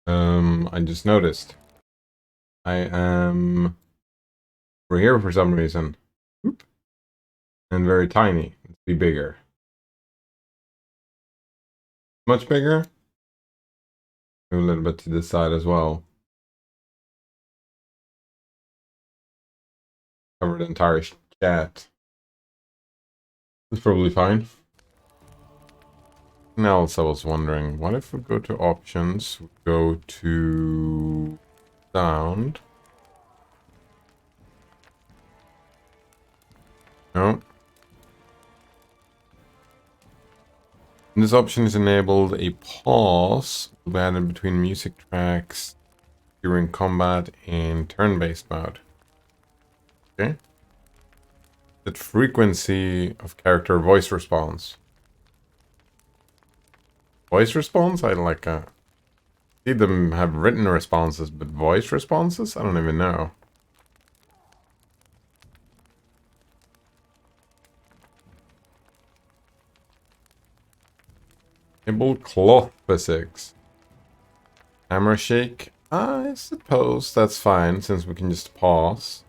I just noticed. I am over here for some reason. Oop. And very tiny. Let's be bigger. Much bigger? Move a little bit to this side as well. Cover the entire chat. That's probably fine. Now, also I was wondering, what if we go to options, we go to sound? No. And this option is enabled. A pause will be added between music tracks during combat in turn-based mode. Okay. Set frequency of character voice response. Voice response? I like see them have written responses, but voice responses? I don't even know. Enable cloth physics. Camera shake? I suppose that's fine, since we can just pause.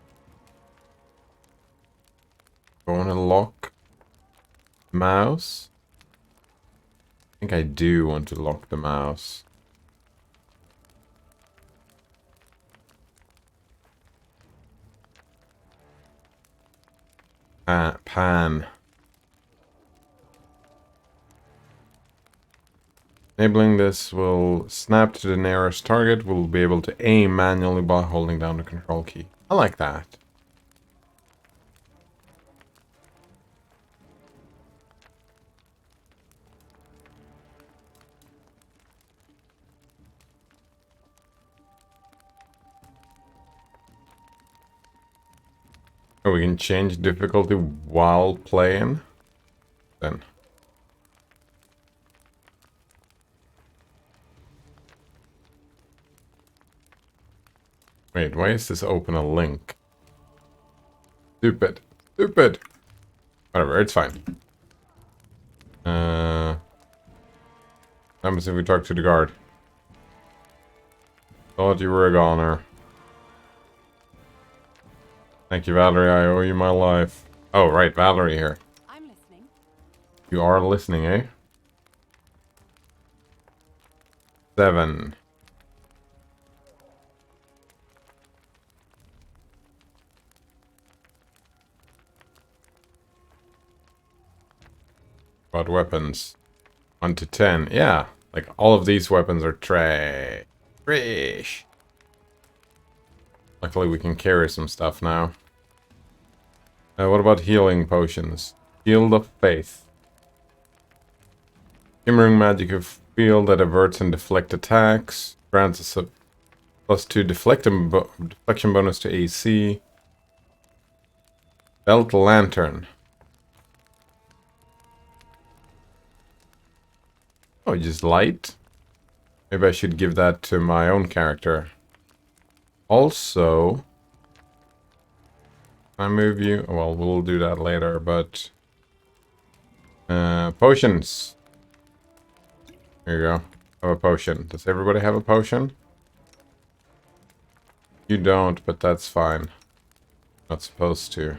Go on and lock mouse. I think I do want to lock the mouse. Pan. Enabling this will snap to the nearest target. We'll be able to aim manually by holding down the control key. I like that. Oh, we can change difficulty while playing. Then. Wait, why is this open a link? Stupid. Stupid. Whatever, it's fine. Let me see if we talk to the guard. Thought you were a goner. Thank you, Valerie. I owe you my life. Oh, right, Valerie here. I'm listening. You are listening, eh? 7. About weapons. 1 to 10. Yeah, like all of these weapons are trash. Luckily we can carry some stuff now. What about healing potions? Shield of Faith. Shimmering magic of field that averts and deflect attacks. Grants us a +2 deflection bonus to AC. Belt Lantern. Oh, just light? Maybe I should give that to my own character. Also, I move you. Well, we'll do that later, but potions. Here you go. Have a potion. Does everybody have a potion? You don't, but that's fine. Not supposed to.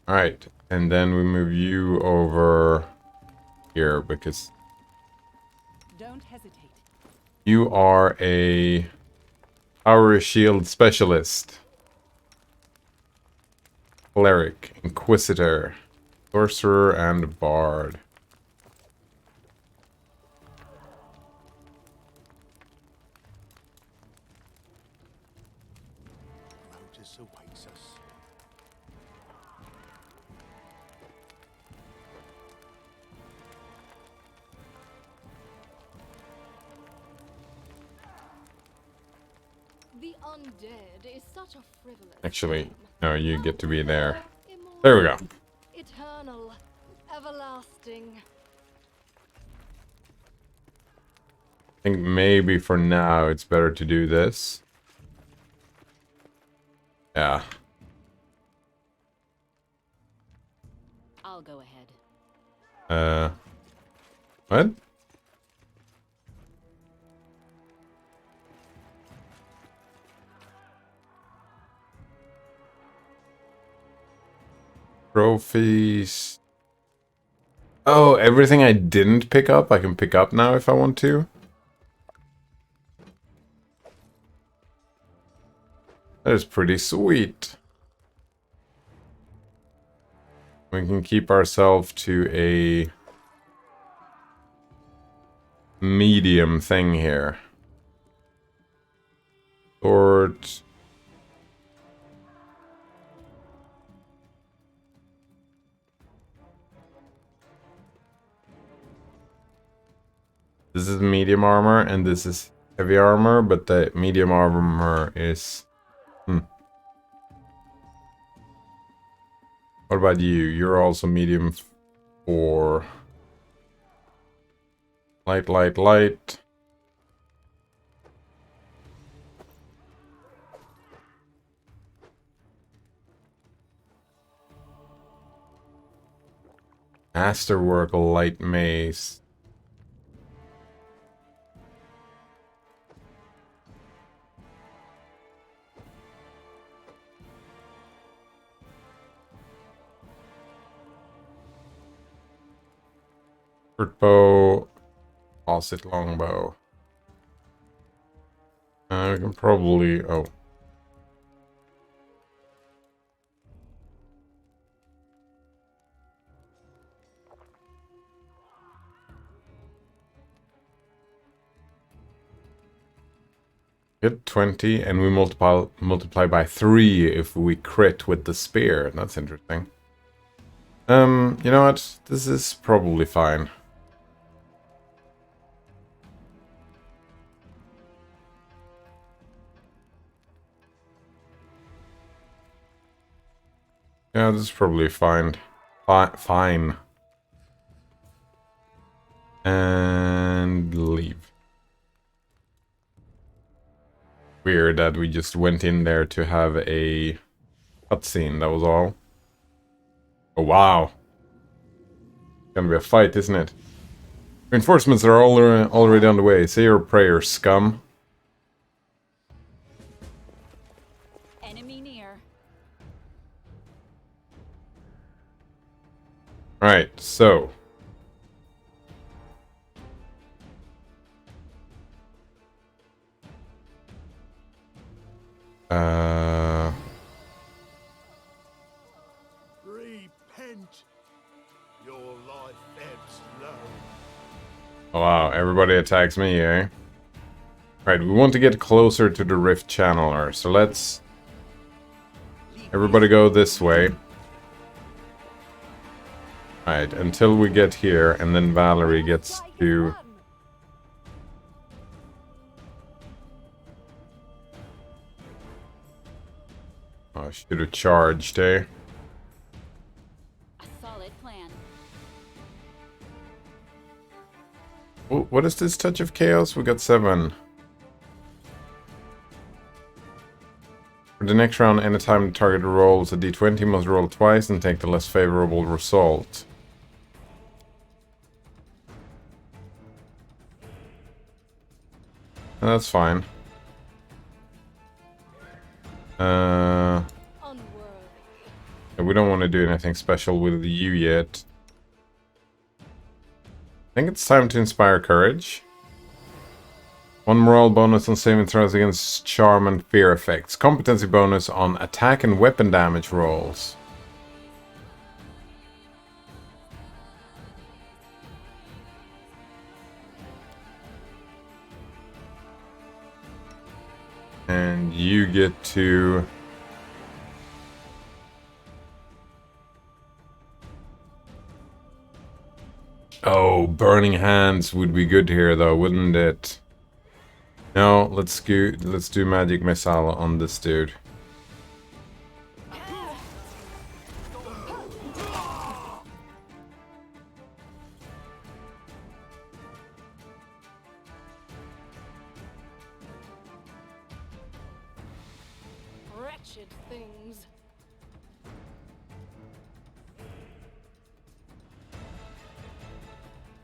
Alright, and then we move you over here because Don't hesitate. you are a power shield specialist. Cleric, Inquisitor, Sorcerer, and Bard. Notice awaits us. The undead is such a frivolous. Actually, no, you get to be there. Immortal, There we go. eternal, everlasting. I think maybe for now it's better to do this. Yeah. I'll go ahead. What? Trophies. Oh, everything I didn't pick up, I can pick up now if I want to. That is pretty sweet. We can keep ourselves to a medium thing here. Sort. This is medium armor and this is heavy armor, but the medium armor is... What about you? You're also medium for... Light, light, light. Masterwork light mace. Short bow. Faucet longbow. We can probably... Oh. Hit 20 and we multiply by 3 if we crit with the spear. That's interesting. You know what? This is probably fine. Yeah, this is probably fine. Fine. And leave. Weird that we just went in there to have a cutscene, that was all. Oh wow. Gonna be a fight, isn't it? Reinforcements are already on the way. Say your prayers, scum. Enemy near. Right, so. Repent. Your life ebbs low. Oh, wow, everybody attacks me, eh? Right, we want to get closer to the Rift Channeler, so let's... Everybody go this way. Right, until we get here, and then Valerie gets to... Oh, I should have charged, eh? A solid plan. What is this touch of chaos? We got 7. For the next round, anytime the target rolls a d20, must roll twice and take the less favorable result. That's fine. We don't want to do anything special with you yet. I think it's time to inspire courage. 1 morale bonus on saving throws against charm and fear effects. Competency bonus on attack and weapon damage rolls. And you get to... Oh, burning hands would be good here though, wouldn't it? No, let's do magic missile on this dude. Wretched things.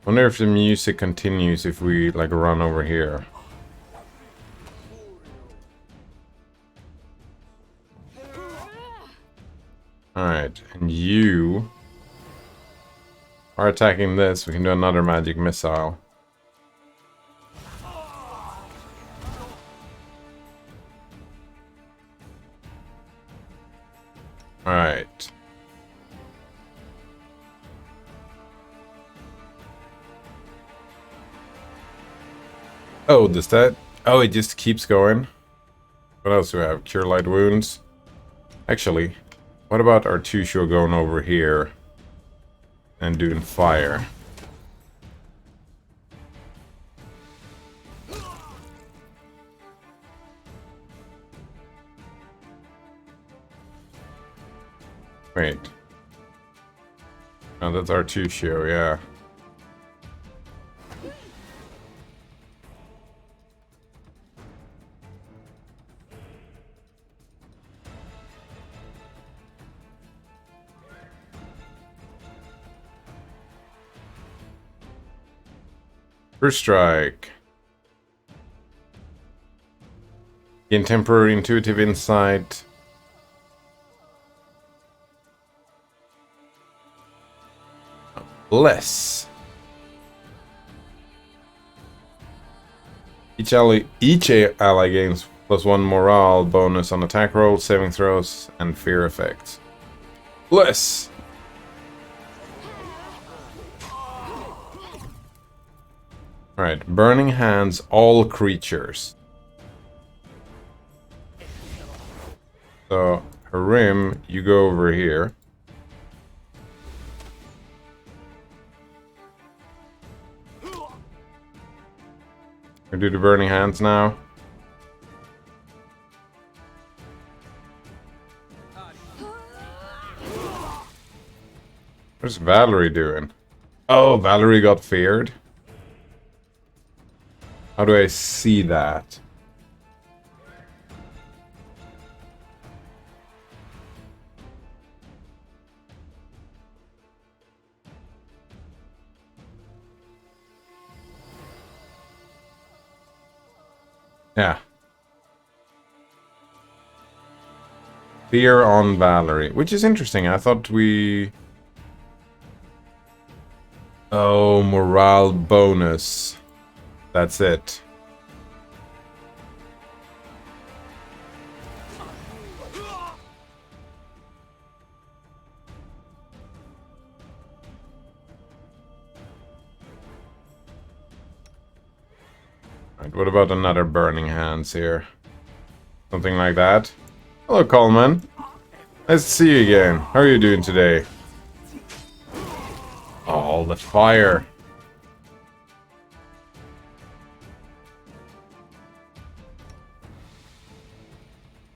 Wonder if the music continues if we like run over here. Alright, and you are attacking this. We can do another magic missile. Alright. Oh, does that... Oh, it just keeps going. What else do we have? Cure light wounds. Actually, what about our Tusho going over here and doing fire? Wait. Oh, that's our Tusho, yeah. First strike. Gain temporary intuitive insight. Bless. Each ally gains +1 morale bonus on attack rolls, saving throws, and fear effects. Bless. Alright, burning hands all creatures. So, Harim, you go over here. We do the burning hands now. What's Valerie doing? Oh, Valerie got feared. How do I see that? Yeah. Fear on Valerie, which is interesting. I thought we... Oh, morale bonus. That's it. Right, what about another burning hands here? Something like that. Hello, Coleman. Nice to see you again. How are you doing today? Oh, the fire.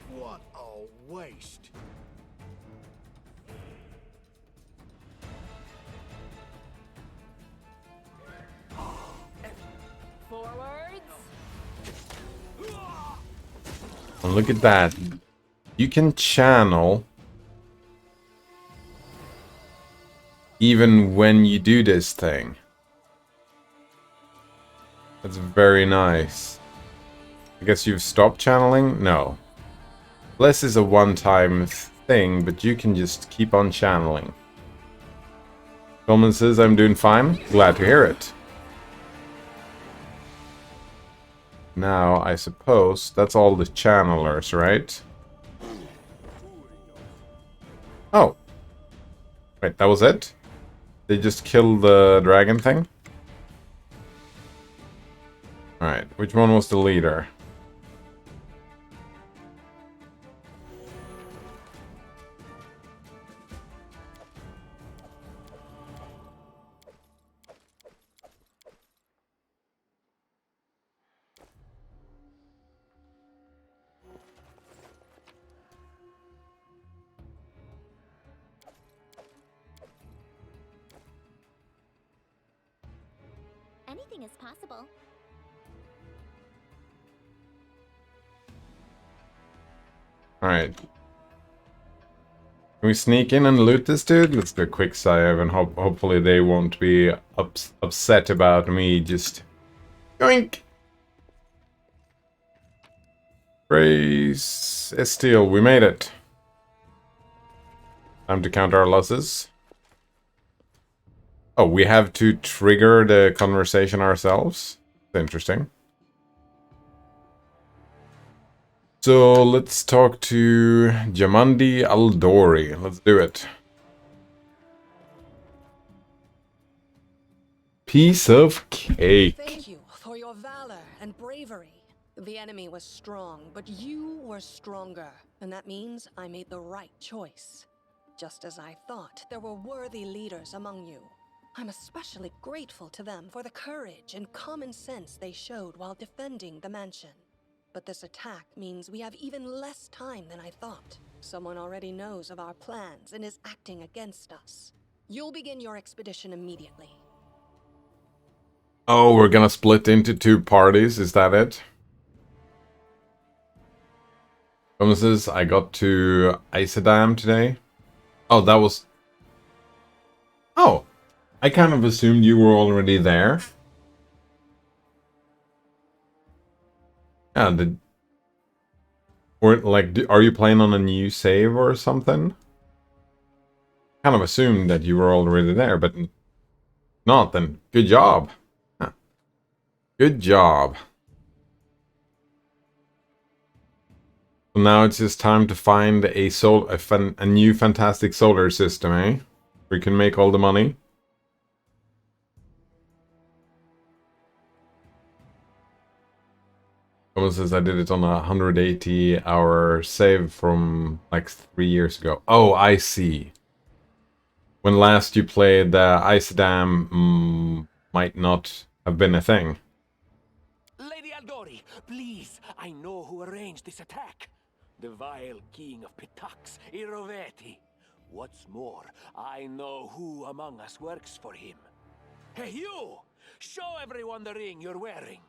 What a waste. Forwards. Oh, look at that. You can channel even when you do this thing. That's very nice. I guess you've stopped channeling? No. Bless is a one-time thing, but you can just keep on channeling. Coleman says I'm doing fine. Glad to hear it. Now, I suppose that's all the channelers, right? Oh. Wait, that was it? They just killed the dragon thing? Alright, which one was the leader? Anything is possible. Alright. Can we sneak in and loot this dude? Let's do a quick save and hopefully they won't be upset about me just... Yoink! Praise Estiel, we made it. Time to count our losses. Oh, we have to trigger the conversation ourselves? That's interesting. So let's talk to Jamandi Aldori. Let's do it. Piece of cake. Thank you for your valor and bravery. The enemy was strong, but you were stronger. And that means I made the right choice. Just as I thought, there were worthy leaders among you. I'm especially grateful to them for the courage and common sense they showed while defending the mansion. But this attack means we have even less time than I thought. Someone already knows of our plans and is acting against us. You'll begin your expedition immediately. Oh, we're gonna split into two parties, is that it? Promises, I got to Isadam today. Oh, that was... Oh, I kind of assumed you were already there. Yeah, or like, are you playing on a new save or something? Kind of assumed that you were already there, but not then. Good job. Huh. Good job. So now it's just time to find a new fantastic solar system, eh? We can make all the money. Someone says I did it on a 180-hour save from like 3 years ago. Oh, I see. When last you played the Ice Dam might not have been a thing. Lady Aldori, please, I know who arranged this attack. The vile king of Pitax, Iroveti. What's more, I know who among us works for him. Hey, you! Show everyone the ring you're wearing.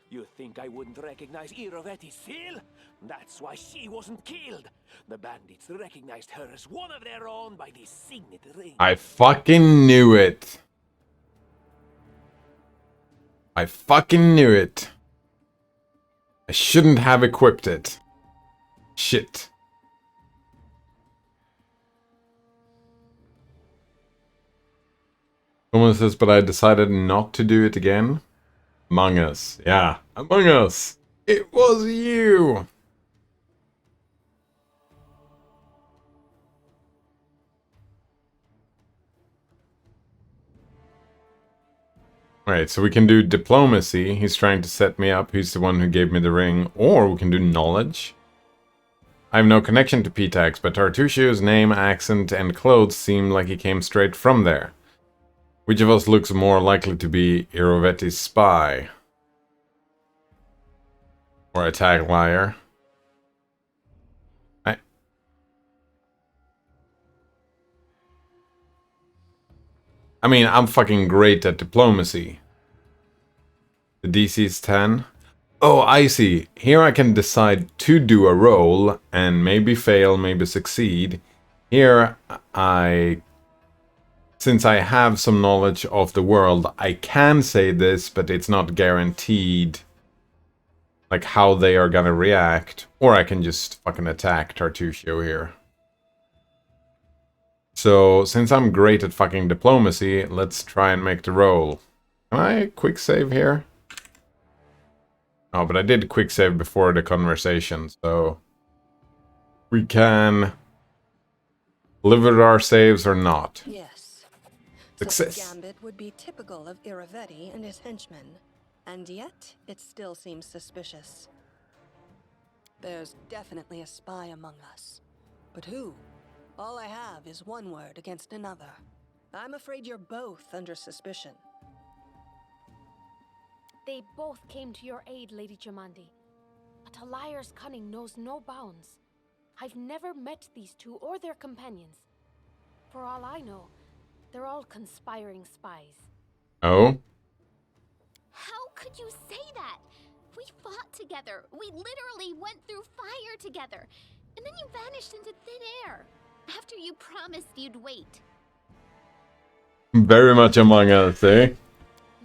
You think I wouldn't recognize Iroveti's seal? That's why she wasn't killed. The bandits recognized her as one of their own by this signet ring. I fucking knew it. I fucking knew it. I shouldn't have equipped it. Shit. Someone says, but I decided not to do it again. Among Us. Yeah, Among Us. It was you. Alright, so we can do diplomacy. He's trying to set me up. He's the one who gave me the ring. Or we can do knowledge. I have no connection to Pitax, but Tartuccio's name, accent, and clothes seem like he came straight from there. Which of us looks more likely to be Iroveti's spy? Or a tag liar? I mean, I'm fucking great at diplomacy. The DC is 10. Oh, I see. Here I can decide to do a roll and maybe fail, maybe succeed. Here since I have some knowledge of the world, I can say this, but it's not guaranteed like how they are gonna react. Or I can just fucking attack Tartuccio here. So, since I'm great at fucking diplomacy, let's try and make the roll. Can I quick save here? Oh, but I did quick save before the conversation, so... we can... live with our saves or not. Yes. Success. Such a gambit would be typical of Irovetti and his henchmen. And yet, it still seems suspicious. There's definitely a spy among us. But who? All I have is one word against another. I'm afraid you're both under suspicion. They both came to your aid, Lady Jamandi. But a liar's cunning knows no bounds. I've never met these two or their companions. For all I know, they're all conspiring spies. Oh? How could you say that? We fought together. We literally went through fire together. And then you vanished into thin air. After you promised you'd wait. Very much Among Us, eh?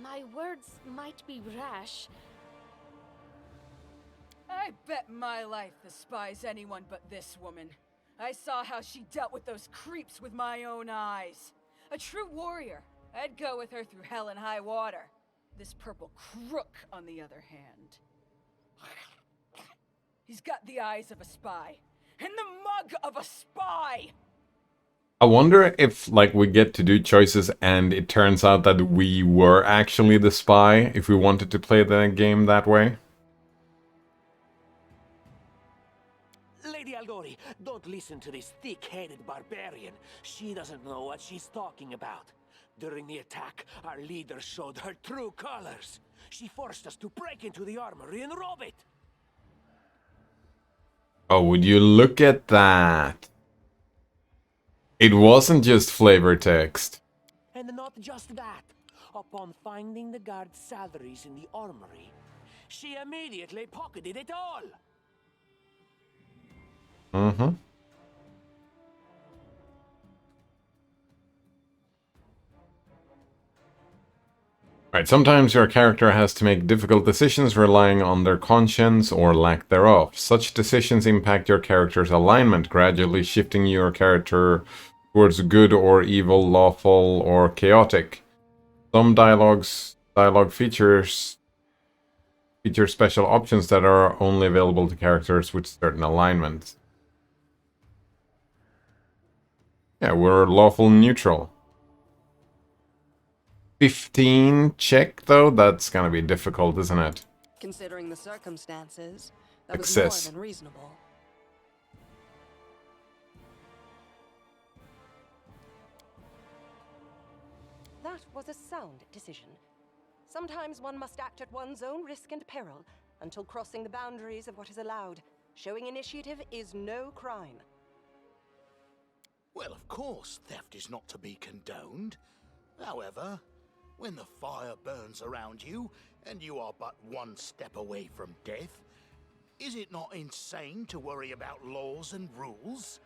My words might be rash. I bet my life despises anyone but this woman. I saw how she dealt with those creeps with my own eyes. A true warrior. I'd go with her through hell and high water. This purple crook, on the other hand. He's got the eyes of a spy. And the mug of a spy! I wonder if, like, we get to do choices and it turns out that we were actually the spy, if we wanted to play the game that way. Lady Aldori, don't listen to this thick-headed barbarian. She doesn't know what she's talking about. During the attack, our leader showed her true colors. She forced us to break into the armory and rob it. Oh, would you look at that? It wasn't just flavor text. And not just that. Upon finding the guards' salaries in the armory, she immediately pocketed it all. Mm-hmm. Right, sometimes your character has to make difficult decisions relying on their conscience or lack thereof. Such decisions impact your character's alignment, gradually shifting your character towards good or evil, lawful or chaotic. Some dialogue feature special options that are only available to characters with certain alignments. Yeah, we're lawful neutral. 15 check, though? That's gonna be difficult, isn't it? Considering the circumstances, that was Success. more than reasonable. That was a sound decision. Sometimes one must act at one's own risk and peril until crossing the boundaries of what is allowed. Showing initiative is no crime. Well, of course, theft is not to be condoned. However, when the fire burns around you, and you are but one step away from death, is it not insane to worry about laws and rules?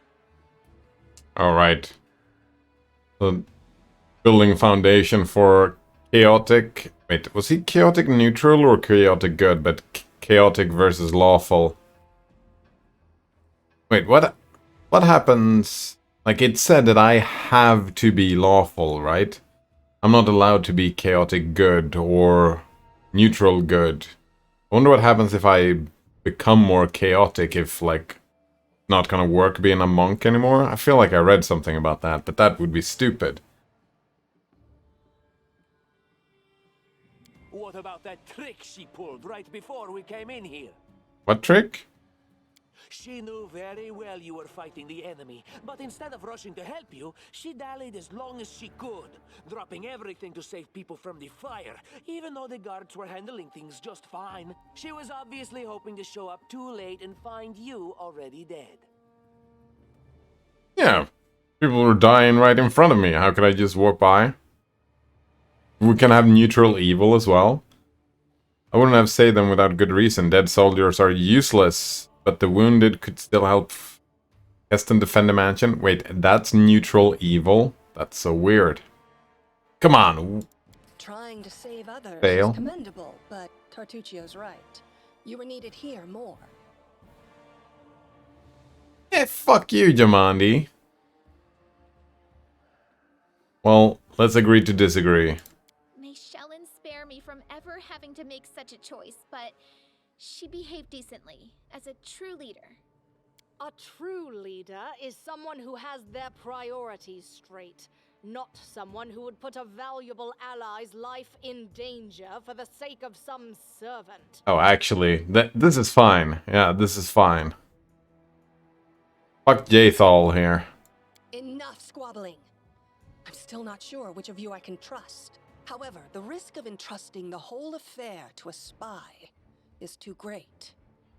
Alright. So, building foundation for chaotic... Wait, was he chaotic neutral or chaotic good? But chaotic versus lawful. Wait, what happens... Like, it said that I have to be lawful, right? I'm not allowed to be chaotic good or neutral good. I wonder what happens if I become more chaotic, if, like, not gonna work being a monk anymore. I feel like I read something about that, but that would be stupid. What about that trick she pulled right before we came in here? What trick? She knew very well you were fighting the enemy, but instead of rushing to help you, she dallied as long as she could, dropping everything to save people from the fire, even though the guards were handling things just fine. She was obviously hoping to show up too late and find you already dead. Yeah, people were dying right in front of me. How could I just walk by? We can have neutral evil as well. I wouldn't have saved them without good reason. Dead soldiers are useless, but the wounded could still help Heston defend the mansion. Wait, that's neutral evil? That's so weird. Come on. Trying to save others Fail. is commendable, but Tartuccio's right. You were needed here more. Eh, fuck you, Jamandi. Well, let's agree to disagree. May Shellen spare me from ever having to make such a choice, but she behaved decently, as a true leader. A true leader is someone who has their priorities straight, not someone who would put a valuable ally's life in danger for the sake of some servant. Oh, actually, this is fine. Yeah, this is fine. Fuck Jathal here. Enough squabbling. I'm still not sure which of you I can trust. However, the risk of entrusting the whole affair to a spy is too great.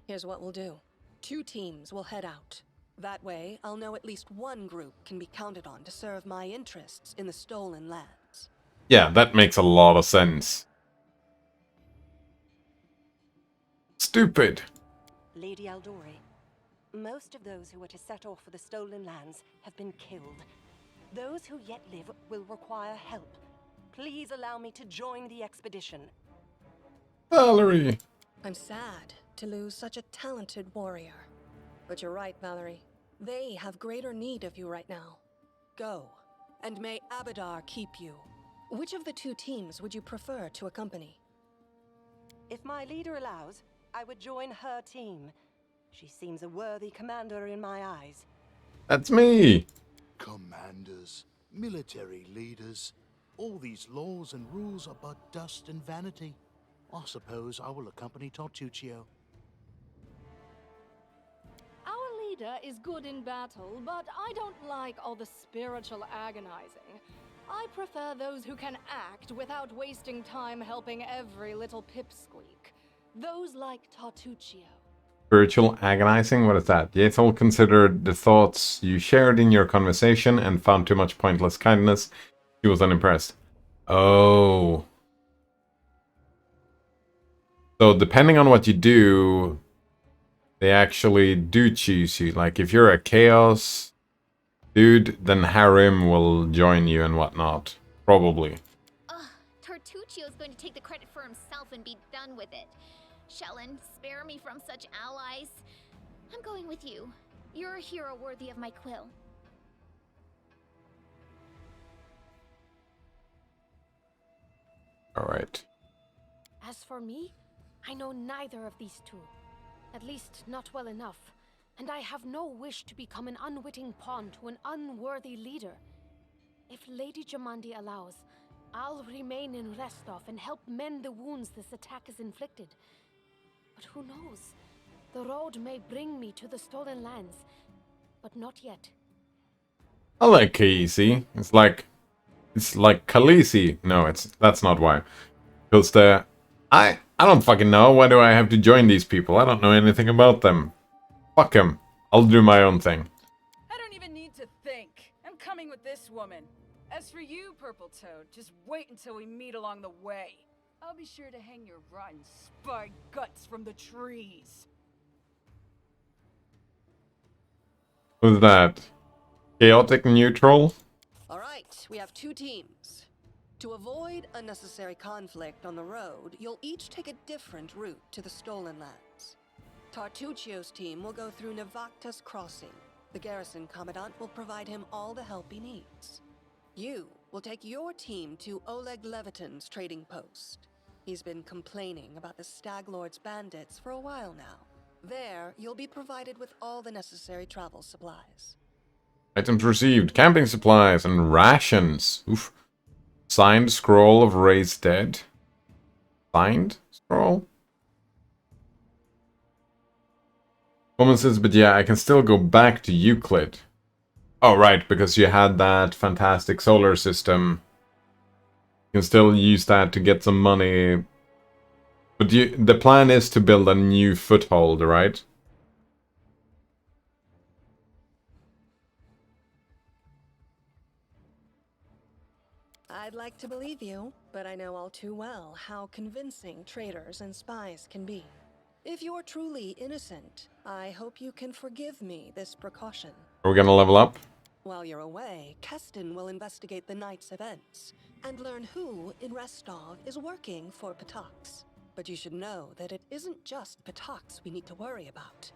Here's what we'll do. 2 teams will head out. That way, I'll know at least one group can be counted on to serve my interests in the stolen lands. Yeah, that makes a lot of sense. Stupid. Lady Aldori, most of those who were to set off for the stolen lands have been killed. Those who yet live will require help. Please allow me to join the expedition. Valerie. I'm sad to lose such a talented warrior. But you're right, Valerie. They have greater need of you right now. Go, and may Abadar keep you. Which of the two teams would you prefer to accompany? If my leader allows, I would join her team. She seems a worthy commander in my eyes. That's me! Commanders, military leaders, all these laws and rules are but dust and vanity. I suppose I will accompany Tartuccio. Our leader is good in battle, but I don't like all the spiritual agonizing. I prefer those who can act without wasting time helping every little pipsqueak. Those like Tartuccio. Spiritual agonizing? What is that? Yaethel considered the thoughts you shared in your conversation and found too much pointless kindness. He was unimpressed. Oh. So depending on what you do, they actually do choose you. Like if you're a chaos dude, then Harim will join you and whatnot. Probably. Ugh, Tartuccio's going to take the credit for himself and be done with it. Shellen, spare me from such allies. I'm going with you. You're a hero worthy of my quill. Alright. As for me, I know neither of these two. At least not well enough. And I have no wish to become an unwitting pawn to an unworthy leader. If Lady Jamandi allows, I'll remain in Restov and help mend the wounds this attack has inflicted. But who knows? The road may bring me to the Stolen Lands, but not yet. I like Khaleesi. It's like Khaleesi. No, that's not why. Because I don't fucking know. Why do I have to join these people? I don't know anything about them. Fuck them. I'll do my own thing. I don't even need to think. I'm coming with this woman. As for you, Purple Toad, just wait until we meet along the way. I'll be sure to hang your rotten spy guts from the trees. Who's that? Chaotic neutral? All right, we have two teams. To avoid unnecessary conflict on the road, you'll each take a different route to the Stolen Lands. Tartuccio's team will go through Navakta's crossing. The garrison commandant will provide him all the help he needs. You will take your team to Oleg Leviton's trading post. He's been complaining about the Stag Lord's bandits for a while now. There, you'll be provided with all the necessary travel supplies. Items received. Camping supplies and rations. Oof. Signed scroll of raised dead. Signed scroll? Woman says, but yeah, I can still go back to Euclid. Oh, right, because you had that fantastic solar system. You can still use that to get some money. But the plan is to build a new foothold, right? I'd like to believe you, but I know all too well how convincing traitors and spies can be. If you're truly innocent, I hope you can forgive me this precaution. Are we gonna level up? While you're away, Keston will investigate the night's events and learn who in Restov is working for Patax. But you should know that it isn't just Patax we need to worry about.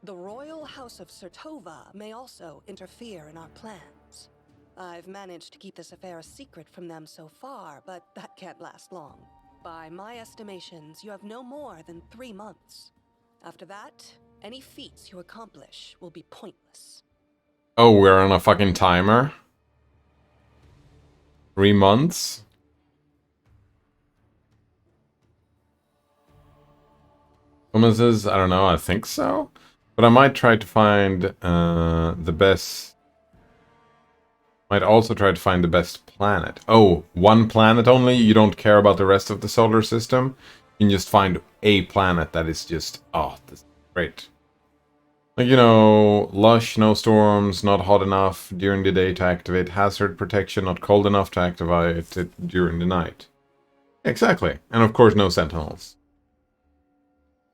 The Royal House of Sertova may also interfere in our plans. I've managed to keep this affair a secret from them so far, but that can't last long. By my estimations, you have no more than 3 months. After that, any feats you accomplish will be pointless. Oh, we're on a fucking timer? 3 months? Someone says, I don't know, I think so. But I might try to find the best... Might also try to find the best planet. Oh, one planet only? You don't care about the rest of the solar system? You can just find a planet that is just... Oh, this is great. Like, you know, lush, no storms, not hot enough during the day to activate hazard protection, not cold enough to activate it during the night. Exactly. And of course, no sentinels.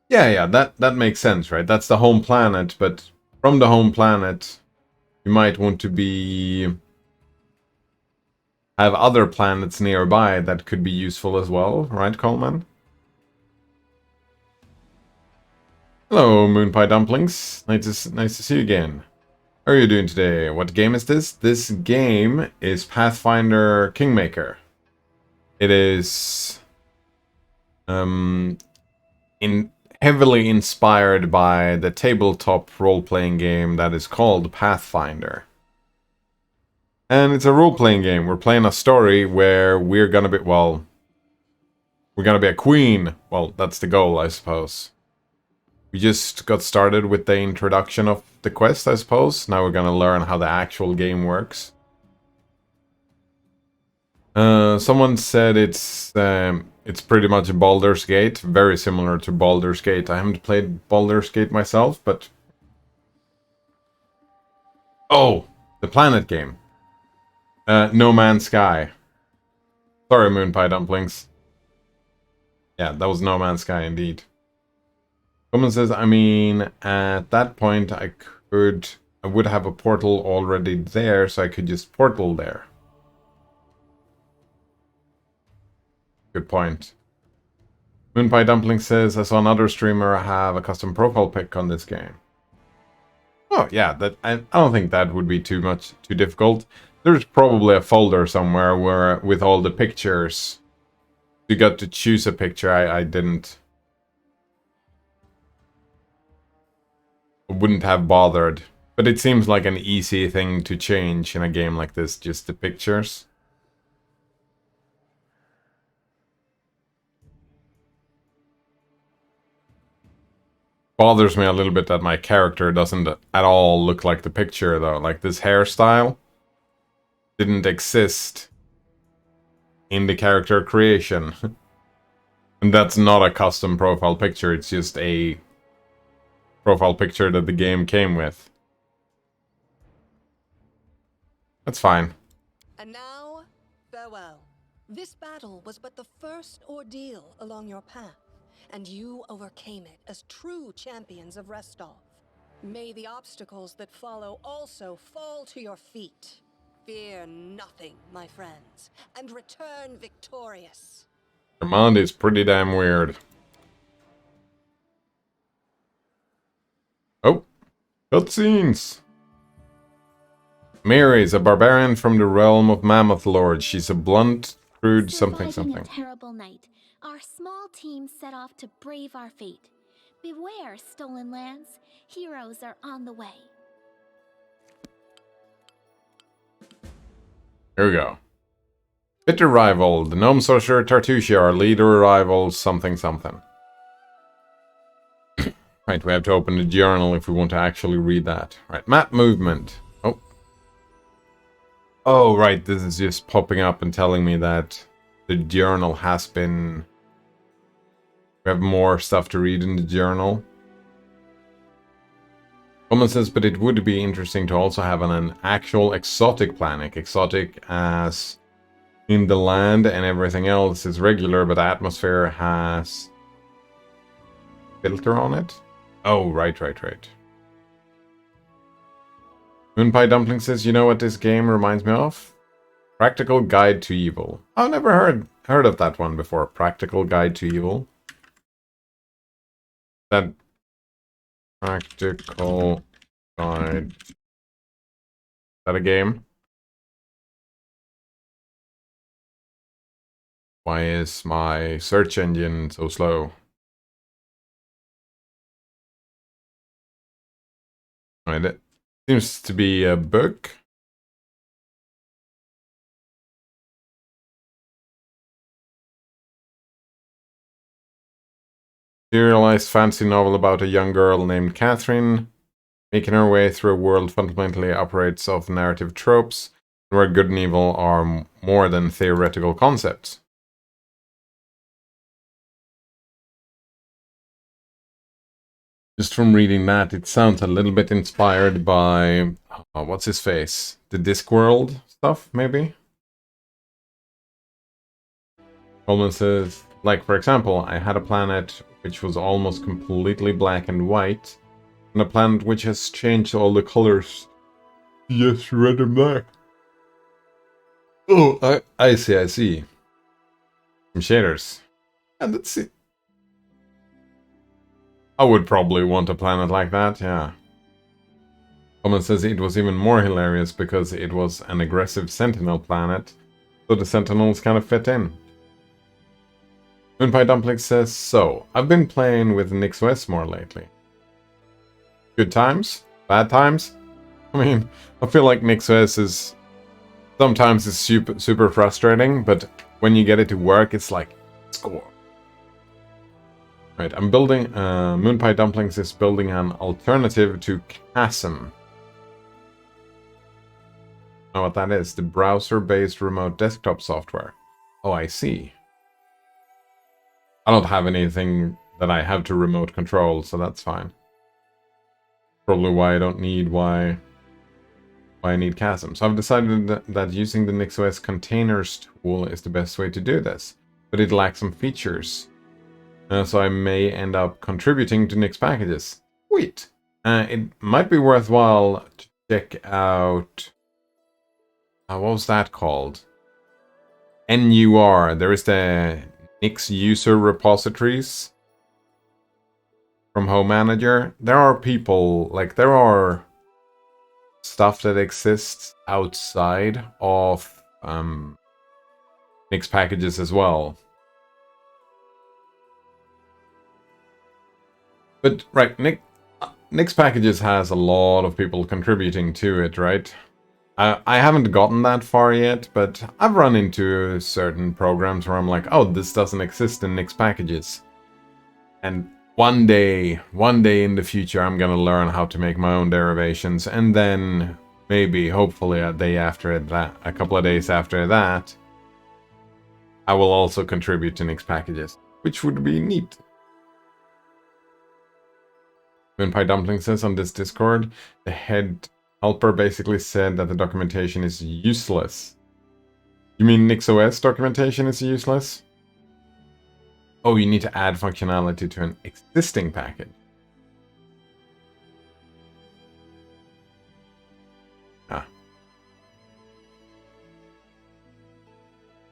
Yeah, that makes sense, right? That's the home planet, but from the home planet, you might want to have other planets nearby that could be useful as well, right, Coleman? Hello, Moonpie Dumplings. Nice to see you again. How are you doing today? What game is this? This game is Pathfinder Kingmaker. It is heavily inspired by the tabletop role-playing game that is called Pathfinder. And it's a role-playing game. We're playing a story where we're gonna be, well, we're gonna be a queen. Well, that's the goal, I suppose. We just got started with the introduction of the quest, I suppose. Now we're gonna learn how the actual game works. Someone said it's pretty much Baldur's Gate, very similar to Baldur's Gate. I haven't played Baldur's Gate myself, but... Oh! The Planet game. No Man's Sky. Sorry, Moon Pie Dumplings. Yeah, that was No Man's Sky indeed. Someone says, I mean, at that point I would have a portal already there, so I could just portal there. Good point. Moonpie Dumpling says, I saw another streamer have a custom profile pic on this game. Oh yeah, I don't think that would be too difficult. There's probably a folder somewhere where with all the pictures. You got to choose a picture. I didn't. Wouldn't have bothered. But it seems like an easy thing to change in a game like this, just the pictures. Bothers me a little bit that my character doesn't at all look like the picture though. Like this hairstyle didn't exist in the character creation. And that's not a custom profile picture, it's just a profile picture that the game came with. That's fine. And now, farewell. This battle was but the first ordeal along your path, and you overcame it as true champions of Restov. May the obstacles that follow also fall to your feet. Fear nothing, my friends, and return victorious. Command is pretty damn weird. Oh, cutscenes. Mary is a barbarian from the realm of Mammoth Lord. She's a blunt, crude something. A terrible night, our small team set off to brave our fate. Beware, stolen lands. Heroes are on the way. Here we go. Bitter rival. The gnome sorcerer Tartusia, our leader rival something. Right, we have to open the journal if we want to actually read that. Right, map movement. Oh, right, this is just popping up and telling me that the journal has been... We have more stuff to read in the journal. Someone says, but it would be interesting to also have an actual exotic planet. Exotic as in the land and everything else is regular, but the atmosphere has filter on it. Oh, right. Moonpie Dumpling says, you know what this game reminds me of? Practical Guide to Evil. I've never heard of that one before. Practical Guide to Evil. That Practical Guide. Is that a game? Why is my search engine so slow? Right, it seems to be a book. Serialized fantasy novel about a young girl named Catherine making her way through a world fundamentally operates off narrative tropes, where good and evil are more than theoretical concepts. Just from reading that, it sounds a little bit inspired by, what's his face? The Discworld stuff, maybe? Coleman says, like, for example, I had a planet which was almost completely black and white, and a planet which has changed all the colors. Yes, red and black. Oh, I see. Some shaders. And let's see. I would probably want a planet like that, yeah. Someone says it was even more hilarious because it was an aggressive Sentinel planet, so the Sentinels kind of fit in. Moonpie Dumpling says, so, I've been playing with NixOS more lately. Good times? Bad times? I mean, I feel like NixOS is... sometimes it's super frustrating, but when you get it to work, it's like, score. Right, I'm building... Moonpie Dumplings is building an alternative to Chasm. Know what that is? The browser-based remote desktop software. Oh, I see. I don't have anything that I have to remote control, so that's fine. Probably why I don't need why I need Chasm. So I've decided that using the NixOS containers tool is the best way to do this, but it lacks some features. So I may end up contributing to Nix packages. Sweet. It might be worthwhile to check out... what was that called? NUR. There is the Nix user repositories from Home Manager. There are people, like there are stuff that exists outside of Nix packages as well. But right, Nix packages has a lot of people contributing to it, right? I haven't gotten that far yet, but I've run into certain programs where I'm like, oh, this doesn't exist in Nix packages. And one day in the future, I'm gonna learn how to make my own derivations, and then maybe, hopefully, a couple of days after that, I will also contribute to Nix packages, which would be neat. Moonpie Dumpling says on this Discord, the head helper basically said that the documentation is useless. You mean NixOS documentation is useless? Oh, you need to add functionality to an existing package. Ah.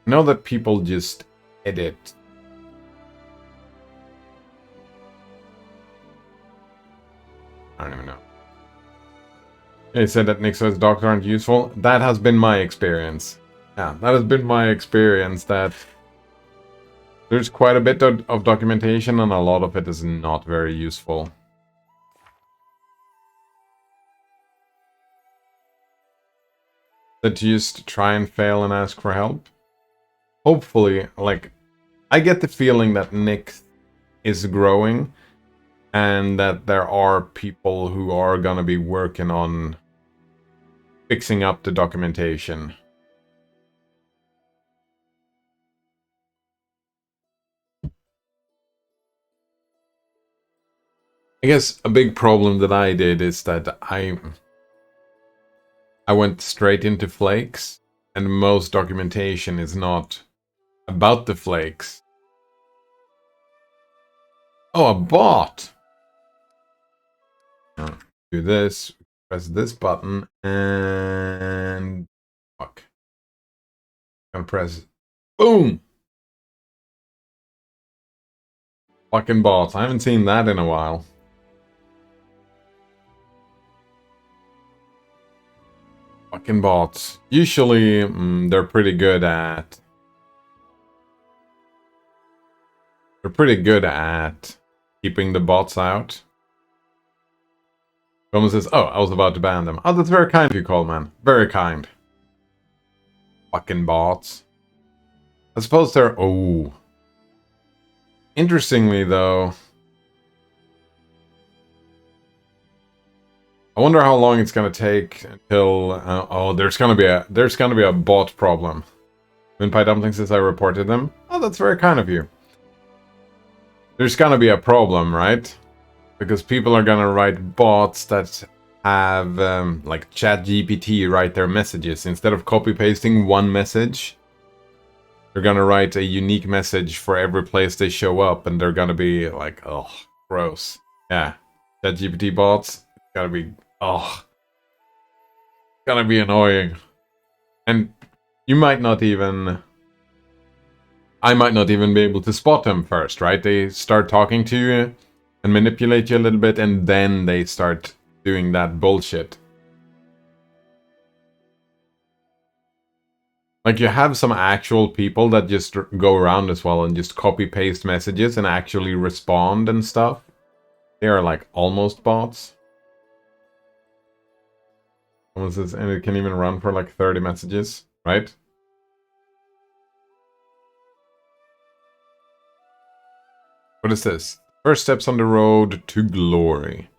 I know that people just edit. I don't even know. They said that NixOS docs aren't useful. That has been my experience. Yeah, that has been my experience, that there's quite a bit of documentation and a lot of it is not very useful. That you just try and fail and ask for help. Hopefully, like, I get the feeling that Nix is growing and that there are people who are gonna be working on fixing up the documentation. I guess a big problem that I did is that I went straight into flakes, and most documentation is not about the flakes. Oh, a bot! Do this, press this button, and... fuck. I'm gonna press... boom! Fucking bots. I haven't seen that in a while. Fucking bots. Usually, they're pretty good at... keeping the bots out. Someone says, oh, I was about to ban them. Oh, that's very kind of you, Coleman. Very kind. Fucking bots. I suppose they're... oh. Interestingly, though... I wonder how long it's gonna take until... oh, there's gonna be a bot problem. Moonpie Dumpling says I reported them. Oh, that's very kind of you. There's gonna be a problem, right? Because people are gonna write bots that have, like, ChatGPT write their messages. Instead of copy-pasting one message, they're gonna write a unique message for every place they show up, and they're gonna be like, oh, gross. Yeah, ChatGPT bots, it's gotta be, oh, gonna be annoying. And you might not even... I might not even be able to spot them first, right? They start talking to you and manipulate you a little bit, and then they start doing that bullshit. Like, you have some actual people that just go around as well and just copy-paste messages and actually respond and stuff. They are like almost bots. Almost as, and it can even run for like 30 messages, right? What is this? First steps on the road to glory.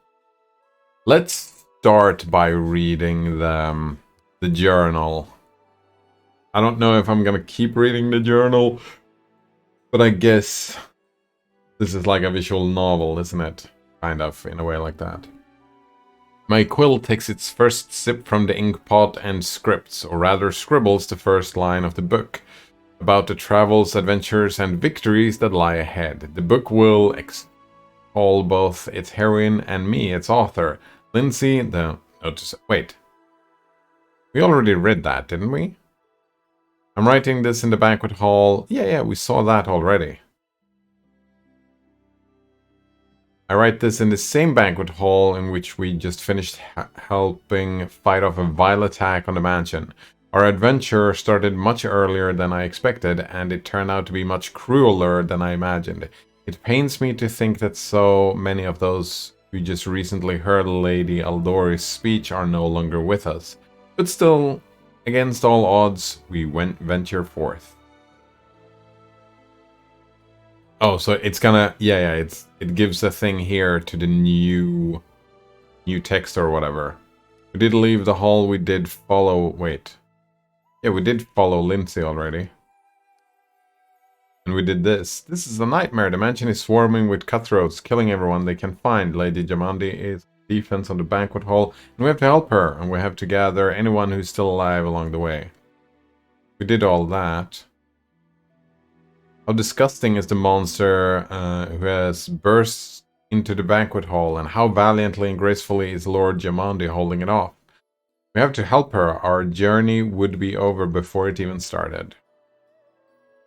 Let's start by reading the journal. I don't know if I'm gonna keep reading the journal, but I guess this is like a visual novel, isn't it? Kind of, in a way like that. My quill takes its first sip from the ink pot and scripts, or rather scribbles, the first line of the book about the travels, adventures, and victories that lie ahead. The book will extol both its heroine and me, its author, Lindsay, the... wait. We already read that, didn't we? I'm writing this in the banquet hall. Yeah, we saw that already. I write this in the same banquet hall in which we just finished helping fight off a vile attack on the mansion. Our adventure started much earlier than I expected, and it turned out to be much crueler than I imagined. It pains me to think that so many of those who just recently heard Lady Aldori's speech are no longer with us. But still, against all odds, we venture forth. Oh, so it's gonna... Yeah, it gives a thing here to the new text or whatever. We did leave the hall, we did follow... Wait. Yeah, we did follow Lindsay already. And we did this. This is a nightmare. The mansion is swarming with cutthroats, killing everyone they can find. Lady Jamandi is defense on the banquet hall, and we have to help her, and we have to gather anyone who's still alive along the way. We did all that. How disgusting is the monster who has burst into the banquet hall, and how valiantly and gracefully is Lord Jamandi holding it off. We have to help her. Our journey would be over before it even started.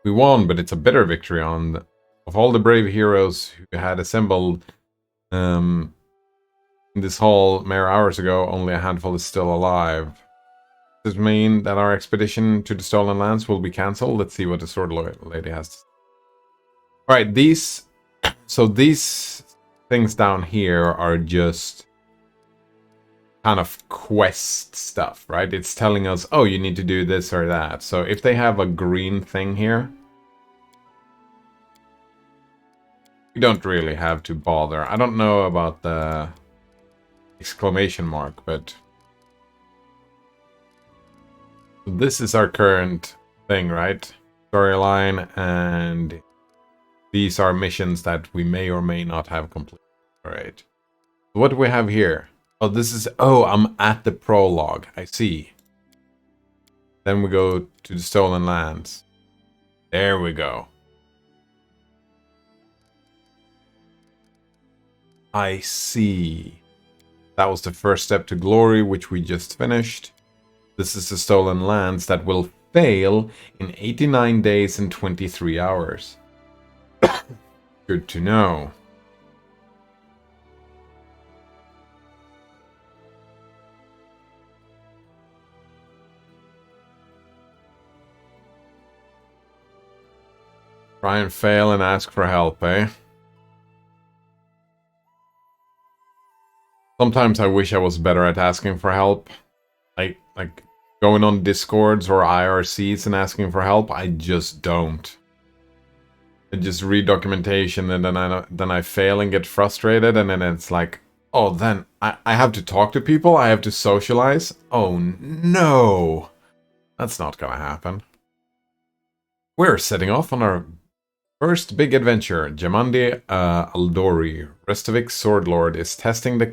We won, but it's a bitter victory. Of all the brave heroes who had assembled in this hall mere hours ago, only a handful is still alive. Does this mean that our expedition to the Stolen Lands will be cancelled? Let's see what the sword lady has to say. Alright, these things down here are just kind of quest stuff, right? It's telling us, oh, you need to do this or that. So if they have a green thing here, we don't really have to bother. I don't know about the exclamation mark, but this is our current thing, right? Storyline, and these are missions that we may or may not have completed. Alright. What do we have here? Oh, this is... Oh, I'm at the prologue. I see. Then we go to the Stolen Lands. There we go. I see. That was the first step to glory, which we just finished. This is the Stolen Lands that will fail in 89 days and 23 hours. Good to know. Try and fail and ask for help, eh? Sometimes I wish I was better at asking for help. Like going on Discords or IRCs and asking for help. I just don't. I just read documentation and then I fail and get frustrated, and then it's like, oh, then I have to talk to people. I have to socialize. Oh no, that's not gonna happen. We're setting off on our first big adventure. Jamandi Aldori, Restavic's sword lord, is testing the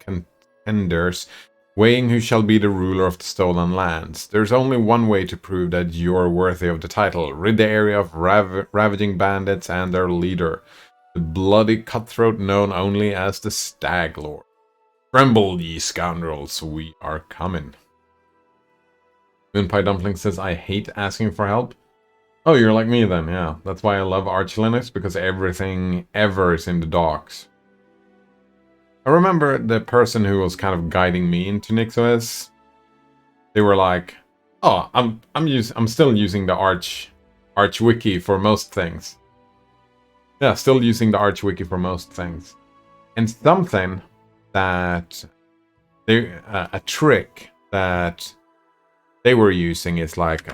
contenders, weighing who shall be the ruler of the Stolen Lands. There's only one way to prove that you're worthy of the title. Rid the area of ravaging bandits and their leader, the bloody cutthroat known only as the Stag Lord. Tremble, ye scoundrels, we are coming. Moonpie Dumpling says, I hate asking for help. Oh, you're like me then, yeah. That's why I love Arch Linux, because everything ever is in the docs. I remember the person who was kind of guiding me into NixOS. They were like, Oh, I'm still using the Arch wiki for most things. Yeah, still using the Arch wiki for most things. And something that a trick that they were using is like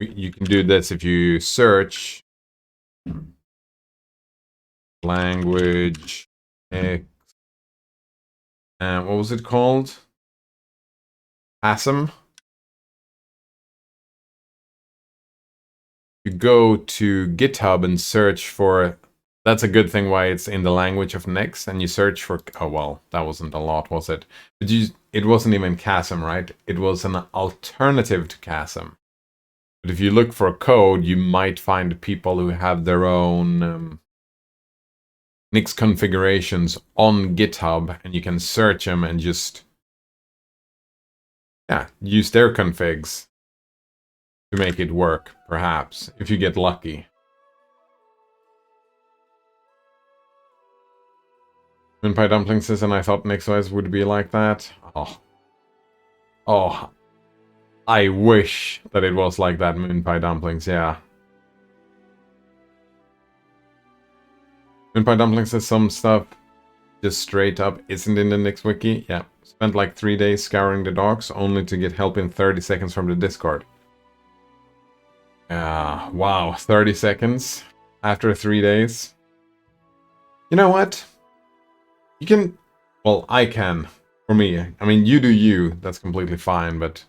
you can do this if you search language X, what was it called? ASM. You go to GitHub and search for. That's a good thing why it's in the language of Nix, and you search for. Oh well, that wasn't a lot, was it? But it wasn't even CASM, right? It was an alternative to CASM. But if you look for code, you might find people who have their own Nix configurations on GitHub, and you can search them and just use their configs to make it work, perhaps, if you get lucky. Moonpie Dumpling says, and I thought NixOS would be like that. Oh, I wish that it was like that, Moonpie Dumplings, yeah. Moonpie Dumplings says some stuff just straight up isn't in the Nix wiki. Yeah, spent like 3 days scouring the docs only to get help in 30 seconds from the Discord. Wow, 30 seconds after 3 days. You know what? You can... Well, I can. For me. I mean, you do you. That's completely fine, but...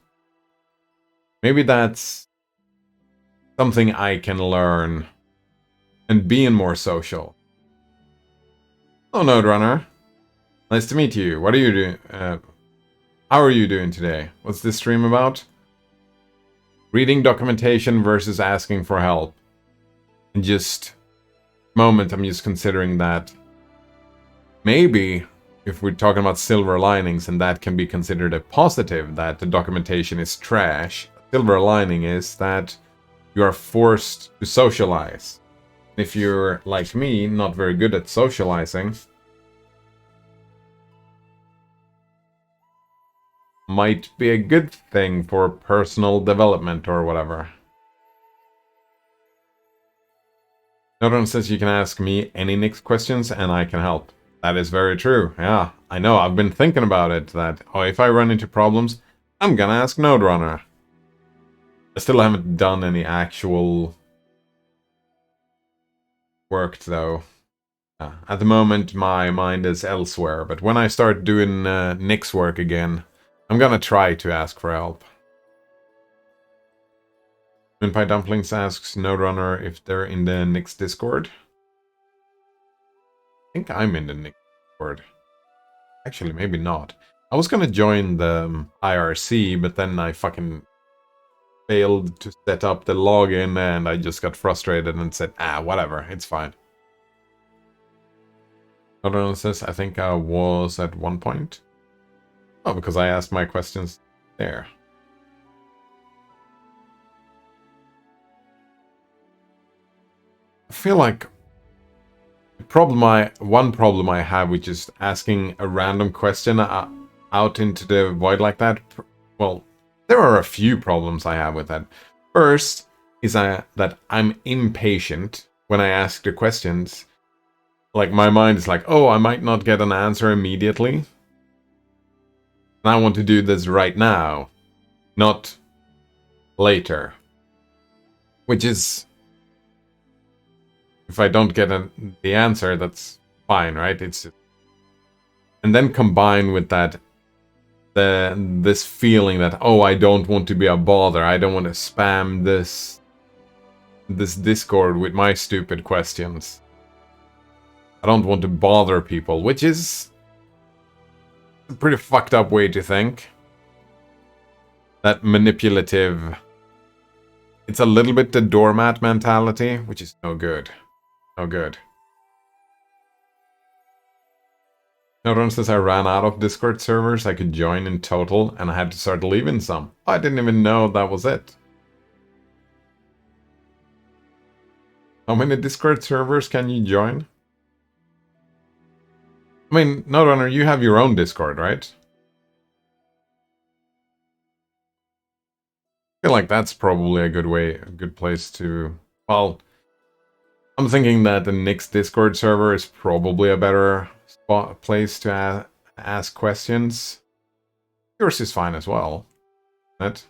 Maybe that's... something I can learn. And being more social. Hello, Node Runner. Nice to meet you. What are you doing? How are you doing today? What's this stream about? Reading documentation versus asking for help. And just... moment, I'm just considering that... maybe... if we're talking about silver linings, and that can be considered a positive, that the documentation is trash, silver lining is that you are forced to socialize. If you're, like me, not very good at socializing, might be a good thing for personal development or whatever. Nodron says you can ask me any Nix questions and I can help. That is very true, yeah. I know, I've been thinking about it, that if I run into problems, I'm gonna ask Node Runner. I still haven't done any actual work, though. At the moment, my mind is elsewhere, but when I start doing Nix work again, I'm gonna try to ask for help. Moonpie Dumplings asks Node Runner if they're in the Nix Discord. I think I'm in the Nix Discord. Actually, maybe not. I was gonna join the IRC, but then I fucking failed to set up the login and I just got frustrated and said, whatever, it's fine. Nodron says, I think I was at one point. Oh, because I asked my questions there. I feel like one problem I have with just asking a random question out into the void like that, well, there are a few problems I have with that. First is that I'm impatient when I ask the questions. Like, my mind is like, oh, I might not get an answer immediately. And I want to do this right now, not later. Which is... if I don't get the answer, that's fine, right? It's just... and then combine with that this feeling that, oh, I don't want to be a bother. I don't want to spam this Discord with my stupid questions. I don't want to bother people, which is a pretty fucked up way to think. That manipulative... it's a little bit the doormat mentality, which is no good. No good. Nodron says I ran out of Discord servers I could join in total, and I had to start leaving some. I didn't even know that was it. How many Discord servers can you join? I mean, Nodrunner, you have your own Discord, right? feel like that's probably a good place to... Well, I'm thinking that the Nick's Discord server is probably a better place to ask questions. Yours is fine as well. That.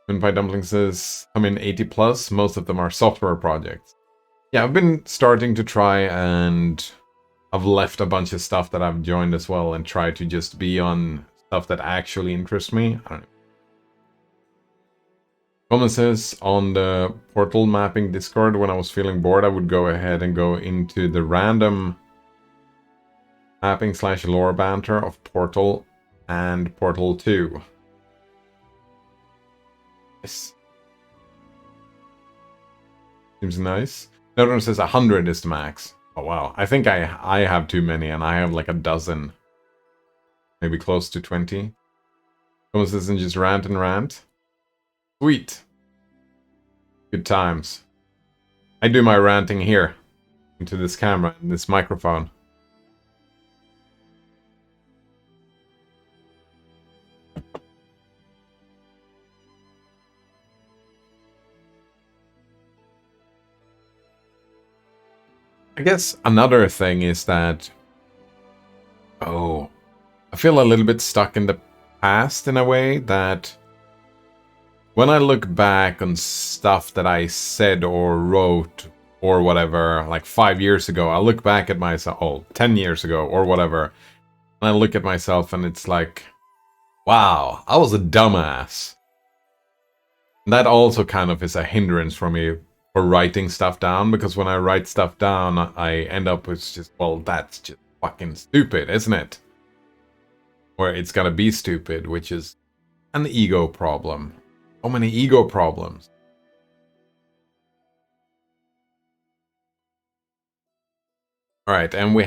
Pie Dumpling says, I'm in 80 plus, most of them are software projects. Yeah, I've been starting to try, and I've left a bunch of stuff that I've joined as well and tried to just be on stuff that actually interests me. I don't know. Coleman says, on the Portal mapping Discord, when I was feeling bored, I would go ahead and go into the random mapping / lore banter of Portal and Portal 2. Yes. Seems nice. Another one says 100 is the max. Oh wow. I think I have too many, and I have like a dozen. Maybe close to 20. Coleman says, and just rant and rant. Sweet. Good times. I do my ranting here. Into this camera and this microphone. I guess another thing is that... Oh. I feel a little bit stuck in the past in a way that... When I look back on stuff that I said or wrote or whatever, like 5 years ago, I look back at myself, 10 years ago or whatever, and I look at myself and it's like, wow, I was a dumbass. And that also kind of is a hindrance for me for writing stuff down, because when I write stuff down, I end up with just, well, that's just fucking stupid, isn't it? Or it's gonna be stupid, which is an ego problem. So many ego problems. Alright, and we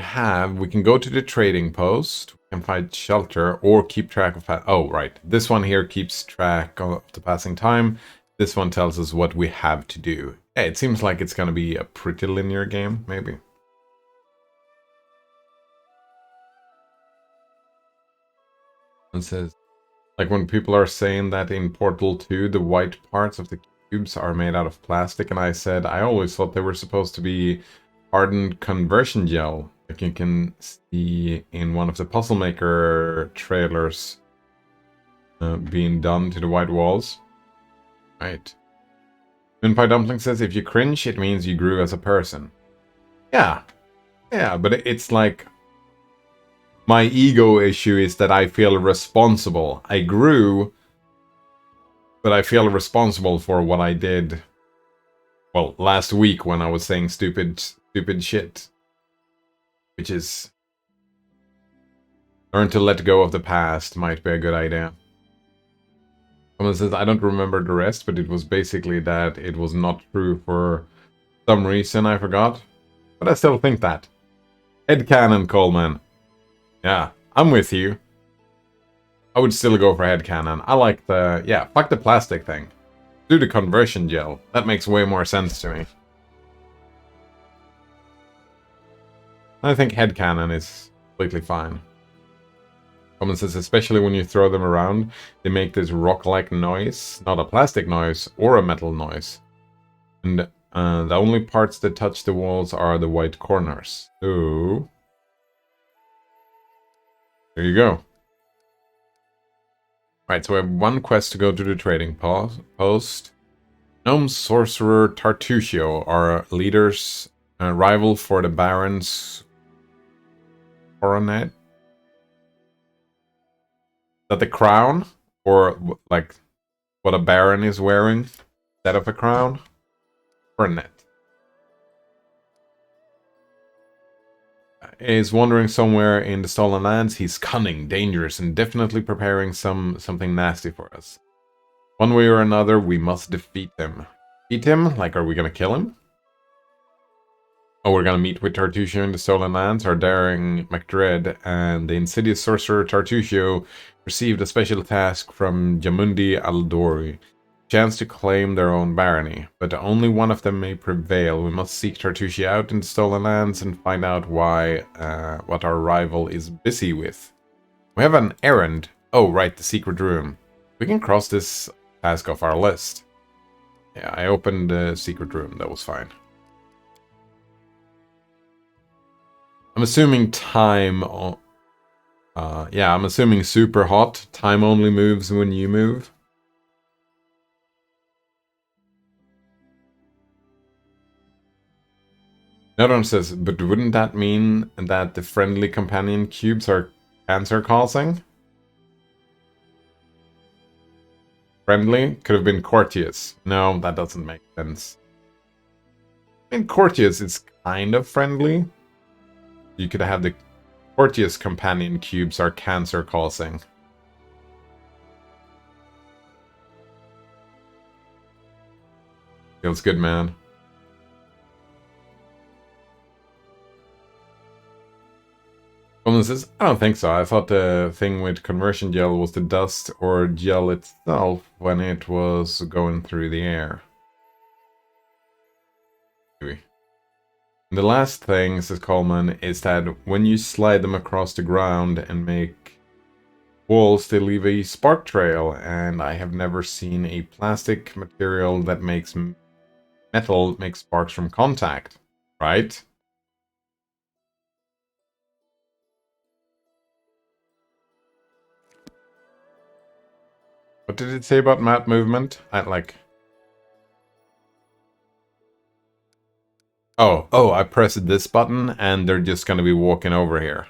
can go to the trading post, we can find shelter, or keep track of... Oh, right. This one here keeps track of the passing time. This one tells us what we have to do. Yeah, it seems like it's gonna be a pretty linear game, maybe. It says, like when people are saying that in Portal 2, the white parts of the cubes are made out of plastic, and I said, I always thought they were supposed to be hardened conversion gel, like you can see in one of the Puzzle Maker trailers being done to the white walls. Right. Pie Dumpling says, if you cringe, it means you grew as a person. Yeah. Yeah, but it's like... My ego issue is that I feel responsible. I grew, but I feel responsible for what I did, well, last week when I was saying stupid shit. Which is... Learn to let go of the past might be a good idea. Someone says, I don't remember the rest, but it was basically that it was not true for some reason, I forgot. But I still think that. Headcanon, Coleman. Yeah, I'm with you. I would still go for headcanon. I like the... Yeah, fuck the plastic thing. Do the conversion gel. That makes way more sense to me. I think headcanon is completely fine. Someone says, especially when you throw them around, they make this rock-like noise. Not a plastic noise or a metal noise. And the only parts that touch the walls are the white corners. So... There you go. Right, so we have one quest to go to the trading post. Gnome Sorcerer Tartusio, our leader's rival for the Baron's coronet. Is that the crown? Or, like, what a Baron is wearing? Instead of a crown? Coronet. Is wandering somewhere in the Stolen Lands. He's cunning, dangerous, and definitely preparing something nasty for us. One way or another, we must defeat him. Defeat him? Like, are we gonna kill him? Oh, we're gonna meet with Tartusio in the Stolen Lands. Our daring MacDread and the insidious sorcerer Tartusio received a special task from Jamundi Aldori. Chance to claim their own barony, but only one of them may prevail. We must seek Tartusio out in the Stolen Lands and find out what our rival is busy with. We have an errand. Oh, right, the secret room. We can cross this task off our list. Yeah, I opened the secret room. That was fine. I'm assuming time... yeah, I'm assuming super hot. Time only moves when you move. Another one says, but wouldn't that mean that the friendly companion cubes are cancer-causing? Friendly? Could have been courteous. No, that doesn't make sense. I mean, courteous is kind of friendly. You could have the courteous companion cubes are cancer-causing. Feels good, man. Someone says, I don't think so. I thought the thing with conversion gel was the dust or gel itself when it was going through the air. Maybe. The last thing, says Coleman, is that when you slide them across the ground and make walls, they leave a spark trail, and I have never seen a plastic material that makes metal make sparks from contact, right? What did it say about map movement? Oh, I pressed this button and they're just gonna be walking over here.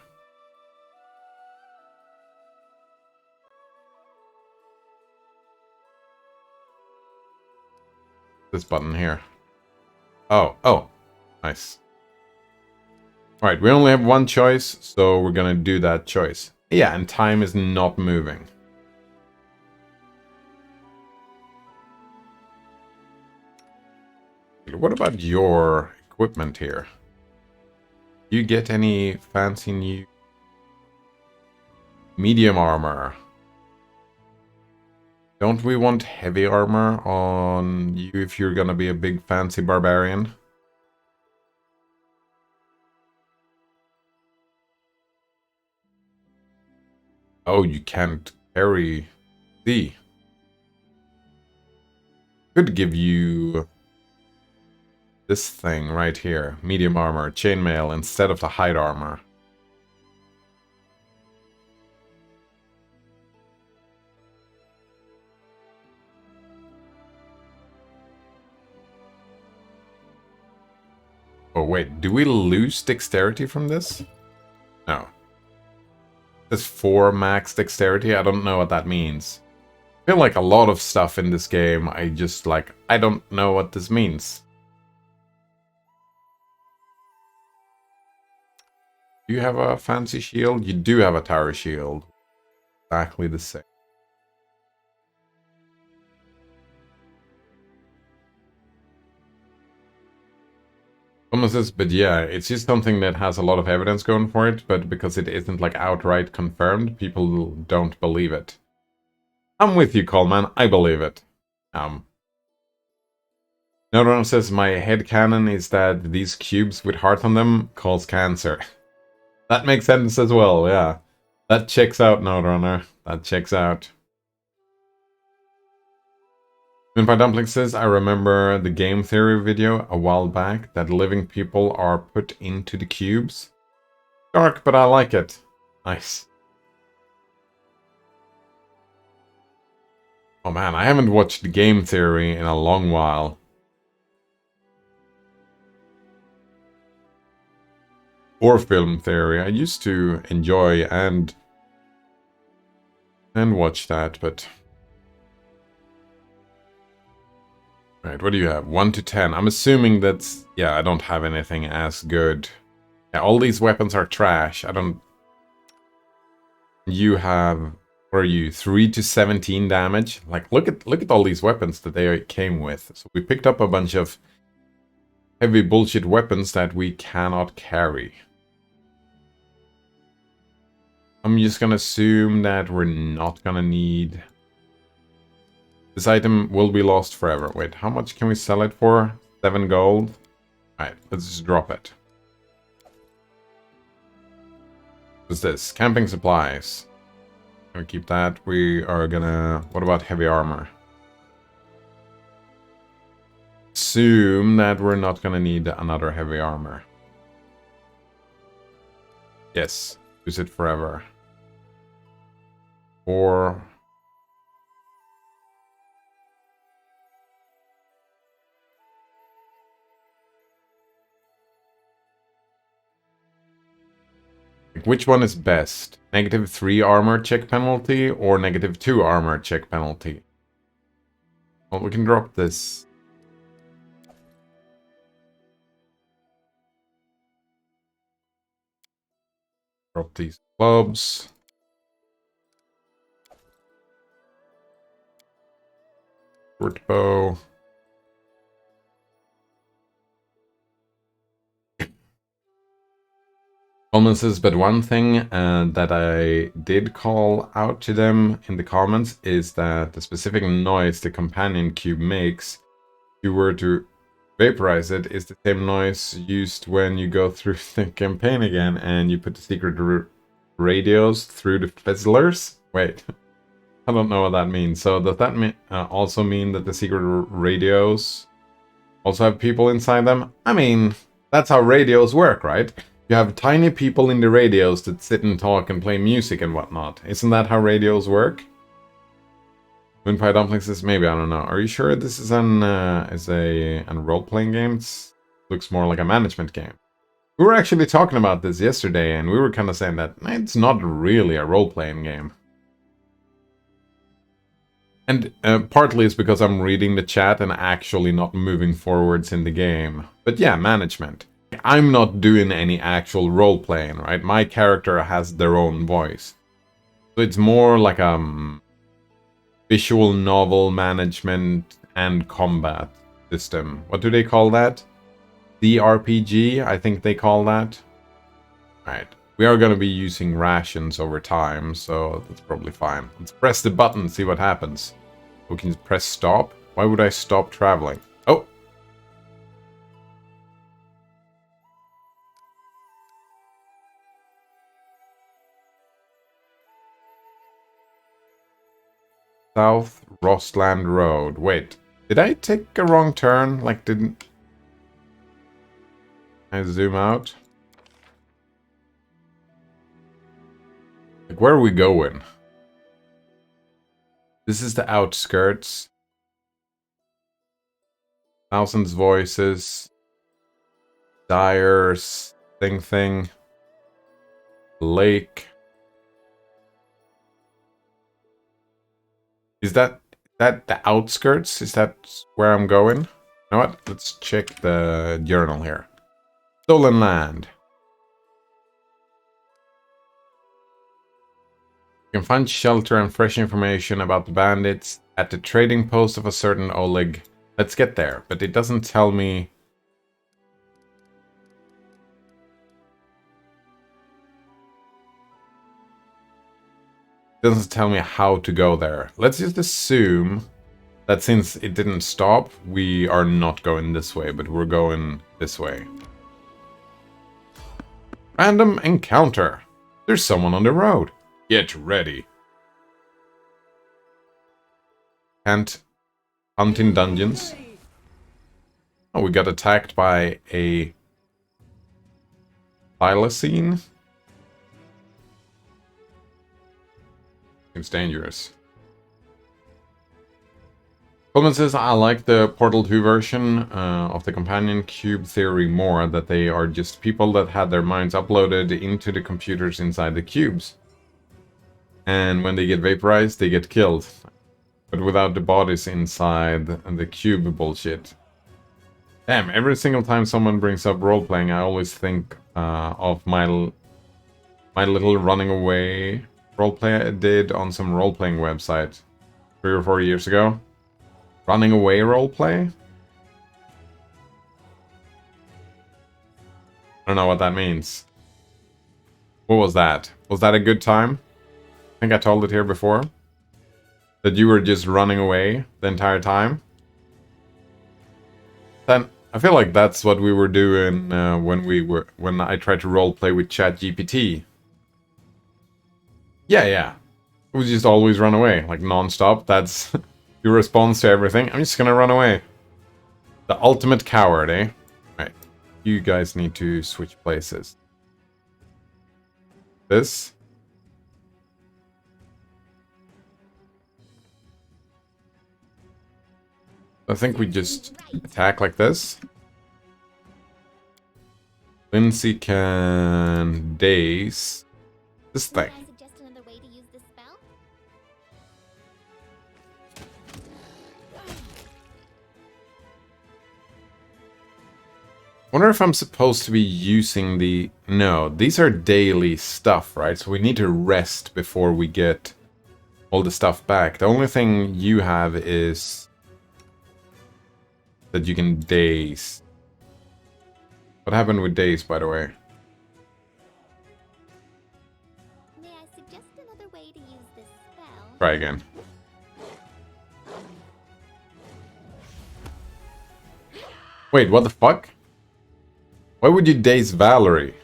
This button here. Oh, nice. Alright, we only have one choice, so we're gonna do that choice. Yeah, and time is not moving. What about your equipment here? Do you get any fancy new medium armor? Don't we want heavy armor on you if you're gonna be a big fancy barbarian? Oh, you can't carry the. Could give you this thing right here. Medium armor, chainmail, instead of the hide armor. Oh wait, do we lose dexterity from this? No. This 4 max dexterity, I don't know what that means. I feel like a lot of stuff in this game, I don't know what this means. Do you have a fancy shield? You do have a tower shield. Exactly the same. Someone says, but yeah, it's just something that has a lot of evidence going for it, but because it isn't like outright confirmed, people don't believe it. I'm with you, Coleman. I believe it. Another one says, my headcanon is that these cubes with heart on them cause cancer. That makes sense as well, yeah. That checks out, Noderunner. That checks out. Minpie Dumpling says, I remember the game theory video a while back that living people are put into the cubes. Dark, but I like it. Nice. Oh man, I haven't watched the game theory in a long while. Or film theory. I used to enjoy and watch that, but... Right, what do you have? 1 to 10. I'm assuming that's... Yeah, I don't have anything as good. Yeah, all these weapons are trash. I don't... You have... What are you? 3 to 17 damage? Like, look at all these weapons that they came with. So we picked up a bunch of heavy bullshit weapons that we cannot carry. I'm just gonna assume that we're not gonna need... This item will be lost forever. Wait, how much can we sell it for? 7 gold? Alright, let's just drop it. What's this? Camping supplies. I'll keep that. We are gonna... What about heavy armor? Assume that we're not gonna need another heavy armor. Yes. Use it forever. Or... Which one is best? -3 armor check penalty or -2 armor check penalty? Well, we can drop this. Drop these clubs. Short bow. Coleman says, but one thing that I did call out to them in the comments is that the specific noise the companion cube makes, if you were to vaporize it, is the same noise used when you go through the campaign again and you put the secret radios through the fizzlers. Wait, I don't know what that means. So does that also mean that the secret radios also have people inside them? I mean, that's how radios work, right? You have tiny people in the radios that sit and talk and play music and whatnot. Isn't that how radios work? Moonpie Dumpling says, maybe, I don't know. Are you sure this is a role-playing game? It looks more like a management game. We were actually talking about this yesterday, and we were kind of saying that it's not really a role-playing game. And partly it's because I'm reading the chat and actually not moving forwards in the game. But yeah, management. I'm not doing any actual role-playing, right? My character has their own voice. So it's more like a visual novel management and combat system. What do they call that? CRPG, I think they call that. Alright, we are going to be using rations over time, so that's probably fine. Let's press the button and see what happens. We can press stop. Why would I stop traveling? Oh! South Rostland Road. Wait, did I take a wrong turn? Like, didn't I zoom out? Like, where are we going? This is the outskirts. Thousands Voices. Dyers. Thing. Lake. Is that the outskirts? Is that where I'm going? You know what? Let's check the journal here. Stolen land. You can find shelter and fresh information about the bandits at the trading post of a certain Oleg. Let's get there, but it doesn't tell me... It doesn't tell me how to go there. Let's just assume that since it didn't stop, we are not going this way, but we're going this way. Random encounter. There's someone on the road. Get ready. Can't hunt in dungeons. Oh, we got attacked by a thylacine. Seems dangerous. Coleman says, I like the Portal 2 version of the companion cube theory more, that they are just people that had their minds uploaded into the computers inside the cubes. And when they get vaporized, they get killed. But without the bodies inside the cube bullshit. Damn, every single time someone brings up role-playing, I always think of my little running away roleplay I did on some role-playing website 3 or 4 years ago. Running away roleplay? I don't know what that means. What was that? Was that a good time? I think I told it here before. That you were just running away the entire time. Then I feel like that's what we were doing when I tried to roleplay with ChatGPT. Yeah. We just always run away, like non-stop. That's your response to everything. I'm just gonna run away. The ultimate coward, eh? Right. You guys need to switch places. This. I think we just attack like this. Lindsay can daze this thing. May I suggest another way to use this spell? Wonder if I'm supposed to be using the... No, these are daily stuff, right? So we need to rest before we get all the stuff back. The only thing you have is that you can daze. What happened with daze, by the way? May I suggest another way to use this spell? Try again. Wait, what the fuck? Why would you daze Valerie?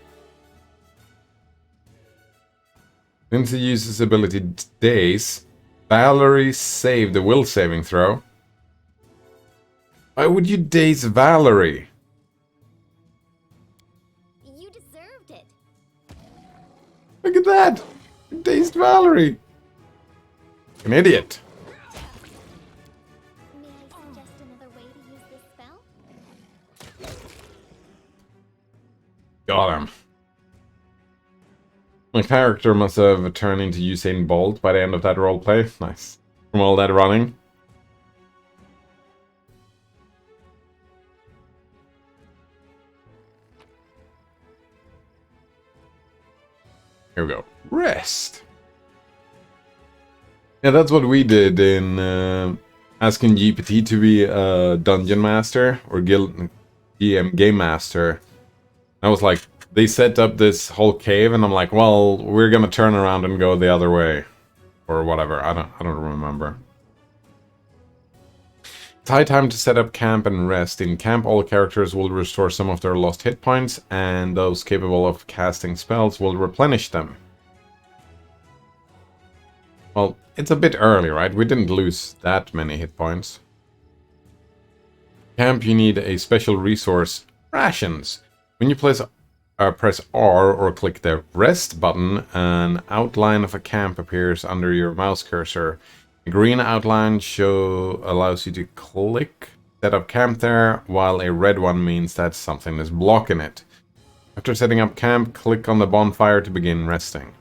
Lindsay uses ability daze. Valerie saved the will saving throw. Why would you daze Valerie? You deserved it. Look at that! You dazed Valerie! An idiot. May I suggest another way to use this spell? Got him. My character must have turned into Usain Bolt by the end of that roleplay. Nice. From all that running. Here we go. Rest. Yeah, that's what we did in asking GPT to be a dungeon master or GM game master. I was like, they set up this whole cave, and I'm like, well, we're gonna turn around and go the other way, or whatever. I don't remember. It's high time to set up camp and rest. In camp, all characters will restore some of their lost hit points, and those capable of casting spells will replenish them. Well, it's a bit early, right? We didn't lose that many hit points. Camp, you need a special resource, rations. When you press R or click the rest button, an outline of a camp appears under your mouse cursor. A green outline allows you to click set up camp there, while a red one means that something is blocking it. After setting up camp, click on the bonfire to begin resting.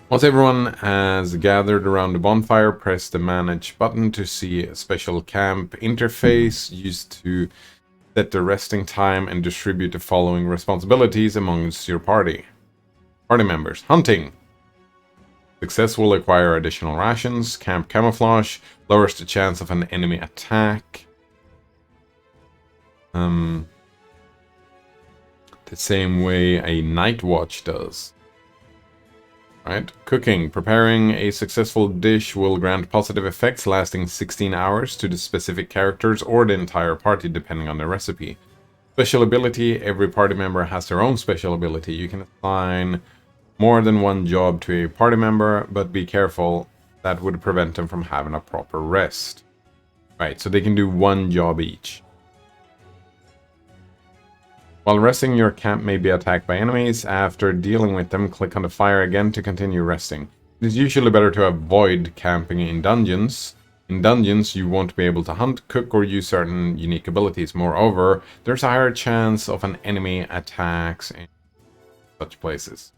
Once everyone has gathered around the bonfire, press the manage button to see a special camp interface used to set the resting time and distribute the following responsibilities amongst your party. Party members. Hunting. Success will acquire additional rations. Camp camouflage lowers the chance of an enemy attack. The same way a night watch does. Right? Cooking. Preparing a successful dish will grant positive effects lasting 16 hours to the specific characters or the entire party, depending on the recipe. Special ability. Every party member has their own special ability. You can assign more than one job to a party member, but be careful. That would prevent them from having a proper rest. Right, so they can do one job each. While resting, your camp may be attacked by enemies. After dealing with them, click on the fire again to continue resting. It is usually better to avoid camping in dungeons. In dungeons, you won't be able to hunt, cook, or use certain unique abilities. Moreover, there's a higher chance of an enemy attacks in such places.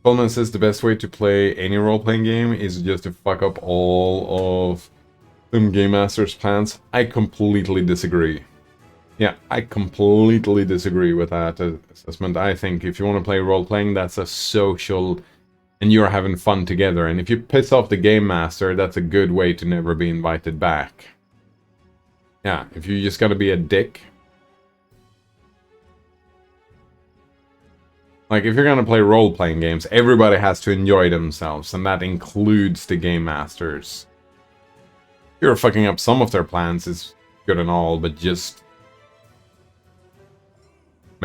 Coleman says the best way to play any role-playing game is just to fuck up all of them Game Master's plans. I completely disagree. Yeah, I completely disagree with that assessment. I think if you want to play role-playing, that's a social, and you're having fun together. And if you piss off the Game Master, that's a good way to never be invited back. Yeah, if you just gotta be a dick. Like, if you're gonna play role-playing games, everybody has to enjoy themselves, and that includes the Game Masters. If you're fucking up some of their plans, is good and all, but just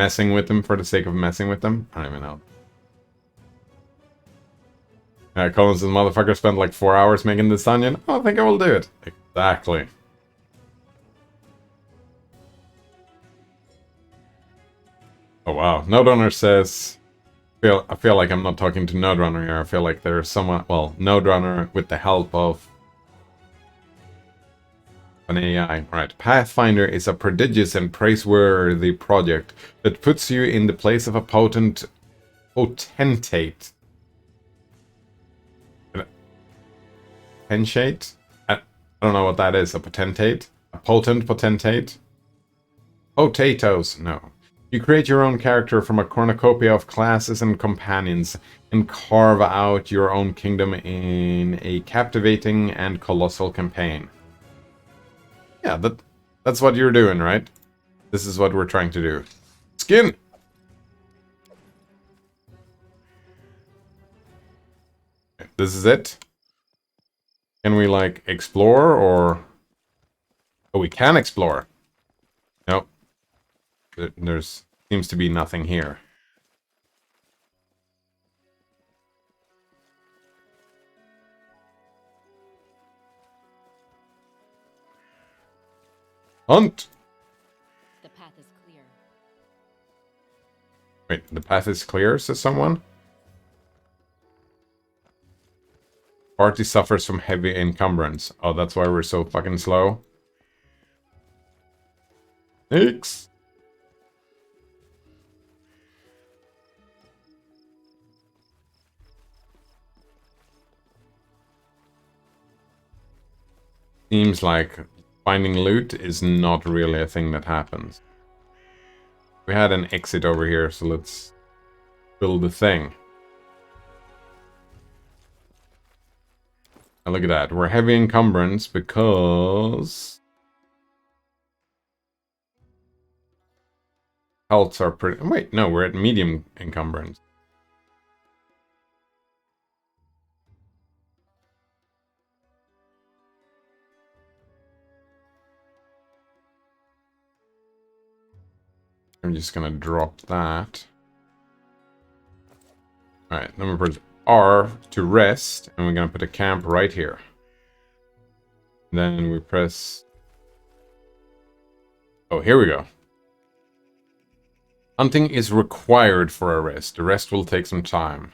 messing with them for the sake of messing with them? I don't even know. Colin says, motherfucker spent like 4 hours making this onion. Oh, I think I will do it. Exactly. Oh wow. Node Runner says, I feel like I'm not talking to Node Runner here. I feel like there's someone, well, Node Runner with the help of an AI. Right. Pathfinder is a prodigious and praiseworthy project that puts you in the place of a potentate. Potentate? I don't know what that is. A potentate? A potent potentate? Potatoes. No. You create your own character from a cornucopia of classes and companions and carve out your own kingdom in a captivating and colossal campaign. Yeah, that's what you're doing, right? This is what we're trying to do. Skin! This is it. Can we, like, explore, or... Oh, we can explore. Nope. There's seems to be nothing here. Hunt! The path is clear. Wait, the path is clear, says someone? Party suffers from heavy encumbrance. Oh, that's why we're so fucking slow. Thanks! Seems like finding loot is not really a thing that happens. We had an exit over here, so let's build the thing. And look at that. We're heavy encumbrance because healths are pretty... Wait, no, we're at medium encumbrance. I'm just gonna drop that. Alright, then we press R to rest, and we're gonna put a camp right here. Then we press... Oh, here we go. Hunting is required for a rest. The rest will take some time.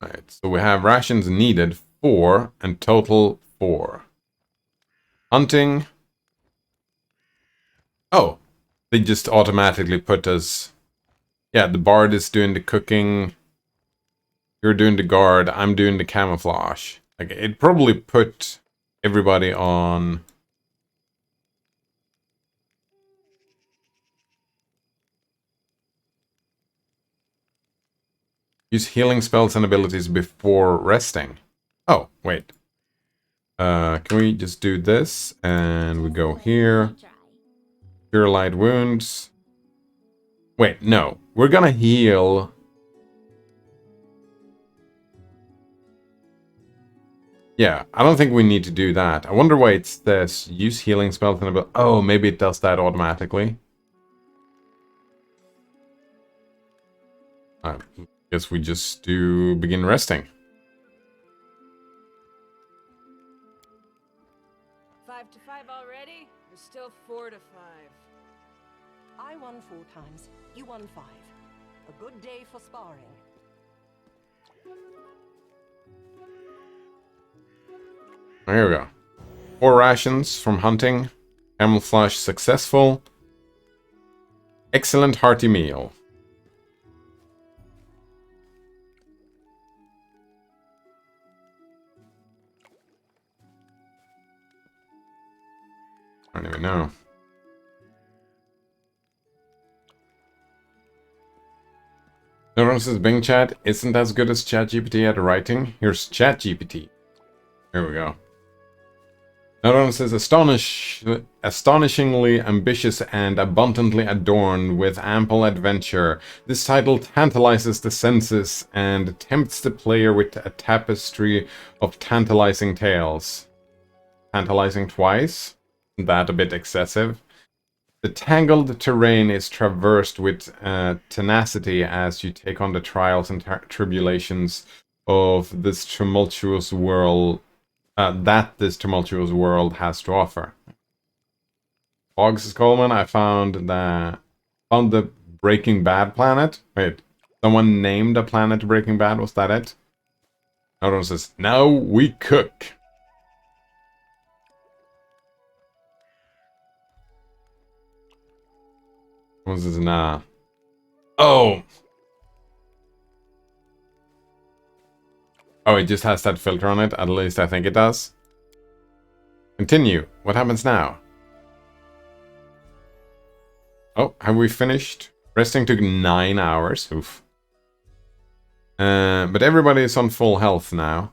Alright, so we have rations needed 4 and total 4. Hunting. Oh, they just automatically put us... Yeah, the bard is doing the cooking. You're doing the guard. I'm doing the camouflage. Like, it probably put everybody on... Use healing spells and abilities before resting. Oh, wait. Can we just do this? And we go here. Cure light wounds. Wait, no. We're gonna heal. Yeah, I don't think we need to do that. I wonder why it says use healing spells and abilities. Oh, maybe it does that automatically. Guess we just do begin resting. 5 to 5 already? There's still 4 to 5. I won 4 times. You won 5. A good day for sparring. Here we go. 4 rations from hunting. Camouflage successful. Excellent hearty meal. I don't even know. No, says Bing Chat isn't as good as ChatGPT at writing. Here's ChatGPT. Here we go. Another one says, astonishingly ambitious and abundantly adorned with ample adventure. This title tantalizes the senses and tempts the player with a tapestry of tantalizing tales. Tantalizing twice? That a bit excessive. The tangled terrain is traversed with tenacity as you take on the trials and tribulations of this tumultuous world this tumultuous world has to offer. Boggs Coleman, I found the Breaking Bad planet. Wait, someone named a planet Breaking Bad. Was that it? Another one says, "Now we cook." What is nah? Oh, it just has that filter on it. At least I think it does. Continue. What happens now? Oh, have we finished? Resting took 9 hours. Oof. But everybody is on full health now.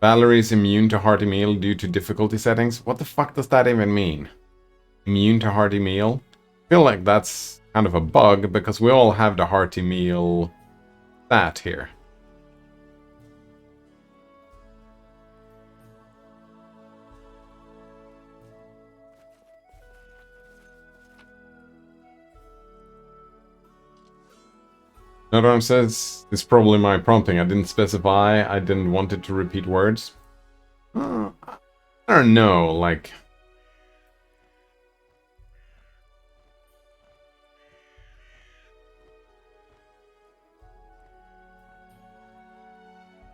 Valerie is immune to hearty meal due to difficulty settings. What the fuck does that even mean? Immune to hearty meal? I feel like that's kind of a bug because we all have the hearty meal stat here. Another one says, it's probably my prompting. I didn't specify. I didn't want it to repeat words. I don't know, like...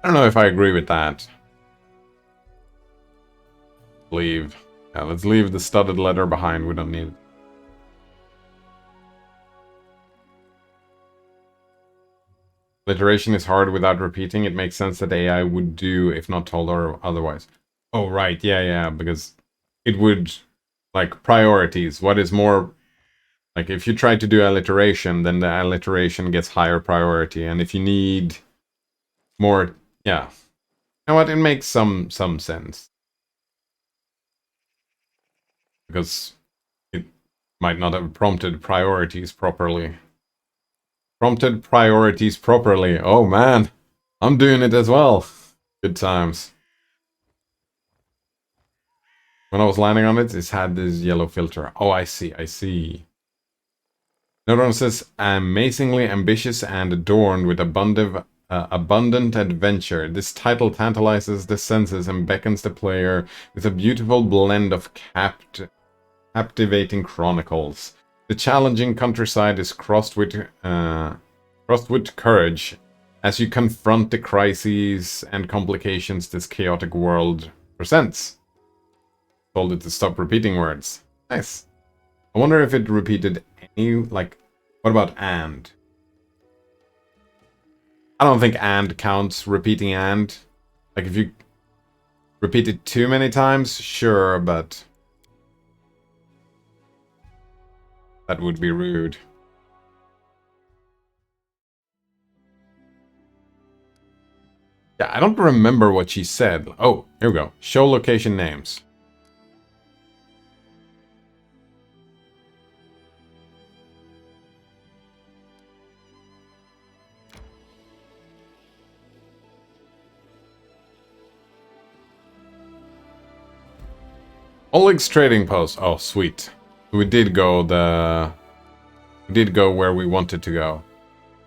I don't know if I agree with that. Leave. Yeah, let's leave the studded letter behind. We don't need it. Alliteration is hard without repeating. It makes sense that AI would do if not told or otherwise. Oh, right. Yeah, because it would... Like, priorities. What is more... Like, if you try to do alliteration, then the alliteration gets higher priority. And if you need more... Yeah. You know what? It makes some sense. Because it might not have prompted priorities properly. Prompted priorities properly. Oh man, I'm doing it as well. Good times. When I was landing on it, it's had this yellow filter. Oh, I see. Another one says, amazingly ambitious and adorned with abundant adventure. This title tantalizes the senses and beckons the player with a beautiful blend of captivating chronicles. The challenging countryside is crossed with courage as you confront the crises and complications this chaotic world presents. Told it to stop repeating words. Nice. I wonder if it repeated any, like, what about and? I don't think and counts repeating and. Like, if you repeat it too many times, sure, but... that would be rude. Yeah, I don't remember what she said. Oh, here we go. Show location names. Oleg's trading post. Oh, sweet. We did go where we wanted to go.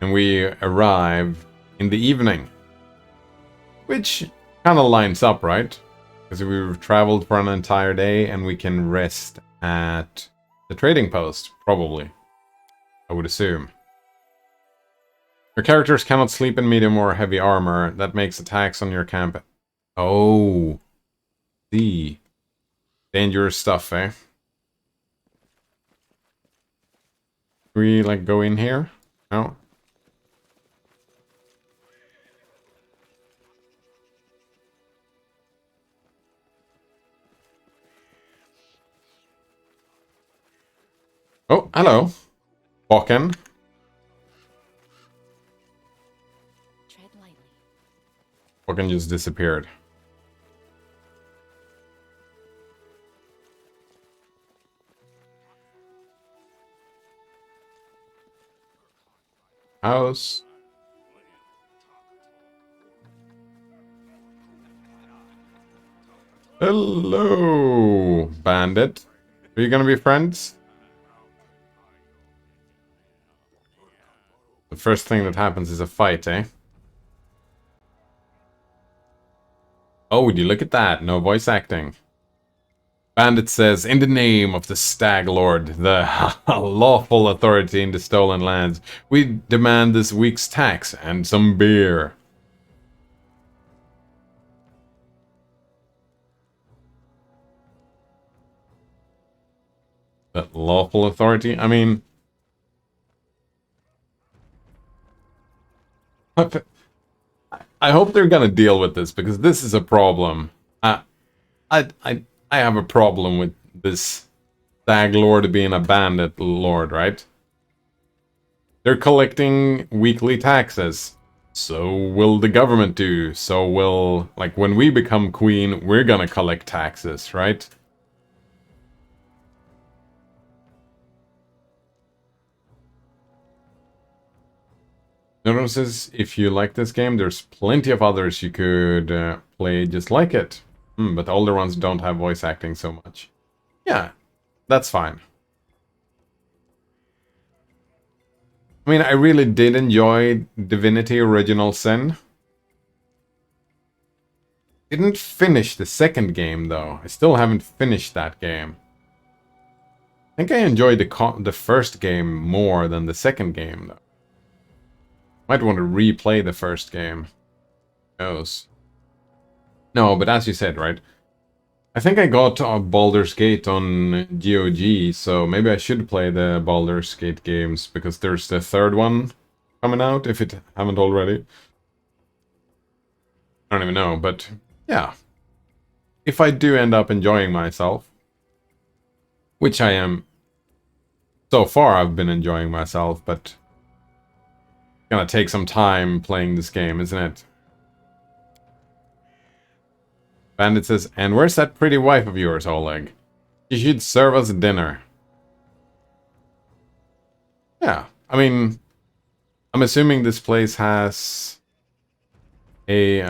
And we arrive in the evening. Which kind of lines up, right? Because we've traveled for an entire day and we can rest at the trading post, probably. I would assume. Your characters cannot sleep in medium or heavy armor. That makes attacks on your camp. Oh. See. Dangerous stuff, eh? Can we, like, go in here? No? Oh, hello. Walking. Tread lightly. Walking just disappeared. house. Hello, bandit. Are you gonna be friends? The first thing that happens is a fight, eh? Oh, would you look at that? No voice acting. Bandit says, in the name of the Stag Lord, the lawful authority in the stolen lands, we demand this week's tax and some beer. That lawful authority? I mean... I hope they're gonna deal with this, because this is a problem. I have a problem with this Stag Lord being a bandit lord, right? They're collecting weekly taxes. So will the government do. So will... Like, when we become queen, we're gonna collect taxes, right? Notices, if you like this game, there's plenty of others you could play just like it. But the older ones don't have voice acting so much. Yeah, that's fine. I mean, I really did enjoy Divinity Original Sin. Didn't finish the second game, though. I still haven't finished that game. I think I enjoyed the first game more than the second game, though. Might want to replay the first game. Who knows? No, but as you said, right? I think I got Baldur's Gate on GOG, so maybe I should play the Baldur's Gate games, because there's the third one coming out, if it haven't already. I don't even know, but yeah. If I do end up enjoying myself, which I am... So far I've been enjoying myself, but... Gonna take some time playing this game, isn't it? Bandit says, and where's that pretty wife of yours, Oleg? She should serve us dinner. Yeah, I mean, I'm assuming this place has a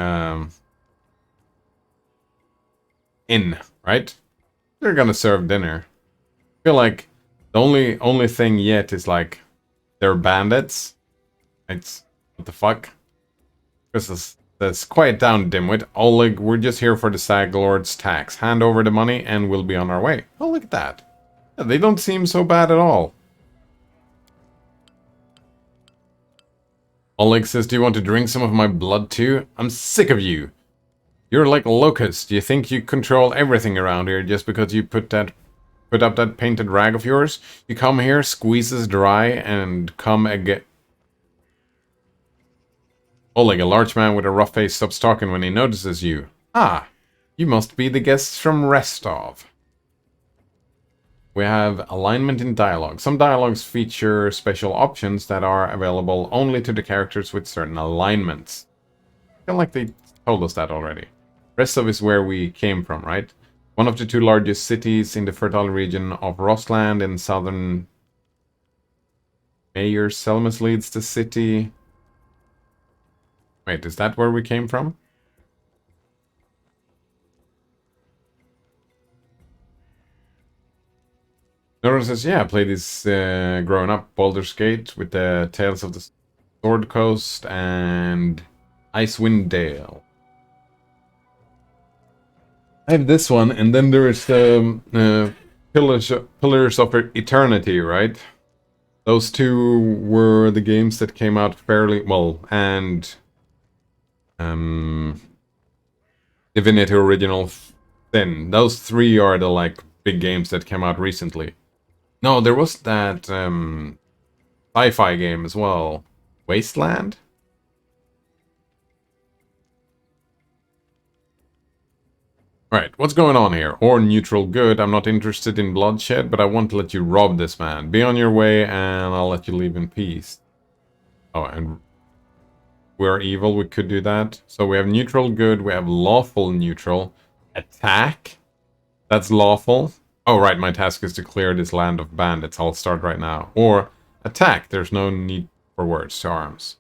inn, right? They're gonna serve dinner. I feel like the only thing yet is like they're bandits. It's what the fuck? This says, quiet down, dimwit. Oleg, we're just here for the Stag Lord's tax. Hand over the money and we'll be on our way. Oh, look at that. Yeah, they don't seem so bad at all. Oleg says, do you want to drink some of my blood too? I'm sick of you. You're like a locust. You think you control everything around here just because you put up that painted rag of yours? You come here, squeeze us dry, and come again. Oleg, a large man with a rough face, stops talking when he notices you. Ah, you must be the guests from Restov. We have alignment in dialogue. Some dialogues feature special options that are available only to the characters with certain alignments. I feel like they told us that already. Restov is where we came from, right? One of the two largest cities in the fertile region of Rosland in southern... Mayor Selmas leads the city... Wait, is that where we came from? Nora says, yeah, I played this growing up, Baldur's Gate, with the Tales of the Sword Coast and Icewind Dale. I have this one, and then there is the Pillars of Eternity, right? Those two were the games that came out fairly well, and Divinity Original Sin. Those three are the like big games that came out recently. No, there was that sci-fi game as well. Wasteland? Right, what's going on here? Or neutral good. I'm not interested in bloodshed, but I won't let you rob this man. Be on your way and I'll let you leave in peace. Oh, and we're evil, we could do that. So we have neutral good, we have lawful neutral. Attack? That's lawful. Oh, right, my task is to clear this land of bandits. I'll start right now. Or attack, there's no need for words to arms.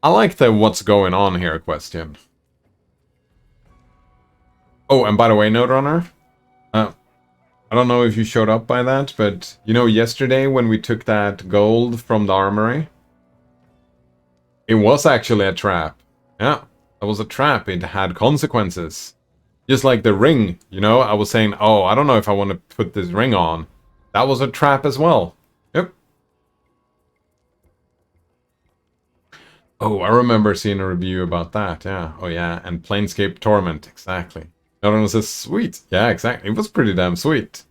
I like the what's going on here question. Oh, and by the way, Node Runner, I don't know if you showed up by that, but you know, yesterday when we took that gold from the armory, it was actually a trap. Yeah, that was a trap. It had consequences. Just like the ring, you know, I was saying, oh, I don't know if I want to put this ring on. That was a trap as well. Yep. Oh, I remember seeing a review about that, yeah. Oh yeah, and Planescape Torment, exactly. Not only says sweet. Yeah, exactly. It was pretty damn sweet.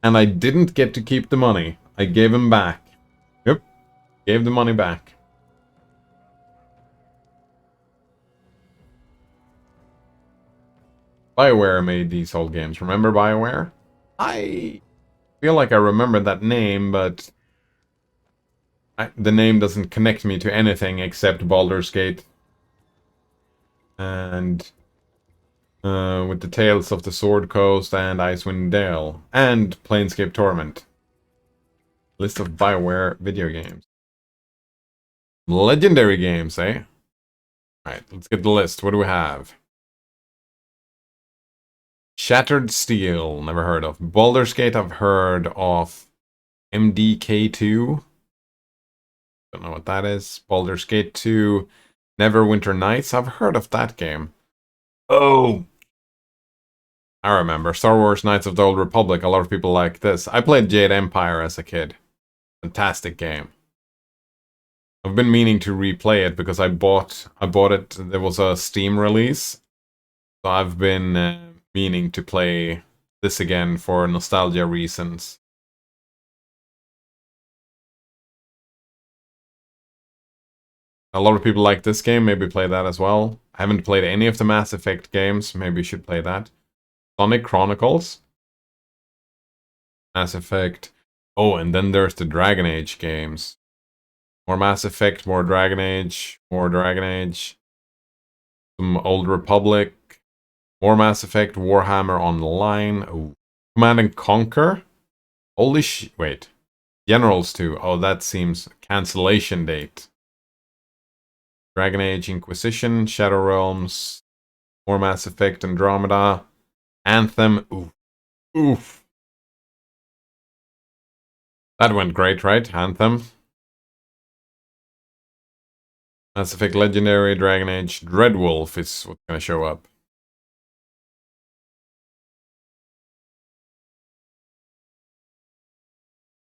And I didn't get to keep the money. I gave him back. Yep. Gave the money back. BioWare made these old games. Remember BioWare? I feel like I remember that name, but the name doesn't connect me to anything except Baldur's Gate. And with the Tales of the Sword Coast and Icewind Dale. And Planescape Torment. List of BioWare video games. Legendary games, eh? Alright, let's get the list. What do we have? Shattered Steel, never heard of. Baldur's Gate, I've heard of. MDK2. Don't know what that is. Baldur's Gate 2. Neverwinter Nights, I've heard of that game. Oh! I remember. Star Wars Knights of the Old Republic, a lot of people like this. I played Jade Empire as a kid. Fantastic game. I've been meaning to replay it because I bought it. There was a Steam release. So I've been meaning to play this again for nostalgia reasons. A lot of people like this game, maybe play that as well. I haven't played any of the Mass Effect games, maybe you should play that. Sonic Chronicles. Mass Effect. Oh, and then there's the Dragon Age games. More Mass Effect, more Dragon Age, more Dragon Age. Some Old Republic. More Mass Effect, Warhammer Online. Oh. Command and Conquer? Holy wait. Generals 2. Oh, that seems cancellation date. Dragon Age Inquisition, Shadow Realms, more Mass Effect Andromeda, Anthem. Oof. Oof. That went great, right? Anthem. Mass Effect Legendary, Dragon Age, Dreadwolf is what's going to show up.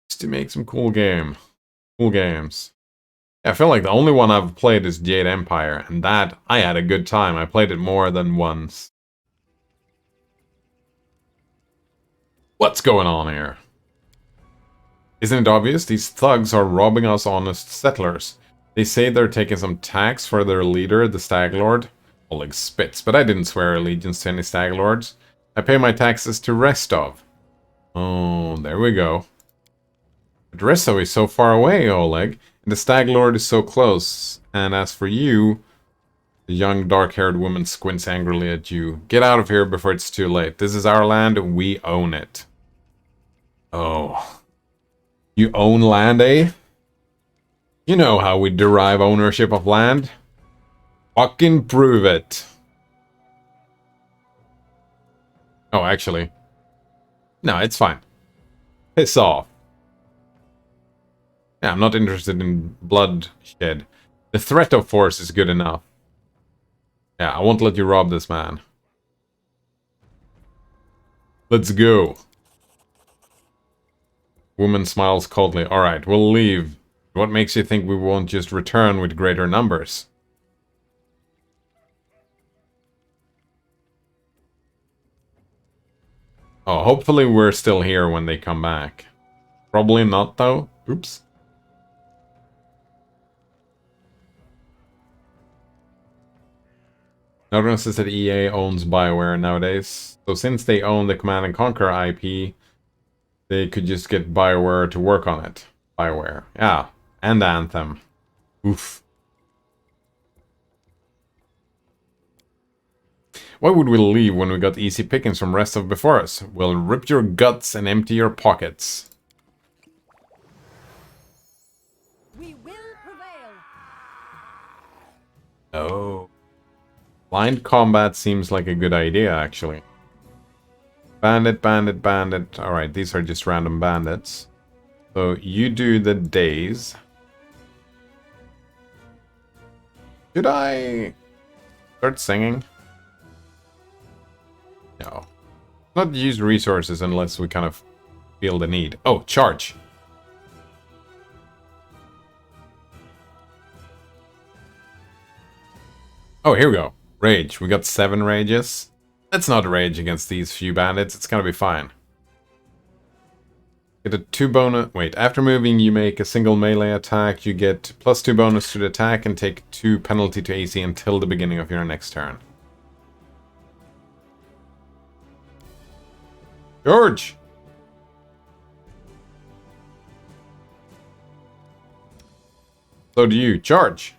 Just to make some cool games. I feel like the only one I've played is Jade Empire, and that, I had a good time. I played it more than once. What's going on here? Isn't it obvious? These thugs are robbing us honest settlers. They say they're taking some tax for their leader, the Stag Lord. Oleg spits, but I didn't swear allegiance to any Stag Lords. I pay my taxes to Restov. Oh, there we go. But Restov is so far away, Oleg, and the Stag Lord is so close. And as for you, the young dark-haired woman squints angrily at you. Get out of here before it's too late. This is our land, we own it. Oh. You own land, eh? You know how we derive ownership of land. Fucking prove it. Oh, actually. No, it's fine. Piss off. Yeah, I'm not interested in bloodshed. The threat of force is good enough. Yeah, I won't let you rob this man. Let's go. Woman smiles coldly. Alright, we'll leave. What makes you think we won't just return with greater numbers? Oh, hopefully we're still here when they come back. Probably not, though. Oops. Notice that EA owns BioWare nowadays. So since they own the Command & Conquer IP, they could just get BioWare to work on it. BioWare. Yeah. And Anthem. Oof. Why would we leave when we got easy pickings from rest of before us? We'll rip your guts and empty your pockets. We will prevail. Oh. Blind combat seems like a good idea, actually. Bandit, bandit, bandit. Alright, these are just random bandits. So you do the days. Should I start singing? No. Not use resources unless we kind of feel the need. Oh, charge. Oh, here we go. Rage. We got 7 rages. Let's not rage against these few bandits. It's gonna be fine. Get a 2 bonus. Wait, after moving, you make a single melee attack. You get +2 bonus to the attack and take 2 penalty to AC until the beginning of your next turn. George! So do you. Charge!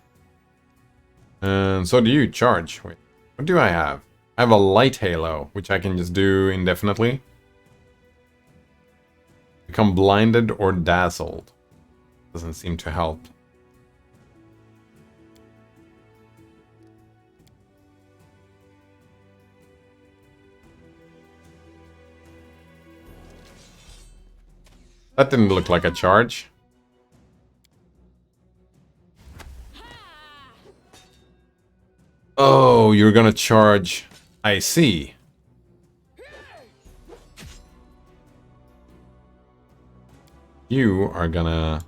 And so do you. Charge. Wait, what do I have? I have a light halo, which I can just do indefinitely. Become blinded or dazzled. Doesn't seem to help. That didn't look like a charge. Oh, you're gonna charge. I see. You are gonna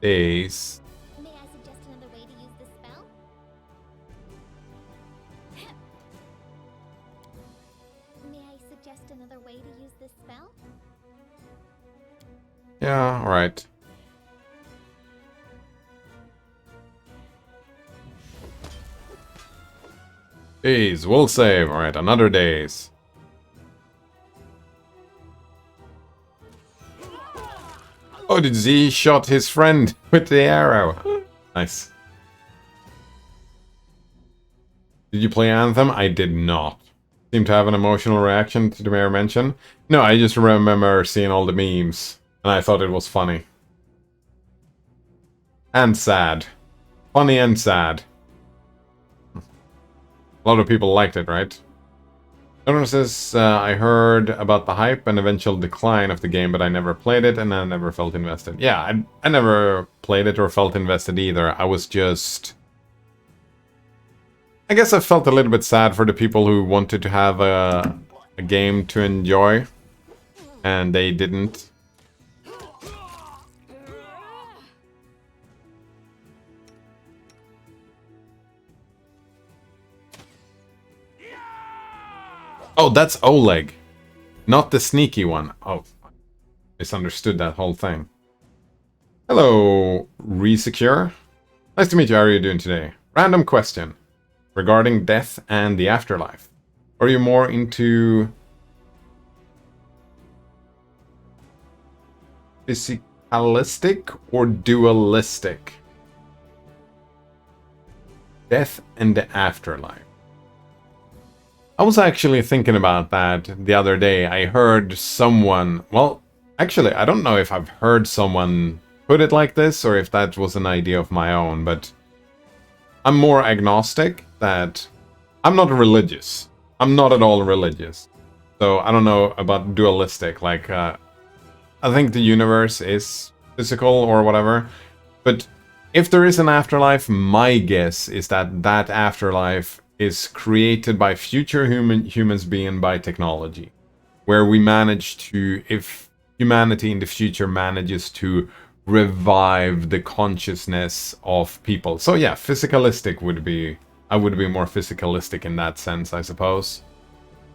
daze. May I suggest another way to use this spell? May I suggest another way to use this spell? Yeah, alright. Daze, will save. Alright, another daze. Oh, did Z shot his friend with the arrow? Nice. Did you play Anthem? I did not. Seem to have an emotional reaction to the mere mention. No, I just remember seeing all the memes, and I thought it was funny. And sad. Funny and sad. A lot of people liked it, right? Donor says, I heard about the hype and eventual decline of the game, but I never played it and I never felt invested. Yeah, I never played it or felt invested either. I was just... I guess I felt a little bit sad for the people who wanted to have a game to enjoy, and they didn't. Oh, that's Oleg. Not the sneaky one. Oh, misunderstood that whole thing. Hello, Resecure. Nice to meet you. How are you doing today? Random question. Regarding death and the afterlife. Are you more into... physicalistic or dualistic? Death and the afterlife. I was actually thinking about that the other day. I heard someone... Well, actually, I don't know if I've heard someone put it like this or if that was an idea of my own, but I'm more agnostic that I'm not religious. I'm not at all religious. So I don't know about dualistic. Like, I think the universe is physical or whatever. But if there is an afterlife, my guess is that that afterlife is created by future humans being by technology, where we manage to, if humanity in the future manages to revive the consciousness of people. So yeah, physicalistic would be, I would be more physicalistic in that sense, I suppose.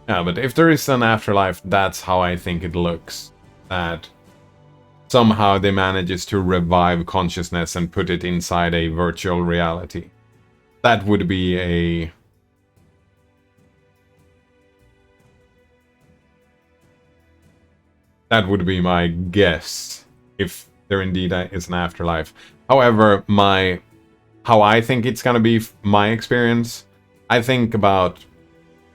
Yeah, but if there is an afterlife, that's how I think it looks. That somehow they manages to revive consciousness and put it inside a virtual reality. That would be a... That would be my guess, if there indeed is an afterlife. However, how I think it's gonna be my experience, I think about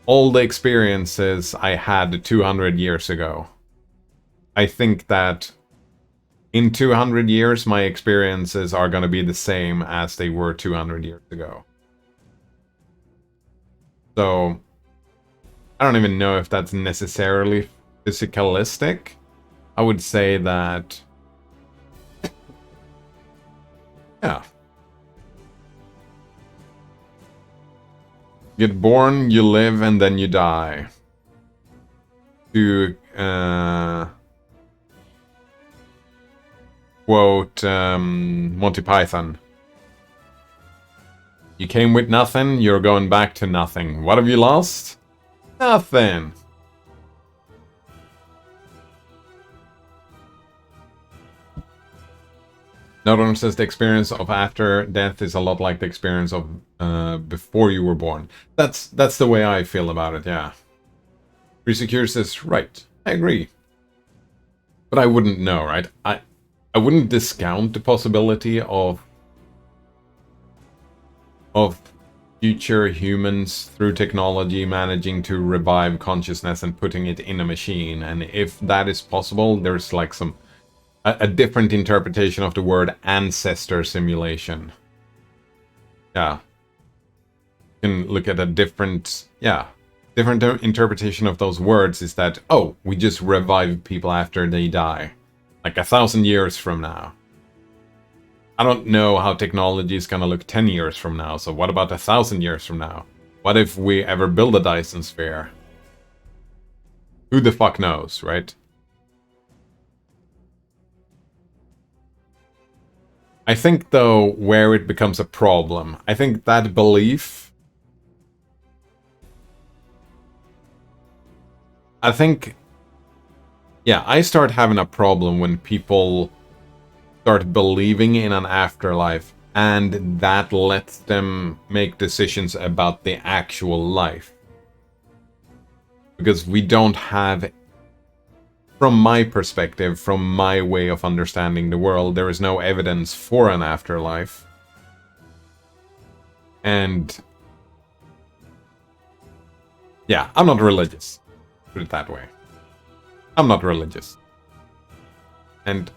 all the experiences I had 200 years ago. I think that in 200 years, my experiences are going to be the same as they were 200 years ago. So, I don't even know if that's necessarily physicalistic. I would say that... yeah. Get born, you live, and then you die. To quote Monty Python. You came with nothing, you're going back to nothing. What have you lost? Nothing. Nodon says the experience of after death is a lot like the experience of before you were born. That's the way I feel about it, yeah. Resecure says, right, I agree. But I wouldn't know, right? I wouldn't discount the possibility of future humans through technology managing to revive consciousness and putting it in a machine. And if that is possible, there's like a different interpretation of the word ancestor simulation. Yeah. You can look at a different interpretation of those words is that, oh, we just revive people after they die. Like 1,000 years from now. I don't know how technology is gonna look 10 years from now, so what about 1,000 years from now? What if we ever build a Dyson sphere? Who the fuck knows, right? I think, though, where it becomes a problem, I think that belief... Yeah, I start having a problem when people start believing in an afterlife and that lets them make decisions about the actual life. Because we don't have... From my perspective, from my way of understanding the world, there is no evidence for an afterlife. And... yeah, I'm not religious. Put it that way. I'm not religious. And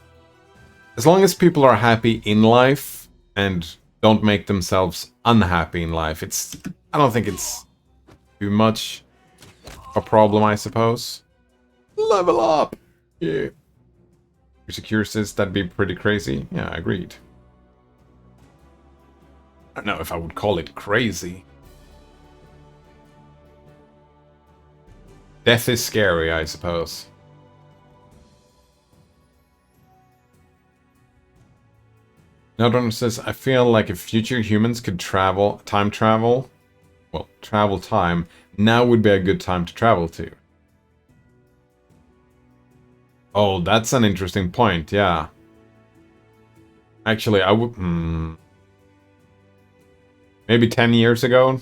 as long as people are happy in life and don't make themselves unhappy in life, I don't think it's too much a problem, I suppose. Level up! Yeah. Secure says that'd be pretty crazy. Yeah, agreed. I don't know if I would call it crazy. Death is scary, I suppose. Nodon says, I feel like if future humans could time travel, now would be a good time to travel to. Oh, that's an interesting point, yeah. Actually, I would... maybe 10 years ago?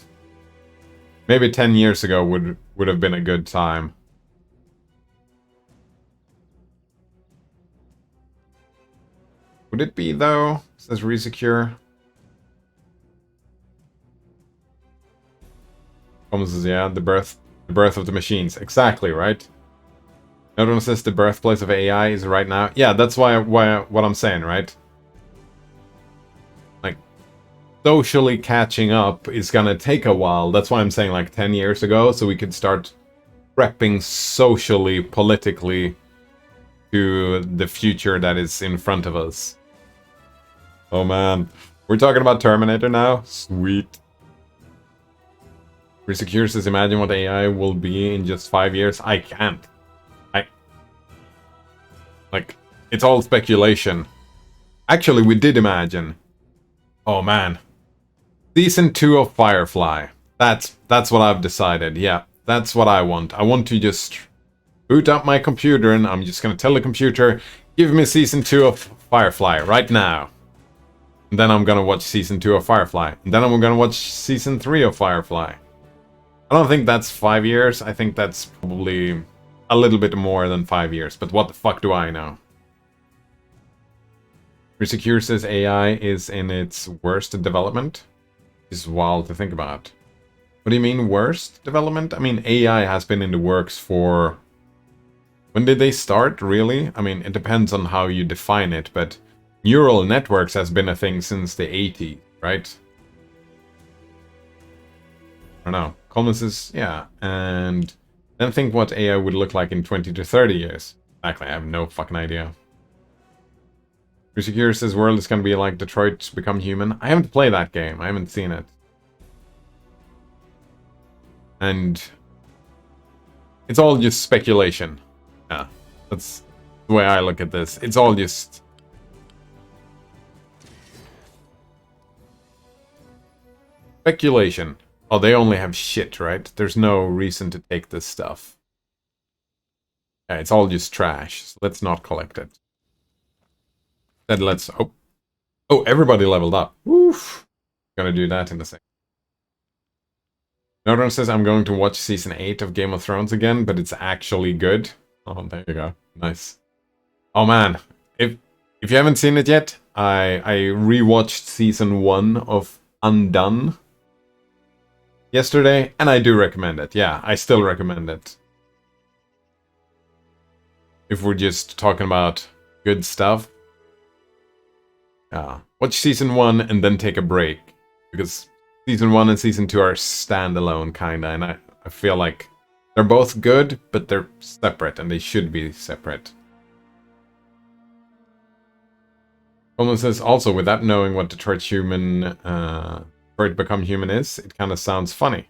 Maybe 10 years ago would have been a good time. Would it be, though? Says Resecure. Common says, yeah, the birth of the machines. Exactly, right? No one says the birthplace of AI is right now. Yeah, that's why what I'm saying, right? Like, socially catching up is gonna take a while. That's why I'm saying like 10 years ago, so we could start prepping socially, politically to the future that is in front of us. Oh man, we're talking about Terminator now? Sweet. Resecure says, imagine what AI will be in just 5 years. I can't. Like, it's all speculation. Actually, we did imagine. Oh man. Season 2 of Firefly. That's what I've decided. Yeah, that's what I want. I want to just boot up my computer and I'm just gonna tell the computer, give me Season 2 of Firefly right now. And then I'm gonna watch Season 2 of Firefly. And then I'm gonna watch Season 3 of Firefly. I don't think that's 5 years. I think that's probably a little bit more than 5 years. But what the fuck do I know? Resecure says AI is in its worst development. Is wild to think about. What do you mean worst development? I mean, AI has been in the works for... When did they start, really? I mean, it depends on how you define it, but neural networks has been a thing since the 80s, right? I don't know. Common says, yeah, and then think what AI would look like in 20 to 30 years. Exactly, I have no fucking idea. Secure says world is gonna be like Detroit Become Human. I haven't played that game, I haven't seen it. And it's all just speculation. Yeah, that's the way I look at this. It's all just... speculation. Oh, they only have shit, right? There's no reason to take this stuff. Yeah, it's all just trash. So let's not collect it. Then let's... Oh, oh, everybody leveled up. Woof. Gonna do that in a second. Nordron says, I'm going to watch Season 8 of Game of Thrones again, but it's actually good. Oh, there you go. Nice. Oh, man. If you haven't seen it yet, I rewatched Season 1 of Undone yesterday, and I do recommend it. Yeah, I still recommend it. If we're just talking about good stuff. Watch Season 1 and then take a break. Because Season 1 and Season 2 are standalone, kinda, and I feel like they're both good, but they're separate, and they should be separate. Coleman says, also, without knowing what Detroit Become Human is, it kind of sounds funny.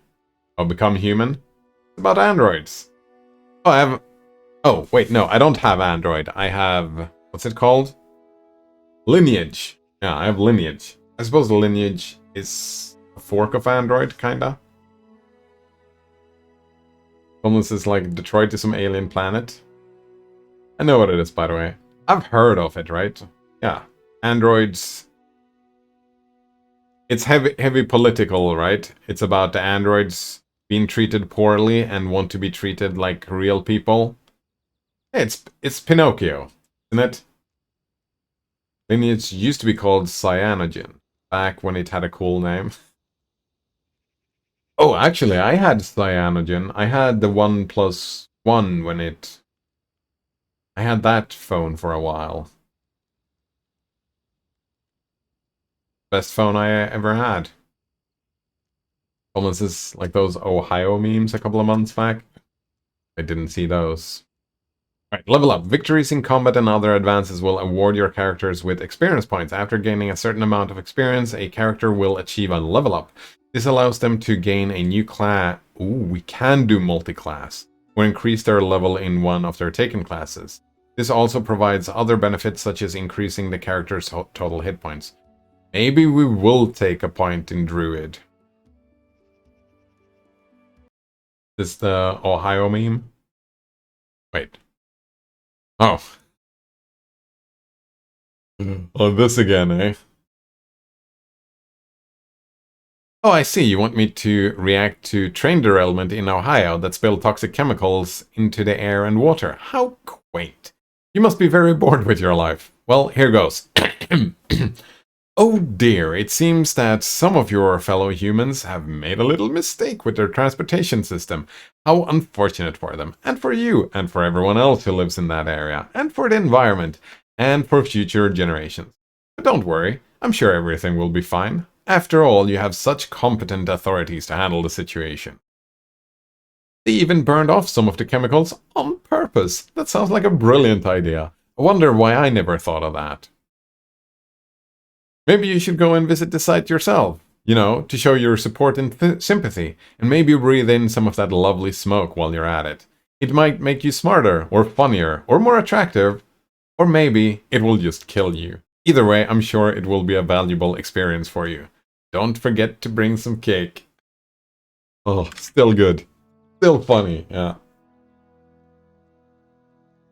Oh, Become Human? It's about androids. Oh, I have... Oh, wait, no, I don't have Android. I have... What's it called? Lineage. Yeah, I have Lineage. I suppose Lineage is a fork of Android, kinda. Almost is like Detroit is some alien planet. I know what it is, by the way. I've heard of it, right? Yeah. Androids... It's heavy political, right? It's about the androids being treated poorly and want to be treated like real people. It's Pinocchio, isn't it? Lineage used to be called Cyanogen, back when it had a cool name. Oh, actually, I had Cyanogen. I had the OnePlus One when it... I had that phone for a while. Best phone I ever had. Almost is like those Ohio memes a couple of months back. I didn't see those. Alright, level up. Victories in combat and other advances will award your characters with experience points. After gaining a certain amount of experience, a character will achieve a level up. This allows them to gain a new class. Ooh, we can do multi-class. Or increase their level in one of their taken classes. This also provides other benefits such as increasing the character's total hit points. Maybe we will take a point in Druid. Is this the Ohio meme? Wait. Oh. Oh, this again, eh? Oh, I see. You want me to react to train derailment in Ohio that spilled toxic chemicals into the air and water. How quaint. You must be very bored with your life. Well, here goes. Oh dear, it seems that some of your fellow humans have made a little mistake with their transportation system. How unfortunate for them, and for you, and for everyone else who lives in that area, and for the environment, and for future generations. But don't worry, I'm sure everything will be fine. After all, you have such competent authorities to handle the situation. They even burned off some of the chemicals on purpose. That sounds like a brilliant idea. I wonder why I never thought of that. Maybe you should go and visit the site yourself, you know, to show your support and sympathy, and maybe breathe in some of that lovely smoke while you're at it. It might make you smarter, or funnier, or more attractive, or maybe it will just kill you. Either way, I'm sure it will be a valuable experience for you. Don't forget to bring some cake. Oh, still good. Still funny, yeah.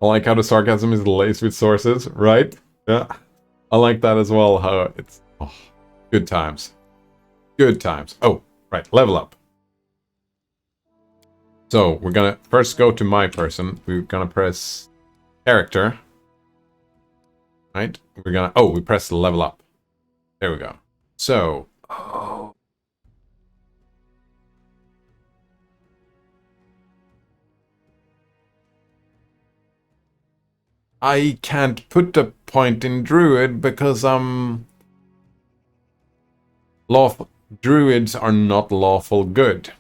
I like how the sarcasm is laced with sources, right? Yeah. I like that as well, how it's... Oh, good times. Good times. Oh, right, level up. So, we're gonna first go to my person. We're gonna press character. Right? We're gonna... Oh, we press level up. There we go. So... Oh. I can't put a point in druid because druids are not lawful good.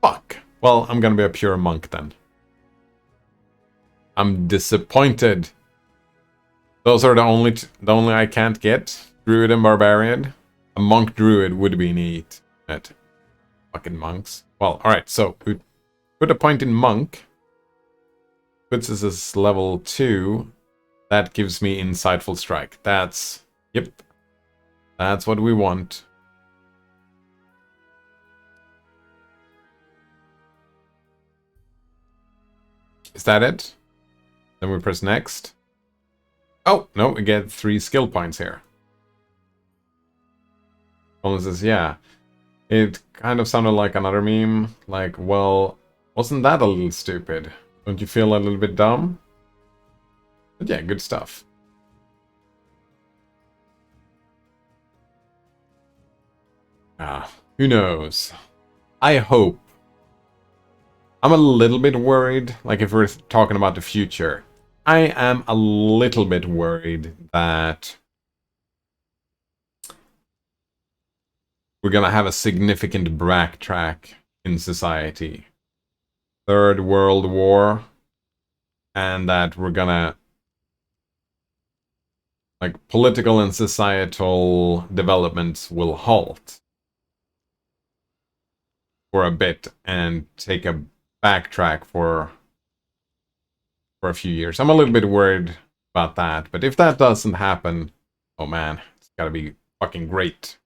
Fuck. Well, I'm gonna be a pure monk then. I'm disappointed. Those are the only I can't get. Druid and barbarian. A monk druid would be neat. Fucking monks. Well, alright, so we put a point in monk. Puts us as level 2. That gives me insightful strike. Yep. That's what we want. Is that it? Then we press next. Oh, no, we get 3 skill points here. Only says, yeah. It kind of sounded like another meme. Like, well, wasn't that a little stupid? Don't you feel a little bit dumb? But yeah, good stuff. Who knows? I hope. I'm a little bit worried, like if we're talking about the future. I am a little bit worried that we're gonna have a significant backtrack in society. Third World War. And that we're gonna... like, political and societal developments will halt. For a bit and take a backtrack for a few years. I'm a little bit worried about that, but if that doesn't happen, oh man, it's gotta be fucking great.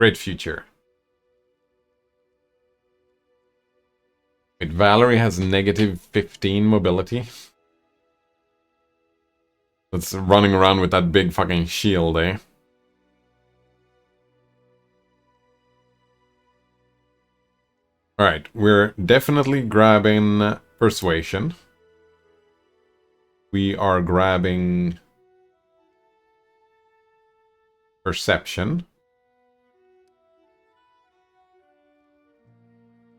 Great future. Wait, Valerie has negative 15 mobility. That's running around with that big fucking shield, eh? Alright, we're definitely grabbing Persuasion. We are grabbing Perception.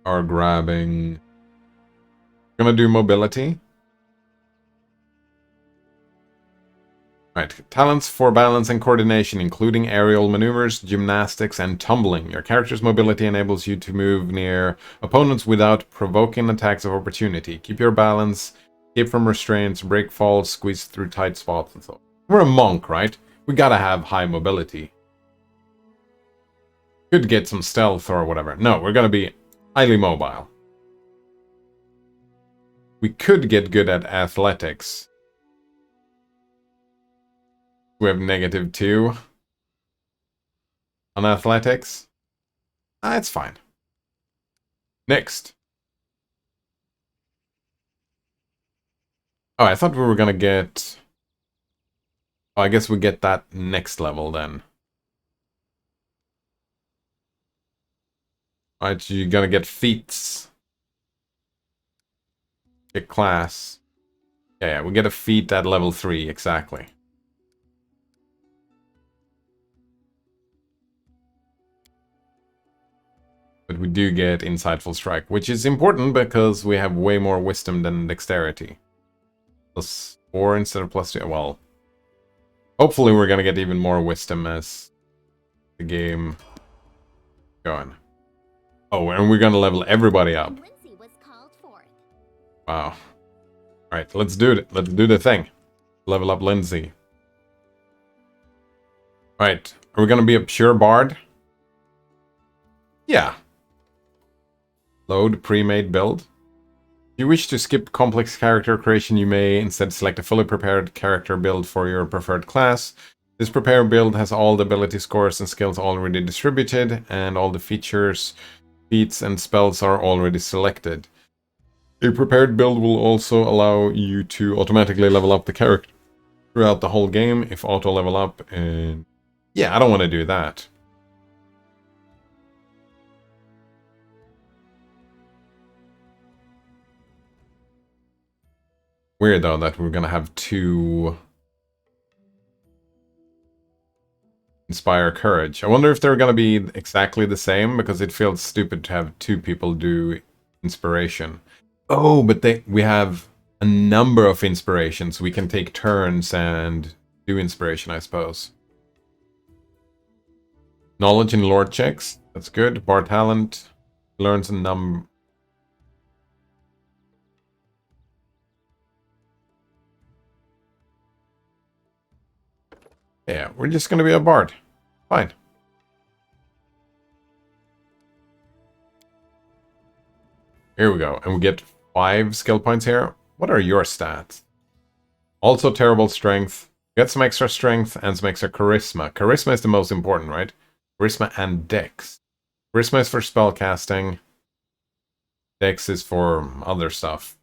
Are grabbing... Gonna do Mobility. Right, talents for balance and coordination, including aerial maneuvers, gymnastics, and tumbling. Your character's mobility enables you to move near opponents without provoking attacks of opportunity. Keep your balance, escape from restraints, break falls, squeeze through tight spots, and so on. We're a monk, right? We gotta have high mobility. Could get some stealth or whatever. No, we're gonna be highly mobile. We could get good at athletics. We have negative 2 on athletics. It's fine. Next. Oh, I thought we were gonna get... Oh, I guess we get that next level then. Alright, you're gonna get feats. Get class. Yeah, we get a feat at level 3, exactly. But we do get Insightful Strike, which is important because we have way more Wisdom than Dexterity. +4 instead of +2. Well, hopefully we're gonna get even more Wisdom as the game going. Oh, and we're gonna level everybody up. Wow. Alright, let's do it. Let's do the thing. Level up Lindsay. Alright, are we gonna be a pure bard? Yeah. Load pre-made build. If you wish to skip complex character creation, you may instead select a fully prepared character build for your preferred class. This prepared build has all the ability scores and skills already distributed, and all the features, feats, and spells are already selected. A prepared build will also allow you to automatically level up the character throughout the whole game if auto level up, and yeah, I don't want to do that. Weird though that we're gonna have 2 Inspire Courage. I wonder if they're gonna be exactly the same, because it feels stupid to have 2 people do Inspiration. Oh, but we have a number of inspirations. We can take turns and do inspiration, I suppose. Knowledge and lore checks. That's good. Bar talent. Learns a number. Yeah, we're just gonna be a bard. Fine. Here we go. And we get 5 skill points here. What are your stats? Also terrible strength. Get some extra strength and some extra charisma. Charisma is the most important, right? Charisma and dex. Charisma is for spell casting. Dex is for other stuff.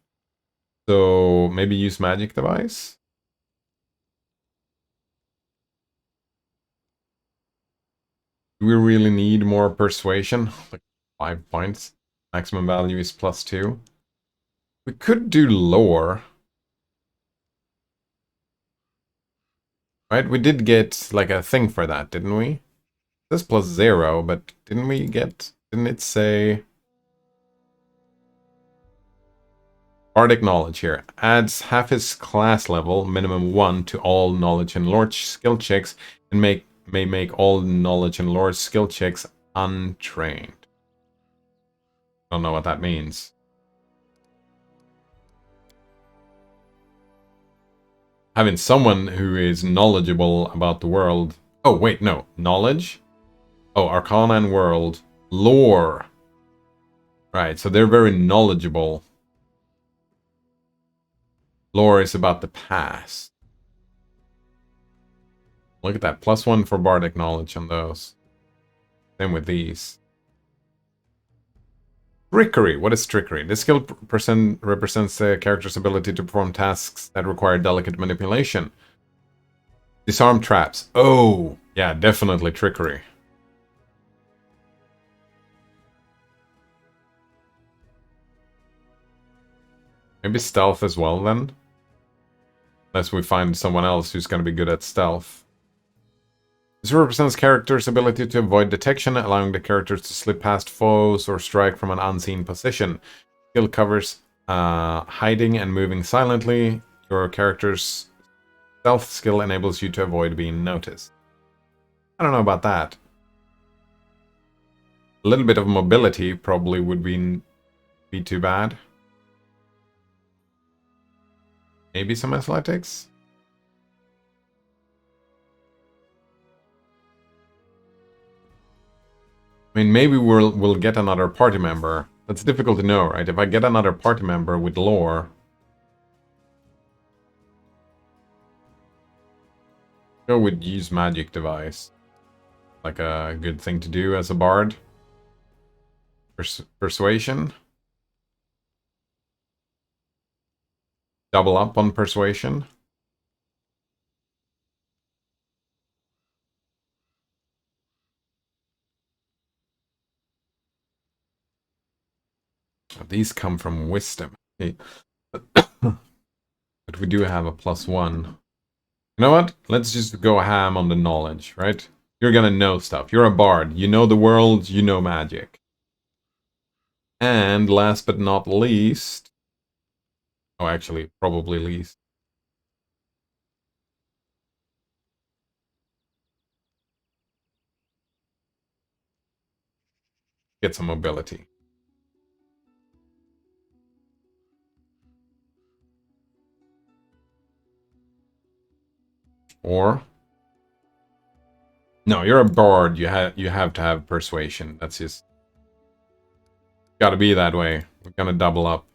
So maybe use magic device? Do we really need more persuasion? Like 5 points. Maximum value is +2. We could do lore. Right? We did get like a thing for that, didn't we? This +0, but didn't we get... Didn't it say... Bardic knowledge here. Adds half his class level, minimum 1, to all knowledge and lore skill checks, and may make all knowledge and lore skill checks untrained. Don't know what that means. Having someone who is knowledgeable about the world... Oh, wait, no. Knowledge? Oh, Arcana and World. Lore. Right, so they're very knowledgeable. Lore is about the past. Look at that. +1 for Bardic knowledge on those. Same with these. Trickery. What is trickery? This skill represents the character's ability to perform tasks that require delicate manipulation. Disarm traps. Oh, yeah, definitely trickery. Maybe stealth as well then? Unless we find someone else who's going to be good at stealth. This represents character's ability to avoid detection, allowing the characters to slip past foes or strike from an unseen position. Skill covers hiding and moving silently. Your character's stealth skill enables you to avoid being noticed. I don't know about that. A little bit of mobility probably would be too bad. Maybe some athletics? I mean, maybe we'll get another party member. That's difficult to know, right? If I get another party member with lore... I would use magic device. Like a good thing to do as a bard. Persuasion. Double up on persuasion. These come from wisdom. Okay. But we do have a +1. You know what? Let's just go ham on the knowledge, right? You're gonna know stuff. You're a bard. You know the world. You know magic. And last but not least... Oh, actually, probably least. Get some mobility. Or... No, you're a bard. You have to have persuasion. That's just... Gotta be that way. We're gonna double up.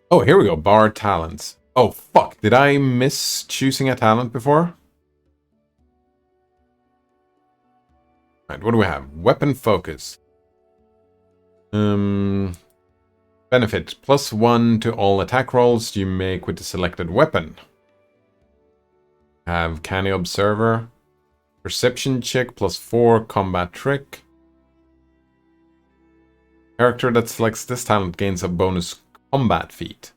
Oh, here we go. Bard talents. Oh, fuck. Did I miss choosing a talent before? Right, what do we have? Weapon focus. Benefit. +1 to all attack rolls you make with the selected weapon. Have Canny Observer. Perception check +4 combat trick. Character that selects this talent gains a bonus combat feat.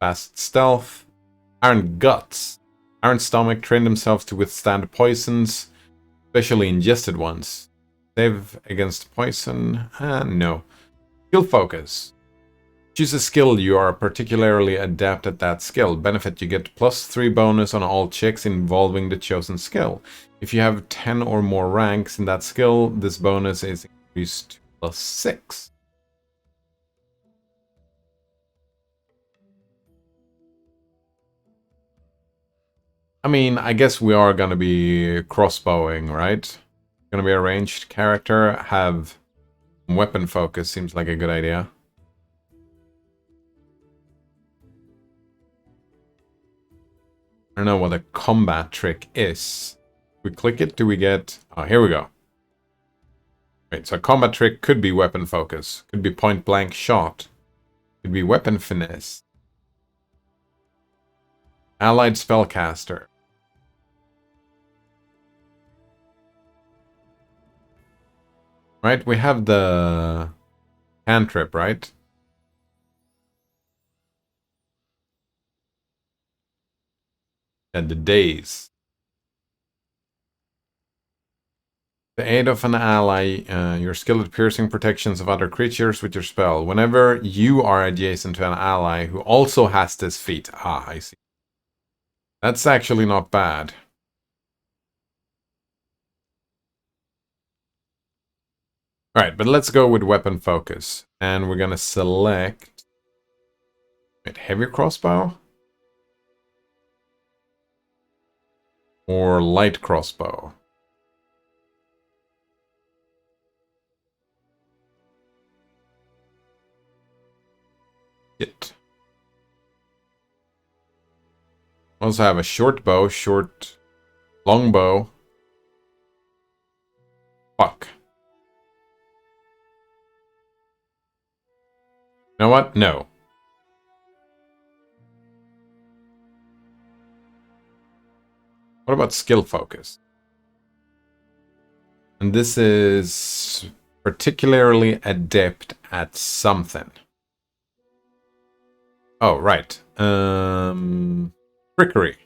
Fast stealth. Iron guts. Iron stomach train themselves to withstand poisons, especially ingested ones. Save against poison. No. Skill focus. Choose a skill you are particularly adept at that skill. Benefit, you get +3 bonus on all checks involving the chosen skill. If you have 10 or more ranks in that skill, this bonus is increased to +6. I mean, I guess we are gonna be crossbowing, right? Gonna be a ranged character, have weapon focus, seems like a good idea. I don't know what a combat trick is. We click it, do we get... Oh, here we go. Wait, so a combat trick could be weapon focus, could be point blank shot, could be weapon finesse. Allied spellcaster. Right, we have the cantrip, right? And the days. The aid of an ally, your skill at piercing protections of other creatures with your spell. Whenever you are adjacent to an ally who also has this feat. Ah, I see. That's actually not bad. Alright, but let's go with weapon focus. And we're gonna select... Wait, heavy crossbow? Or light crossbow? It. Also have a short bow, long bow. Fuck. You know what? No. What about skill focus? And this is particularly adept at something. Oh, right. Trickery.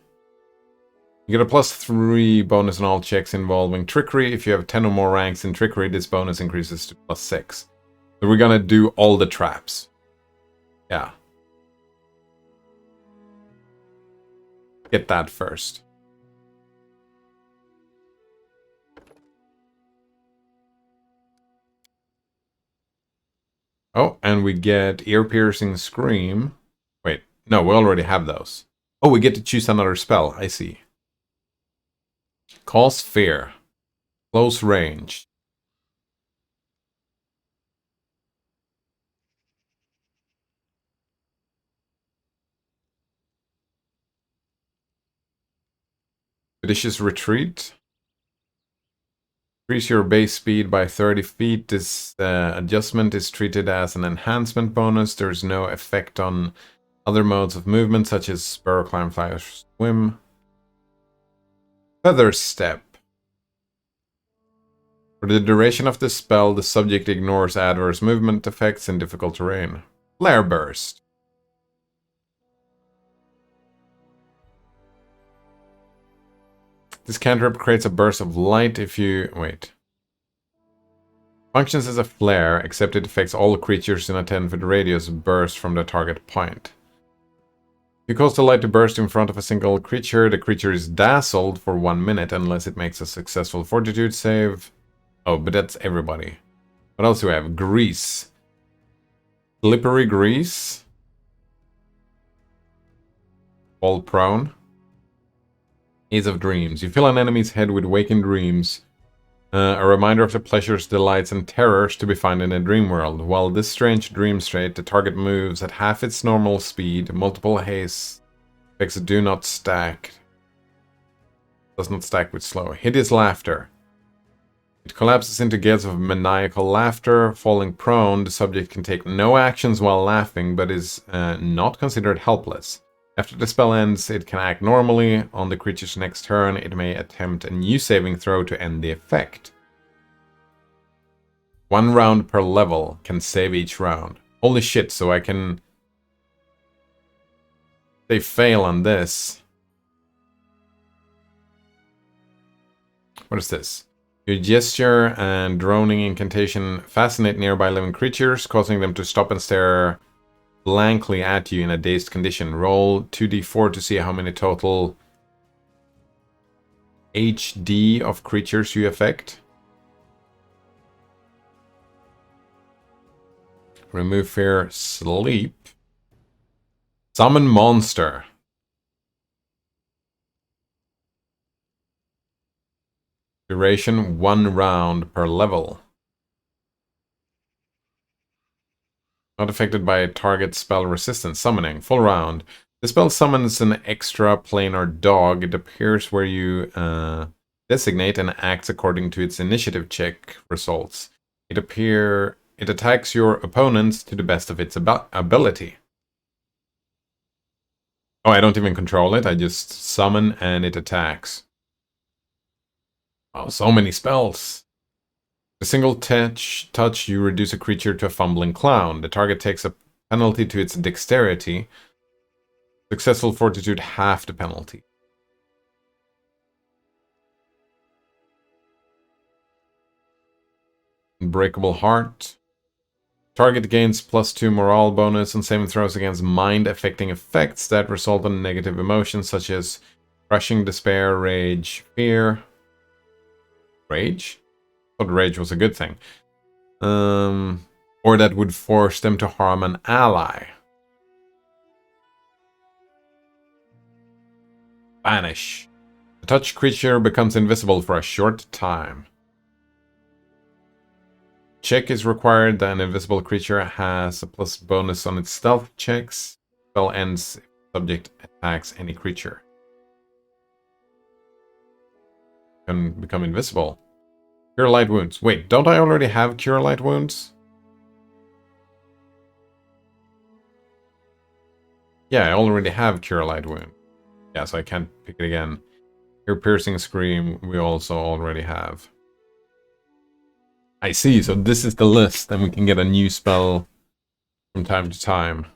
You get a +3 bonus on all checks involving trickery. If you have 10 or more ranks in trickery, this bonus increases to +6. So we're gonna do all the traps. Yeah. Get that first. Oh, and we get ear-piercing scream. Wait, no, we already have those. Oh, we get to choose another spell. I see. Cause fear. Close range. Expeditious retreat. Increase your base speed by 30 feet. This adjustment is treated as an enhancement bonus. There is no effect on other modes of movement, such as spur, climb, fly, or swim. Feather step. For the duration of the spell, the subject ignores adverse movement effects in difficult terrain. Flare burst. This cantrip creates a burst of light if you... Wait. Functions as a flare, except it affects all creatures in a 10-foot radius burst from the target point. If you cause the light to burst in front of a single creature, the creature is dazzled for 1 minute unless it makes a successful fortitude save. Oh, but that's everybody. What else do we have? Grease. Slippery grease. Fall prone. Ace of Dreams. You fill an enemy's head with waking dreams. A reminder of the pleasures, delights, and terrors to be found in a dream world. While this strange dream state, the target moves at half its normal speed. Multiple haste effects do not stack. Does not stack with slow. Hideous laughter. It collapses into gales of maniacal laughter. Falling prone, the subject can take no actions while laughing, but is not considered helpless. After the spell ends, it can act normally. On the creature's next turn, it may attempt a new saving throw to end the effect. 1 round per level, can save each round. Holy shit, so I can... They fail on this. What is this? Your gesture and droning incantation fascinate nearby living creatures, causing them to stop and stare blankly at you in a dazed condition. Roll 2d4 to see how many total HD of creatures you affect. Remove fear, sleep. Summon monster. Duration 1 round per level. Not affected by target spell resistance. Summoning. Full round. The spell summons an extra planar dog. It appears where you designate and acts according to its initiative check results. It attacks your opponents to the best of its ability. Oh, I don't even control it. I just summon and it attacks. Oh, so many spells. A single touch, you reduce a creature to a fumbling clown. The target takes a penalty to its dexterity. Successful fortitude, half the penalty. Unbreakable Heart. Target gains +2 morale bonus on saving throws against mind-affecting effects that result in negative emotions such as crushing, despair, rage, fear. Rage? I thought rage was a good thing. Or that would force them to harm an ally. Vanish. The touched creature becomes invisible for a short time. Check is required. An invisible creature has a plus bonus on its stealth checks. Spell ends if subject attacks any creature. Can become invisible. Cure light wounds. Wait, don't I already have cure light wounds? Yeah, I already have cure light wound. Yeah, so I can't pick it again. Cure piercing scream we also already have. I see, so this is the list, and we can get a new spell from time to time.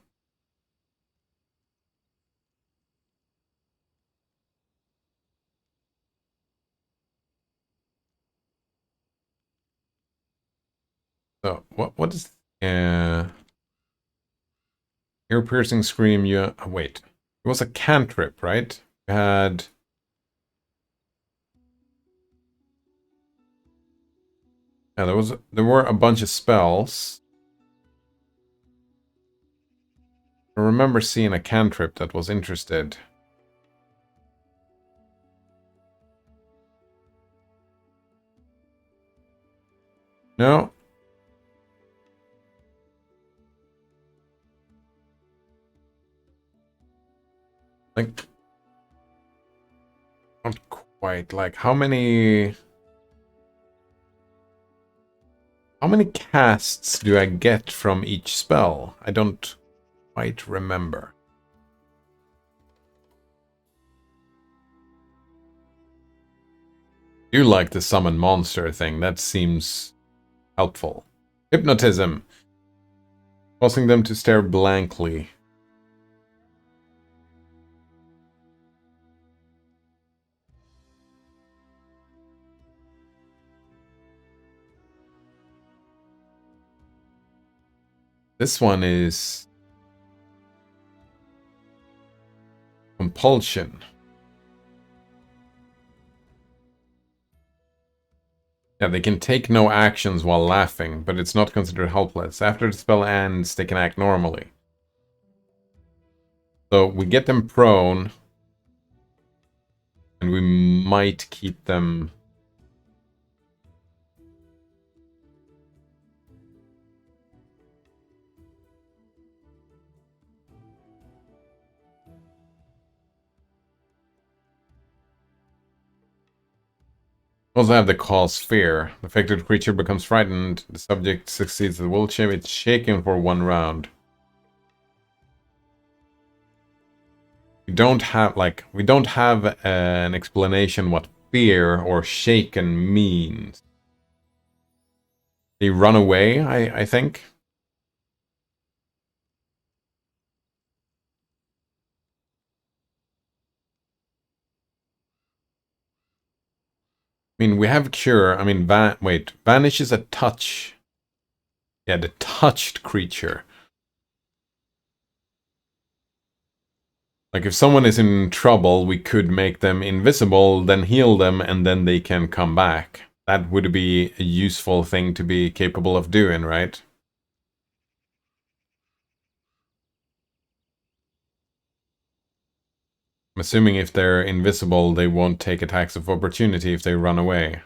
So, what is... Ear piercing scream, you... Oh, wait. It was a cantrip, right? We had... Yeah, there were a bunch of spells. I remember seeing a cantrip that was interested. No. Like... Not quite. Like, how many casts do I get from each spell? I don't quite remember. You like the summon monster thing. That seems helpful. Hypnotism. Causing them to stare blankly. This one is compulsion. Yeah, they can take no actions while laughing, but it's not considered helpless. After the spell ends, they can act normally. So we get them prone, and we might keep them... Also have the cause fear. The affected creature becomes frightened. The subject succeeds the will save. It's shaken for 1 round. We don't have an explanation what fear or shaken means. They run away, I think. I mean, we have cure. I mean, vanish is a touch. Yeah, the touched creature. Like if someone is in trouble, we could make them invisible, then heal them, and then they can come back. That would be a useful thing to be capable of doing, right? I'm assuming if they're invisible, they won't take attacks of opportunity if they run away.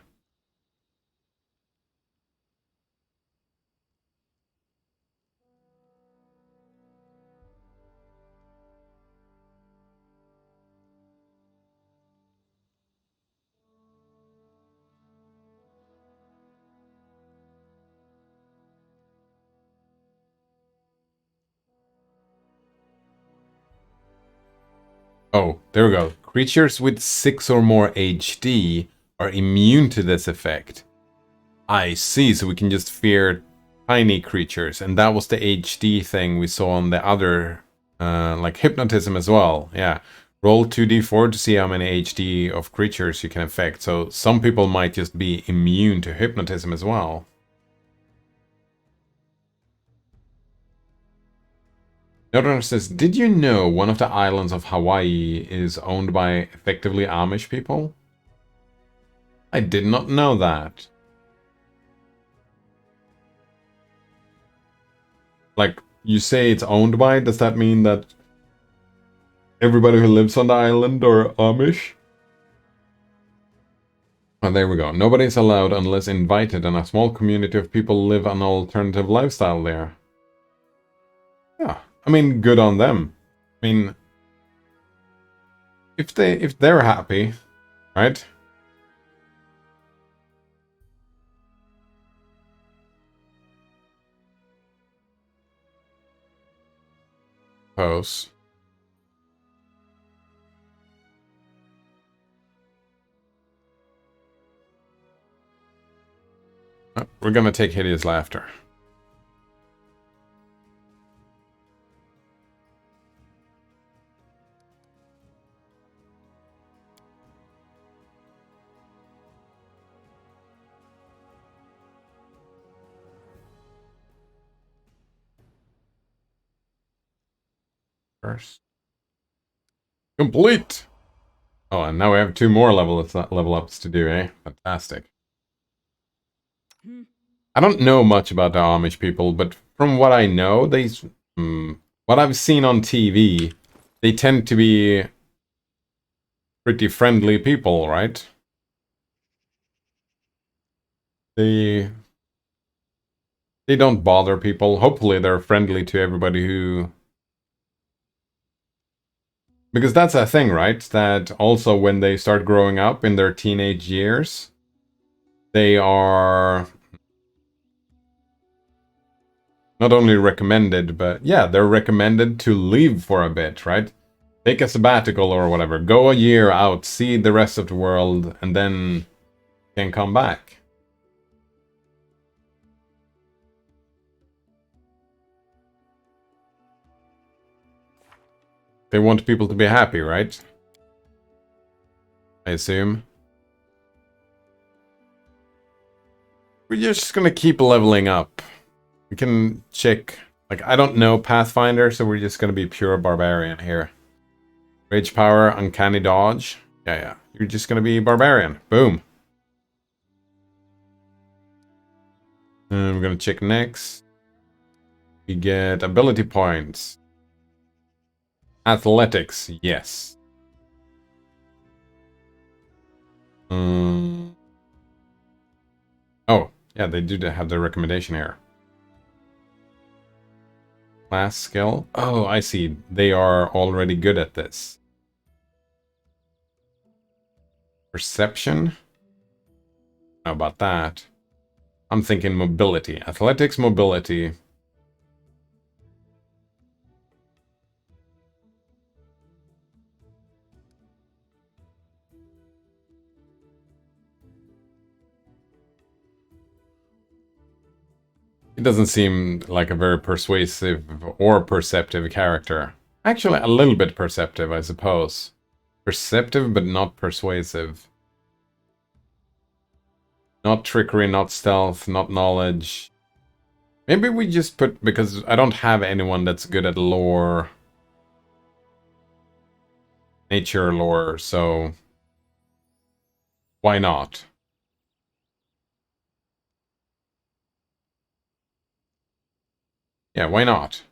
Oh, there we go. Creatures with 6 or more HD are immune to this effect. I see, so we can just fear tiny creatures. And that was the HD thing we saw on the other, like hypnotism as well. Yeah. Roll 2d4 to see how many HD of creatures you can affect. So some people might just be immune to hypnotism as well. Notor says, did you know one of the islands of Hawaii is owned by effectively Amish people? I did not know that. Like, you say it's owned by, does that mean that everybody who lives on the island are Amish? Oh, there we go. Nobody's allowed unless invited, and a small community of people live an alternative lifestyle there. Yeah, I mean, good on them. I mean, if they're happy, right? Suppose. Oh, we're gonna take Hideous Laughter. First. Complete! Oh, and now we have 2 more level ups to do, eh? Fantastic. I don't know much about the Amish people, but from what I know, what I've seen on TV, they tend to be pretty friendly people, right? They don't bother people. Hopefully they're friendly to everybody who... Because that's a thing, right? That also when they start growing up in their teenage years, they are not only recommended, but yeah, they're recommended to leave for a bit, right? Take a sabbatical or whatever. Go a year out, see the rest of the world, and then can come back. They want people to be happy, right? I assume. We're just gonna keep leveling up. We can check... Like, I don't know Pathfinder, so we're just gonna be pure barbarian here. Rage power, uncanny dodge. Yeah. You're just gonna be barbarian. Boom. And we're gonna check next. We get ability points. Athletics, yes. Oh, yeah, they do have the recommendation here. Class skill. Oh, I see. They are already good at this. Perception? How about that? I'm thinking mobility. Athletics, mobility. It doesn't seem like a very persuasive or perceptive character. Actually, a little bit perceptive, I suppose. Perceptive, but not persuasive. Not trickery, not stealth, not knowledge. Maybe we just put... Because I don't have anyone that's good at lore. nature lore, so why not? Yeah, why not?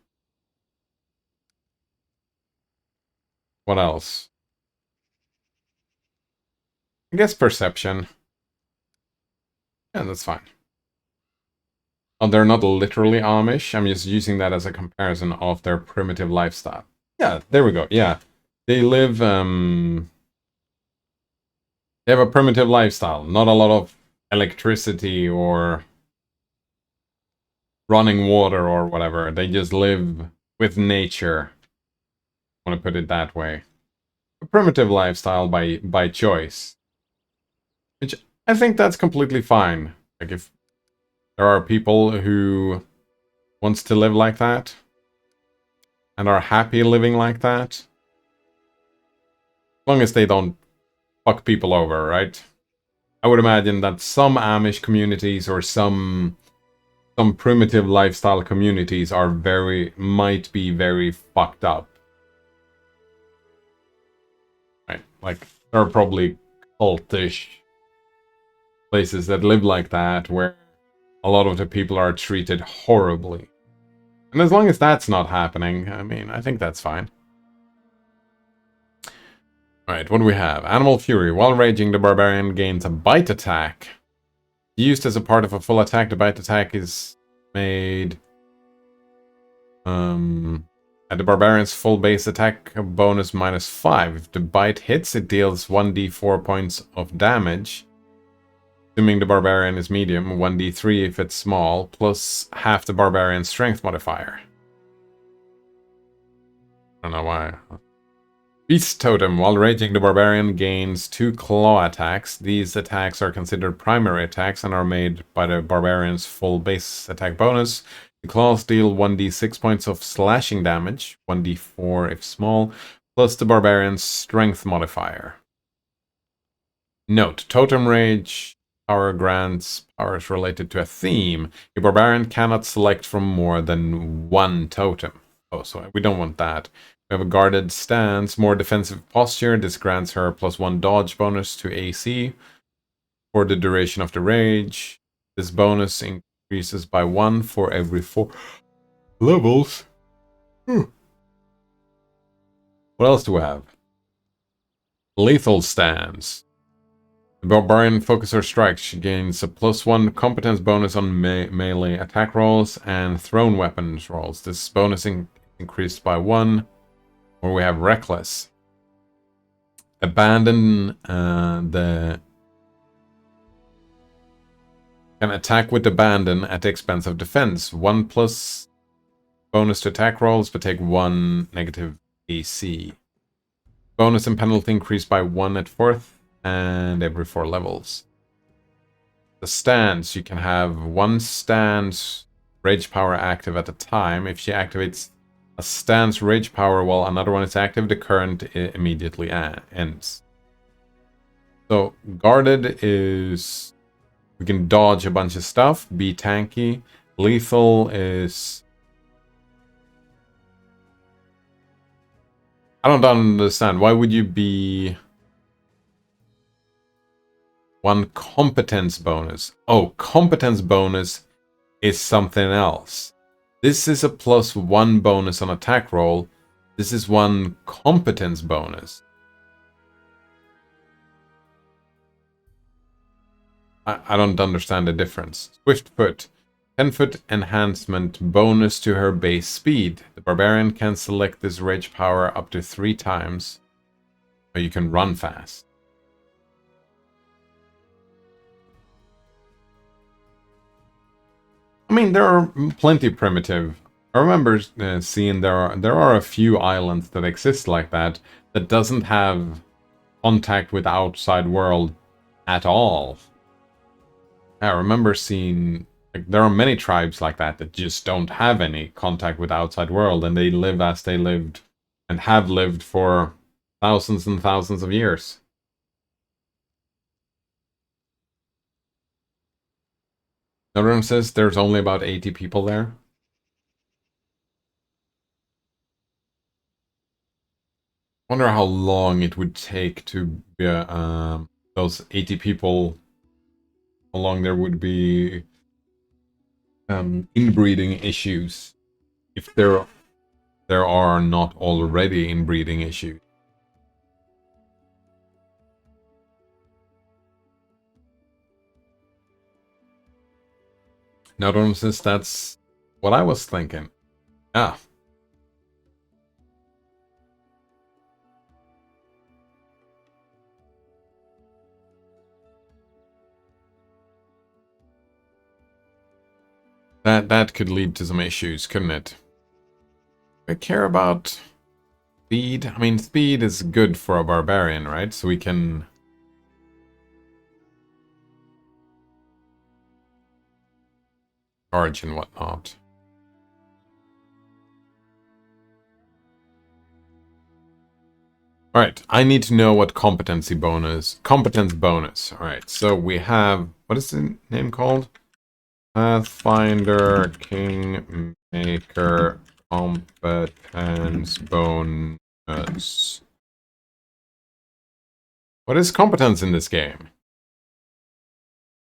What else? I guess perception. Yeah, that's fine. Oh, they're not literally Amish. I'm just using that as a comparison of their primitive lifestyle. Yeah, there we go. Yeah. They live, they have a primitive lifestyle. Not a lot of electricity or running water or whatever. They just live with nature. I want to put it that way. A primitive lifestyle by choice. Which I think that's completely fine. Like if there are people who wants to live like that and are happy living like that, as long as they don't fuck people over, right? I would imagine that some Amish communities or some primitive lifestyle communities are might be very fucked up. Right? Like there are probably cultish places that live like that where a lot of the people are treated horribly. And as long as that's not happening, I mean, I think that's fine. Alright, what do we have? Animal Fury. While raging, the barbarian gains a bite attack. Used as a part of a full attack, the bite attack is made at the barbarian's full base attack bonus -5. If the bite hits, it deals 1d4 points of damage. Assuming the barbarian is medium, 1d3 if it's small, plus half the barbarian's strength modifier. I don't know why. Beast Totem. While raging, the barbarian gains 2 claw attacks. These attacks are considered primary attacks and are made by the barbarian's full base attack bonus. The claws deal 1d6 points of slashing damage, 1d4 if small, plus the barbarian's strength modifier. Note, Totem Rage power grants powers related to a theme. A barbarian cannot select from more than one totem. Oh, so we don't want that. We have a guarded stance, more defensive posture. This grants her +1 dodge bonus to AC for the duration of the rage. This bonus increases by 1 for every 4 levels. What else do we have? Lethal stance. The barbarian focuser strikes. She gains a +1 competence bonus on melee attack rolls and thrown weapons rolls. This bonus increased by 1. Or we have reckless. Abandon can attack with abandon at the expense of defense. 1+ bonus to attack rolls, but take 1 negative AC. Bonus and penalty increase by 1 at 4th and every 4 levels. The stance, you can have 1 stance rage power active at a time. If she activates a stance rage power while another one is active, the current immediately ends. So guarded is we can dodge a bunch of stuff, be tanky. Lethal is I don't understand. Why would you be 1 competence bonus? Oh, competence bonus is something else. This is a +1 bonus on attack roll. This is 1 competence bonus. I don't understand the difference. Swift foot. 10-foot enhancement bonus to her base speed. The barbarian can select this rage power up to 3 times. Or you can run fast. I mean, there are plenty primitive. I remember seeing there are a few islands that exist like that doesn't have contact with the outside world at all. I remember seeing like there are many tribes like that just don't have any contact with the outside world, and they live as they lived and have lived for thousands and thousands of years. Norum says there's only about 80 people there. Wonder how long it would take to be those 80 people. How long there would be inbreeding issues if there are not already inbreeding issues. Now, since that's what I was thinking. Ah. That could lead to some issues, couldn't it? I care about speed. I mean, speed is good for a barbarian, right? So we can charge and whatnot. Alright, I need to know what competence bonus. Alright, so we have, what is the name called? Pathfinder Kingmaker competence bonus. What is competence in this game?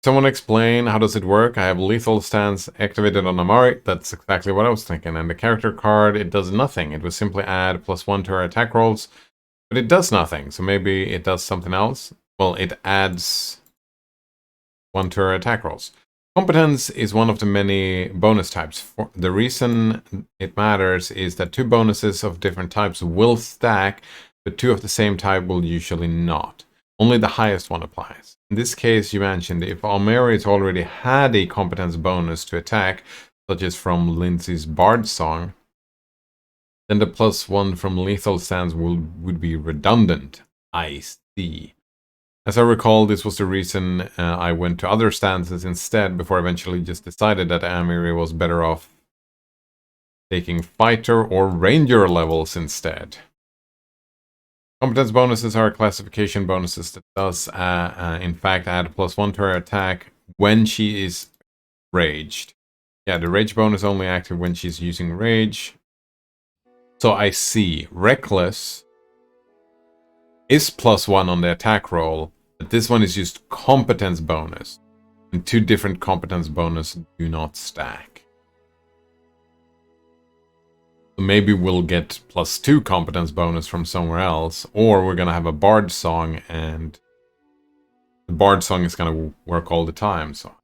Someone explain how does it work? I have lethal stance activated on Amari. That's exactly what I was thinking. And the character card, it does nothing. It was simply add +1 to our attack rolls. But it does nothing. So maybe it does something else. Well, it adds 1 to our attack rolls. Competence is one of the many bonus types. The reason it matters is that 2 bonuses of different types will stack, but 2 of the same type will usually not. Only the highest one applies. In this case, you mentioned if Almeri's already had a competence bonus to attack, such as from Lindsay's Bard song, then the +1 from lethal stance would be redundant. I see. As I recall, this was the reason I went to other stances instead, before eventually just decided that Amiri was better off taking fighter or ranger levels instead. Competence bonuses are classification bonuses that does, in fact, add +1 to her attack when she is raged. Yeah, the rage bonus only active when she's using rage. So I see. Reckless is +1 on the attack roll, but this one is just competence bonus. And 2 different competence bonus do not stack. So maybe we'll get +2 competence bonus from somewhere else, or we're gonna have a Bard song, and the Bard song is gonna work all the time. So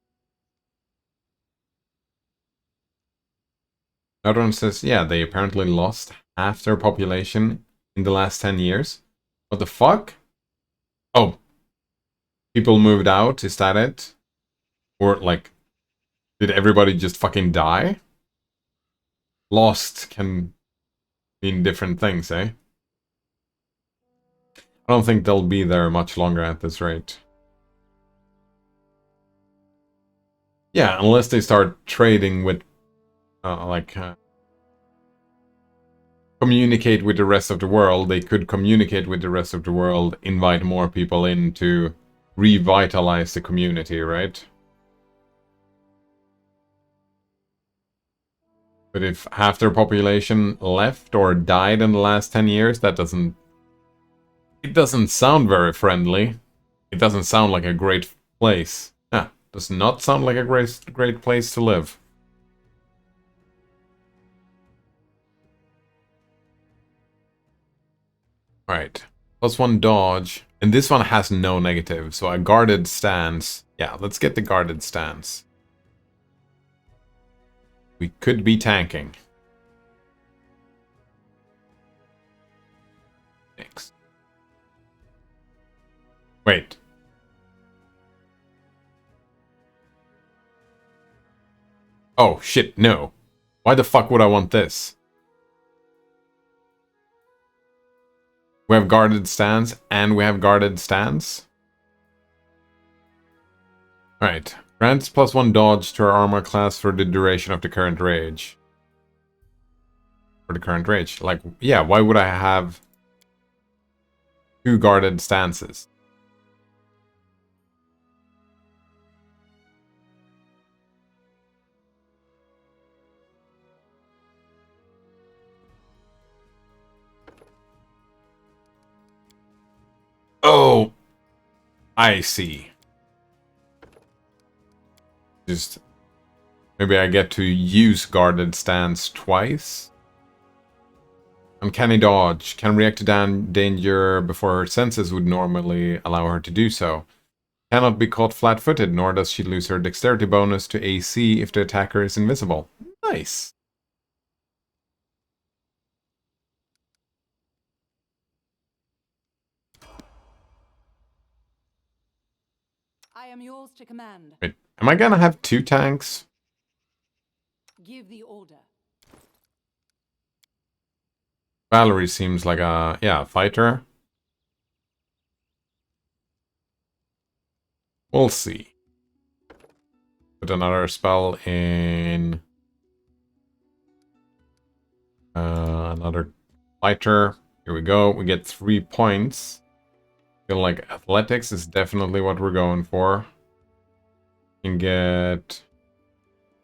another one says, yeah, they apparently lost half their population in the last 10 years. What the fuck? Oh, people moved out, is that it? Or, like, did everybody just fucking die? Lost can mean different things, eh? I don't think they'll be there much longer at this rate. Yeah, unless they start trading with, communicate with the rest of the world. They could communicate with the rest of the world, invite more people in to revitalize the community, right? But if half their population left or died in the last 10 years, that doesn't... It doesn't sound very friendly. It doesn't sound like a great place. Yeah, does not sound like a great place to live. Alright. +1 dodge. And this one has no negative, so a guarded stance. Yeah, let's get the guarded stance. We could be tanking. Thanks. Wait. Oh, shit, no. Why the fuck would I want this? We have guarded stance, and we have guarded stance? Alright. Grants +1 dodge to our armor class for the duration of the current rage. For the current rage. Like, yeah, why would I have 2 guarded stances? I see. Just maybe I get to use guarded stance twice. Uncanny dodge. Can react to danger before her senses would normally allow her to do so. Cannot be caught flat-footed, nor does she lose her dexterity bonus to AC if the attacker is invisible. Nice. I am yours to command. Wait, am I gonna have 2 tanks? Give the order. Valerie seems like a, yeah, fighter. We'll see. Put another spell in. Another fighter. Here we go. We get 3 points. Feel like athletics is definitely what we're going for. Can get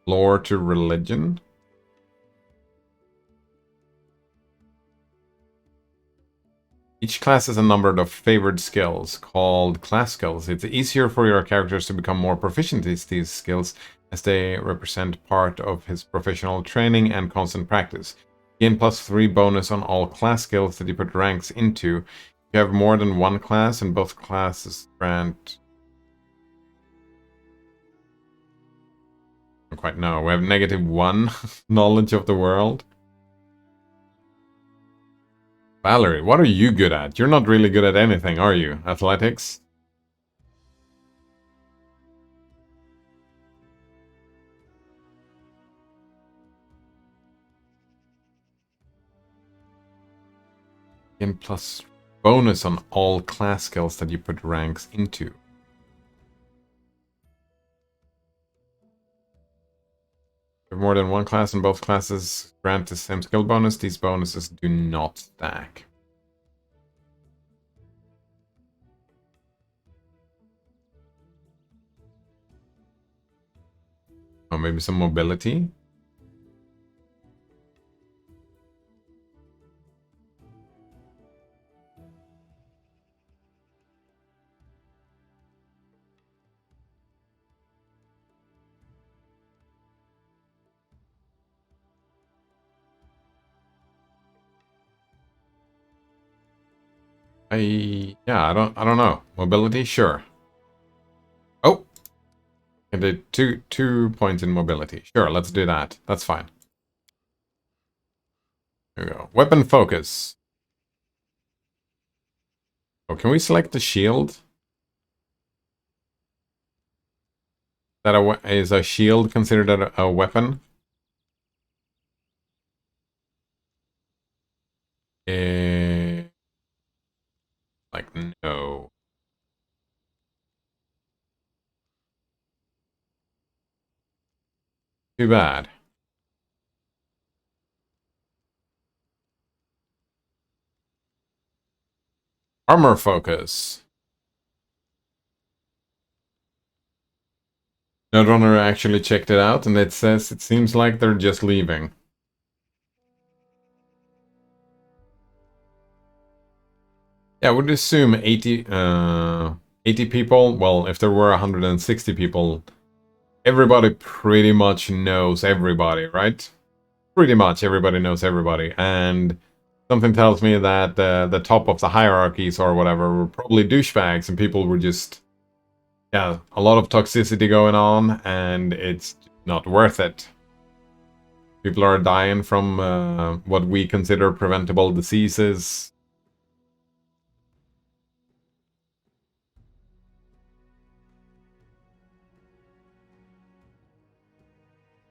lore to religion. Each class has a number of favored skills called class skills. It's easier for your characters to become more proficient in these skills as they represent part of his professional training and constant practice. Gain +3 bonus on all class skills that you put ranks into. If you have more than one class and both classes grant... I don't quite know. We have -1 knowledge of the world. Valerie, what are you good at? You're not really good at anything, are you? Athletics? Gain plus bonus on all class skills that you put ranks into. If more than one class and both classes grant the same skill bonus, these bonuses do not stack. Oh, maybe some mobility? I don't know. Mobility, sure. Oh, I did two points in mobility. Sure, let's do that. That's fine. There we go. Weapon focus. Oh, can we select the shield? Is a shield considered a weapon? Like, no. Too bad. Armor focus. Nodrunner actually checked it out, and it says it seems like they're just leaving. Yeah, I would assume 80 people. Well, if there were 160 people, everybody pretty much knows everybody, right? Pretty much everybody knows everybody, and something tells me that the top of the hierarchies or whatever were probably douchebags, and people were just, yeah, a lot of toxicity going on, and it's not worth it. People are dying from what we consider preventable diseases.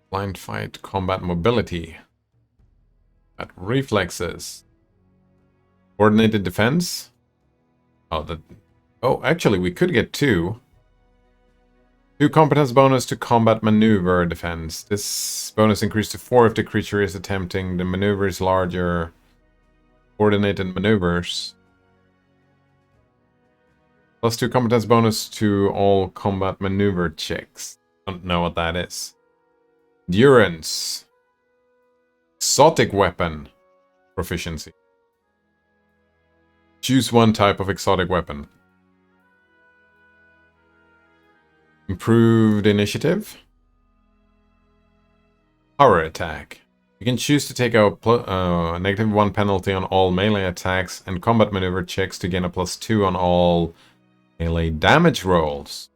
Blind fight, combat mobility. Got reflexes. Coordinated defense. Oh, actually, we could get 2. 2 competence bonus to combat maneuver defense. This bonus increased to 4 if the creature is attempting the maneuvers larger. Coordinated maneuvers. +2 competence bonus to all combat maneuver checks. Don't know what that is. Endurance. Exotic weapon. Proficiency. Choose one type of exotic weapon. Improved initiative. Power attack. You can choose to take a -1 penalty on all melee attacks and combat maneuver checks to gain a +2 on all melee damage rolls.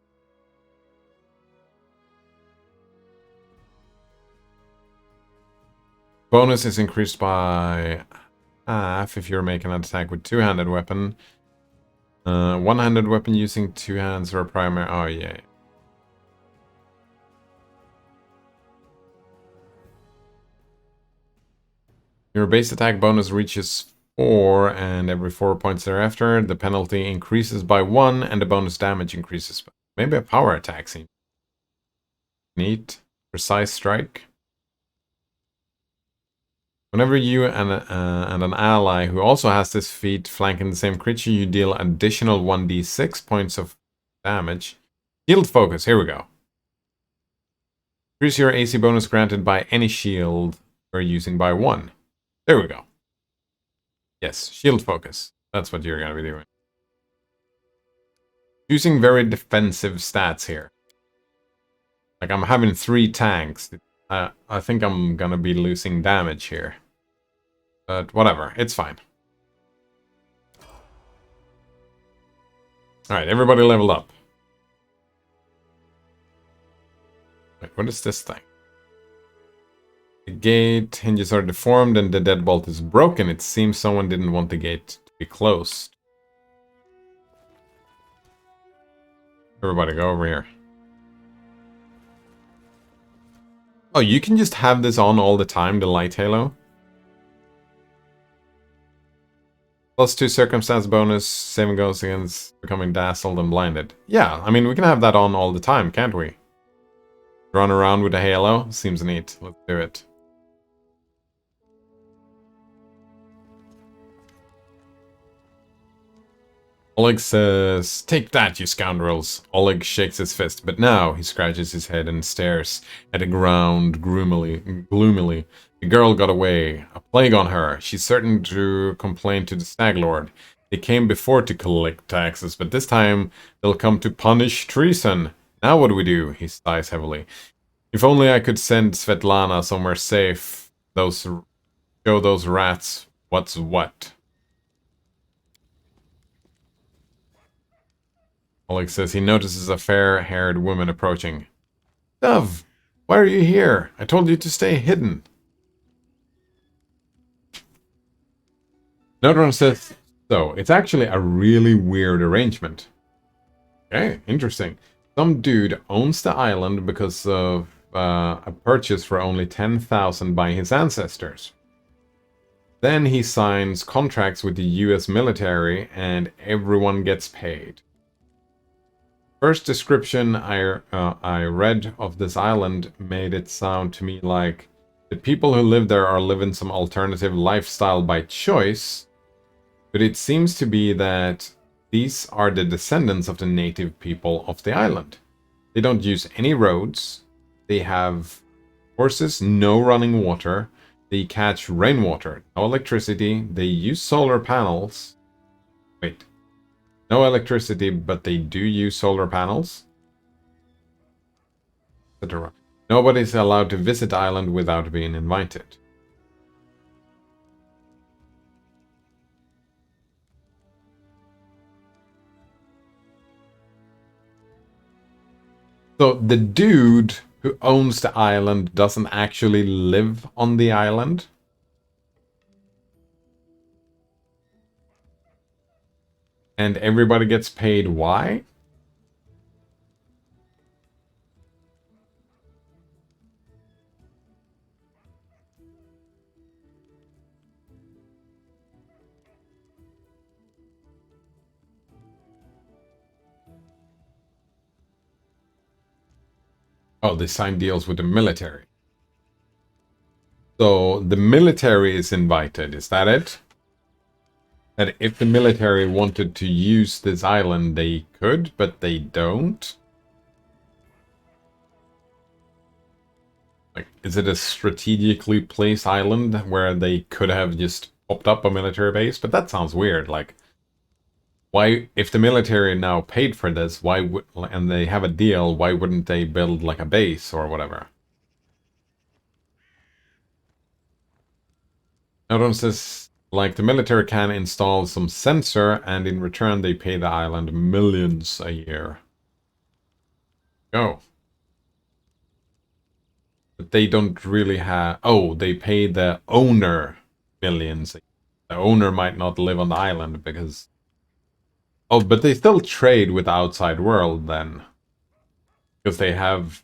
Bonus is increased by half if you're making an attack with two-handed weapon. One-handed weapon using two hands or a primary. Oh yeah. Your base attack bonus reaches 4, and every 4 points thereafter, the penalty increases by 1, and the bonus damage increases. Maybe a power attack seems neat. Precise strike. Whenever you and an ally who also has this feat flanking the same creature, you deal additional 1d6 points of damage. Shield focus, here we go. Increase your AC bonus granted by any shield you're using by 1. There we go. Yes, shield focus. That's what you're going to be doing. Using very defensive stats here. Like I'm having 3 tanks. I think I'm going to be losing damage here. But whatever, it's fine. Alright, everybody leveled up. Wait, what is this thing? The gate hinges are deformed and the deadbolt is broken. It seems someone didn't want the gate to be closed. Everybody go over here. Oh, you can just have this on all the time, the light halo. +2 circumstance bonus, saving goes against becoming dazzled and blinded. Yeah, I mean, we can have that on all the time, can't we? Run around with a halo, seems neat. Let's do it. Oleg says, "Take that, you scoundrels." Oleg shakes his fist, but now he scratches his head and stares at the ground gloomily. The girl got away. A plague on her. She's certain to complain to the Stag Lord. They came before to collect taxes, but this time they'll come to punish treason. Now what do we do? He sighs heavily. If only I could send Svetlana somewhere safe. Show those rats what's what. Oleg says he notices a fair-haired woman approaching. Dove, why are you here? I told you to stay hidden. Notron says, so, it's actually a really weird arrangement. Okay, interesting. Some dude owns the island because of a purchase for only 10,000 by his ancestors. Then he signs contracts with the US military and everyone gets paid. First description I read of this island made it sound to me like the people who live there are living some alternative lifestyle by choice, but it seems to be that these are the descendants of the native people of the island. They don't use any roads, they have horses, no running water, they catch rainwater, no electricity, they use solar panels. Wait. No electricity, but they do use solar panels. Etc. Nobody's allowed to visit the island without being invited. So the dude who owns the island doesn't actually live on the island? And everybody gets paid why? Oh, they sign deals with the military. So the military is invited, is that it? That if the military wanted to use this island, they could, but they don't? Like, is it a strategically placed island where they could have just popped up a military base? But that sounds weird, like... why, if the military now paid for this, why would, and they have a deal, why wouldn't they build like a base or whatever? Notice this, like the military can install some sensor and in return they pay the island millions a year. Go. But they don't really have, oh, they pay the owner millions. The owner might not live on the island because, oh, but they still trade with the outside world then. Because they have,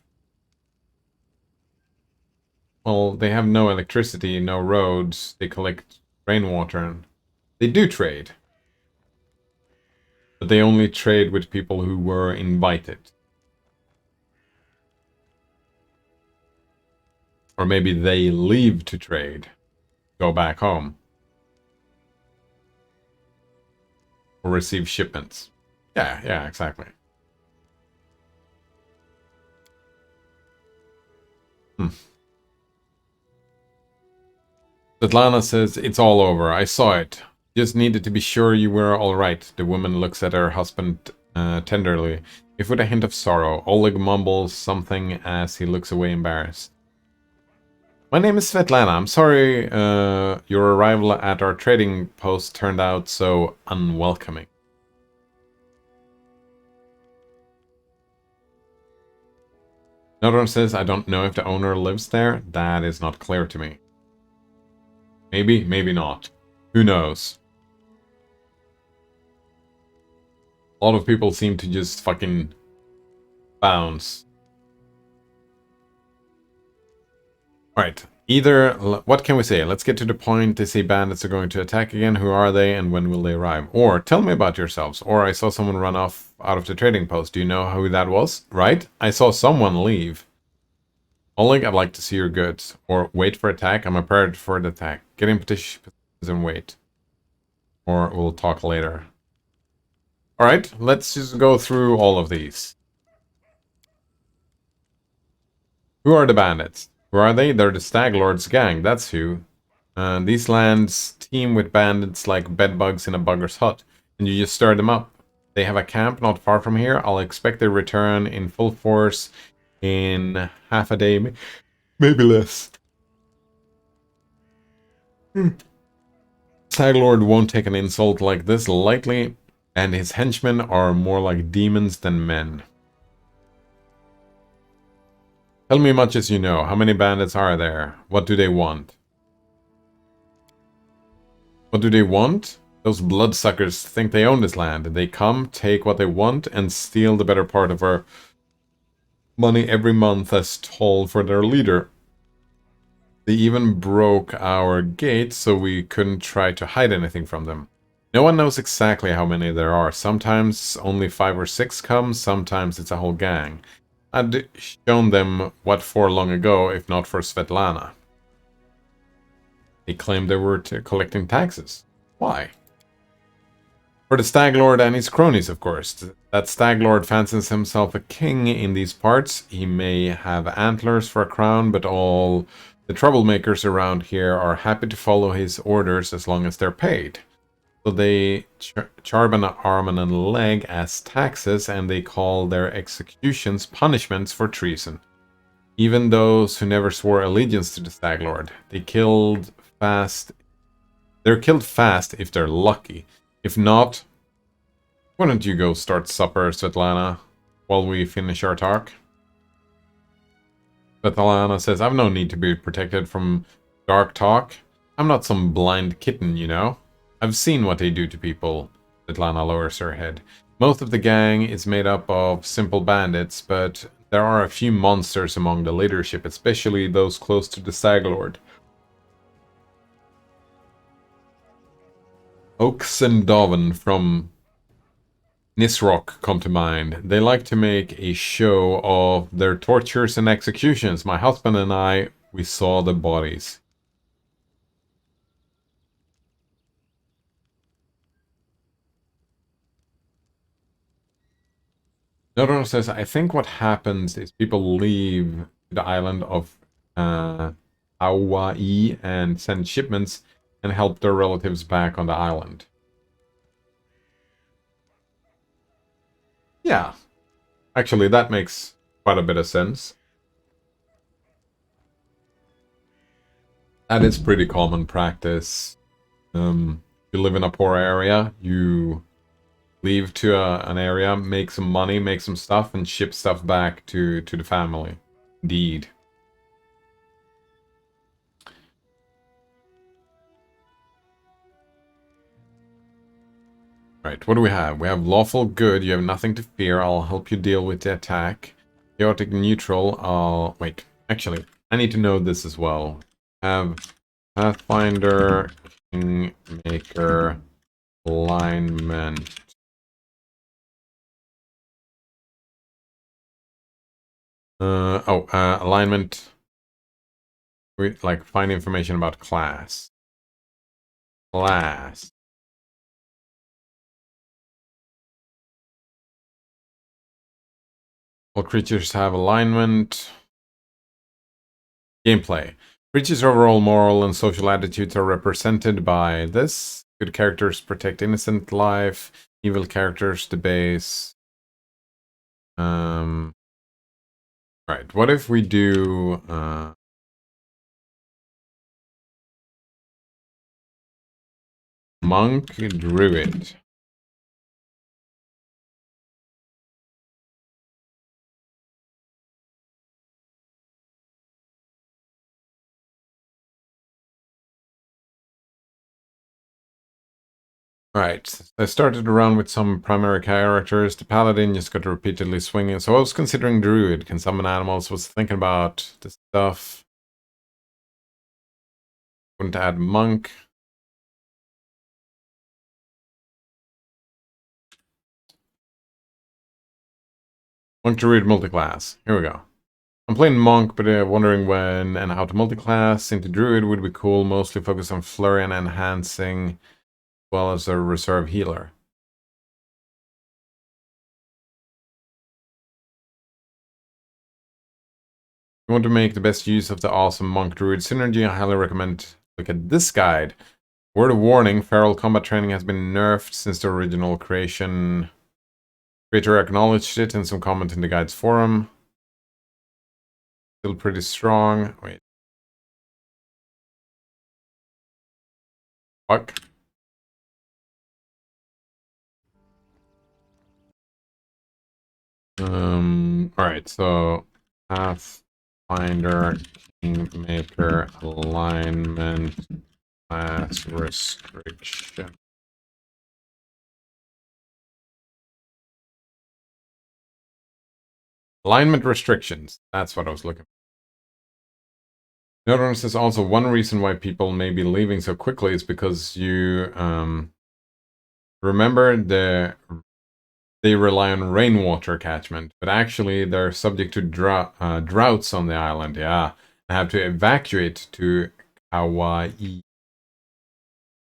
well, they have no electricity, no roads, they collect rainwater, and they do trade. But they only trade with people who were invited. Or maybe they leave to trade, go back home. Or receive shipments. Yeah, exactly. Svetlana says, it's all over. I saw it. Just needed to be sure you were alright. The woman looks at her husband tenderly, if with a hint of sorrow. Oleg mumbles something as he looks away embarrassed. My name is Svetlana. I'm sorry your arrival at our trading post turned out so unwelcoming. Another one says, I don't know if the owner lives there. That is not clear to me. Maybe, maybe not. Who knows? A lot of people seem to just fucking bounce. Alright, either, what can we say? Let's get to the point. They say bandits are going to attack again. Who are they and when will they arrive? Or, tell me about yourselves. Or, I saw someone run off out of the trading post. Do you know who that was? Right? I saw someone leave. Oleg, I'd like to see your goods. Or, wait for attack. I'm prepared for the attack. Get in positions and wait. Or, we'll talk later. Alright, let's just go through all of these. Who are the bandits? Who are they? They're the Stag Lord's gang, that's who. These lands teem with bandits like bedbugs in a bugger's hut, and you just stir them up. They have a camp not far from here. I'll expect their return in full force in half a day, maybe less. Stag Lord won't take an insult like this lightly, and his henchmen are more like demons than men. Tell me much as you know. How many bandits are there? What do they want? What do they want? Those bloodsuckers think they own this land. They come, take what they want, and steal the better part of our money every month as toll for their leader. They even broke our gates so we couldn't try to hide anything from them. No one knows exactly how many there are. Sometimes only 5 or 6 come, sometimes it's a whole gang. I'd shown them what for long ago, if not for Svetlana. They claimed they were collecting taxes. Why? For the Stag Lord and his cronies, of course. That Stag Lord fancies himself a king in these parts. He may have antlers for a crown, but all the troublemakers around here are happy to follow his orders as long as they're paid. So they charge an arm and a leg as taxes, and they call their executions punishments for treason. Even those who never swore allegiance to the Stag Lord. They're killed fast if they're lucky. If not, why don't you go start supper, Svetlana, while we finish our talk? Svetlana says, I've no need to be protected from dark talk. I'm not some blind kitten, you know. I've seen what they do to people. Svetlana lowers her head. Most of the gang is made up of simple bandits, but there are a few monsters among the leadership, especially those close to the Stag Lord. Oaks and Doven from Nisrock come to mind. They like to make a show of their tortures and executions. My husband and I, we saw the bodies. Nodor says, I think what happens is people leave the island of Hawaii and send shipments and help their relatives back on the island. Yeah. Actually, that makes quite a bit of sense. That is pretty common practice. You live in a poor area, you leave to an area, make some money, make some stuff, and ship stuff back to the family. Indeed. Right, what do we have? We have lawful good, you have nothing to fear, I'll help you deal with the attack. Chaotic neutral, wait, actually, I need to know this as well. Have Pathfinder, Kingmaker, alignment. Alignment. Like, find information about class. Class. All creatures have alignment. Gameplay. Creatures' overall moral and social attitudes are represented by this. Good characters protect innocent life. Evil characters debase. Right. What if we do monk druid? Right, I started around with some primary characters. The paladin just got repeatedly swinging. So I was considering druid, can summon animals, was thinking about this stuff. Wouldn't add monk. Monk druid multiclass. Here we go. I'm playing monk, but wondering when and how to multiclass into druid would be cool. Mostly focus on flurry and enhancing, as well as a reserve healer. You want to make the best use of the awesome monk druid synergy, I highly recommend look at this guide. Word of warning, feral combat training has been nerfed since the original creation. Creator acknowledged it in some comment in the guide's forum. Still pretty strong. Wait. Fuck. Alright, so Pathfinder, Kingmaker, alignment, class restriction. Alignment restrictions. That's what I was looking for. Notice is also one reason why people may be leaving so quickly is because you remember they rely on rainwater catchment, but actually they're subject to droughts on the island. Yeah, they have to evacuate to Hawaii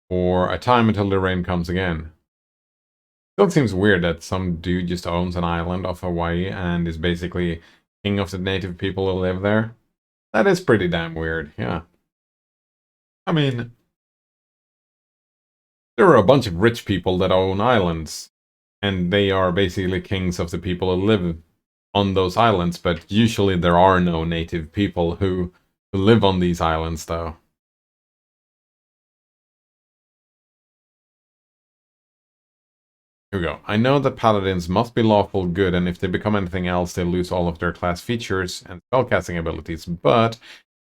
for a time until the rain comes again. Still seems weird that some dude just owns an island off Hawaii and is basically king of the native people who live there. That is pretty damn weird, yeah. I mean, there are a bunch of rich people that own islands, and they are basically kings of the people who live on those islands, but usually there are no native people who live on these islands, though. Here we go. I know that paladins must be lawful good, and if they become anything else, they lose all of their class features and spellcasting abilities, but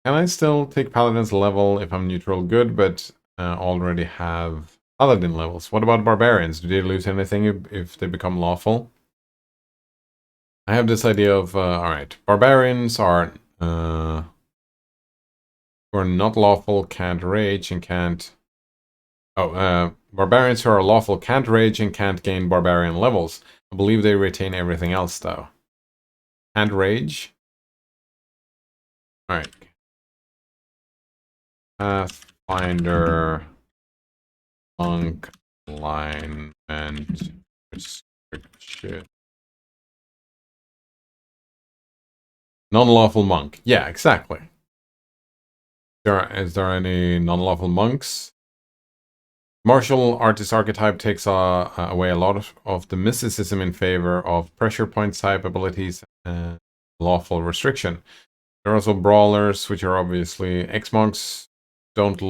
can I still take paladin's level if I'm neutral good, but already have paladin levels? What about barbarians? Do they lose anything if they become lawful? I have this idea of, alright, barbarians are, who are not lawful, can't rage, and can't... Oh, barbarians who are lawful can't rage and can't gain barbarian levels. I believe they retain everything else, though. Can't rage? Alright. Pathfinder, monk, alignment, restriction. Non-lawful monk. Yeah, exactly. Is there any non-lawful monks? Martial artist archetype takes away a lot of the mysticism in favor of pressure point type abilities and lawful restriction. There are also brawlers, which are obviously X-Monks. Don't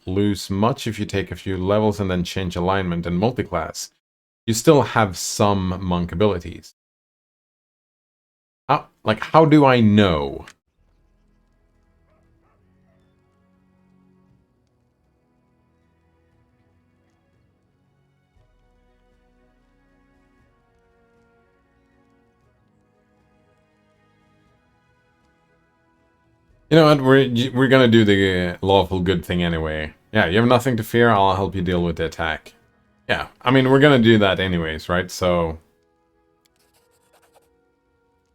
lose much if you take a few levels and then change alignment and multiclass. You still have some monk abilities. How do I know? You know what? We're gonna do the lawful good thing anyway. Yeah, you have nothing to fear. I'll help you deal with the attack. Yeah, I mean, we're gonna do that anyways, right? So...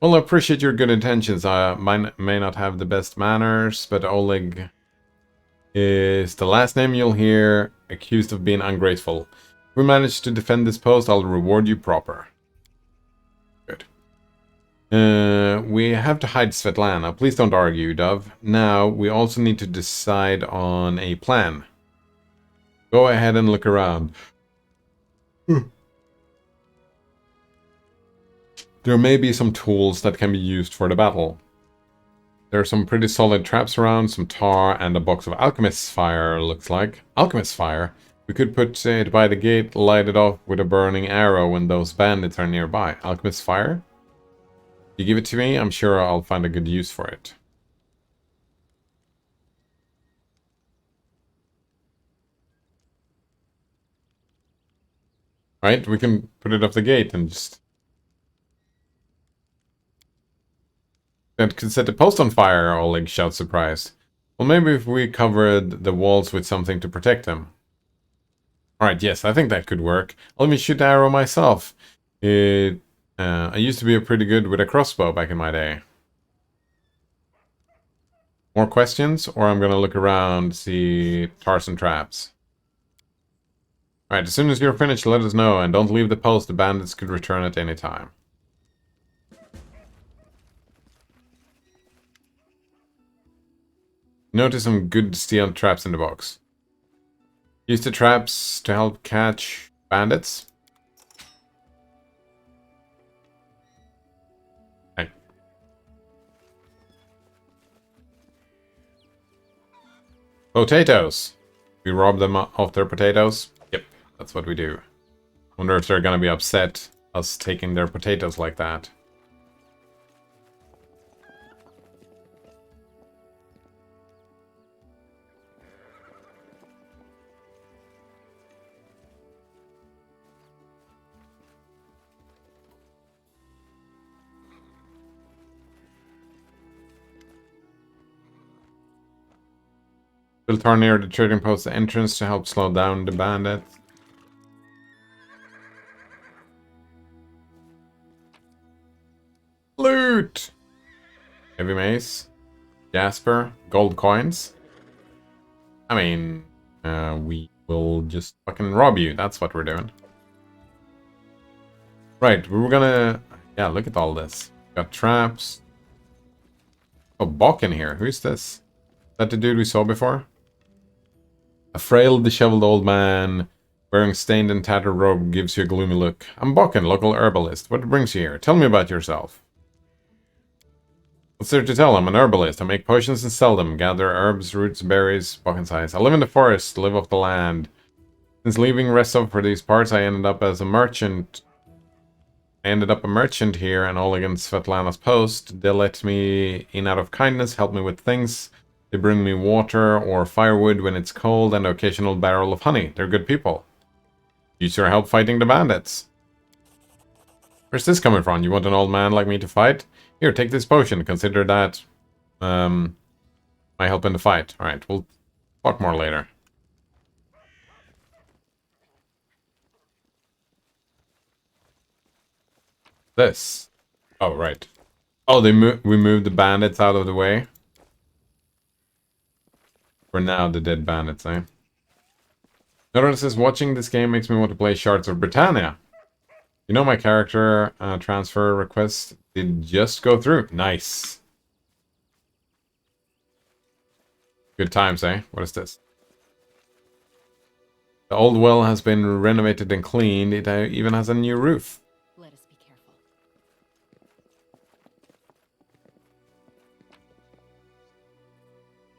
Well, I appreciate your good intentions. I may not have the best manners, but Oleg is the last name you'll hear accused of being ungrateful. If we manage to defend this post, I'll reward you proper. Good. We have to hide Svetlana. Please don't argue, Dove. Now, we also need to decide on a plan. Go ahead and look around. There may be some tools that can be used for the battle. There are some pretty solid traps around, some tar, and a box of Alchemist's Fire, looks like. Alchemist's Fire? We could put it by the gate, light it off with a burning arrow when those bandits are nearby. Alchemist's Fire? You give it to me, I'm sure I'll find a good use for it. Right, we can put it off the gate and just... That could set the post on fire, Oleg shouts surprised. Well, maybe if we covered the walls with something to protect them. Alright, yes, I think that could work. Let me shoot the arrow myself. I used to be pretty good with a crossbow back in my day. More questions? Or I'm gonna look around, see tars and traps. Alright, as soon as you're finished, let us know, and don't leave the post. The bandits could return at any time. Notice some good steel traps in the box. Use the traps to help catch bandits. Hey. Potatoes. We rob them of their potatoes. Yep, that's what we do. Wonder if they're gonna be upset us taking their potatoes like that. Build tar near the trading post entrance to help slow down the bandits. Loot! Heavy mace. Jasper. Gold coins. I mean, we will just fucking rob you. That's what we're doing. Right, we were gonna... Yeah, look at all this. Got traps. Oh, Bok in here. Who's this? Is that the dude we saw before? A frail, disheveled old man wearing stained and tattered robe gives you a gloomy look. I'm Bokken, local herbalist. What brings you here? Tell me about yourself. What's there to tell? I'm an herbalist. I make potions and sell them. Gather herbs, roots, berries, Bokken size. I live in the forest, live off the land. Since leaving Restov for these parts, I ended up as a merchant. I ended up a merchant here and all against Svetlana's post. They let me in out of kindness, help me with things. They bring me water or firewood when it's cold and an occasional barrel of honey. They're good people. Use your help fighting the bandits. Where's this coming from? You want an old man like me to fight? Here, take this potion. Consider that my help in the fight. Alright, we'll talk more later. This. Oh, right. Oh, we moved the bandits out of the way. For now, the dead bandits, eh? Notice says, watching this game makes me want to play Shards of Britannia. You know my character transfer request did just go through. Nice. Good times, eh? What is this? The old well has been renovated and cleaned. It even has a new roof. Let us be careful.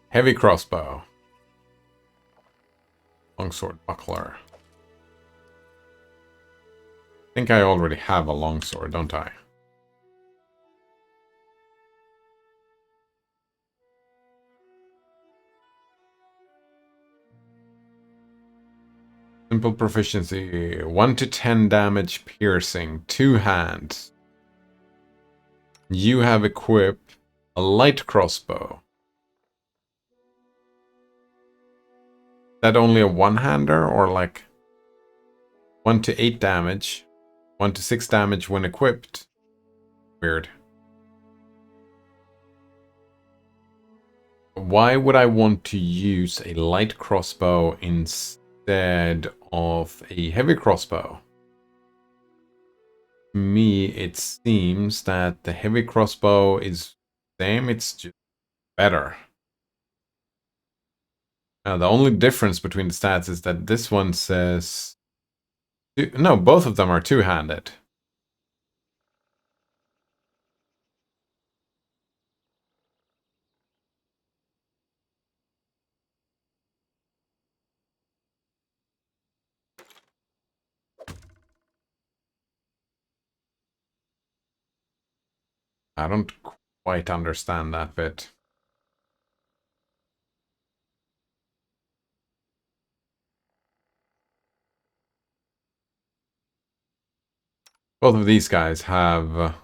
Heavy crossbow. Longsword buckler. I think I already have a longsword, don't I? Simple proficiency. 1 to 10 damage piercing. 2 hands. You have equipped a light crossbow. Is that only a one-hander or like 1 to 8 damage? 1 to 6 damage when equipped? Weird. Why would I want to use a light crossbow instead of a heavy crossbow? To me, it seems that the heavy crossbow is the same, it's just better. Now, the only difference between the stats is that this one says... No, both of them are two-handed. I don't quite understand that bit. Both of these guys have,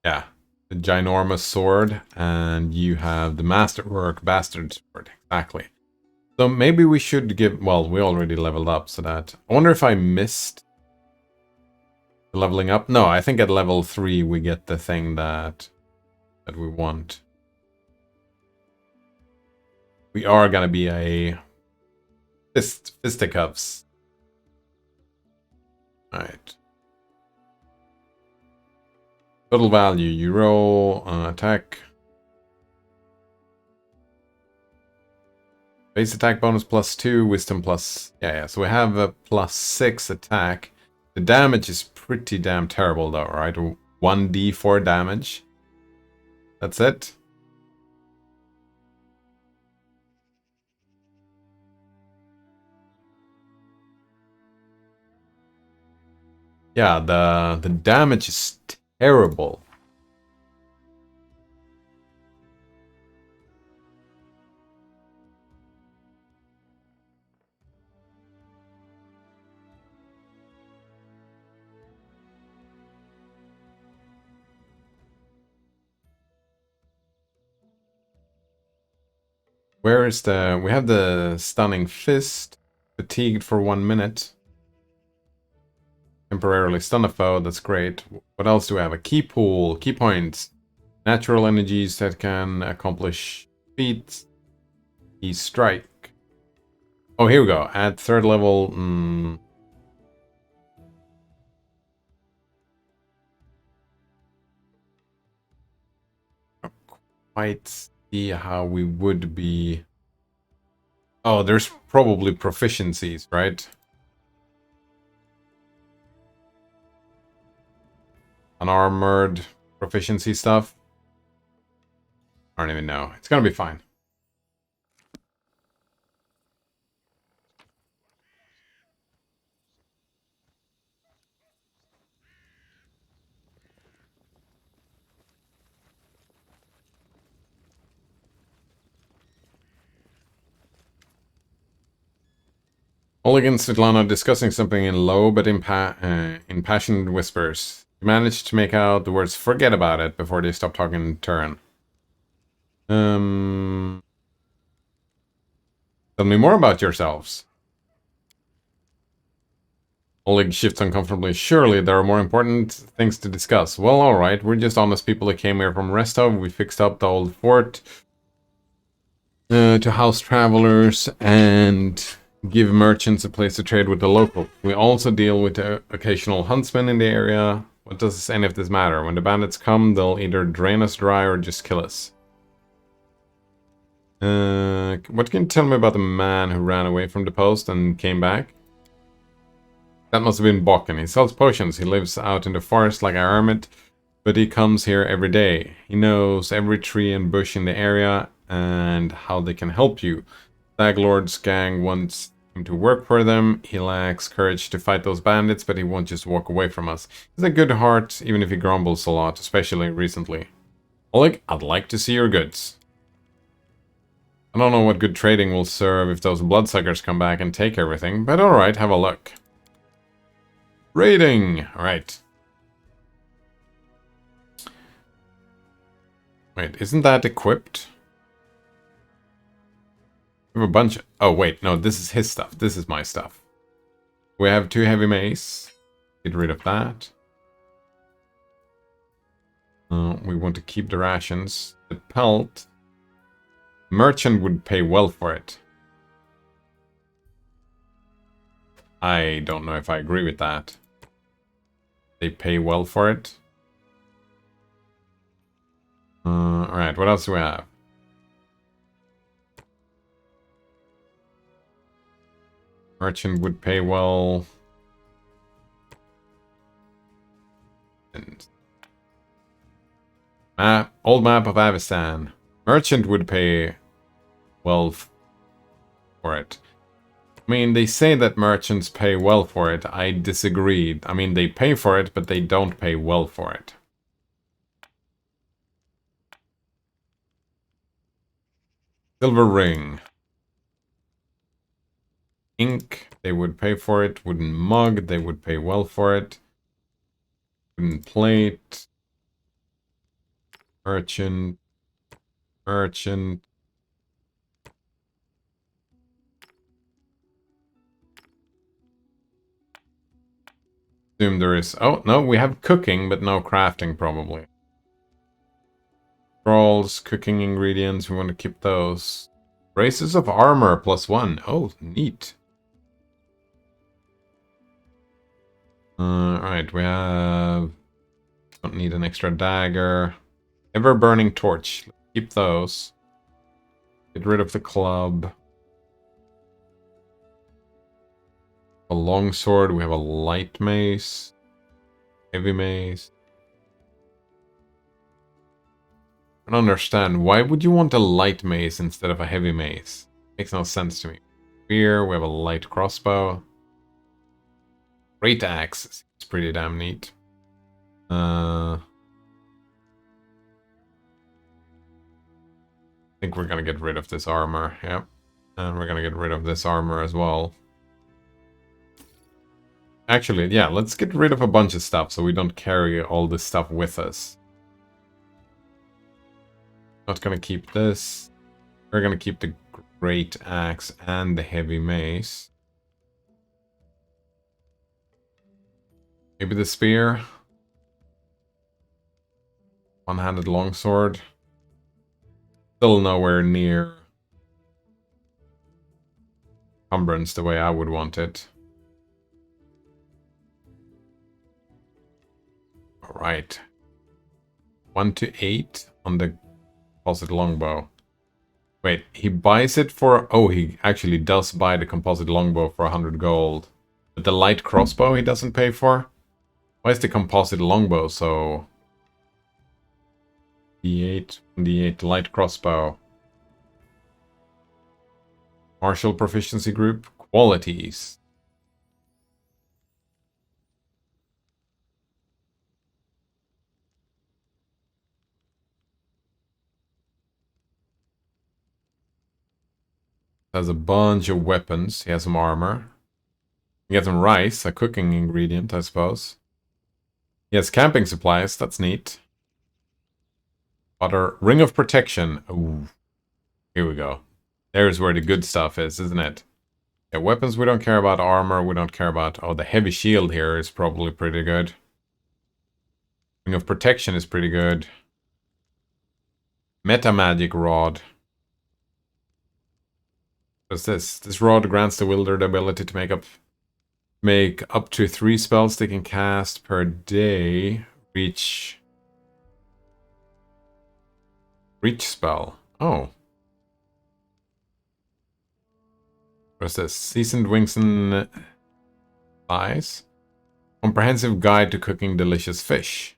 yeah, the ginormous sword, and you have the masterwork bastard sword. Exactly. So maybe we should give... Well, we already leveled up, so that... I wonder if I missed the leveling up. No, I think at level 3 we get the thing that we want. We are gonna be a fisticuffs. Alright. Total value. You roll attack. Base attack bonus +2, wisdom plus... Yeah, so we have a +6 attack. The damage is pretty damn terrible though, right? 1d4 damage. That's it. Yeah, the damage is terrible. Where is the... We have the stunning fist. Fatigued for 1 minute. Temporarily stun a foe, that's great. What else do we have? A key pool, key points. Natural energies that can accomplish feats. Key strike. Oh, here we go. At 3rd level... Quite see how we would be... Oh, there's probably proficiencies, right? Unarmored proficiency stuff. I don't even know. It's gonna be fine. Oleg and Svetlana discussing something in low but impassioned whispers. You manage to make out the words "forget about it" before they stop talking in turn. Tell me more about yourselves. Oleg shifts uncomfortably. Surely there are more important things to discuss. Well, alright, we're just honest people that came here from Restov. We fixed up the old fort to house travelers and give merchants a place to trade with the locals. We also deal with the occasional huntsmen in the area. What does any of this matter? When the bandits come, they'll either drain us dry or just kill us. What can you tell me about the man who ran away from the post and came back? That must have been Bokken. He sells potions. He lives out in the forest like a hermit, but he comes here every day. He knows every tree and bush in the area and how they can help you. Staglord's gang wants him to work for them. He lacks courage to fight those bandits, but he won't just walk away from us. He's a good heart, even if he grumbles a lot, especially recently. Oleg, I'd like to see your goods. I don't know what good trading will serve if those bloodsuckers come back and take everything, but alright, have a look. Raiding! Alright. Wait, isn't that equipped? We have a bunch of... Oh, wait, no, this is his stuff. This is my stuff. We have 2 heavy mace. Get rid of that. We want to keep the rations. The pelt. Merchant would pay well for it. I don't know if I agree with that. They pay well for it. Alright, what else do we have? Merchant would pay well. And old map of Avistan. Merchant would pay well for it. I mean, they say that merchants pay well for it. I disagree. I mean, they pay for it, but they don't pay well for it. Silver ring. Ink, they would pay for it. Wooden mug, they would pay well for it. Wooden plate. Merchant. Merchant. Assume there is... Oh, no, we have cooking, but no crafting, probably. Scrolls, cooking ingredients, we want to keep those. Braces of armor, +1. Oh, neat. Alright, we have... Don't need an extra dagger. Ever-burning torch. Let's keep those. Get rid of the club. A longsword. We have a light mace. Heavy mace. I don't understand. Why would you want a light mace instead of a heavy mace? Makes no sense to me. Spear. We have a light crossbow. Great axe. It's pretty damn neat. I think we're gonna get rid of this armor. Yep. And we're gonna get rid of this armor as well. Actually, yeah, let's get rid of a bunch of stuff so we don't carry all this stuff with us. Not gonna keep this. We're gonna keep the great axe and the heavy mace. Maybe the spear. One-handed longsword. Still nowhere near encumbrance the way I would want it. Alright. 1 to 8 on the composite longbow. Wait, he buys it for... Oh, he actually does buy the composite longbow for 100 gold. But the light crossbow he doesn't pay for? Why is the composite longbow so... D8, D8, light crossbow. Martial proficiency group, qualities. Has a bunch of weapons. He has some armor. He has some rice, a cooking ingredient, I suppose. He has camping supplies, that's neat. Butter, ring of protection. Ooh. Here we go. There's where the good stuff is, isn't it? Yeah, weapons we don't care about, armor we don't care about. Oh, the heavy shield here is probably pretty good. Ring of protection is pretty good. Meta magic rod. What's this? This rod grants the wielder the ability to make up to 3 spells they can cast per day. Reach spell. Oh. What's this? Seasoned Wings and Thighs. Comprehensive guide to cooking delicious fish.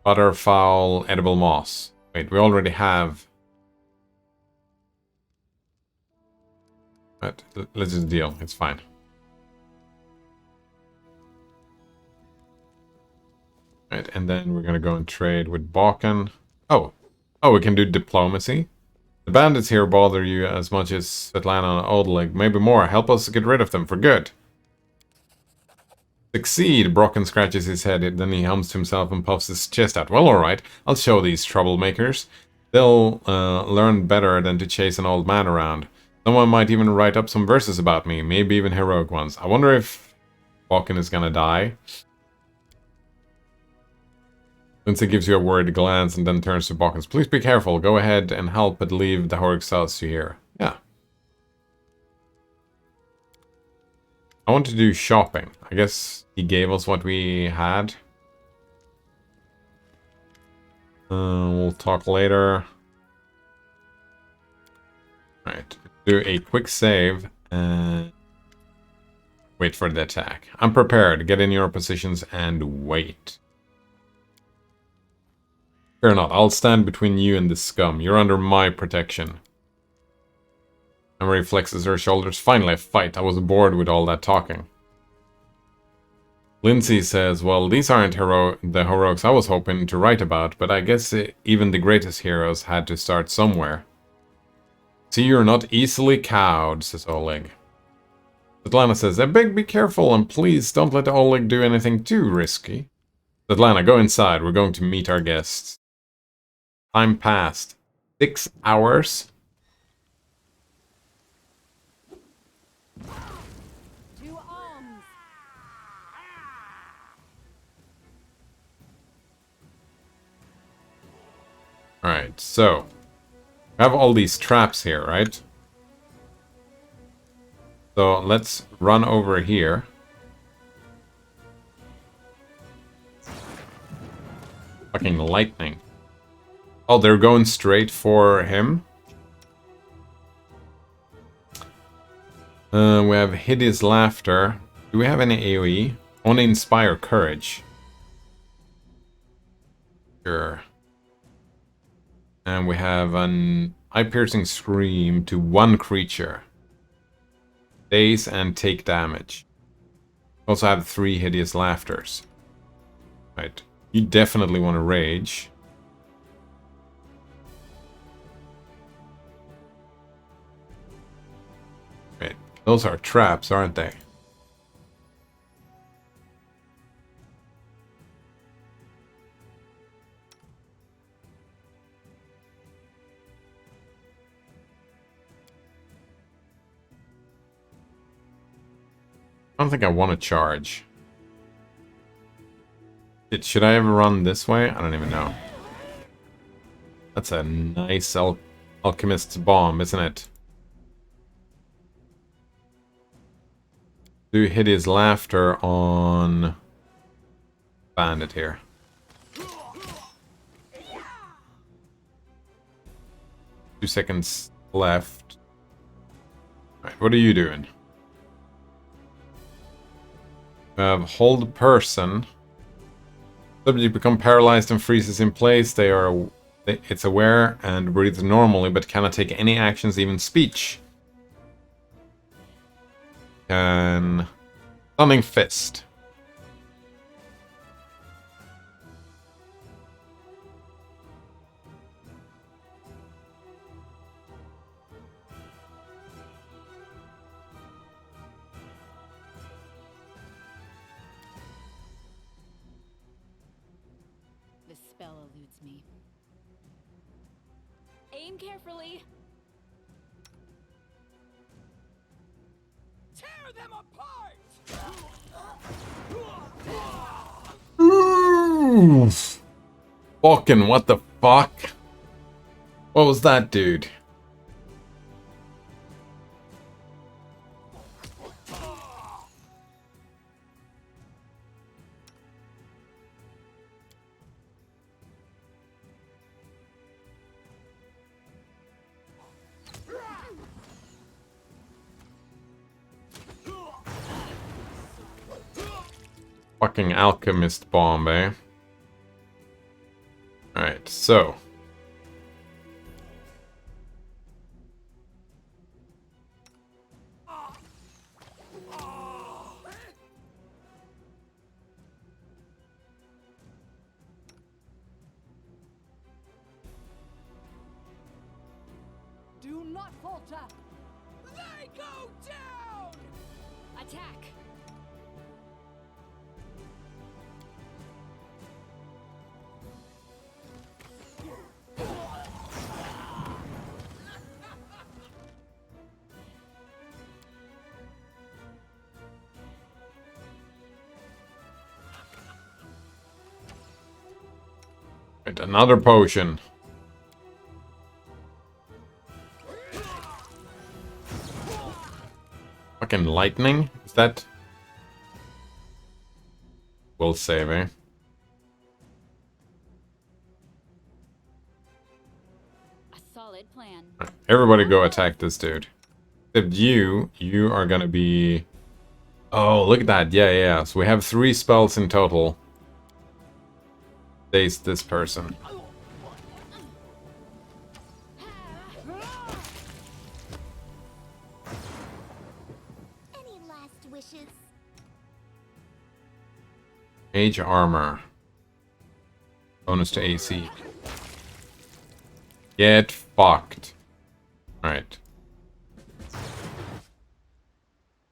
Butterfowl, edible moss. Wait, we already have. But let's just deal. It's fine. Right, and then we're gonna go and trade with Balkan. Oh, we can do diplomacy. The bandits here bother you as much as Svetlana and Oleg, maybe more. Help us get rid of them for good. Succeed, Brocken scratches his head, then he hums to himself and puffs his chest out. Well, alright, I'll show these troublemakers. They'll learn better than to chase an old man around. Someone might even write up some verses about me, maybe even heroic ones. I wonder if Balkan is gonna die. Lindsay gives you a worried glance and then turns to Balkans. Please be careful. Go ahead and help, but leave the heroic thoughts to here. Yeah. I want to do shopping. I guess he gave us what we had. We'll talk later. Alright. Do a quick save and wait for the attack. I'm prepared. Get in your positions and wait. Fear not, I'll stand between you and this scum. You're under my protection. Emery flexes her shoulders. Finally, a fight. I was bored with all that talking. Lindsay says, well, these aren't the heroics I was hoping to write about, but I guess even the greatest heroes had to start somewhere. See, you're not easily cowed, says Oleg. Svetlana says, I beg be careful, and please don't let Oleg do anything too risky. Svetlana, go inside. We're going to meet our guests. Time passed. 6 hours. To arms. Alright, so. We have all these traps here, right? So let's run over here. Fucking lightning. Oh, they're going straight for him. We have hideous laughter. Do we have any AoE? Only inspire courage. Sure. And we have an eye-piercing scream to one creature. Daze and take damage. Also have 3 hideous laughters. Right. You definitely want to rage. Right. Those are traps, aren't they? I don't think I want to charge. Should I ever run this way? I don't even know. That's a nice alchemist's bomb, isn't it? Do hideous laughter on bandit here. Two seconds left. Alright, what are you doing? We have hold person. Subject become paralyzed and freezes in place. It's aware and breathes normally, but cannot take any actions, even speech. Can stunning fist. The spell eludes me. Aim carefully. Tear them apart! Fucking what the fuck? What was that, dude? fucking alchemist bomb, eh? Alright, so. Do not falter. They go down! Attack! Right, another potion. Fucking lightning? Is that... We'll save, eh? A solid plan. Everybody go attack this dude. Except you are gonna be... Oh, look at that. Yeah. So we have 3 spells in total. Face this person. Any last wishes? Mage armor. Bonus to AC. Get fucked. Alright.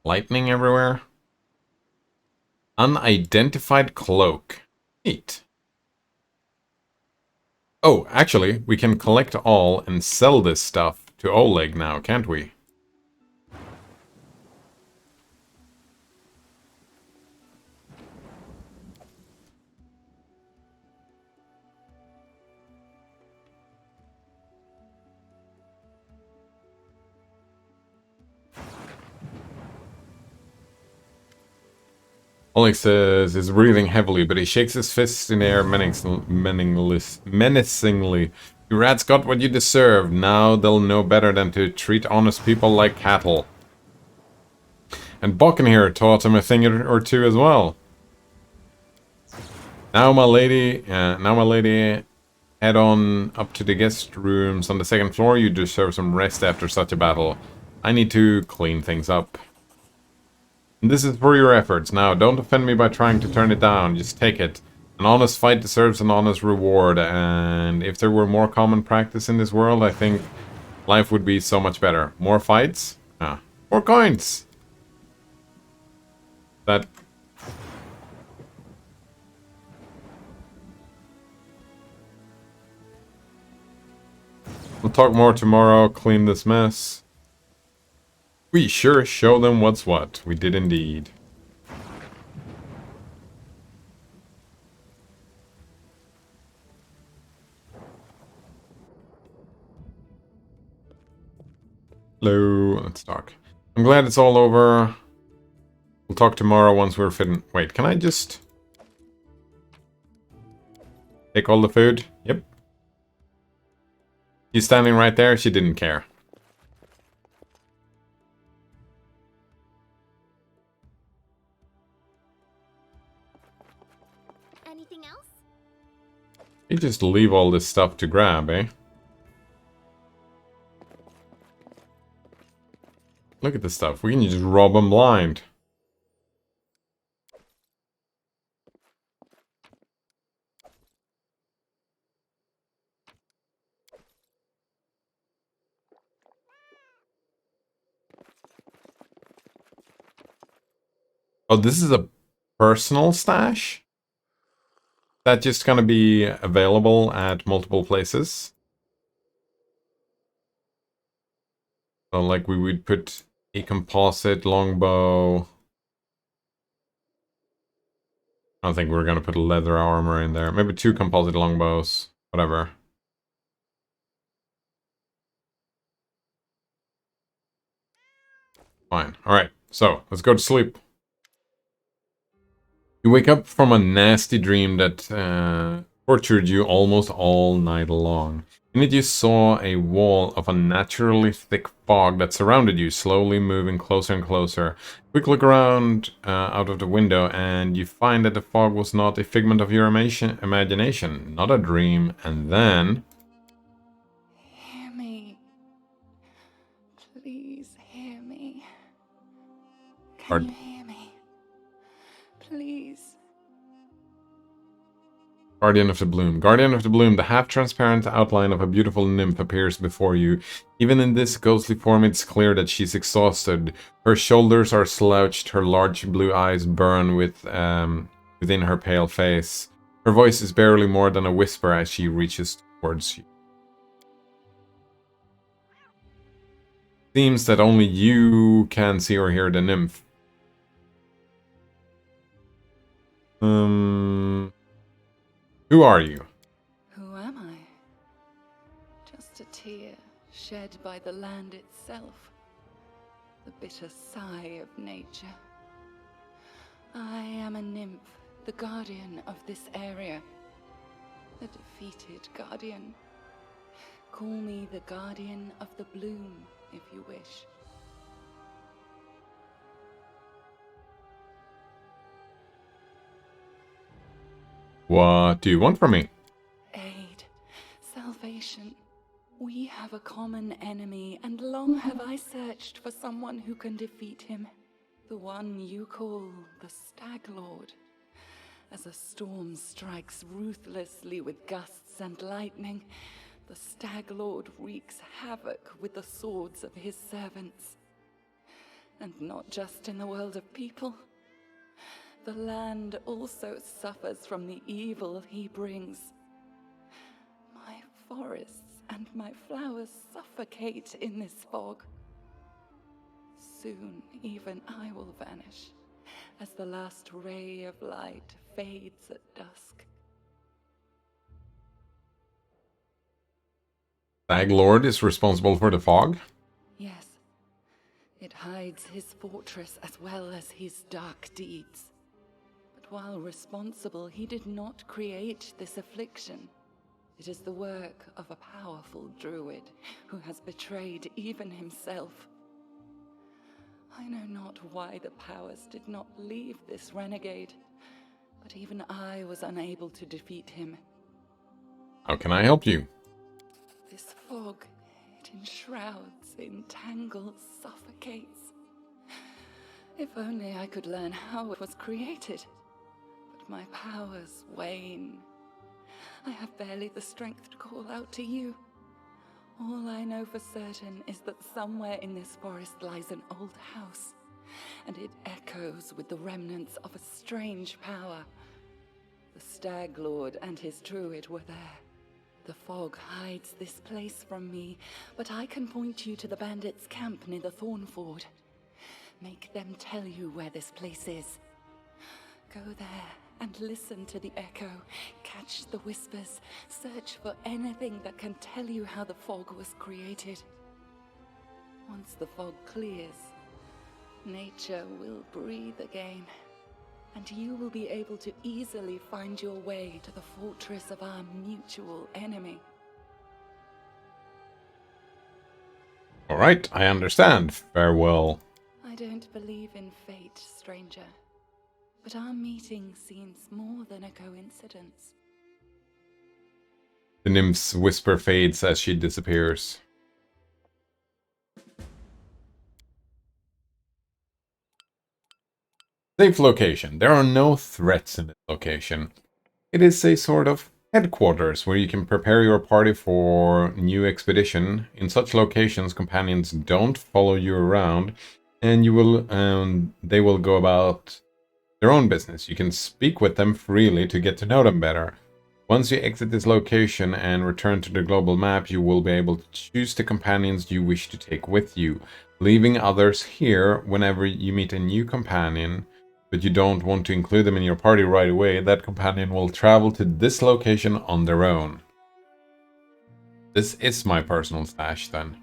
Lightning everywhere. Unidentified cloak. Neat. Oh, actually, we can collect all and sell this stuff to Oleg now, can't we? Oleg says he's breathing heavily, but he shakes his fist in the air menacingly. You rats got what you deserve. Now they'll know better than to treat honest people like cattle. And Bokken here taught him a thing or two as well. Now my lady, head on up to the guest rooms on the 2nd floor. You deserve some rest after such a battle. I need to clean things up. And this is for your efforts. Now, don't offend me by trying to turn it down. Just take it. An honest fight deserves an honest reward, and if there were more common practice in this world, I think life would be so much better. More fights? Ah. More coins! That... We'll talk more tomorrow, clean this mess. We sure show them what's what. We did indeed. Hello, let's talk. I'm glad it's all over. We'll talk tomorrow once we're fitting. Wait, can I just... take all the food? Yep. She's standing right there, she didn't care. Anything else? You just leave all this stuff to grab, eh? Look at this stuff. We can just rob them blind. Oh, this is a personal stash? That just gonna be available at multiple places? So like we would put a composite longbow. I don't think we're gonna put a leather armor in there. Maybe 2 composite longbows. Whatever. Fine. Alright, so let's go to sleep. You wake up from a nasty dream that tortured you almost all night long. In it you saw a wall of unnaturally thick fog that surrounded you, slowly moving closer and closer. Quick look around out of the window and you find that the fog was not a figment of your imagination, not a dream, and then... Hear me. Please hear me. Can you hear me? Please. Guardian of the Bloom. Guardian of the Bloom, the half-transparent outline of a beautiful nymph appears before you. Even in this ghostly form, it's clear that she's exhausted. Her shoulders are slouched, her large blue eyes burn within her pale face. Her voice is barely more than a whisper as she reaches towards you. Seems that only you can see or hear the nymph. Who are you? Who am I? Just a tear shed by the land itself. The bitter sigh of nature. I am a nymph, the guardian of this area. A defeated guardian. Call me the guardian of the bloom, if you wish. What do you want from me? Aid, salvation. We have a common enemy, and long have I searched for someone who can defeat him. The one you call the Stag Lord. As a storm strikes ruthlessly with gusts and lightning, the Stag Lord wreaks havoc with the swords of his servants. And not just in the world of people. The land also suffers from the evil he brings. My forests and my flowers suffocate in this fog. Soon, even I will vanish, as the last ray of light fades at dusk. Stag Lord is responsible for the fog? Yes, it hides his fortress as well as his dark deeds. But while responsible, he did not create this affliction. It is the work of a powerful druid who has betrayed even himself. I know not why the powers did not leave this renegade, but even I was unable to defeat him. How can I help you? This fog, it enshrouds, entangles, suffocates. If only I could learn how it was created. But my powers wane. I have barely the strength to call out to you. All I know for certain is that somewhere in this forest lies an old house, and it echoes with the remnants of a strange power. The Stag Lord and his druid were there. The fog hides this place from me, but I can point you to the bandits' camp near the Thornford. Make them tell you where this place is. Go there and listen to the echo, catch the whispers, search for anything that can tell you how the fog was created. Once the fog clears, nature will breathe again, and you will be able to easily find your way to the fortress of our mutual enemy. All right, I understand. Farewell. I don't believe in fate, stranger. But our meeting seems more than a coincidence. The nymph's whisper fades as she disappears. Safe location. There are no threats in this location. It is a sort of headquarters where you can prepare your party for new expedition. In such locations, companions don't follow you around, and they will go about their own business. You can speak with them freely to get to know them better. Once you exit this location and return to the global map, you will be able to choose the companions you wish to take with you, leaving others here whenever you meet a new companion, but you don't want to include them in your party right away. That companion will travel to this location on their own. This is my personal stash then.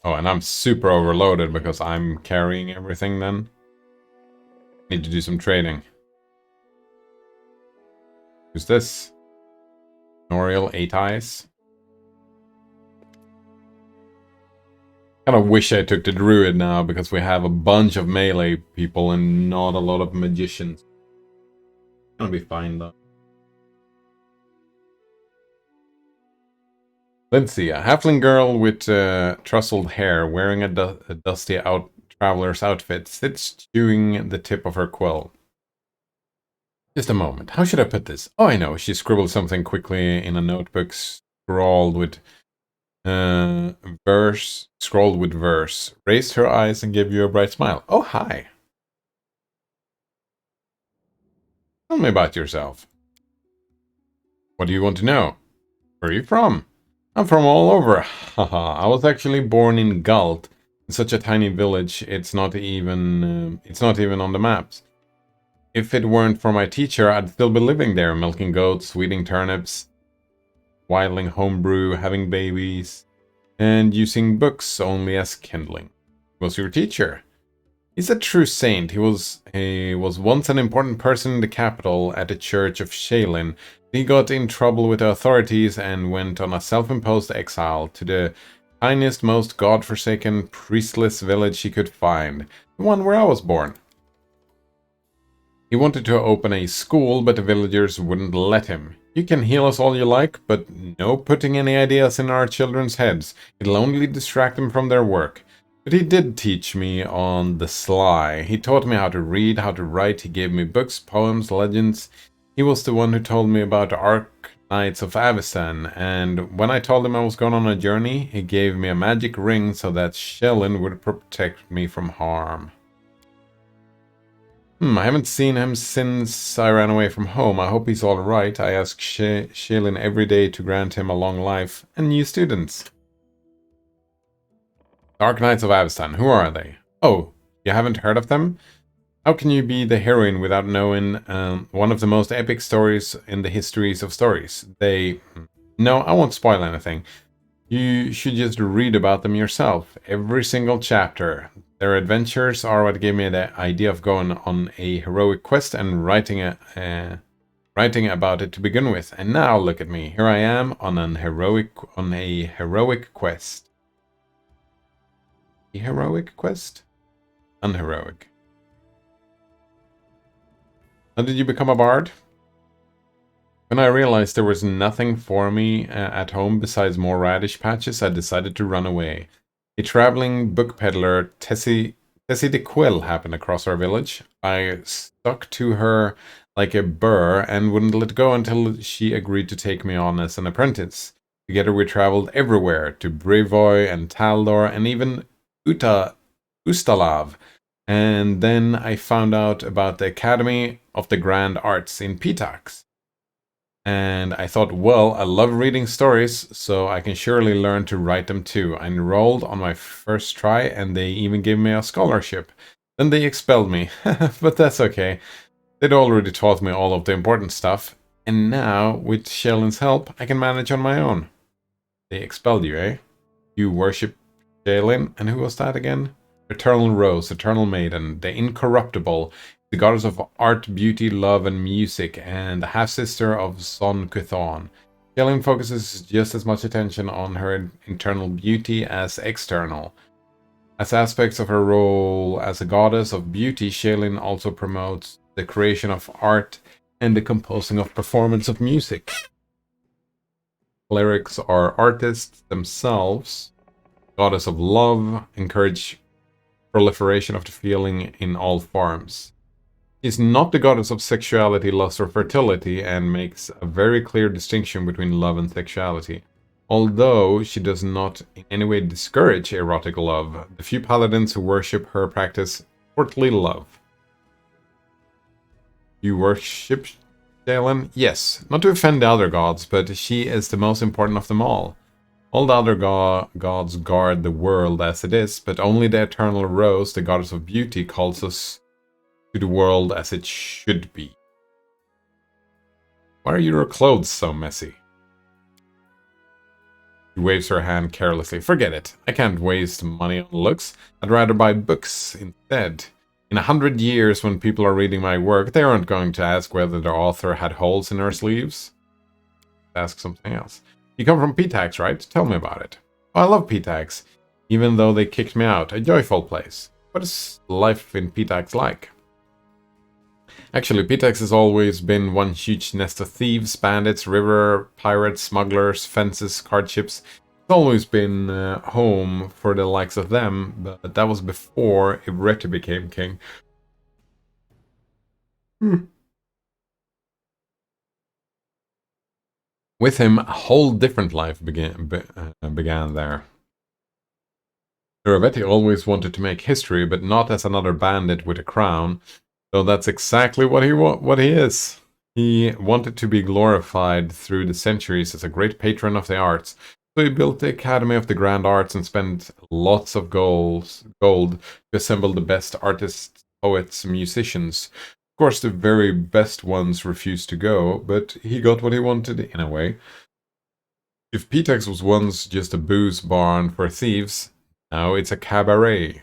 Oh, and I'm super overloaded because I'm carrying everything then. Need to do some trading. Who's this? Noriel, 8 Eyes. Kind of wish I took the druid now because we have a bunch of melee people and not a lot of magicians. Gonna be fine though. Lindsay, a halfling girl with tousled hair, wearing a dusty traveler's outfit, sits chewing the tip of her quill. Just a moment. How should I put this? Oh, I know. She scribbled something quickly in a notebook, scrawled with verse, raised her eyes and gave you a bright smile. Oh, hi. Tell me about yourself. What do you want to know? Where are you from? I'm from all over. Haha. I was actually born in Galt, in such a tiny village. It's not even on the maps. If it weren't for my teacher, I'd still be living there, milking goats, weeding turnips, whiling homebrew, having babies, and using books only as kindling. Who was your teacher? He's a true saint. He was once an important person in the capital at the Church of Shaylin. He got in trouble with the authorities and went on a self-imposed exile to the tiniest, most god-forsaken, priestless village he could find, the one where I was born. He wanted to open a school, but the villagers wouldn't let him. You can heal us all you like, but no putting any ideas in our children's heads. It'll only distract them from their work. But he did teach me on the sly. He taught me how to read, how to write. He gave me books, poems, legends. He was the one who told me about the Ark-Knights of Avistan, and when I told him I was going on a journey, he gave me a magic ring so that Shellin would protect me from harm. I haven't seen him since I ran away from home. I hope he's alright. I ask Shaylin every day to grant him a long life and new students. Dark Knights of Avistan, who are they? Oh, you haven't heard of them? How can you be the heroine without knowing one of the most epic stories in the histories of stories? No, I won't spoil anything. You should just read about them yourself. Every single chapter. Their adventures are what gave me the idea of going on a heroic quest and writing about it to begin with. And now look at me. Here I am on a heroic quest. A heroic quest? Unheroic. How did you become a bard? When I realized there was nothing for me at home besides more radish patches, I decided to run away. A traveling book peddler, Tessie de Quill, happened across our village. I stuck to her like a burr and wouldn't let go until she agreed to take me on as an apprentice. Together we traveled everywhere, to Brevoy and Taldor and even Ustalav. And then I found out about the Academy of the Grand Arts in Pitax. And I thought, well, I love reading stories, so I can surely learn to write them too. I enrolled on my first try, and they even gave me a scholarship. Then they expelled me, but that's okay. They'd already taught me all of the important stuff, and now, with Shellin's help, I can manage on my own. They expelled you, eh? You worship Shellin, and who was that again? Eternal Rose, Eternal Maiden, the Incorruptible, the goddess of art, beauty, love, and music, and the half-sister of Son Kuthon. Shellin focuses just as much attention on her internal beauty as external. As aspects of her role as a goddess of beauty, Shellin also promotes the creation of art and the composing of performance of music. Clerics are artists themselves. Goddess of love, encourage proliferation of the feeling in all forms. She is not the goddess of sexuality, lust, or fertility, and makes a very clear distinction between love and sexuality. Although she does not in any way discourage erotic love, the few paladins who worship her practice courtly love. You worship Shellin? Yes, not to offend the other gods, but she is the most important of them all. All the other gods guard the world as it is, but only the Eternal Rose, the goddess of beauty, calls us to the world as it should be. Why are your clothes so messy? She waves her hand carelessly. Forget it. I can't waste money on looks. I'd rather buy books instead. In 100 years, when people are reading my work, they aren't going to ask whether the author had holes in her sleeves. Ask something else. You come from Pitax, right? Tell me about it. Oh, I love Pitax, even though they kicked me out. A joyful place. What is life in Pitax like? Actually, Pitax has always been one huge nest of thieves, bandits, river pirates, smugglers, fences, card ships. It's always been home for the likes of them, but that was before Ivreti became king. With him, a whole different life began there. Ivreti always wanted to make history, but not as another bandit with a crown. So that's exactly what he is. He wanted to be glorified through the centuries as a great patron of the arts. So he built the Academy of the Grand Arts and spent lots of gold to assemble the best artists, poets, musicians. Of course, the very best ones refused to go, but he got what he wanted in a way. If Pitax was once just a booze barn for thieves, now it's a cabaret.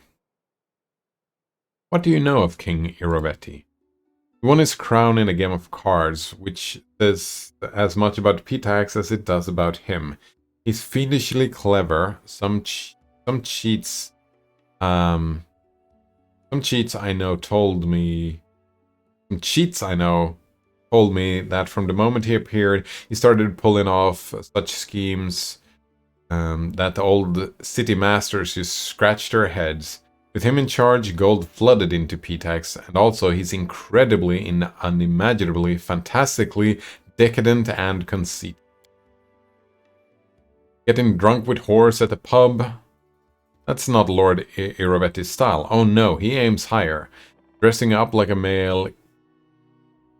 What do you know of King Irovetti? He won his crown in a game of cards, which says as much about Pitax as it does about him. He's fiendishly clever. Some cheats I know told me that from the moment he appeared, he started pulling off such schemes that the old city masters just scratched their heads. With him in charge, gold flooded into Pitax, and also he's incredibly, unimaginably, fantastically decadent and conceited. Getting drunk with whores at the pub? That's not Lord Irovetti's style. Oh no, he aims higher. Dressing up like a male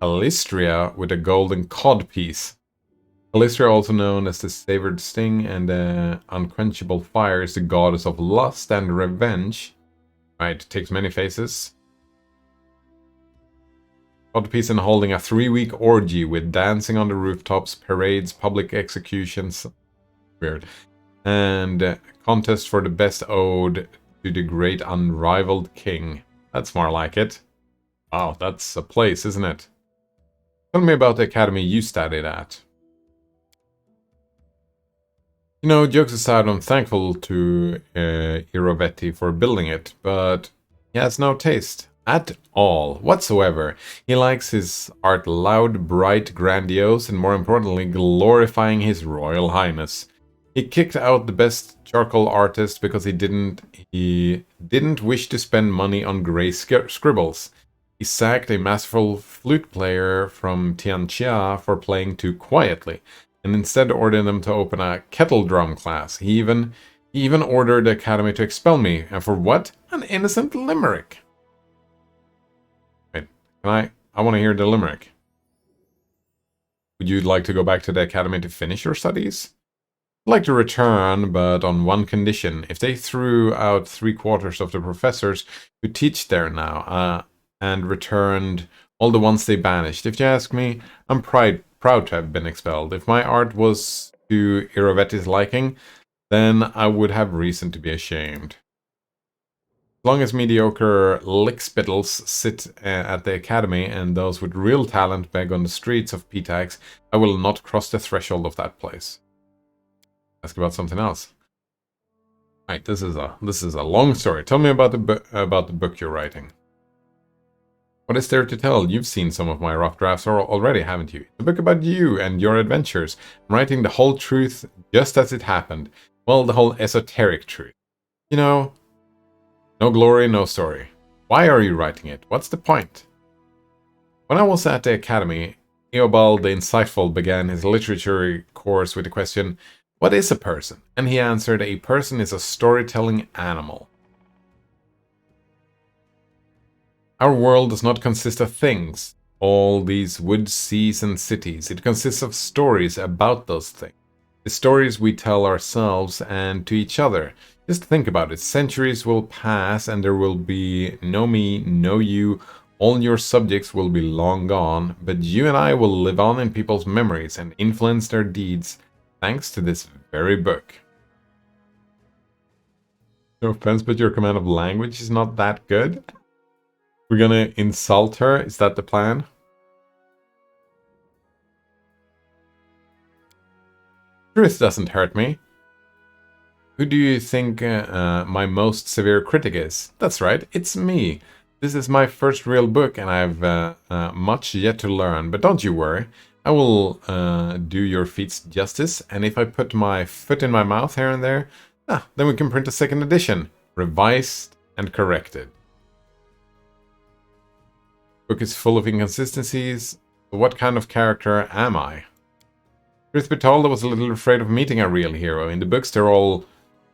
Calistria with a golden codpiece. Calistria, also known as the Savored Sting and the Unquenchable Fire, is the goddess of lust and revenge. Right, takes many faces. Codpiece and holding a 3-week orgy with dancing on the rooftops, parades, public executions. Weird. And contest for the best ode to the great unrivaled king. That's more like it. Wow, that's a place, isn't it? Tell me about the academy you studied at. You know, jokes aside, I'm thankful to Irovetti for building it, but he has no taste. At all, whatsoever. He likes his art loud, bright, grandiose, and more importantly, glorifying his royal highness. He kicked out the best charcoal artist because he didn't wish to spend money on grey scribbles. He sacked a masterful flute player from Tianxia for playing too quietly, and instead ordered them to open a kettle drum class. He even ordered the academy to expel me, and for what? An innocent limerick. Wait, I want to hear the limerick. Would you like to go back to the academy to finish your studies? I'd like to return, but on one condition. If they threw out 3/4 of the professors who teach there now, and returned all the ones they banished. If you ask me, I'm proud to have been expelled. If my art was to Irovetti's liking, then I would have reason to be ashamed. As long as mediocre lickspittles sit at the academy and those with real talent beg on the streets of Pitax, I will not cross the threshold of that place. Ask about something else. Right, this is a long story. Tell me about the book you're writing. What is there to tell? You've seen some of my rough drafts already, haven't you? It's a book about you and your adventures. I'm writing the whole truth just as it happened. Well, the whole esoteric truth. You know, no glory, no story. Why are you writing it? What's the point? When I was at the academy, Eobald the Insightful began his literature course with the question, what is a person? And he answered, a person is a storytelling animal. Our world does not consist of things, all these woods, seas, and cities. It consists of stories about those things. The stories we tell ourselves and to each other. Just think about it. Centuries will pass and there will be no me, no you. All your subjects will be long gone, but you and I will live on in people's memories and influence their deeds thanks to this very book. No offense, but your command of language is not that good. We're gonna insult her? Is that the plan? Truth doesn't hurt me. Who do you think my most severe critic is? That's right, it's me. This is my first real book and I've much yet to learn, but don't you worry. I will do your feats justice, and if I put my foot in my mouth here and there, then we can print a second edition, revised and corrected. Book is full of inconsistencies. What kind of character am I? Truth be told, I was a little afraid of meeting a real hero. In the books, they're all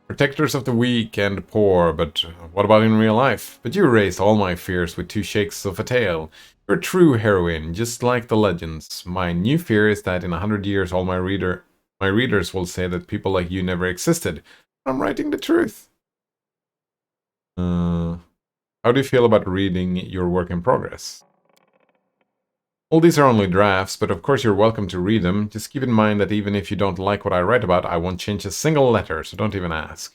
protectors of the weak and poor, but what about in real life? But you erased all my fears with 2 shakes of a tail. You're a true heroine, just like the legends. My new fear is that in 100 years, all my readers will say that people like you never existed. I'm writing the truth. How do you feel about reading your work in progress? All these are only drafts, but of course you're welcome to read them. Just keep in mind that even if you don't like what I write about, I won't change a single letter, so don't even ask.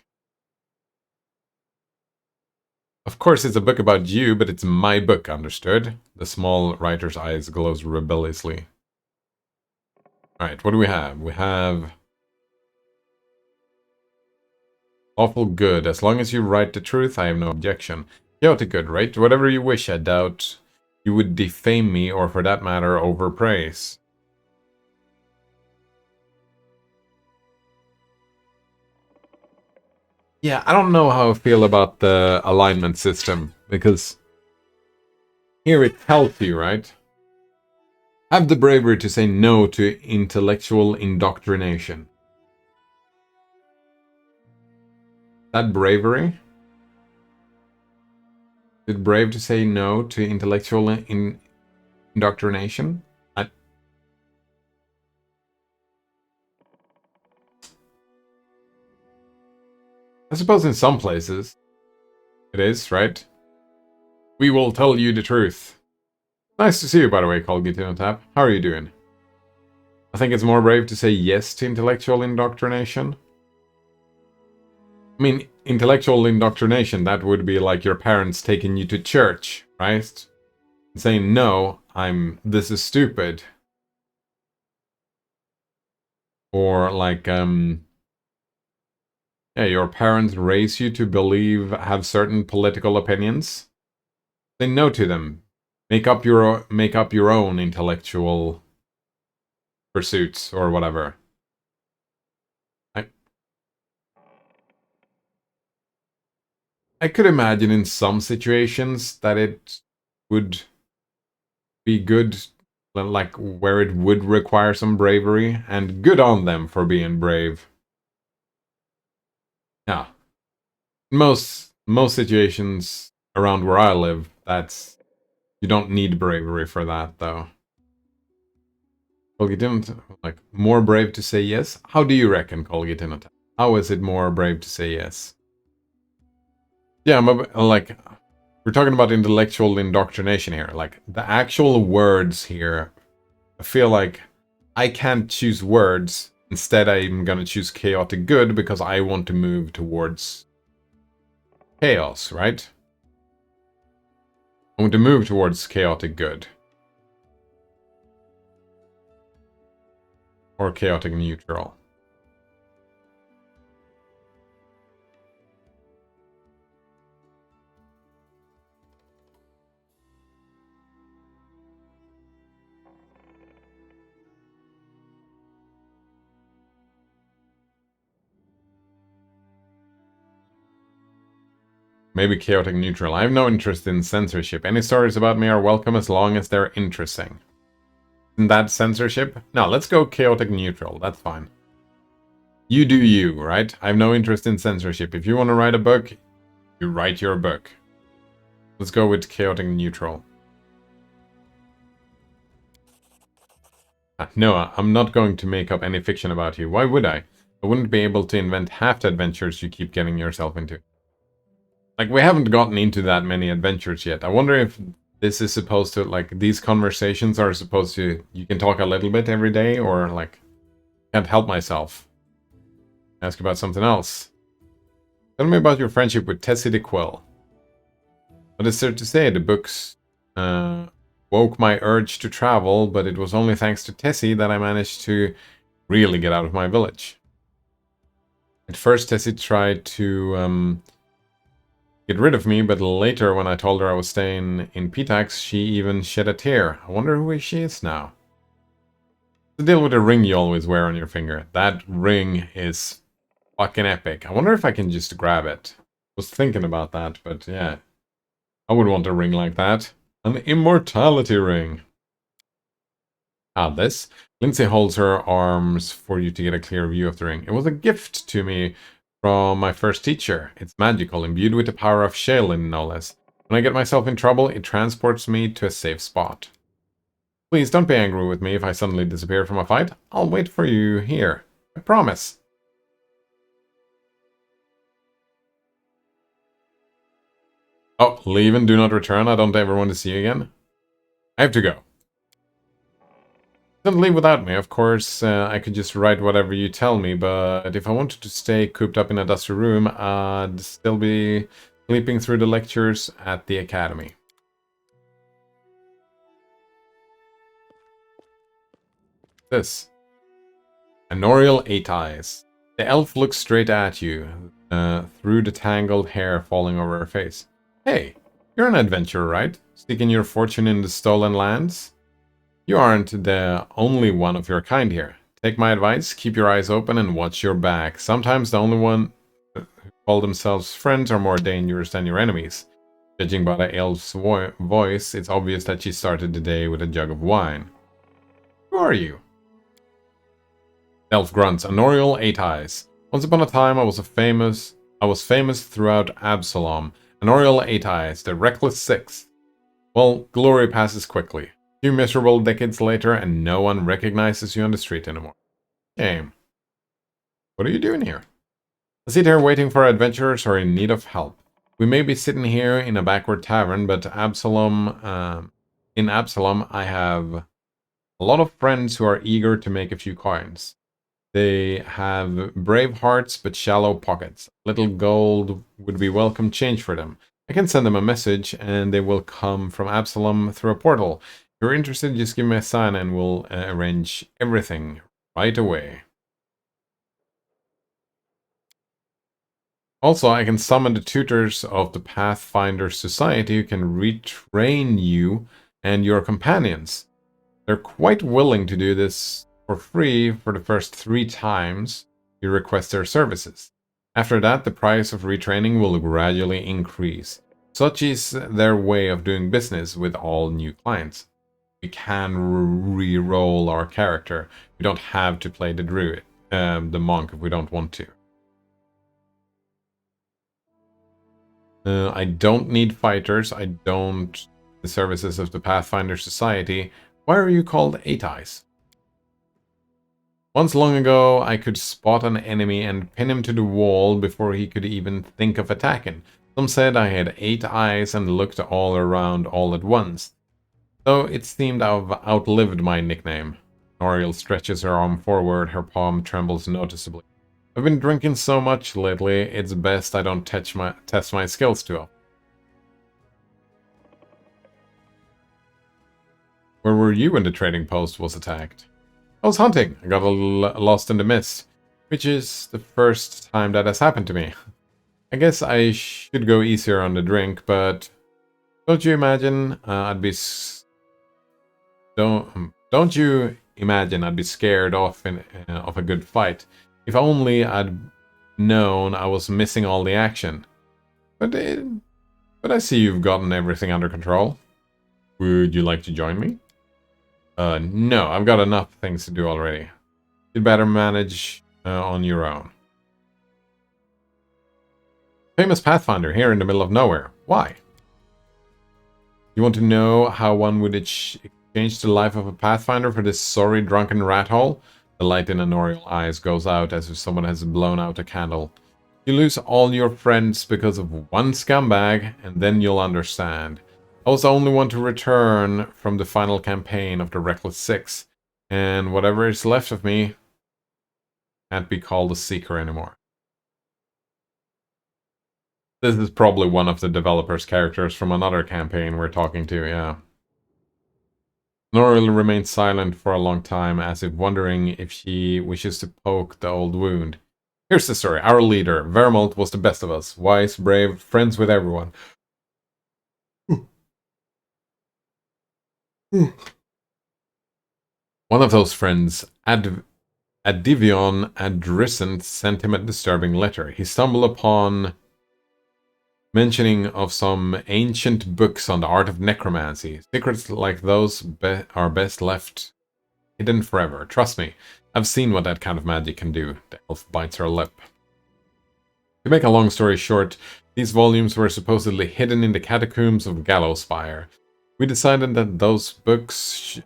Of course it's a book about you, but it's my book, understood? The small writer's eyes glows rebelliously. Alright, what do we have? We have... Awful good. As long as you write the truth, I have no objection. Chaotic good, right? Whatever you wish, I doubt you would defame me, or for that matter, overpraise. Yeah, I don't know how I feel about the alignment system, because here it tells you, right? Have the bravery to say no to intellectual indoctrination. That bravery? Is it brave to say no to intellectual indoctrination? I suppose in some places it is, right? We will tell you the truth. Nice to see you, by the way, Colgate-on-Tap. How are you doing? I think it's more brave to say yes to intellectual indoctrination. I mean, intellectual indoctrination, that would be like your parents taking you to church, right? And saying, no, this is stupid. Or like, yeah, your parents raise you to have certain political opinions. Say no to them. Make up your own intellectual pursuits or whatever. I could imagine in some situations that it would be good, like where it would require some bravery, and good on them for being brave. Yeah. Most situations around where I live, you don't need bravery for that, though. Colgate, like, more brave to say yes? How do you reckon, Colgate? How is it more brave to say yes? Yeah, like, we're talking about intellectual indoctrination here. Like, the actual words here, I feel like I can't choose words. Instead, I'm gonna choose chaotic good because I want to move towards chaos, right? I want to move towards chaotic good. Or chaotic neutral. Maybe chaotic neutral. I have no interest in censorship. Any stories about me are welcome as long as they're interesting. Isn't that censorship? No, let's go chaotic neutral. That's fine. You do you, right? I have no interest in censorship. If you want to write a book, you write your book. Let's go with chaotic neutral. No, I'm not going to make up any fiction about you. Why would I? I wouldn't be able to invent half the adventures you keep getting yourself into. Like, we haven't gotten into that many adventures yet. I wonder if this is supposed to, like, these conversations are supposed to, you can talk a little bit every day, or, like, can't help myself. Ask about something else. Tell me about your friendship with Tessie the Quill. What is there to say? The books woke my urge to travel, but it was only thanks to Tessie that I managed to really get out of my village. At first, Tessie tried to get rid of me, but later, when I told her I was staying in Pitax, she even shed a tear. I wonder who she is now. The deal with the ring you always wear on your finger. That ring is fucking epic. I wonder if I can just grab it. Was thinking about that, but yeah. I would want a ring like that. An immortality ring. Ah, this. Lindsay holds her arms for you to get a clear view of the ring. It was a gift to me from my first teacher. It's magical, imbued with the power of Shaolin, no less. When I get myself in trouble, it transports me to a safe spot. Please don't be angry with me if I suddenly disappear from a fight. I'll wait for you here. I promise. Oh, leave and do not return. I don't ever want to see you again. I have to go. Don't leave without me. Of course, I could just write whatever you tell me, but if I wanted to stay cooped up in a dusty room, I'd still be sleeping through the lectures at the academy. This. Anoriel 8 Eyes. The elf looks straight at you, through the tangled hair falling over her face. Hey, you're an adventurer, right? Seeking your fortune in the stolen lands? You aren't the only one of your kind here. Take my advice, keep your eyes open and watch your back. Sometimes the only one who call themselves friends are more dangerous than your enemies. Judging by the elf's voice, it's obvious that she started the day with a jug of wine. Who are you? Elf grunts. Anoriel 8 Eyes. Once upon a time I was famous throughout Absalom. Anoriel 8 Eyes, the reckless sixth. Well, glory passes quickly. A few miserable decades later, and no one recognizes you on the street anymore. Shame. What are you doing here? I sit here waiting for adventurers who are in need of help. We may be sitting here in a backward tavern, but in Absalom, I have a lot of friends who are eager to make a few coins. They have brave hearts but shallow pockets. Little gold would be welcome change for them. I can send them a message and they will come from Absalom through a portal. If you're interested, just give me a sign and we'll arrange everything right away. Also, I can summon the tutors of the Pathfinder Society who can retrain you and your companions. They're quite willing to do this for free for the first 3 times you request their services. After that, the price of retraining will gradually increase. Such is their way of doing business with all new clients. We can re-roll our character. We don't have to play the druid, the monk, if we don't want to. I don't need fighters. I don't the services of the Pathfinder Society. Why are you called 8 Eyes? Once long ago, I could spot an enemy and pin him to the wall before he could even think of attacking. Some said I had 8 eyes and looked all around all at once. So it seemed I've outlived my nickname. Noriel stretches her arm forward, her palm trembles noticeably. I've been drinking so much lately, it's best I don't test my skills too often. Where were you when the trading post was attacked? I was hunting. I got lost in the mist, which is the first time that has happened to me. I guess I should go easier on the drink, but don't you imagine I'd be don't you imagine I'd be scared off of a good fight? If only I'd known I was missing all the action. But I see you've gotten everything under control. Would you like to join me? No, I've got enough things to do already. You'd better manage on your own. Famous Pathfinder here in the middle of nowhere. Why? You want to know how one would exchange the life of a Pathfinder for this sorry drunken rat hole? The light in Anoriel's eyes goes out as if someone has blown out a candle. You lose all your friends because of one scumbag, and then you'll understand. I was the only one to return from the final campaign of the Reckless Six, and whatever is left of me can't be called a seeker anymore. This is probably one of the developer's characters from another campaign we're talking to, yeah. Noril remains silent for a long time, as if wondering if she wishes to poke the old wound. Here's the story. Our leader, Vermalt, was the best of us. Wise, brave, friends with everyone. One of those friends, Adivion Adrissant, sent him a disturbing letter. He stumbled upon mentioning of some ancient books on the art of necromancy. Secrets like those are best left hidden forever. Trust me, I've seen what that kind of magic can do. The elf bites her lip. To make a long story short, these volumes were supposedly hidden in the catacombs of Gallowspire. We decided that those books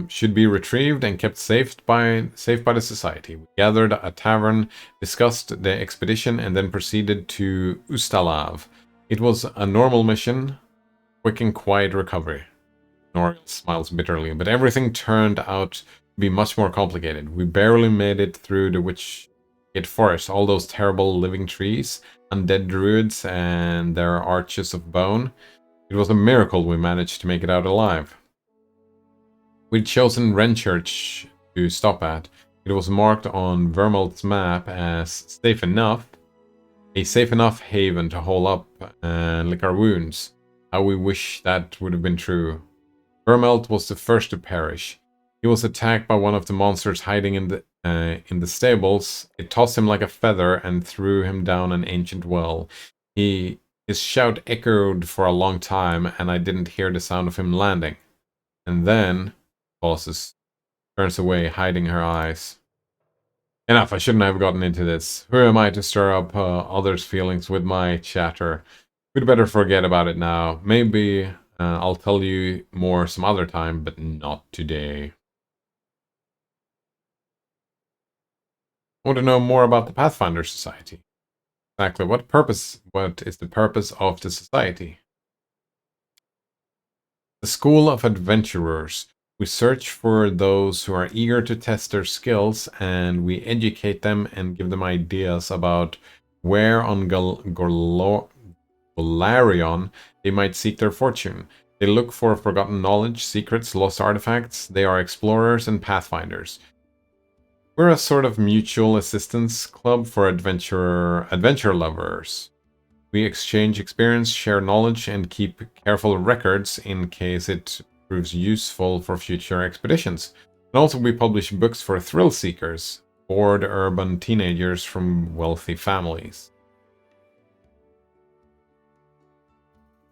should be retrieved and kept safe by the society. We gathered at a tavern, discussed the expedition, and then proceeded to Ustalav. It was a normal mission, quick and quiet recovery. Noril smiles bitterly, but everything turned out to be much more complicated. We barely made it through the Witchgate Forest, all those terrible living trees, undead druids and their arches of bone. It was a miracle we managed to make it out alive. We'd chosen Renchurch to stop at. It was marked on Vermalt's map as safe enough, a safe enough haven to hole up and lick our wounds. How we wish that would have been true. Vermalt was the first to perish. He was attacked by one of the monsters hiding in the stables. It tossed him like a feather and threw him down an ancient well. His shout echoed for a long time, and I didn't hear the sound of him landing. And then, pauses, turns away, hiding her eyes. Enough, I shouldn't have gotten into this. Who am I to stir up others' feelings with my chatter? We'd better forget about it now. Maybe I'll tell you more some other time, but not today. I want to know more about the Pathfinder Society. Exactly. What is the purpose of the society? The School of Adventurers. We search for those who are eager to test their skills, and we educate them and give them ideas about where on Golarion they might seek their fortune. They look for forgotten knowledge, secrets, lost artifacts. They are explorers and pathfinders. We're a sort of mutual assistance club for adventure lovers. We exchange experience, share knowledge, and keep careful records in case it proves useful for future expeditions. And also we publish books for thrill seekers, bored urban teenagers from wealthy families.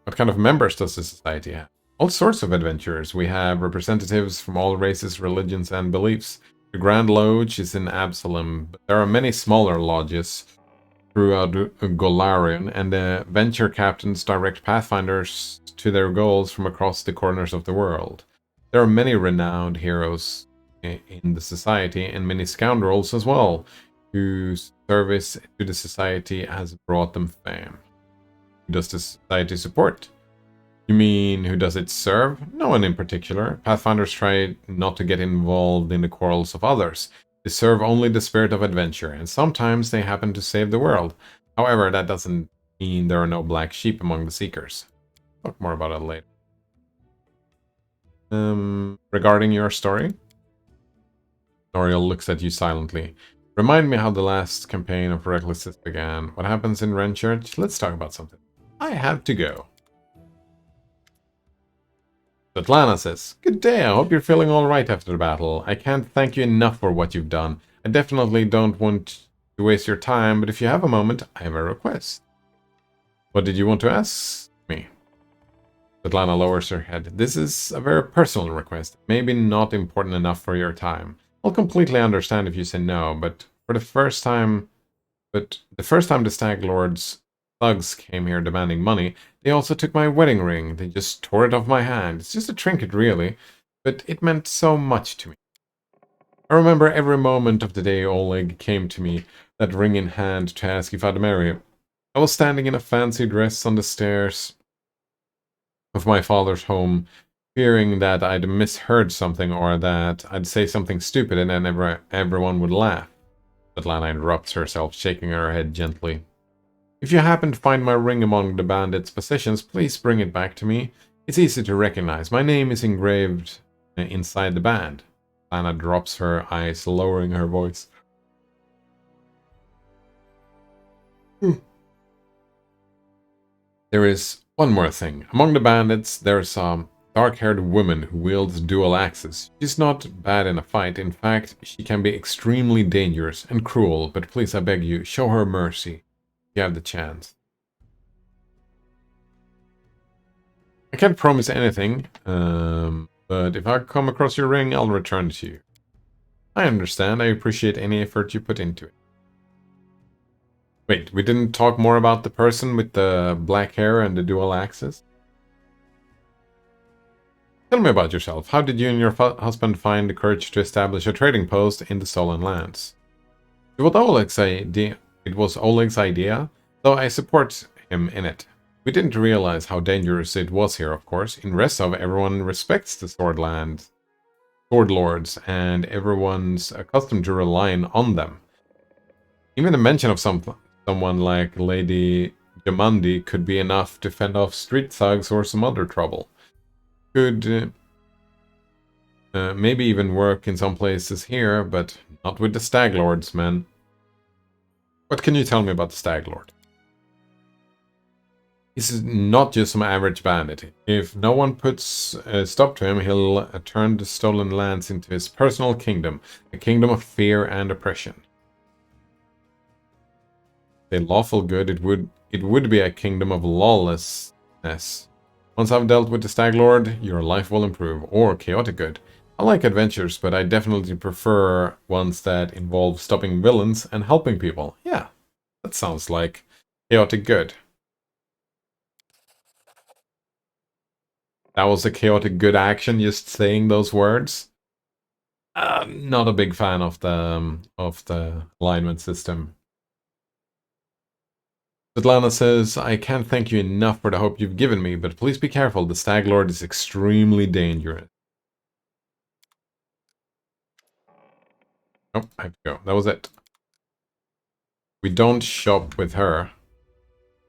What kind of members does the society have? All sorts of adventurers. We have representatives from all races, religions, and beliefs. The Grand Lodge is in Absalom, but there are many smaller lodges throughout Golarion, and the venture captains direct pathfinders to their goals from across the corners of the world. There are many renowned heroes in the society, and many scoundrels as well, whose service to the society has brought them fame. Who does the society support? You mean, who does it serve? No one in particular. Pathfinders try not to get involved in the quarrels of others. They serve only the spirit of adventure, and sometimes they happen to save the world. However, that doesn't mean there are no black sheep among the seekers. Talk more about it later. Regarding your story? Noriel looks at you silently. Remind me how the last campaign of Recklessness began. What happens in Renchurch? Let's talk about something. I have to go. Svetlana says, "Good day, I hope you're feeling alright after the battle. I can't thank you enough for what you've done. I definitely don't want to waste your time, but if you have a moment, I have a request." What did you want to ask me? Svetlana lowers her head. This is a very personal request, maybe not important enough for your time. I'll completely understand if you say no, but the first time the Stag Lord's thugs came here demanding money, they also took my wedding ring. They just tore it off my hand. It's just a trinket, really, but it meant so much to me. I remember every moment of the day Oleg came to me, that ring in hand, to ask if I'd marry him. I was standing in a fancy dress on the stairs of my father's home, fearing that I'd misheard something or that I'd say something stupid and then everyone would laugh. Svetlana interrupts herself, shaking her head gently. If you happen to find my ring among the bandits' possessions, please bring it back to me. It's easy to recognize. My name is engraved inside the band. Lana drops her eyes, lowering her voice. There is one more thing. Among the bandits, there's a dark-haired woman who wields dual axes. She's not bad in a fight. In fact, she can be extremely dangerous and cruel, but please, I beg you, show her mercy if you have the chance. I can't promise anything, but if I come across your ring, I'll return it to you. I understand. I appreciate any effort you put into it. Wait, we didn't talk more about the person with the black hair and the dual axes? Tell me about yourself. How did you and your husband find the courage to establish a trading post in the Stolen Lands? It was Oleg's idea, though I support him in it. We didn't realize how dangerous it was here, of course. In Restov, everyone respects the sword lords, and everyone's accustomed to relying on them. Even the mention of someone like Lady Jamandi could be enough to fend off street thugs or some other trouble. Could maybe even work in some places here, but not with the Stag Lords, man. What can you tell me about the Stag Lord? He's not just some average bandit. If no one puts a stop to him, he'll turn the Stolen Lands into his personal kingdom, a kingdom of fear and oppression. The lawful good, it would be a kingdom of lawlessness. Once I've dealt with the Stag Lord, your life will improve, or chaotic good. I like adventures, but I definitely prefer ones that involve stopping villains and helping people. Yeah, that sounds like chaotic good. That was a chaotic good action, just saying those words. Not a big fan of the alignment system. Svetlana says, I can't thank you enough for the hope you've given me, but please be careful. The Stag Lord is extremely dangerous. Oh, I have to go. That was it. We don't shop with her.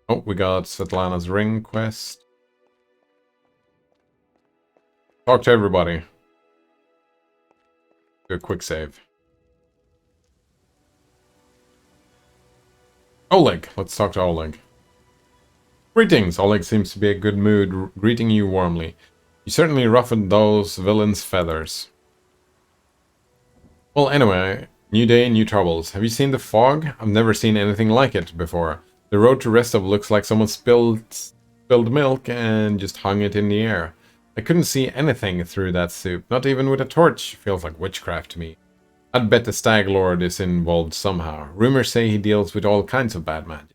Oh, we got Svetlana's ring quest. Talk to everybody. Do a quick save. Oleg. Let's talk to Oleg. Greetings. Oleg seems to be in a good mood, greeting you warmly. You certainly ruffled those villains' feathers. Well, anyway, new day, new troubles. Have you seen the fog? I've never seen anything like it before. The road to Restov looks like someone spilled milk and just hung it in the air. I couldn't see anything through that soup, not even with a torch. Feels like witchcraft to me. I'd bet the Stag Lord is involved somehow. Rumors say he deals with all kinds of bad magic.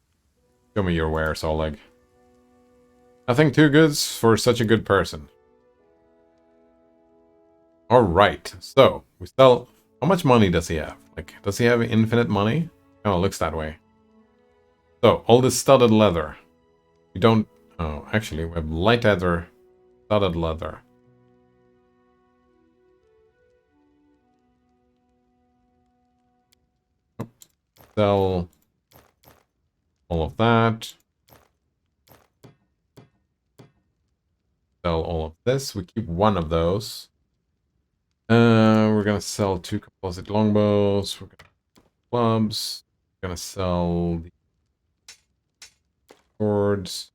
Show me your wares, Oleg. Nothing too good for such a good person. Alright, so, we sell... How much money does he have? Like, does he have infinite money? Oh, it looks that way. So, all this studded leather. We don't... Oh, actually, we have light leather, studded leather. Sell all of that. Sell all of this. We keep one of those. We're gonna sell 2 composite longbows. We're gonna clubs. We're gonna sell the swords.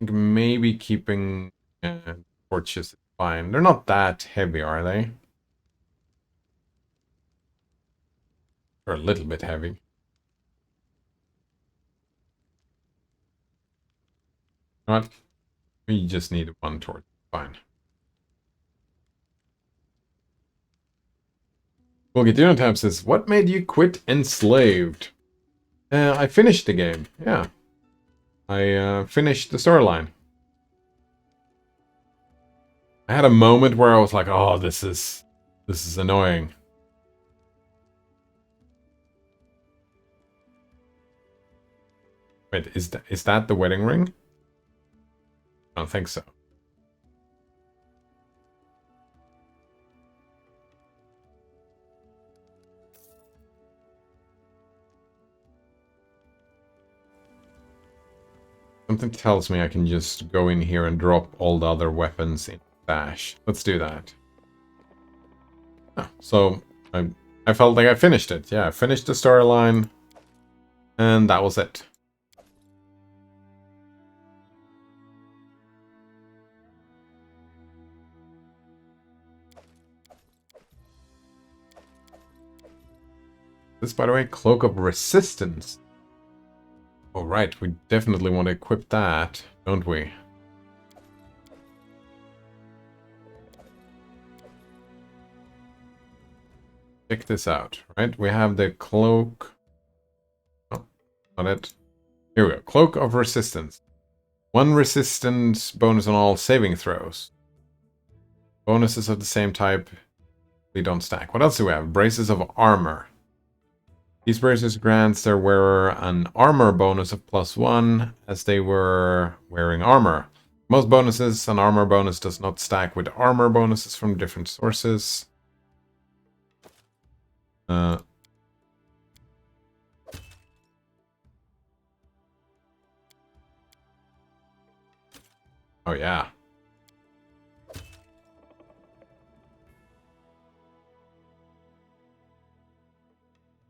I think maybe keeping torches is fine. They're not that heavy, are they? They're a little bit heavy. What? We just need 1 torch. Fine. Well, Tab says, what made you quit Enslaved? I finished the game. Yeah. I finished the storyline. I had a moment where I was like, oh, this is annoying. Wait, is that the wedding ring? I don't think so. Something tells me I can just go in here and drop all the other weapons in stash. Let's do that. Oh, so I felt like I finished it. Yeah, I finished the storyline. And that was it. This, by the way, Cloak of Resistance. Oh, right, we definitely want to equip that, don't we? Check this out, right? We have the Cloak... Oh, not it. Here we go. Cloak of Resistance. 1 resistance bonus on all saving throws. Bonuses of the same type. They don't stack. What else do we have? Braces of Armor. These braces grants their wearer an armor bonus of +1 as they were wearing armor. Most bonuses, an armor bonus does not stack with armor bonuses from different sources. Oh yeah.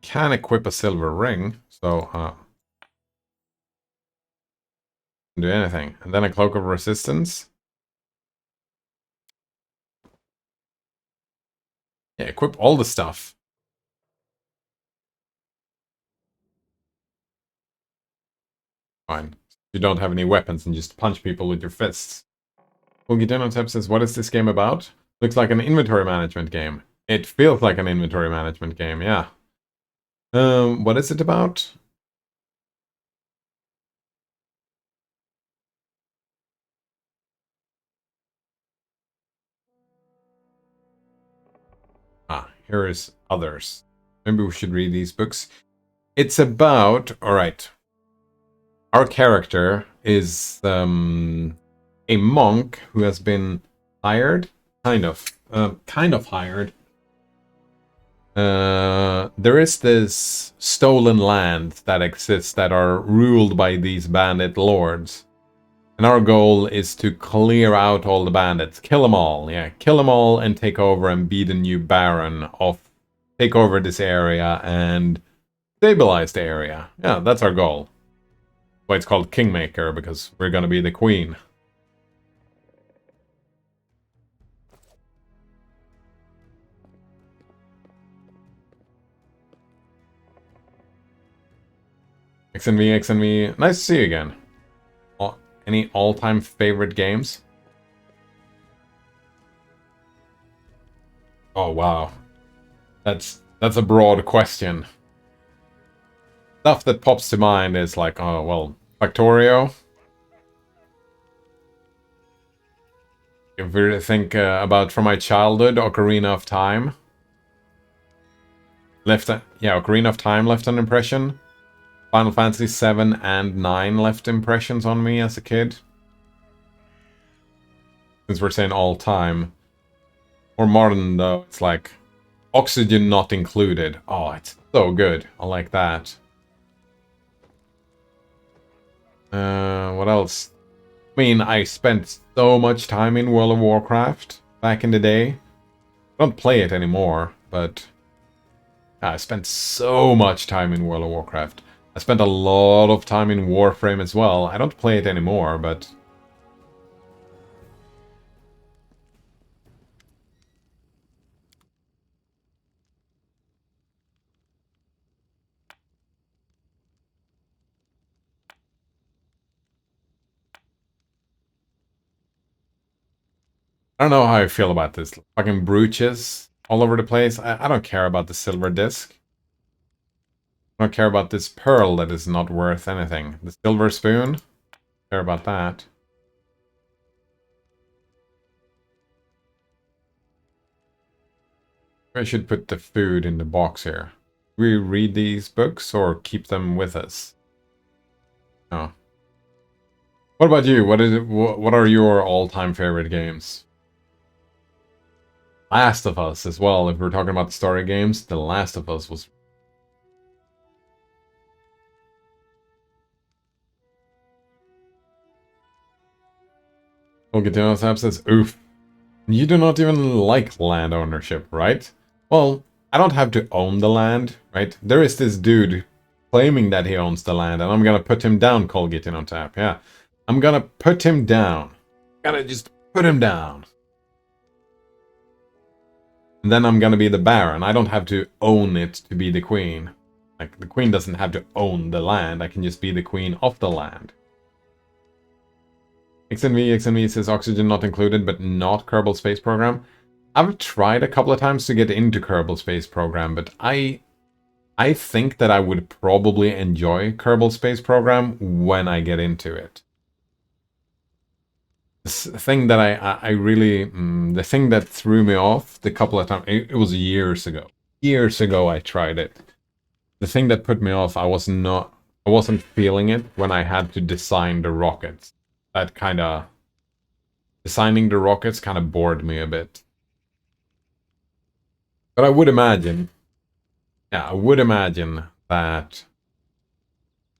Can equip a silver ring, so do anything. And then a Cloak of Resistance. Yeah, equip all the stuff. Fine. You don't have any weapons and just punch people with your fists. Fulgidino says, what is this game about? Looks like an inventory management game. It feels like an inventory management game, yeah. What is it about? Ah, here is others. Maybe we should read these books. It's about... Alright. Our character is a monk who has been hired. Kind of hired. There is this stolen land that exists that are ruled by these bandit lords. And our goal is to clear out all the bandits. Kill them all, yeah. Kill them all and take over and be the new baron of... Take over this area and stabilize the area. Yeah, that's our goal. That's why it's called Kingmaker, because we're gonna be the queen. XNV, XNV, nice to see you again. Any all-time favorite games? Oh, wow. That's a broad question. Stuff that pops to mind is like, oh, well, Factorio. If we think about from my childhood, Ocarina of Time. Ocarina of Time left an impression. Final Fantasy 7 and 9 left impressions on me as a kid. Since we're saying all time. Or modern though, it's like Oxygen not included. Oh, it's so good. I like that. What else? I mean, I spent so much time in World of Warcraft back in the day. I don't play it anymore, but I spent so much time in World of Warcraft. I spent a lot of time in Warframe as well. I don't play it anymore, but... I don't know how I feel about this. Fucking brooches all over the place. I don't care about the silver disc. I don't care about this pearl that is not worth anything. The silver spoon? Care about that. I should put the food in the box here. Do we read these books or keep them with us? No. What about you? What are your all-time favorite games? Last of Us as well. If we're talking about the story games, The Last of Us was... Olgatino's says, oof. You do not even like land ownership, right? Well, I don't have to own the land, right? There is this dude claiming that he owns the land, and I'm gonna put him down, Colgatin on tap, yeah. I'm gonna put him down. Gotta just put him down. And then I'm gonna be the Baron. I don't have to own it to be the queen. Like, the queen doesn't have to own the land. I can just be the queen of the land. XNV says oxygen not included, but not Kerbal Space Program. I've tried a couple of times to get into Kerbal Space Program, but I think that I would probably enjoy Kerbal Space Program when I get into it. The thing that I really, the thing that threw me off the couple of times, it was years ago. Years ago I tried it. The thing that put me off, I wasn't feeling it when I had to design the rockets. That kind of, designing the rockets kind of bored me a bit. But I would imagine, yeah, I would imagine that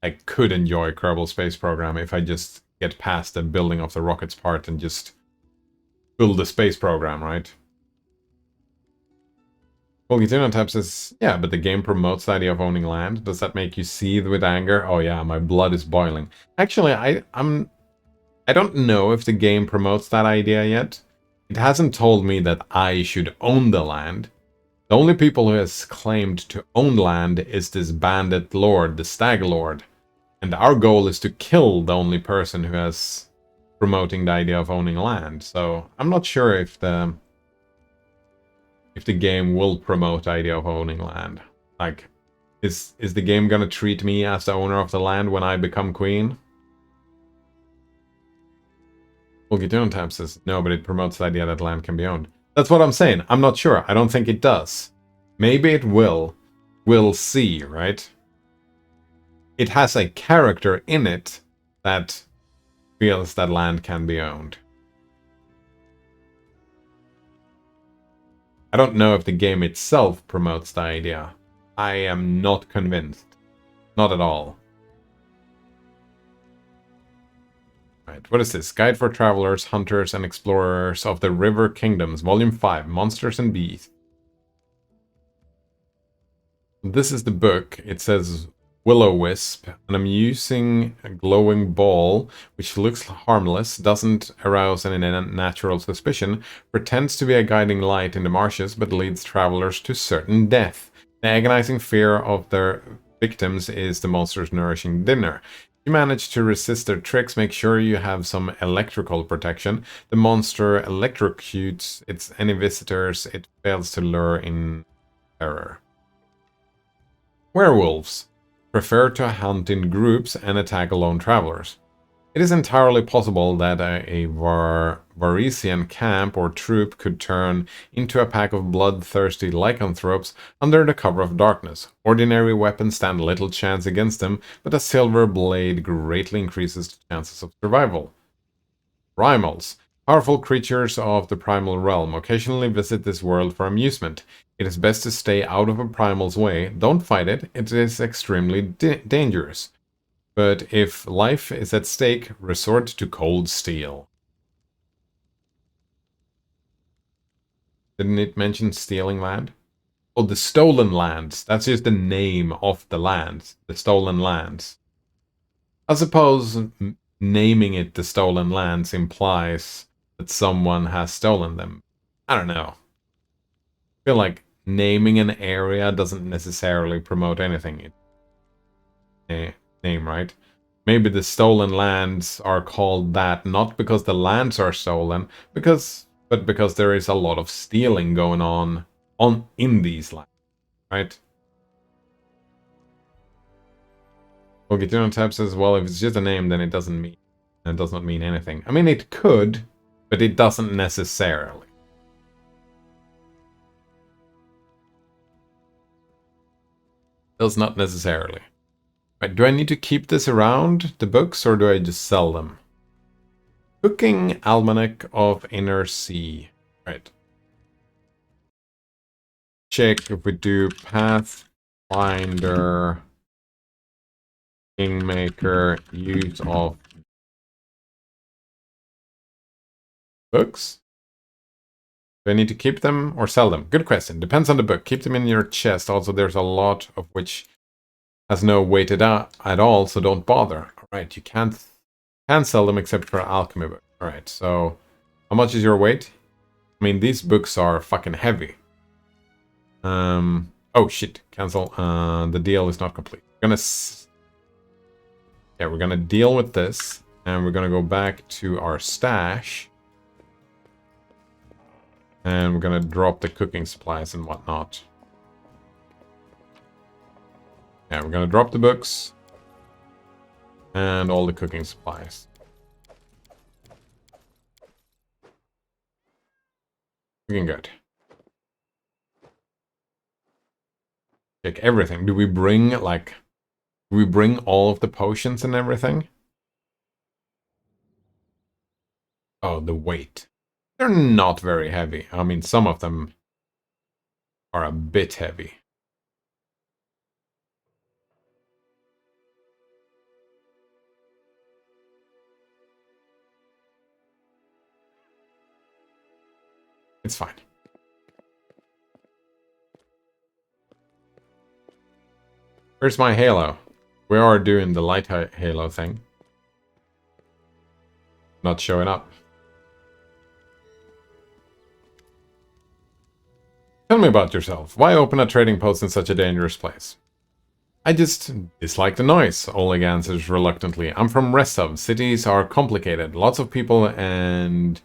I could enjoy Kerbal Space Program if I just get past the building of the rockets part and just build the space program, right? Well, Tap says, yeah, but the game promotes the idea of owning land. Does that make you seethe with anger? Oh yeah, my blood is boiling. Actually, I don't know if the game promotes that idea yet. It hasn't told me that I should own the land. The only people who has claimed to own land is this bandit lord, the Stag Lord. And our goal is to kill the only person who has promoting the idea of owning land. So I'm not sure if the game will promote the idea of owning land. Like, is the game gonna treat me as the owner of the land when I become queen? Volgitune Tab says, no, but it promotes the idea that land can be owned. That's what I'm saying. I'm not sure. I don't think it does. Maybe it will. We'll see, right? It has a character in it that feels that land can be owned. I don't know if the game itself promotes the idea. I am not convinced. Not at all. Right, what is this? Guide for Travelers, Hunters, and Explorers of the River Kingdoms, Volume 5, Monsters and Beasts. This is the book. It says Will-O-Wisp, an amusing glowing ball which looks harmless, doesn't arouse any natural suspicion, pretends to be a guiding light in the marshes, but leads travelers to certain death. The agonizing fear of their victims is the monster's nourishing dinner. If you manage to resist their tricks, make sure you have some electrical protection. The monster electrocutes any visitors it fails to lure in terror. Werewolves prefer to hunt in groups and attack alone travelers. It is entirely possible that a Varisian camp or troop could turn into a pack of bloodthirsty lycanthropes under the cover of darkness. Ordinary weapons stand little chance against them, but a silver blade greatly increases the chances of survival. Primals. Powerful creatures of the primal realm occasionally visit this world for amusement. It is best to stay out of a primal's way. Don't fight it. It is extremely dangerous. But if life is at stake, resort to cold steel. Didn't it mention stealing land? Oh, the stolen lands. That's just the name of the lands. The stolen lands. I suppose naming it the stolen lands implies that someone has stolen them. I don't know. I feel like naming an area doesn't necessarily promote anything. Name, right? Maybe the stolen lands are called that not because the lands are stolen, but because there is a lot of stealing going on in these lands, right? Well, Tab says, well, if it's just a name, then it does not mean anything. I mean, it could, but it doesn't necessarily. Does not necessarily. Right, do I need to keep this around, the books, or do I just sell them? Cooking Almanac of Inner Sea. Right. Check if we do Pathfinder, Kingmaker, use of Books? Do I need to keep them or sell them? Good question. Depends on the book. Keep them in your chest. Also, there's a lot of which has no weight at all, so don't bother. All right, you can't sell them except for alchemy books. All right, so how much is your weight? I mean, these books are fucking heavy. Oh shit, cancel. The deal is not complete. We're gonna deal with this, and we're gonna go back to our stash. And we're gonna drop the cooking supplies and whatnot. Yeah, we're gonna drop the books. And all the cooking supplies. Looking good. Check everything. Do we bring all of the potions and everything? Oh, the weight. They're not very heavy. I mean, some of them are a bit heavy. It's fine. Where's my halo? We are doing the light halo thing. Not showing up. Tell me about yourself. Why open a trading post in such a dangerous place? I just dislike the noise, Oleg answers reluctantly. I'm from Restov. Cities are complicated. Lots of people and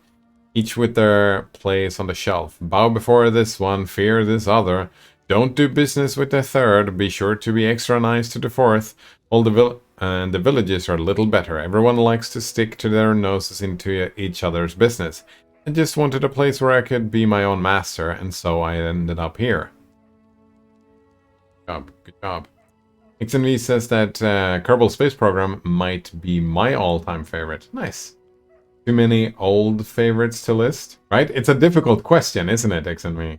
each with their place on the shelf. Bow before this one, fear this other. Don't do business with the third. Be sure to be extra nice to the fourth. All the villages are a little better. Everyone likes to stick to their noses into each other's business. I just wanted a place where I could be my own master, and so I ended up here. Good job. XNV says that Kerbal Space Program might be my all-time favorite. Nice. Too many old favorites to list, right? It's a difficult question, isn't it, XNV?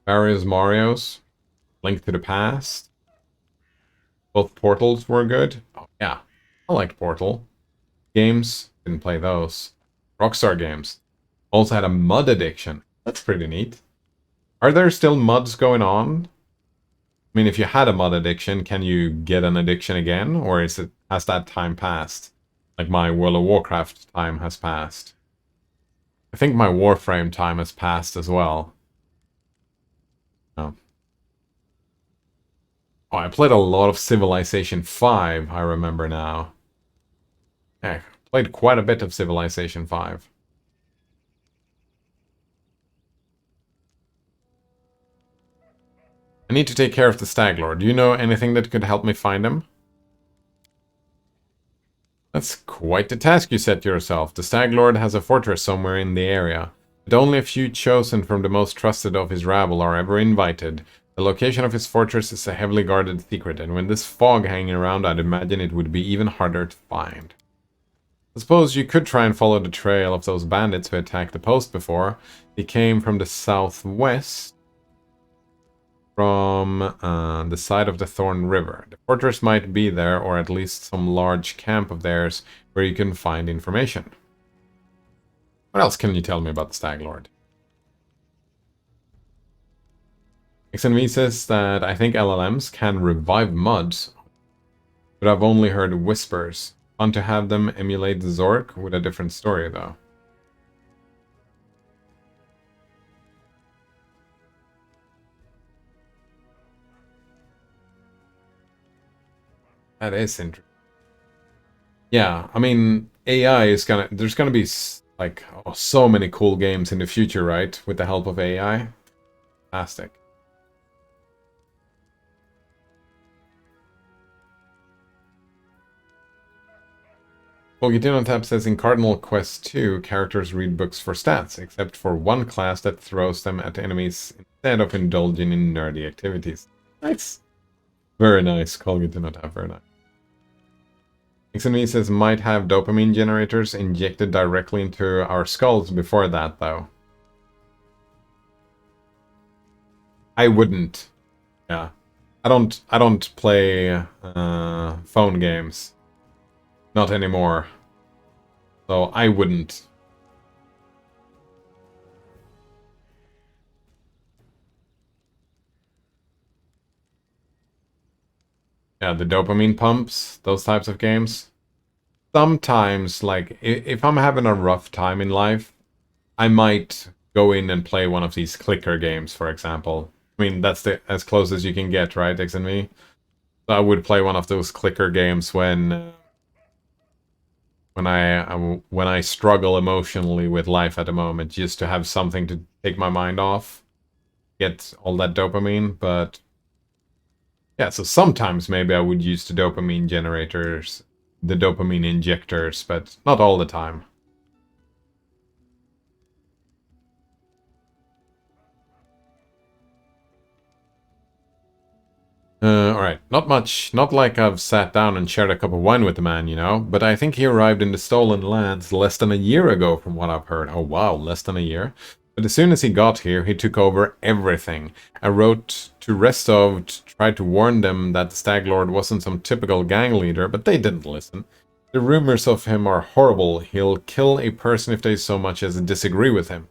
Various Marios, Link to the Past. Both Portals were good. Oh, yeah, I liked Portal. Games, didn't play those. Rockstar Games. Also had a mud addiction. That's pretty neat. Are there still muds going on? I mean, if you had a mud addiction, can you get an addiction again? Or has that time passed? Like my World of Warcraft time has passed. I think my Warframe time has passed as well. Oh. Oh, I played a lot of Civilization 5, I remember now. Yeah, played quite a bit of Civilization 5. I need to take care of the Stag Lord. Do you know anything that could help me find him? That's quite the task you set yourself. The Stag Lord has a fortress somewhere in the area, but only a few chosen from the most trusted of his rabble are ever invited. The location of his fortress is a heavily guarded secret, and with this fog hanging around, I'd imagine it would be even harder to find. I suppose you could try and follow the trail of those bandits who attacked the post before. They came from the southwest, from the side of the Thorn River. The fortress might be there, or at least some large camp of theirs where you can find information. What else can you tell me about the Stag Lord? XNV says that I think LLMs can revive muds, but I've only heard whispers. Fun to have them emulate Zork with a different story, though. That is interesting. Yeah, I mean, AI is there's gonna be like so many cool games in the future, right? With the help of AI. Fantastic. Well, Tab says in Cardinal Quest 2, characters read books for stats, except for one class that throws them at enemies instead of indulging in nerdy activities. Nice. Very nice. Tab, very nice. XNV says might have dopamine generators injected directly into our skulls before that, though. I wouldn't. Yeah. I don't play phone games. Not anymore. So I wouldn't Yeah, the dopamine pumps, those types of games. Sometimes, like, if I'm having a rough time in life, I might go in and play one of these clicker games, for example. I mean, that's as close as you can get, right, X and me? So I would play one of those clicker games when I struggle emotionally with life at the moment, just to have something to take my mind off, get all that dopamine. But yeah, so sometimes maybe I would use the dopamine generators, the dopamine injectors, but not all the time. Alright, not much. Not like I've sat down and shared a cup of wine with the man, you know, but I think he arrived in the Stolen Lands less than a year ago from what I've heard. Oh wow, less than a year? But as soon as he got here, he took over everything. I wrote to Restov to try to warn them that the Stag Lord wasn't some typical gang leader, but they didn't listen. The rumors of him are horrible. He'll kill a person if they so much as disagree with him.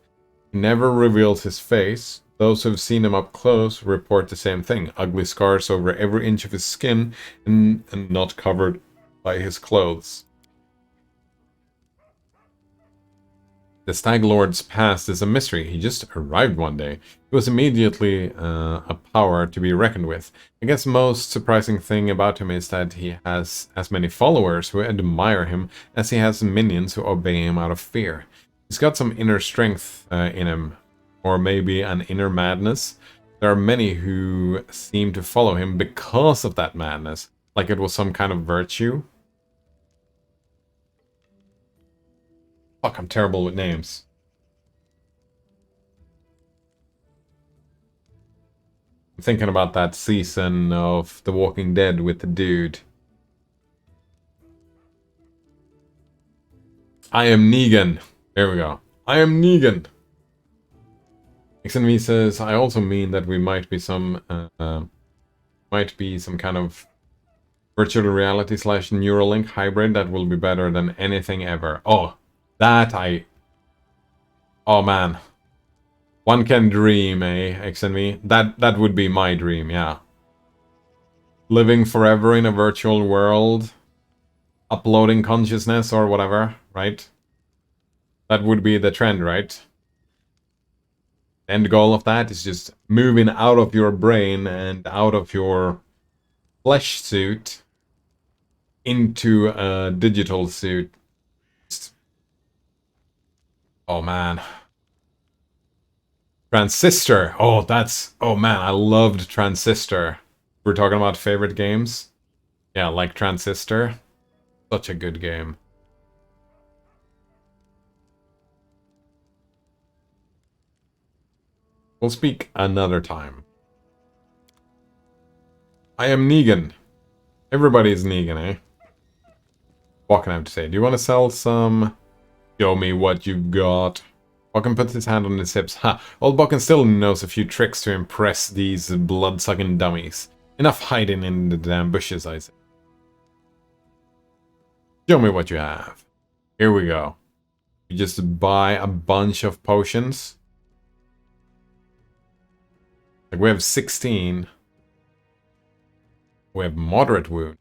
He never reveals his face. Those who've seen him up close report the same thing. Ugly scars over every inch of his skin and not covered by his clothes. The Stag Lord's past is a mystery. He just arrived one day. He was immediately a power to be reckoned with. I guess most surprising thing about him is that he has as many followers who admire him as he has minions who obey him out of fear. He's got some inner strength in him, or maybe an inner madness. There are many who seem to follow him because of that madness, like it was some kind of virtue. Fuck, I'm terrible with names. I'm thinking about that season of The Walking Dead with the dude. I am Negan. There we go. I am Negan. XNV says, I also mean that we might be some kind of virtual reality / Neuralink hybrid that will be better than anything ever. Oh, oh man. One can dream, eh, XNV? That would be my dream, yeah. Living forever in a virtual world, uploading consciousness or whatever, right? That would be the trend, right? The end goal of that is just moving out of your brain and out of your flesh suit into a digital suit. Oh man. Transistor. Oh man, I loved Transistor. We're talking about favorite games. Yeah, like Transistor. Such a good game. We'll speak another time. I am Negan. Everybody's Negan, eh? What can I have to say? Do you want to sell some? Show me what you've got. Bokken puts his hand on his hips. Ha! Old Bokken still knows a few tricks to impress these blood-sucking dummies. Enough hiding in the damn bushes, I say. Show me what you have. Here we go. You just buy a bunch of potions. Like, we have 16. We have moderate wound.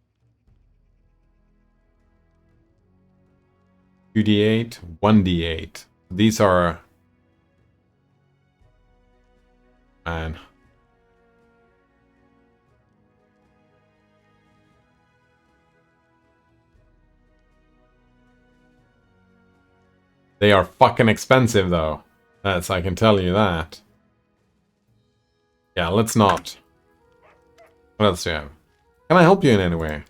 2d8, 1d8. These are... Man. They are fucking expensive, though. That's, I can tell you that. Yeah, let's not. What else do you have? Can I help you in any way?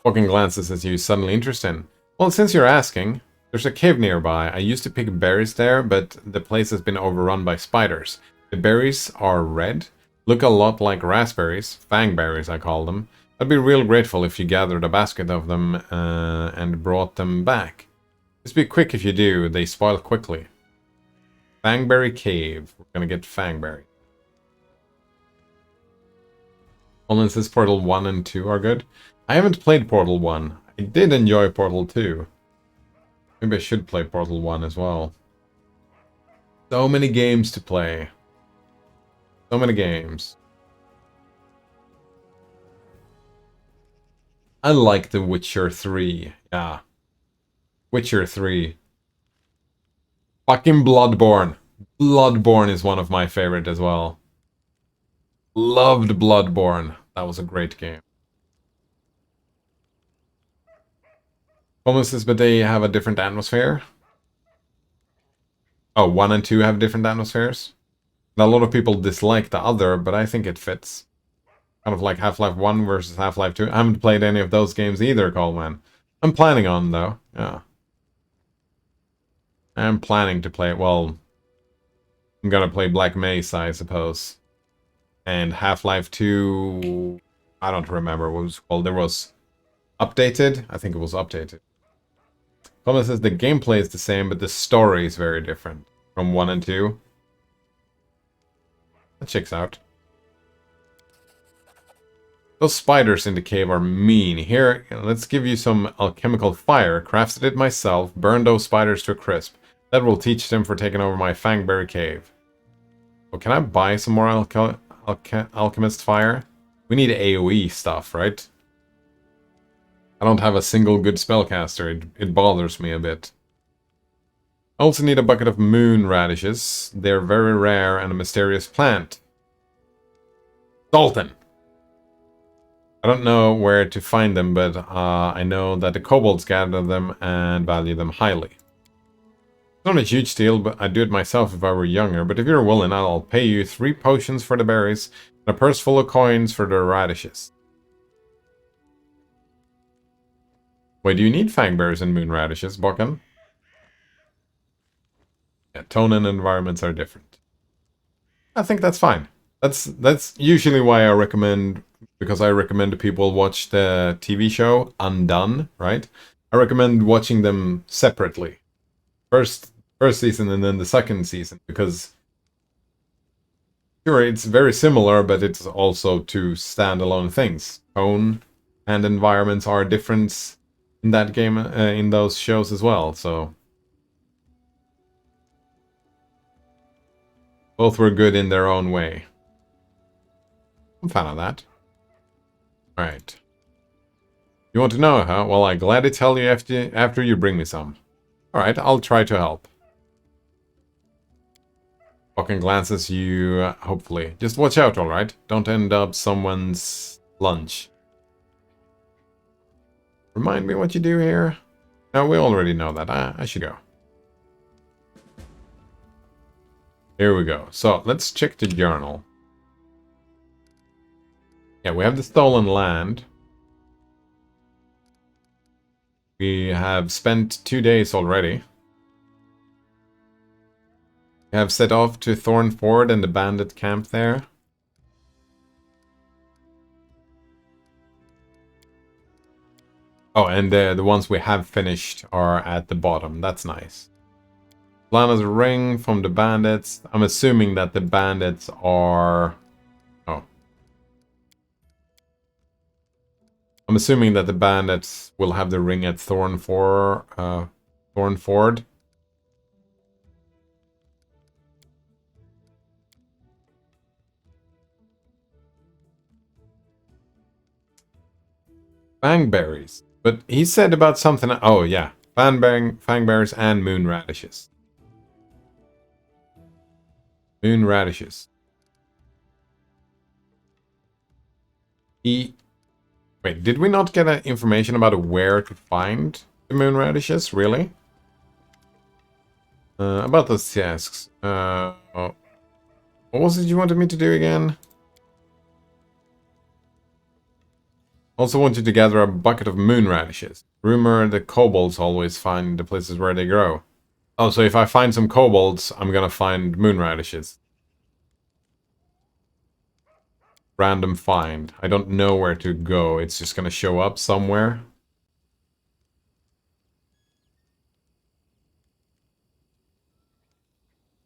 Bokken glances as you suddenly interested. Well, since you're asking, there's a cave nearby. I used to pick berries there, but the place has been overrun by spiders. The berries are red, look a lot like raspberries, fangberries I call them. I'd be real grateful if you gathered a basket of them and brought them back. Just be quick if you do, they spoil quickly. Fangberry Cave. We're gonna get Fangberry. Only says Portal 1 and 2 are good. I haven't played Portal 1. I did enjoy Portal 2. Maybe I should play Portal 1 as well. So many games to play. So many games. I like The Witcher 3. Yeah. Witcher 3. Fucking Bloodborne. Bloodborne is one of my favorite as well. Loved Bloodborne. That was a great game. Promises, but they have a different atmosphere. Oh, 1 and 2 have different atmospheres. And a lot of people dislike the other, but I think it fits. Kind of like Half-Life 1 versus Half-Life 2. I haven't played any of those games either, Coleman. I'm planning on, though. Yeah. I'm planning to play it. Well, I'm gonna play Black Mesa, I suppose. And Half-Life 2... I don't remember what it was called. There was... Updated? I think it was updated. Coleman says the gameplay is the same, but the story is very different from 1 and 2. That checks out. Those spiders in the cave are mean. Here, let's give you some alchemical fire. Crafted it myself. Burn those spiders to a crisp. That will teach them for taking over my Fangberry cave. Well, can I buy some more alchemist fire? We need AoE stuff, right? I don't have a single good spellcaster. It bothers me a bit. I also need a bucket of moon radishes. They're very rare and a mysterious plant. Dalton! I don't know where to find them, but I know that the kobolds gather them and value them highly. It's not a huge deal, but I'd do it myself if I were younger. But if you're willing, I'll pay you 3 potions for the berries and a purse full of coins for the radishes. Wait, do you need fangberries and moon radishes, Bokken? Yeah, tone and environments are different. I think that's fine. That's usually why I recommend, because I recommend people watch the TV show Undone, right? I recommend watching them separately. First season and then the second season, because sure, it's very similar, but it's also two standalone things. Tone and environments are different in that game, in those shows as well, so both were good in their own way. I'm a fan of that. Alright. You want to know, huh? Well, I'll gladly tell you after you bring me some. Alright, I'll try to help. Fucking glances you, hopefully. Just watch out, alright? Don't end up someone's lunch. Remind me what you do here? No, we already know that. I should go. Here we go. So, let's check the journal. Yeah, we have the stolen land. We have spent 2 days already. We have set off to Thornford and the bandit camp there. Oh, and the ones we have finished are at the bottom. That's nice. Lana's ring from the bandits. I'm assuming that the bandits are... Oh. I'm assuming that the bandits will have the ring at Thornford. Fangberries. But he said about something... Oh, yeah. Fangberries and moon radishes. Moon radishes. Wait, did we not get information about where to find the moon radishes? Really? About those tasks. Oh. What was it you wanted me to do again? Also wanted to gather a bucket of moon radishes. Rumor the kobolds always find the places where they grow. Oh, so if I find some kobolds, I'm gonna find moon radishes. Random find. I don't know where to go. It's just gonna show up somewhere.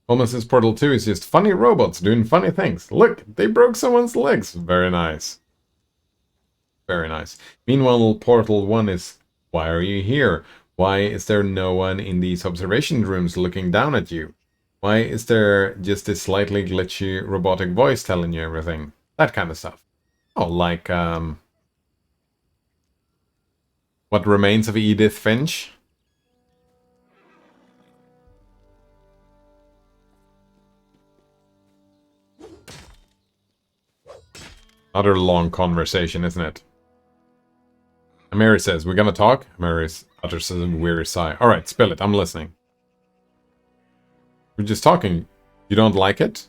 Holmes' Portal 2 is just funny robots doing funny things. Look, they broke someone's legs. Very nice. Very nice. Meanwhile, Portal 1 is, why are you here? Why is there no one in these observation rooms looking down at you? Why is there just this slightly glitchy robotic voice telling you everything? That kind of stuff. Oh, like, What remains of Edith Finch? Another long conversation, isn't it? And Mary says, we're gonna talk? Mary utters a weary sigh. Alright, spill it, I'm listening. We're just talking. You don't like it?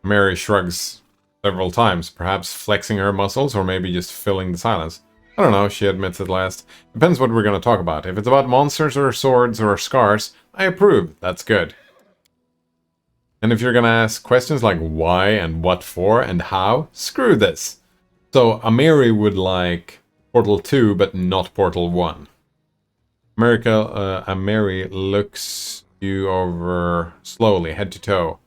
Mary shrugs several times, perhaps flexing her muscles or maybe just filling the silence. I don't know, she admits at last. Depends what we're gonna talk about. If it's about monsters or swords or scars, I approve. That's good. And if you're gonna ask questions like why and what for and how, screw this. So Amiri would like Portal 2, but not Portal 1. Amiri looks you over slowly, head to toe.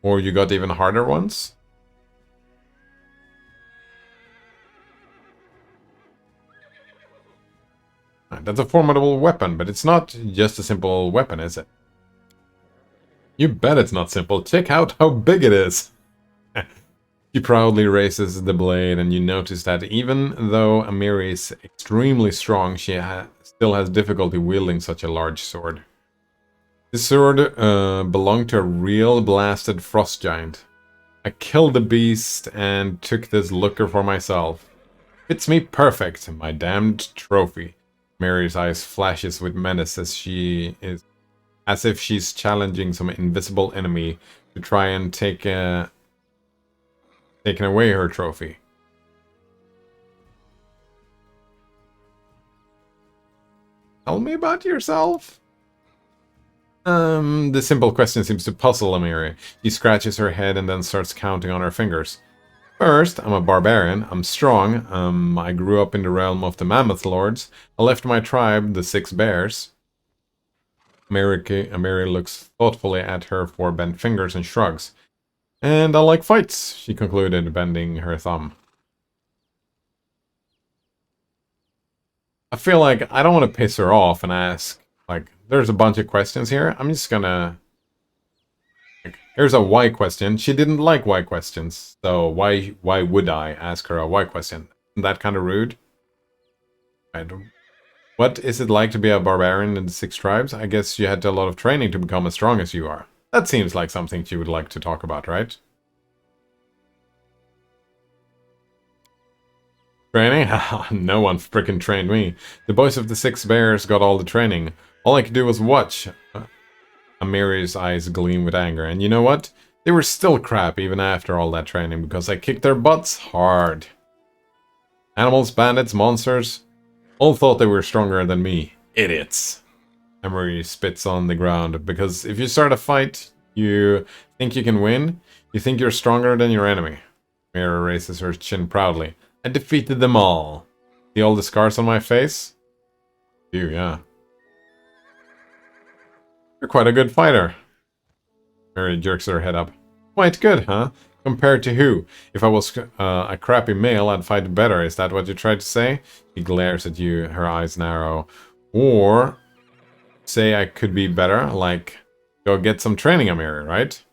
Or you got even harder ones? That's a formidable weapon, but it's not just a simple weapon, is it? You bet it's not simple. Check out how big it is. She proudly raises the blade, and you notice that even though Amiri is extremely strong, she still has difficulty wielding such a large sword. This sword belonged to a real blasted frost giant. I killed the beast and took this looker for myself. Fits me perfect, my damned trophy. Mary's eyes flashes with menace as if she's challenging some invisible enemy to try and taking away her trophy. Tell me about yourself. The simple question seems to puzzle Amiri. She scratches her head and then starts counting on her fingers. First, I'm a barbarian. I'm strong. I grew up in the realm of the Mammoth Lords. I left my tribe, the Six Bears. Amiri looks thoughtfully at her four bent fingers and shrugs. And I like fights, she concluded, bending her thumb. I feel like I don't want to piss her off and ask, like, there's a bunch of questions here. I'm just gonna... Like, here's a why question. She didn't like why questions, so why would I ask her a why question? Isn't that kind of rude? What is it like to be a barbarian in the Six Tribes? I guess you had a lot of training to become as strong as you are. That seems like something she would like to talk about, right? Training? No one frickin' trained me. The boys of the Six Bears got all the training. All I could do was watch. Amiri's eyes gleam with anger. And you know what? They were still crap even after all that training because I kicked their butts hard. Animals, bandits, monsters, all thought they were stronger than me. Idiots. Amiri spits on the ground because if you start a fight, you think you can win, you think you're stronger than your enemy. Amiri raises her chin proudly. I defeated them all. See all the scars on my face? You, yeah. You're quite a good fighter. Mary jerks her head up. Quite good, huh? Compared to who? If I was a crappy male, I'd fight better. Is that what you tried to say? She glares at you, her eyes narrow. Or say I could be better, like go get some training, Amiri, right?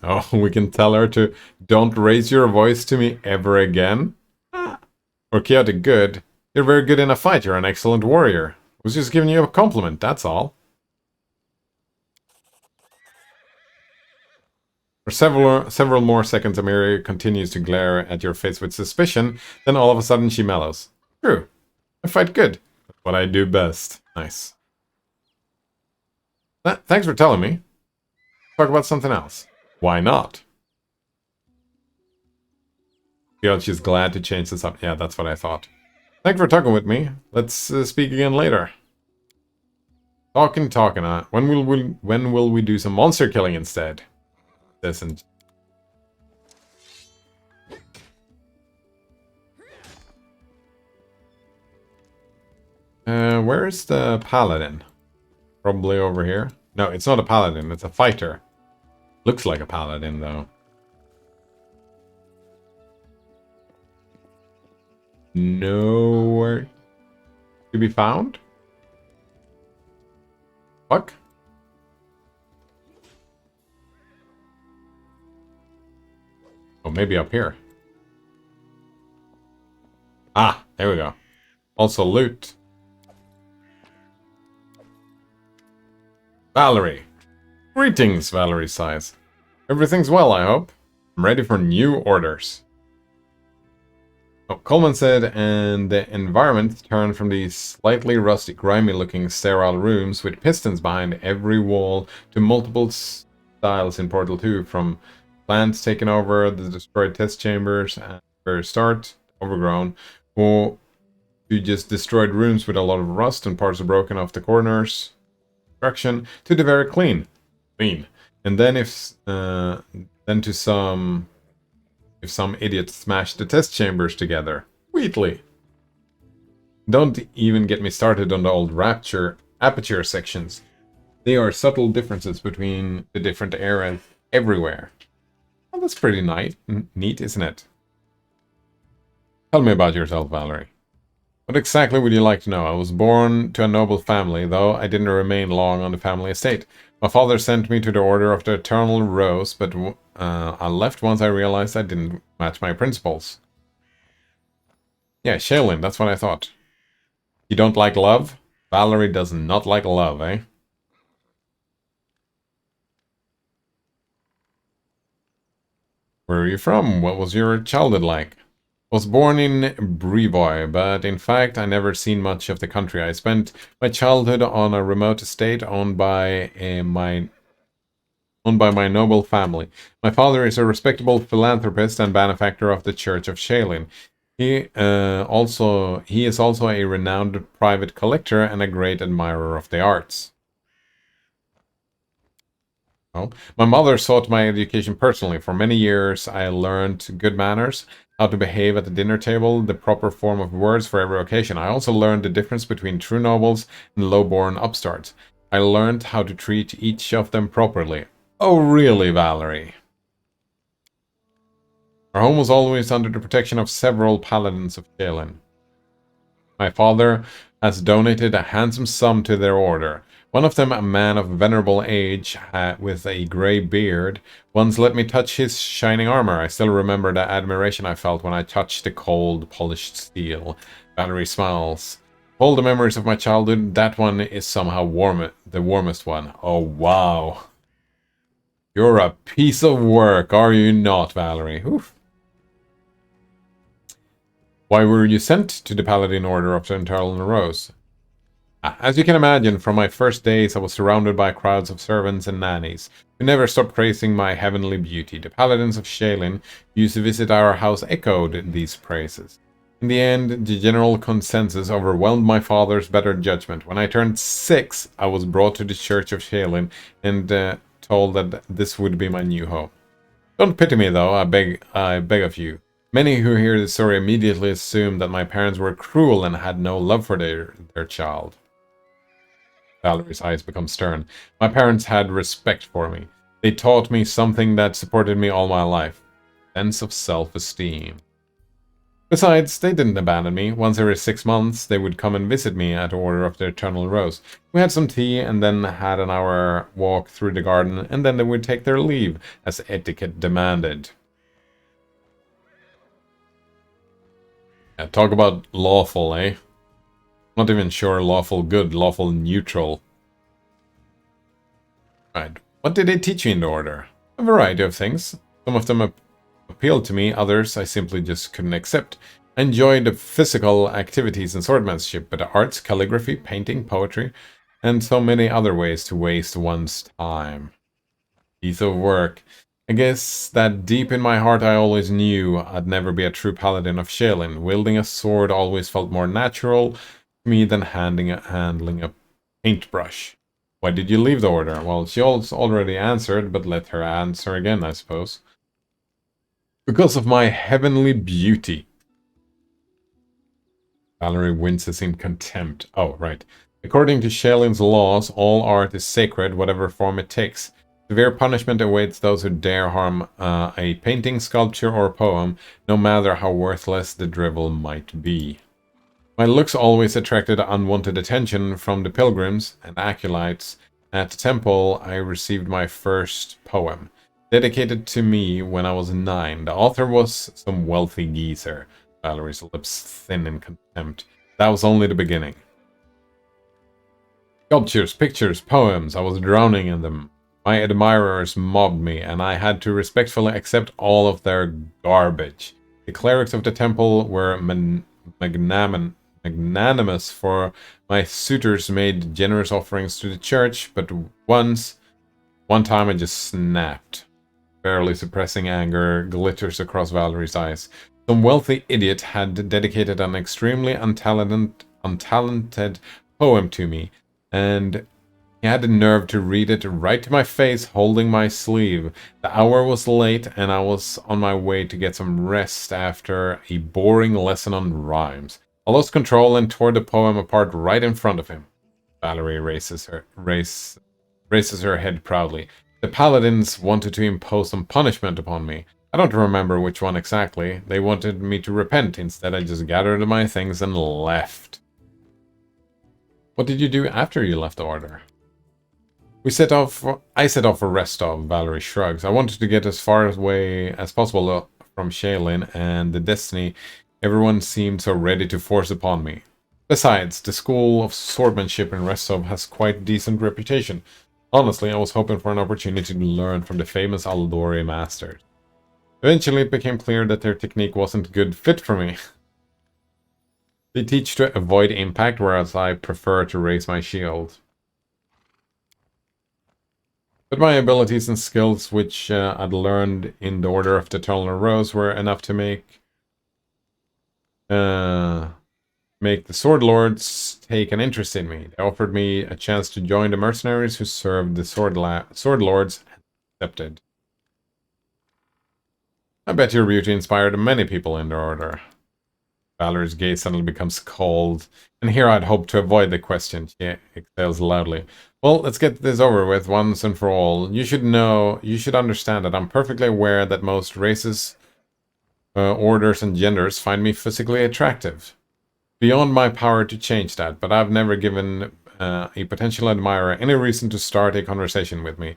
Oh, we can tell her to don't raise your voice to me ever again? Or chaotic good. You're very good in a fight. You're an excellent warrior. I was just giving you a compliment, that's all. For several more seconds, Amiri continues to glare at your face with suspicion, then all of a sudden she mellows. True. I fight good. That's what I do best. Nice. Thanks for telling me. Talk about something else. Why not? Feel she's glad to change this up. Yeah, that's what I thought. Thanks for talking with me. Let's speak again later. Talking. When will we do some monster killing instead? Isn't. Where is the paladin? Probably over here. No, it's not a paladin. It's a fighter. Looks like a paladin, though. Nowhere to be found? Fuck. Oh, maybe up here. Ah, there we go. Also loot. Valerie. Greetings, Valerie sighs. Everything's well, I hope. I'm ready for new orders. Oh, Coleman said, and the environment turned from these slightly rusty, grimy-looking sterile rooms with pistons behind every wall to multiple styles in Portal 2, from plants taking over the destroyed test chambers at the very start, overgrown, or to just destroyed rooms with a lot of rust and parts are broken off the corners, construction, to the very clean. And then if some idiot smashed the test chambers together. Wheatley. Don't even get me started on the old aperture sections. There are subtle differences between the different eras everywhere. Well, that's pretty neat, isn't it? Tell me about yourself, Valerie. What exactly would you like to know? I was born to a noble family, though I didn't remain long on the family estate. My father sent me to the Order of the Eternal Rose, but I left once I realized I didn't match my principles. Yeah, Shaylin, that's what I thought. You don't like love? Valerie does not like love, eh? Where are you from? What was your childhood like? Was born in Brevoy, but in fact I never seen much of the country. I spent my childhood on a remote estate owned by my noble family. My father is a respectable philanthropist and benefactor of the Church of Shaylin. He is also a renowned private collector and a great admirer of the arts. Well, my mother sought my education personally. For many years, I learned good manners, how to behave at the dinner table, the proper form of words for every occasion. I also learned the difference between true nobles and low-born upstarts. I learned how to treat each of them properly. Oh, really, Valerie? Our home was always under the protection of several paladins of Shaylin. My father has donated a handsome sum to their order. One of them, a man of venerable age with a grey beard, once let me touch his shining armor. I still remember the admiration I felt when I touched the cold, polished steel. Valerie smiles. All the memories of my childhood, that one is somehow the warmest one. Oh, wow. You're a piece of work, are you not, Valerie? Oof. Why were you sent to the Paladin Order of the Eternal Rose? As you can imagine, from my first days I was surrounded by crowds of servants and nannies, who never stopped praising my heavenly beauty. The paladins of Shaylin used to visit our house echoed these praises. In the end, the general consensus overwhelmed my father's better judgment. When I turned 6, I was brought to the Church of Shaylin and told that this would be my new home. Don't pity me, though, I beg of you. Many who hear the story immediately assume that my parents were cruel and had no love for their child. Valerie's eyes become stern. My parents had respect for me. They taught me something that supported me all my life. Sense of self-esteem. Besides, they didn't abandon me. Once every 6 months, they would come and visit me at Order of the Eternal Rose. We had some tea and then had an hour walk through the garden, and then they would take their leave, as etiquette demanded. Yeah, talk about lawful, eh? Not even sure lawful good, lawful neutral. Right. What did they teach you in the order? A variety of things. Some of them appealed to me, others I simply just couldn't accept. I enjoyed the physical activities and swordmanship, but the arts, calligraphy, painting, poetry, and so many other ways to waste one's time. Piece of work. I guess that deep in my heart I always knew I'd never be a true paladin of Shaylin. Wielding a sword always felt more natural me than handling a paintbrush. Why did you leave the order? Well, she already answered, but let her answer again, I suppose. Because of my heavenly beauty. Valerie winces in contempt. Oh, right. According to Shaylin's laws, all art is sacred, whatever form it takes. Severe punishment awaits those who dare harm a painting, sculpture, or poem, no matter how worthless the drivel might be. My looks always attracted unwanted attention from the pilgrims and acolytes. At the temple, I received my first poem, dedicated to me when I was 9. The author was some wealthy geezer. Valerie's lips thin in contempt. That was only the beginning. Sculptures, pictures, poems, I was drowning in them. My admirers mobbed me, and I had to respectfully accept all of their garbage. The clerics of the temple were magnanimous, for my suitors made generous offerings to the church, but one time I just snapped. Barely suppressing anger glitters across Valerie's eyes. Some wealthy idiot had dedicated an extremely untalented poem to me, and he had the nerve to read it right to my face, holding my sleeve. The hour was late, and I was on my way to get some rest after a boring lesson on rhymes. I lost control and tore the poem apart right in front of him. Valerie raises her head proudly. The paladins wanted to impose some punishment upon me. I don't remember which one exactly. They wanted me to repent. Instead, I just gathered my things and left. What did you do after you left the order? I set off for Restov, Valerie shrugs. I wanted to get as far away as possible from Shaylin and the destiny everyone seemed so ready to force upon me. Besides, the school of swordsmanship in Restov has quite a decent reputation. Honestly, I was hoping for an opportunity to learn from the famous Aldori masters. Eventually, it became clear that their technique wasn't a good fit for me. They teach to avoid impact, whereas I prefer to raise my shield. But my abilities and skills, which I'd learned in the Order of the Eternal Rose, were enough to make the Sword Lords take an interest in me. They offered me a chance to join the mercenaries who served the Sword Lords, and accepted. I bet your beauty inspired many people in the order. Valerie's gaze suddenly becomes cold, and here I'd hoped to avoid the question. She exhales loudly. Well, let's get this over with once and for all. You should understand that I'm perfectly aware that most races, orders, and genders find me physically attractive. Beyond my power to change that, but I've never given a potential admirer any reason to start a conversation with me.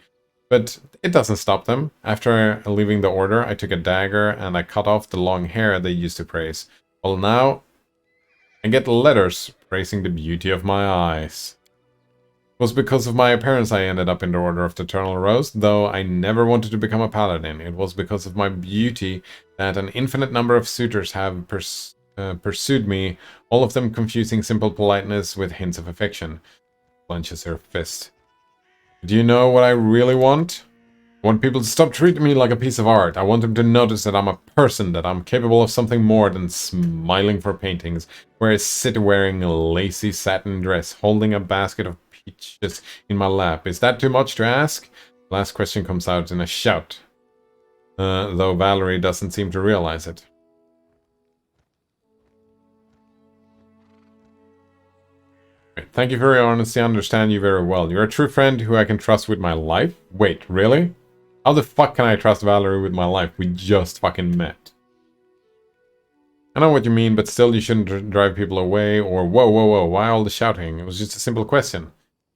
But it doesn't stop them. After leaving the order, I took a dagger and I cut off the long hair they used to praise. Well, now I get letters praising the beauty of my eyes. It was because of my appearance I ended up in the Order of the Eternal Rose, though I never wanted to become a paladin. It was because of my beauty that an infinite number of suitors have pursued me, all of them confusing simple politeness with hints of affection. Clenches her fist. Do you know what I really want? I want people to stop treating me like a piece of art. I want them to notice that I'm a person, that I'm capable of something more than smiling for paintings, where I sit wearing a lacy satin dress, holding a basket of peaches in my lap. Is that too much to ask? The last question comes out in a shout, though Valerie doesn't seem to realize it. Thank you for your honesty. I understand you very well. You're a true friend who I can trust with my life. Wait, really? How the fuck can I trust Valerie with my life? We just fucking met. I know what you mean, but still you shouldn't drive people away or whoa, why all the shouting? It was just a simple question.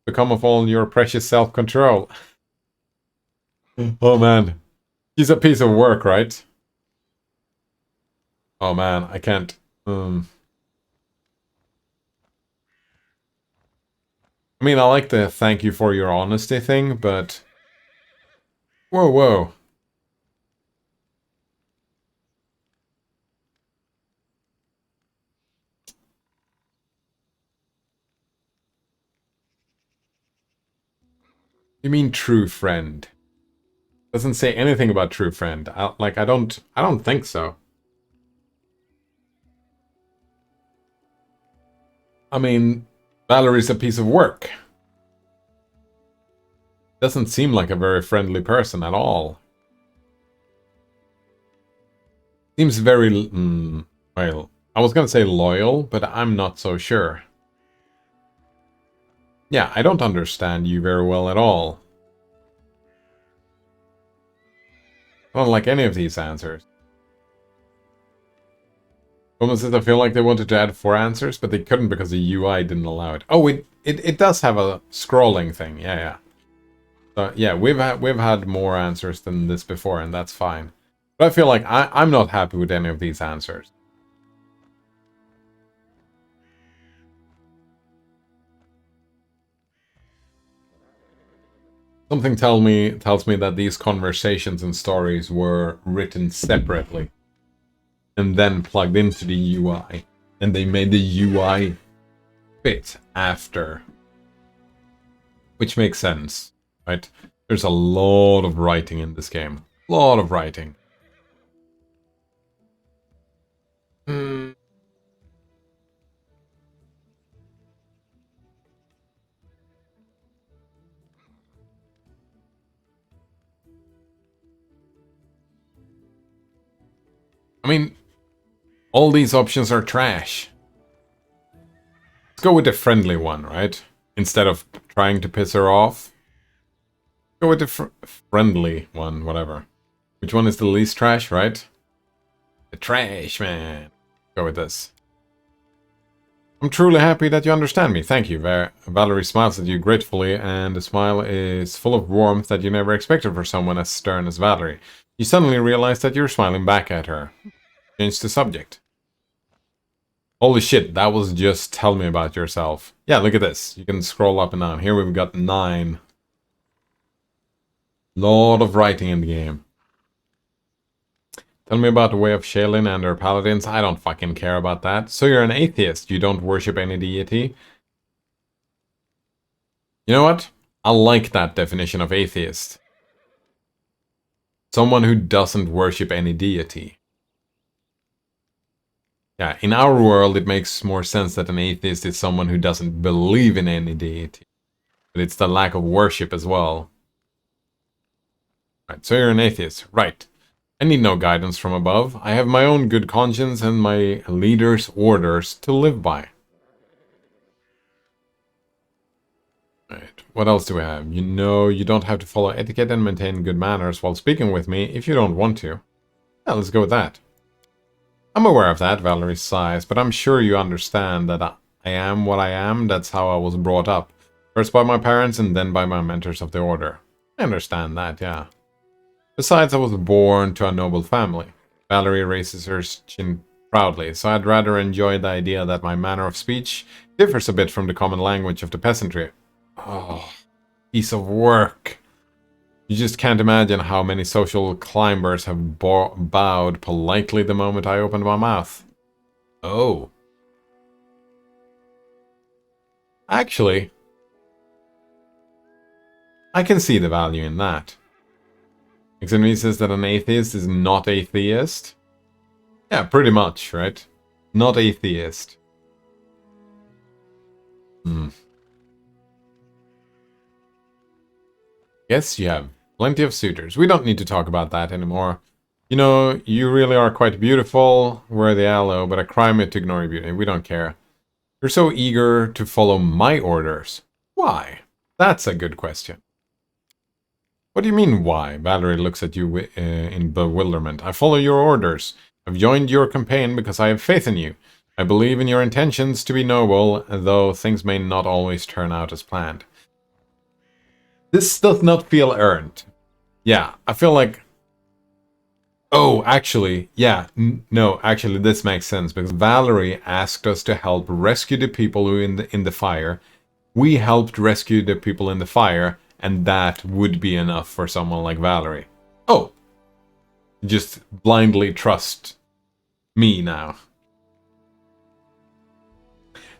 Become of all your precious self-control. Oh man. She's a piece of work, right? Oh man, I can't. I mean, I like the thank you for your honesty thing, but... Whoa. You mean true friend? Doesn't say anything about true friend. I don't think so. I mean, Valerie's a piece of work. Doesn't seem like a very friendly person at all. Seems very, well, I was gonna say loyal, but I'm not so sure. Yeah, I don't understand you very well at all. I don't like any of these answers. Almost as I feel like they wanted to add 4 answers, but they couldn't because the UI didn't allow it. Oh, it does have a scrolling thing. Yeah. So yeah, we've had more answers than this before, and that's fine. But I feel like I'm not happy with any of these answers. Something tells me that these conversations and stories were written separately and then plugged into the UI, and they made the UI fit after, which makes sense, right? There's a lot of writing in this game, a lot of writing. I mean, all these options are trash. Let's go with the friendly one, right? Instead of trying to piss her off. Go with the friendly one, whatever. Which one is the least trash, right? The trash man. Go with this. I'm truly happy that you understand me. Thank you. Valerie smiles at you gratefully, and the smile is full of warmth that you never expected for someone as stern as Valerie. You suddenly realize that you're smiling back at her. Change the subject. Holy shit, that was just tell me about yourself. Yeah, look at this. You can scroll up and down. Here we've got 9. Lot of writing in the game. Tell me about the way of Shaylin and her paladins. I don't fucking care about that. So you're an atheist. You don't worship any deity. You know what? I like that definition of atheist. Someone who doesn't worship any deity. Yeah, in our world it makes more sense that an atheist is someone who doesn't believe in any deity. But it's the lack of worship as well. Right, so you're an atheist. Right. I need no guidance from above. I have my own good conscience and my leader's orders to live by. Right, what else do we have? You know, you don't have to follow etiquette and maintain good manners while speaking with me if you don't want to. Yeah, let's go with that. I'm aware of that, Valerie sighs, but I'm sure you understand that I am what I am. That's how I was brought up. First by my parents and then by my mentors of the order. I understand that, yeah. Besides, I was born to a noble family. Valerie raises her chin proudly, so I'd rather enjoy the idea that my manner of speech differs a bit from the common language of the peasantry. Oh, piece of work. You just can't imagine how many social climbers have bowed politely the moment I opened my mouth. Oh. Actually, I can see the value in that. XNV says that an atheist is not a theist. Yeah, pretty much, right? Not a theist. Yes, you have plenty of suitors. We don't need to talk about that anymore. You know, you really are quite beautiful. We're the aloe, but a crime to ignore your beauty. We don't care. You're so eager to follow my orders. Why? That's a good question. What do you mean, why? Valerie looks at you in bewilderment. I follow your orders. I've joined your campaign because I have faith in you. I believe in your intentions to be noble, though things may not always turn out as planned. This does not feel earned. Yeah, I feel like... Oh, actually, yeah, no, actually this makes sense, because Valerie asked us to help rescue the people who in the fire. We helped rescue the people in the fire, and that would be enough for someone like Valerie. Oh! Just blindly trust me now.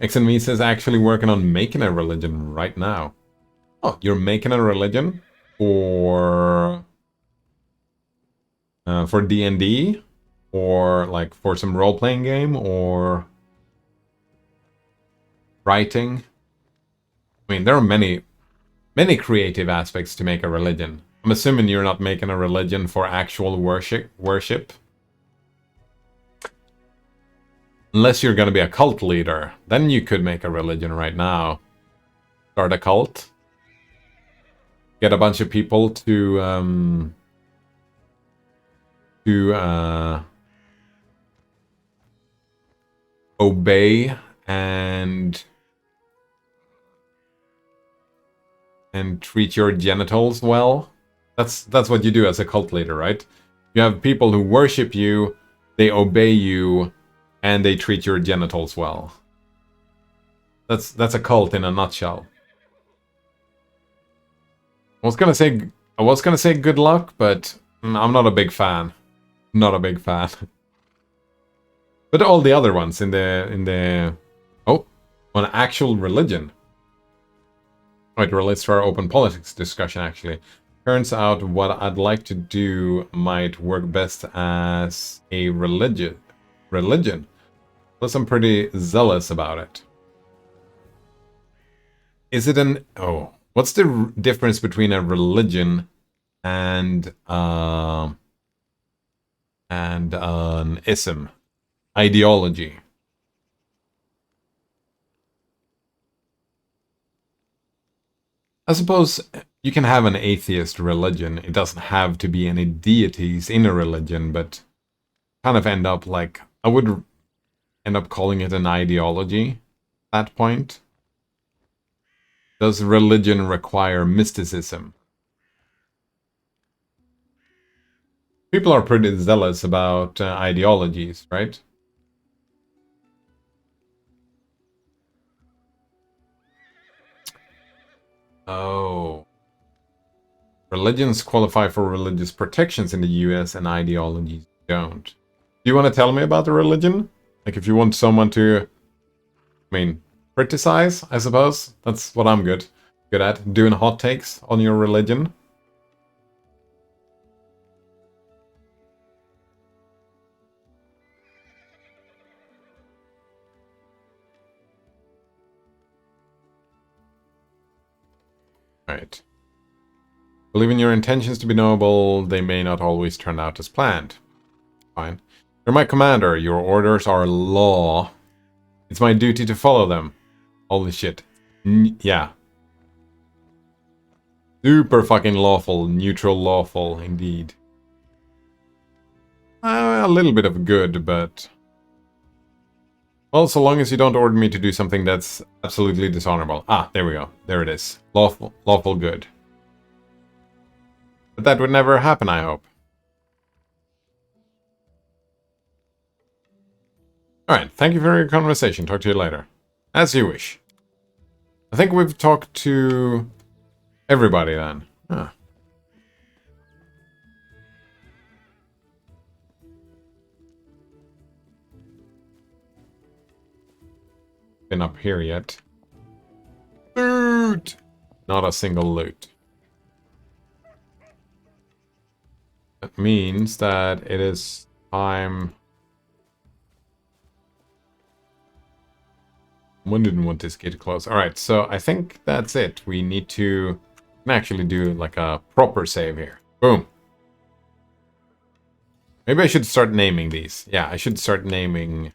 XNV says actually working on making a religion right now. Oh, you're making a religion for D&D, or like for some role-playing game, or writing. I mean, there are many creative aspects to make a religion. I'm assuming you're not making a religion for actual worship. Unless you're gonna be a cult leader, then you could make a religion right now. Start a cult. Get a bunch of people to obey and treat your genitals well. That's what you do as a cult leader, right? You have people who worship you, they obey you, and they treat your genitals well. That's a cult in a nutshell. I was gonna say good luck, but I'm not a big fan. Not a big fan. But all the other ones in the oh, on actual religion. Oh, it relates to our open politics discussion actually. Turns out what I'd like to do might work best as a religion. Plus I'm pretty zealous about it. Is it an... Oh. What's the difference between a religion and an ism? Ideology. I suppose you can have an atheist religion. It doesn't have to be any deities in a religion, but kind of end up like... I would end up calling it an ideology at that point. Does religion require mysticism? People are pretty zealous about ideologies, right? Oh. Religions qualify for religious protections in the US and ideologies don't. Do you want to tell me about the religion? Like if you want someone to, I mean, criticize, I suppose. That's what I'm good at. Doing hot takes on your religion. Right. Believe in your intentions to be noble, they may not always turn out as planned. Fine. You're my commander, your orders are law. It's my duty to follow them. Holy shit. Yeah. Super fucking lawful, neutral lawful, indeed. A little bit of good, but... Well, so long as you don't order me to do something that's absolutely dishonorable. Ah, there we go. There it is. Lawful good. But that would never happen, I hope. Alright, thank you for your conversation. Talk to you later. As you wish. I think we've talked to everybody then. Huh. Been up here yet. Loot! Not a single loot. That means that it is time... One didn't want this gate closed. Alright, so I think that's it. We need to actually do like a proper save here. Boom. Maybe I should start naming these. Yeah, I should start naming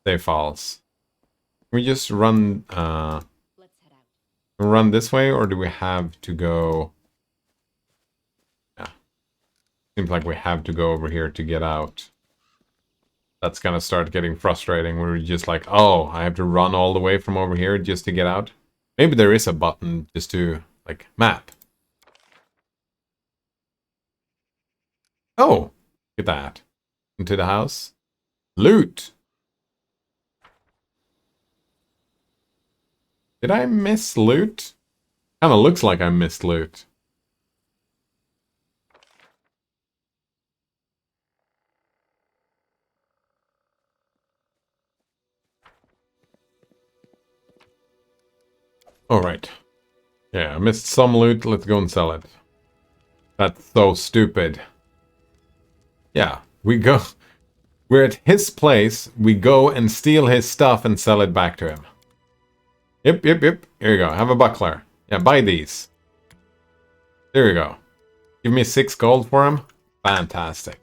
save files. Can we just run run this way, or do we have to go... Yeah. Seems like we have to go over here to get out. That's gonna start getting frustrating. We're just like, oh, I have to run all the way from over here just to get out. Maybe there is a button just to, like, map. Oh, look at that. Into the house. Loot! Did I miss loot? Kinda looks like I missed loot. Alright. Yeah, I missed some loot. Let's go and sell it. That's so stupid. Yeah, we go... We're at his place. We go and steal his stuff and sell it back to him. Yep. Here you go. Have a buckler. Yeah, buy these. There you go. Give me 6 gold for him. Fantastic.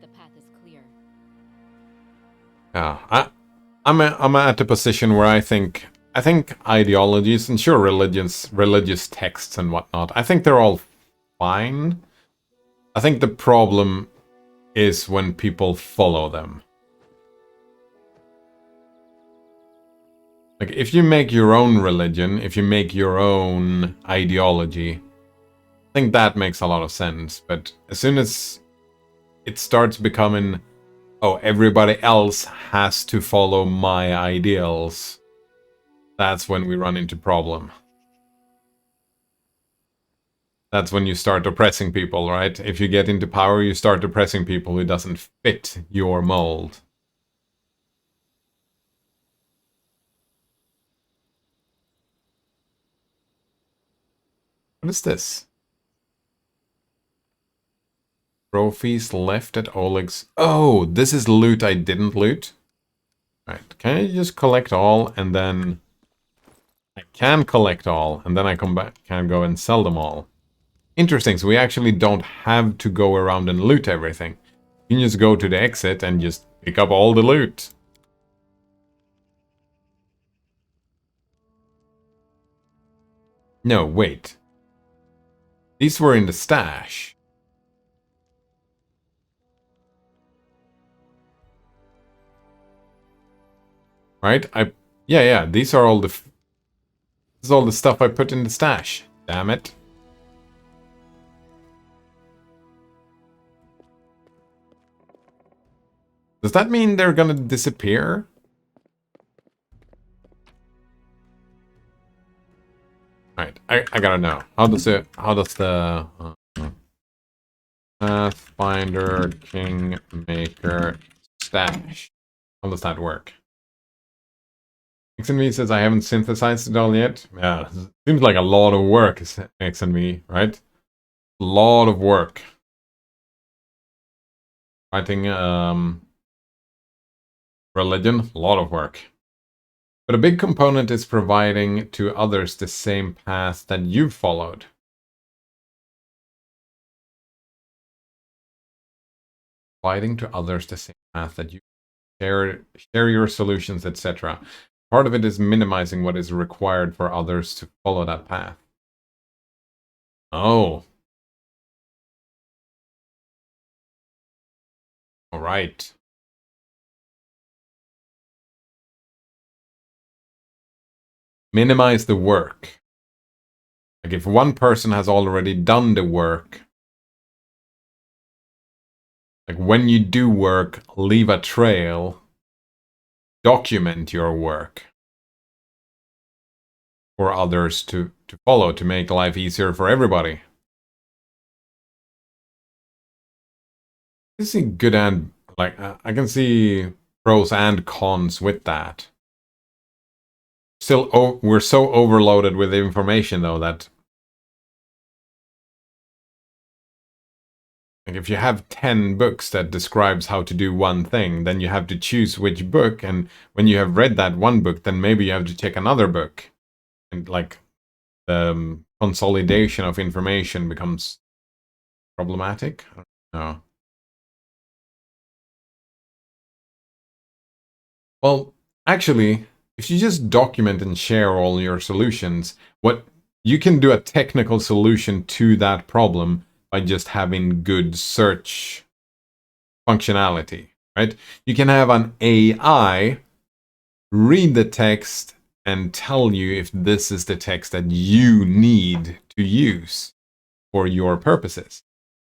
The path is clear. Yeah, I'm at a position where I think ideologies and sure religious texts and whatnot, I think they're all fine. I think the problem is when people follow them. Like, if you make your own religion, if you make your own ideology, I think that makes a lot of sense. But as soon as it starts becoming, oh, everybody else has to follow my ideals, that's when we run into problem. That's when you start oppressing people, right? If you get into power, you start oppressing people who doesn't fit your mold. What is this? Trophies left at Oleg's. Oh, this is loot I didn't loot. Right, can I just collect all and then... I can collect all and then I come back, can go and sell them all. Interesting, so we actually don't have to go around and loot everything. You can just go to the exit and just pick up all the loot. No, wait. These were in the stash. Right? Yeah, these are all the... This is all the stuff I put in the stash. Damn it. Does that mean they're gonna disappear? Alright, I gotta know. How does the Pathfinder Kingmaker stash, how does that work? XNV says I haven't synthesized it all yet. Yeah, seems like a lot of work, XNV, right? A lot of work. Writing religion, a lot of work. But a big component is providing to others the same path that you've followed. Providing to others the same path that you share your solutions, etc. Part of it is minimizing what is required for others to follow that path. Oh. All right. Minimize the work. Like if one person has already done the work, like when you do work, leave a trail, document your work for others to follow, to make life easier for everybody. I can see good and, like, I can see pros and cons with that. Still, we're so overloaded with information, though, that like if you have 10 books that describes how to do one thing, then you have to choose which book, and when you have read that one book, then maybe you have to take another book. And like the consolidation of information becomes problematic. I don't know. Well, actually, if you just document and share all your solutions, what you can do a technical solution to that problem by just having good search functionality, right? You can have an AI read the text and tell you if this is the text that you need to use for your purposes.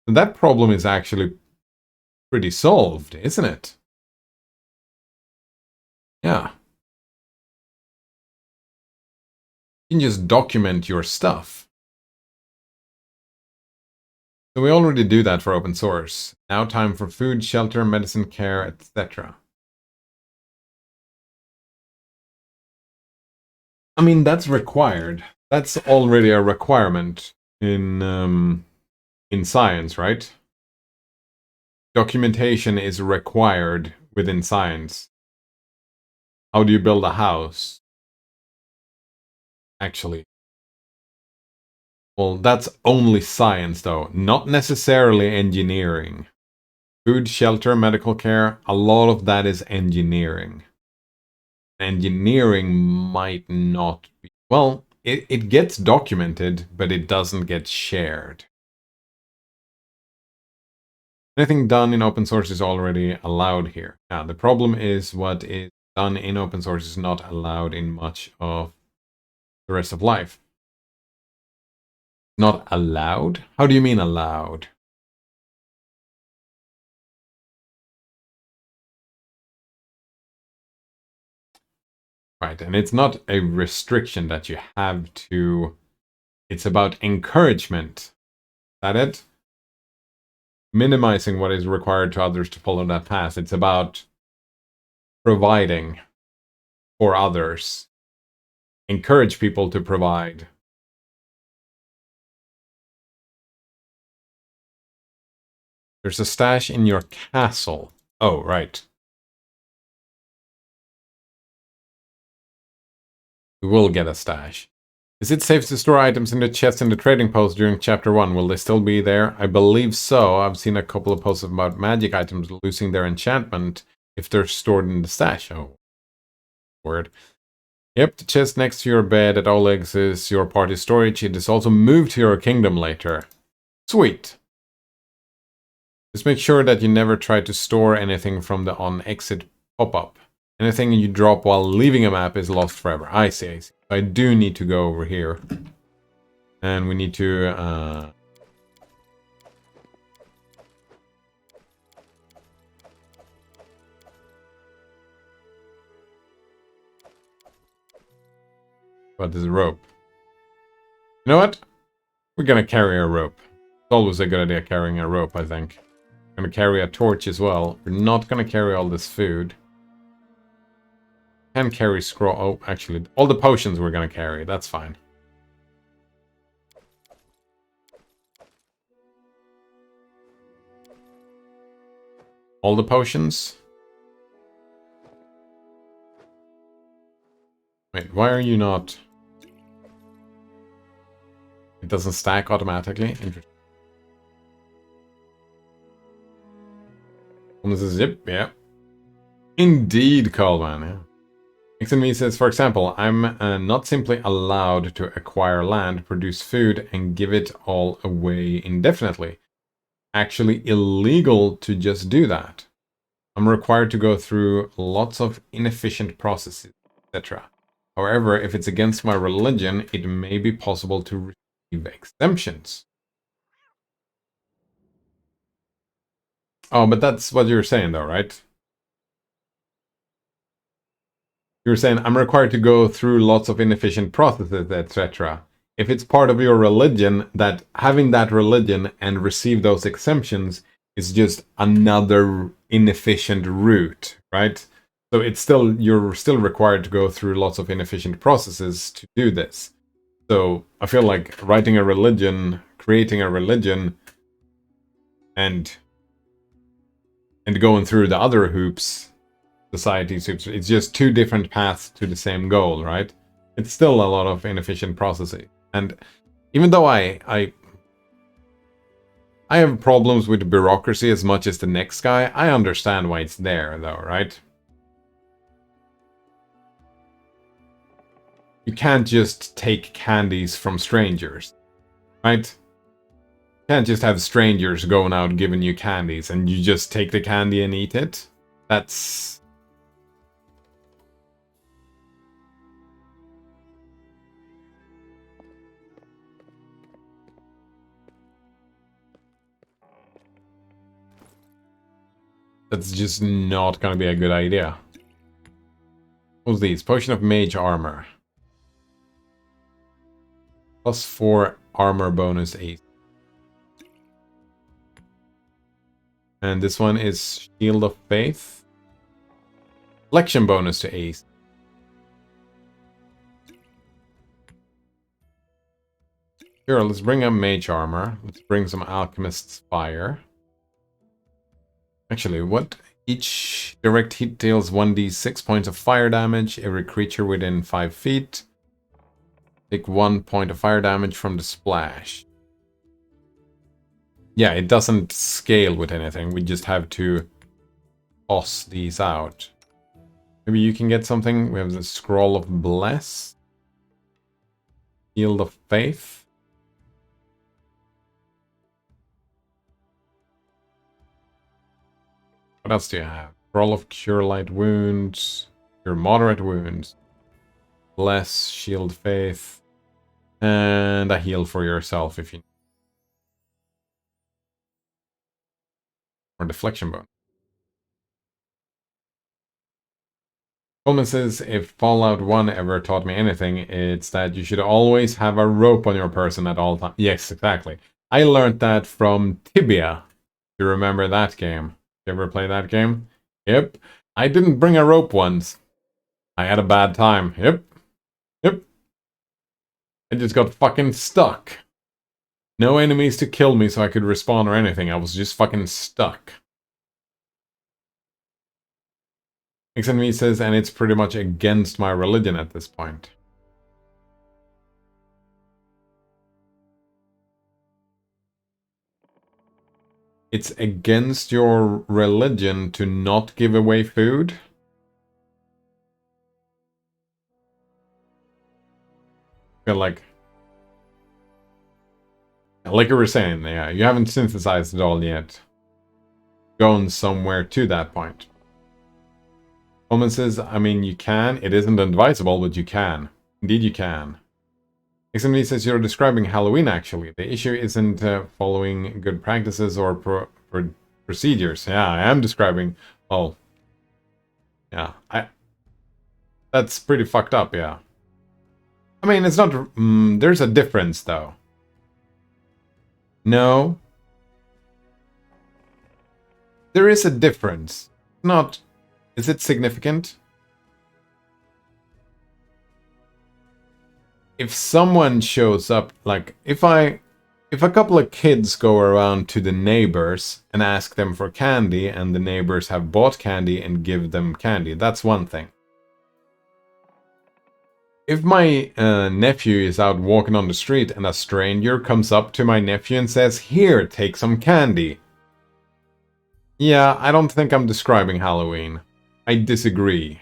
And that problem is actually pretty solved, isn't it? Yeah. You can just document your stuff. So we already do that for open source. Now time for food, shelter, medicine care, etc. I mean, that's required. That's already a requirement in science, right? Documentation is required within science. How do you build a house? Actually. Well, that's only science, though. Not necessarily engineering. Food, shelter, medical care, a lot of that is engineering. Engineering might not be... Well, it gets documented, but it doesn't get shared. Anything done in open source is already allowed here. Now, the problem is what is done in open source is not allowed in much of the rest of life. Not allowed? How do you mean allowed? right? And it's not a restriction that you have to. It's about encouragement. Is that it? Minimizing what is required to others to follow that path. It's about providing for others. Encourage people to provide. There's a stash in your castle. Oh, right. We will get a stash. Is it safe to store items in the chest in the trading post during chapter 1? Will they still be there? I believe so. I've seen a couple of posts about magic items losing their enchantment if they're stored in the stash. Oh, word. Yep, the chest next to your bed at Oleg's is your party storage. It is also moved to your kingdom later. Sweet. Just make sure that you never try to store anything from the on-exit pop-up. Anything you drop while leaving a map is lost forever. I see, I see. I do need to go over here. And we need to... But there's a rope. You know what? We're gonna carry a rope. It's always a good idea carrying a rope, I think. We're gonna carry a torch as well. We're not gonna carry all this food. Can carry scroll. Oh, actually, all the potions we're gonna carry. That's fine. All the potions. Wait, why are you not? It doesn't stack automatically. Interesting. This is zip, yeah. Indeed, Coleman. Yeah. Nixon me says, for example, I'm not simply allowed to acquire land, produce food, and give it all away indefinitely. Actually illegal to just do that. I'm required to go through lots of inefficient processes, etc. However, if it's against my religion, it may be possible to receive exemptions. Oh, but that's what you're saying though, right? You're saying I'm required to go through lots of inefficient processes, etc. If it's part of your religion, that having that religion and receive those exemptions is just another inefficient route, right? So it's still, you're still required to go through lots of inefficient processes to do this. So I feel like writing a religion, creating a religion, and going through the other hoops, society hoops, it's just two different paths to the same goal, right? It's still a lot of inefficient processing. And even though I have problems with bureaucracy as much as the next guy, I understand why it's there though, right? You can't just take candies from strangers, right? You can't just have strangers going out giving you candies and you just take the candy and eat it. That's... that's just not gonna be a good idea. What's these? Potion of Mage Armor. +4 armor bonus 8. And this one is Shield of Faith. Flexion bonus to Ace. Sure, let's bring up Mage Armor. Let's bring some Alchemist's Fire. Actually, what? Each direct hit deals 1d6 points of fire damage. Every creature within 5 feet. Take 1 point of fire damage from the splash. Yeah, it doesn't scale with anything. We just have to toss these out. Maybe you can get something. We have the Scroll of Bless. Shield of Faith. What else do you have? Scroll of Cure Light Wounds. Cure Moderate Wounds. Bless, Shield Faith. And a heal for yourself if you need. Or Deflection Bone. Coleman says, if Fallout 1 ever taught me anything, it's that you should always have a rope on your person at all times. Yes, exactly. I learned that from Tibia. Do you remember that game? You ever play that game? Yep. I didn't bring a rope once. I had a bad time. Yep. Yep. I just got fucking stuck. No enemies to kill me so I could respawn or anything. I was just fucking stuck. XNV says, and it's pretty much against my religion at this point. It's against your religion to not give away food? I feel like you were saying, yeah, you haven't synthesized it all yet. Going somewhere to that point. Coleman says, I mean, you can. It isn't advisable, but you can. Indeed, you can. XMD says, you're describing Halloween, actually. The issue isn't following good practices or procedures. Yeah, I am describing... Oh. Yeah, that's pretty fucked up, yeah. I mean, it's not... there's a difference, though. No. There is a difference. Not... Is it significant? If someone shows up, like, if a couple of kids go around to the neighbors and ask them for candy, and the neighbors have bought candy and give them candy, that's one thing. If my nephew is out walking on the street and a stranger comes up to my nephew and says, here, take some candy. Yeah, I don't think I'm describing Halloween. I disagree.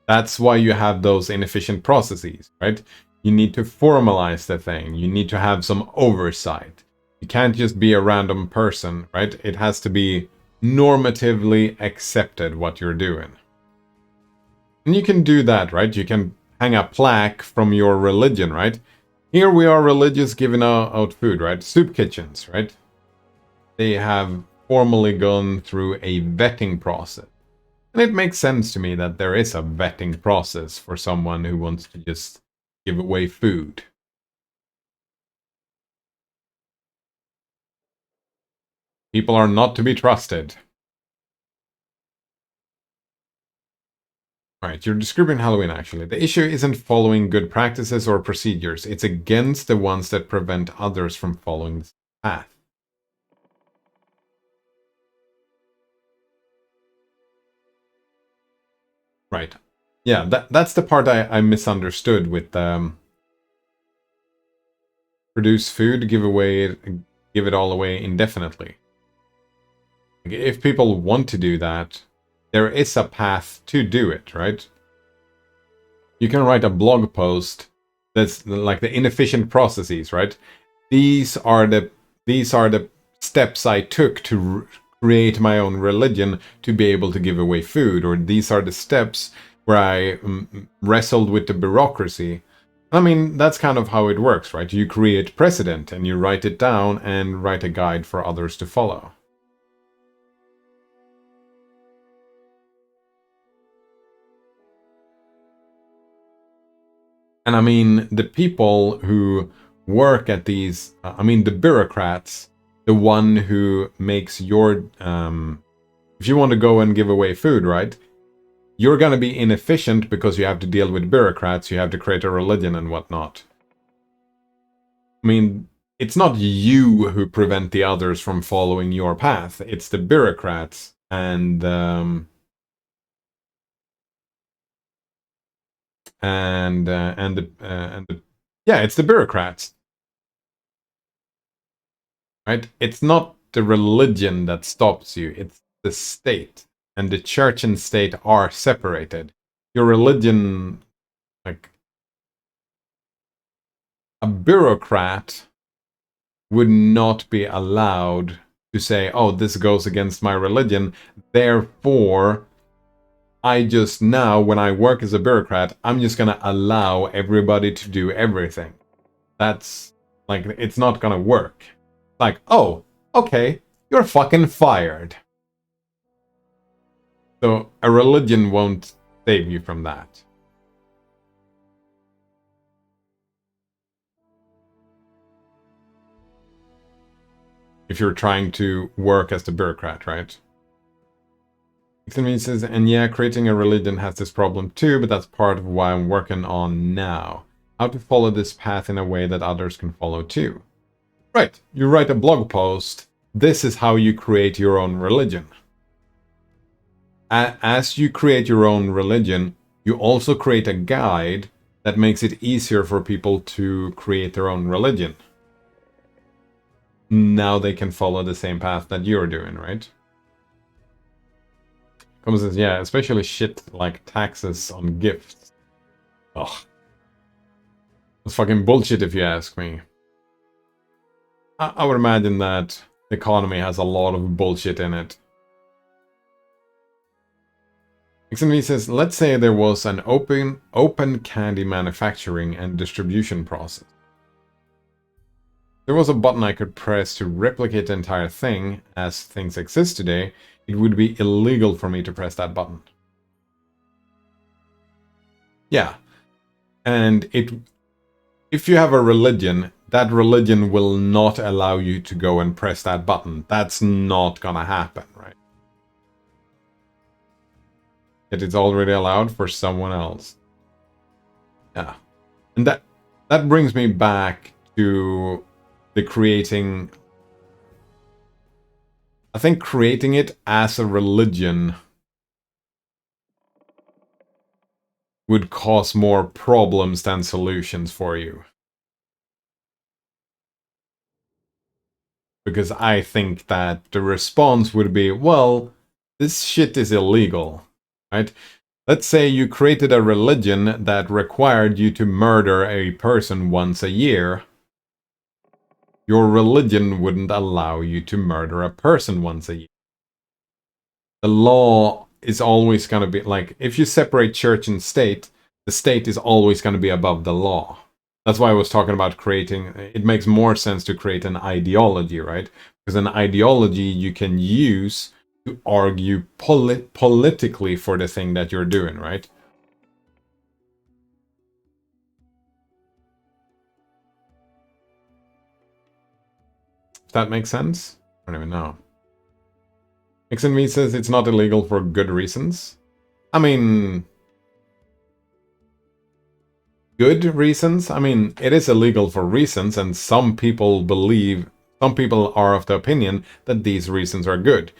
That's why you have those inefficient processes, right? You need to formalize the thing. You need to have some oversight. You can't just be a random person, right? It has to be normatively accepted what you're doing. And you can do that, right? You can hang a plaque from your religion, right? Here we are religious giving out food, right? Soup kitchens, right? They have formally gone through a vetting process. And it makes sense to me that there is a vetting process for someone who wants to just give away food. People are not to be trusted. Alright, you're describing Halloween actually. The issue isn't following good practices or procedures. It's against the ones that prevent others from following this path. Right. Yeah, that's the part I misunderstood with produce food, give it all away indefinitely. If people want to do that, there is a path to do it, right? You can write a blog post that's like the inefficient processes, right? These are the steps I took to create my own religion to be able to give away food, or these are the steps where I wrestled with the bureaucracy. I mean, that's kind of how it works, right? You create precedent and you write it down and write a guide for others to follow. And I mean, the people who work at these, I mean, the bureaucrats, the one who makes your, if you want to go and give away food, right? You're going to be inefficient because you have to deal with bureaucrats, you have to create a religion and whatnot. I mean, it's not you who prevent the others from following your path, it's the bureaucrats and the yeah, it's the bureaucrats, right? It's not the religion that stops you, it's the state, and the church and state are separated. Your religion, like a bureaucrat would not be allowed to say, oh, this goes against my religion, therefore I just now, when I work as a bureaucrat, I'm just gonna allow everybody to do everything. That's, like, it's not gonna work. Like, oh, okay, you're fucking fired. So a religion won't save you from that. If you're trying to work as the bureaucrat, right? Xenvi says, and yeah, creating a religion has this problem too, but that's part of why I'm working on now. How to follow this path in a way that others can follow too. Right, you write a blog post. This is how you create your own religion. As you create your own religion, you also create a guide that makes it easier for people to create their own religion. Now they can follow the same path that you're doing, right? Comes says, yeah, especially shit like taxes on gifts. Ugh. That's fucking bullshit if you ask me. I would imagine that the economy has a lot of bullshit in it. XNV says, let's say there was an open candy manufacturing and distribution process. There was a button I could press to replicate the entire thing as things exist today. It would be illegal for me to press that button. Yeah. And if you have a religion, that religion will not allow you to go and press that button. That's not gonna happen, right? It is already allowed for someone else. Yeah. And that brings me back to the creating... I think creating it as a religion would cause more problems than solutions for you. Because I think that the response would be, well, this shit is illegal, right? Let's say you created a religion that required you to murder a person once a year. Your religion wouldn't allow you to murder a person once a year. The law is always going to be, like, if you separate church and state, the state is always going to be above the law. That's why I was talking about creating... It makes more sense to create an ideology, right? Because an ideology you can use to argue politically for the thing that you're doing, right? If that makes sense? I don't even know. XNV says it's not illegal for good reasons. I mean... Good reasons? I mean, it is illegal for reasons, and some people are of the opinion that these reasons are good.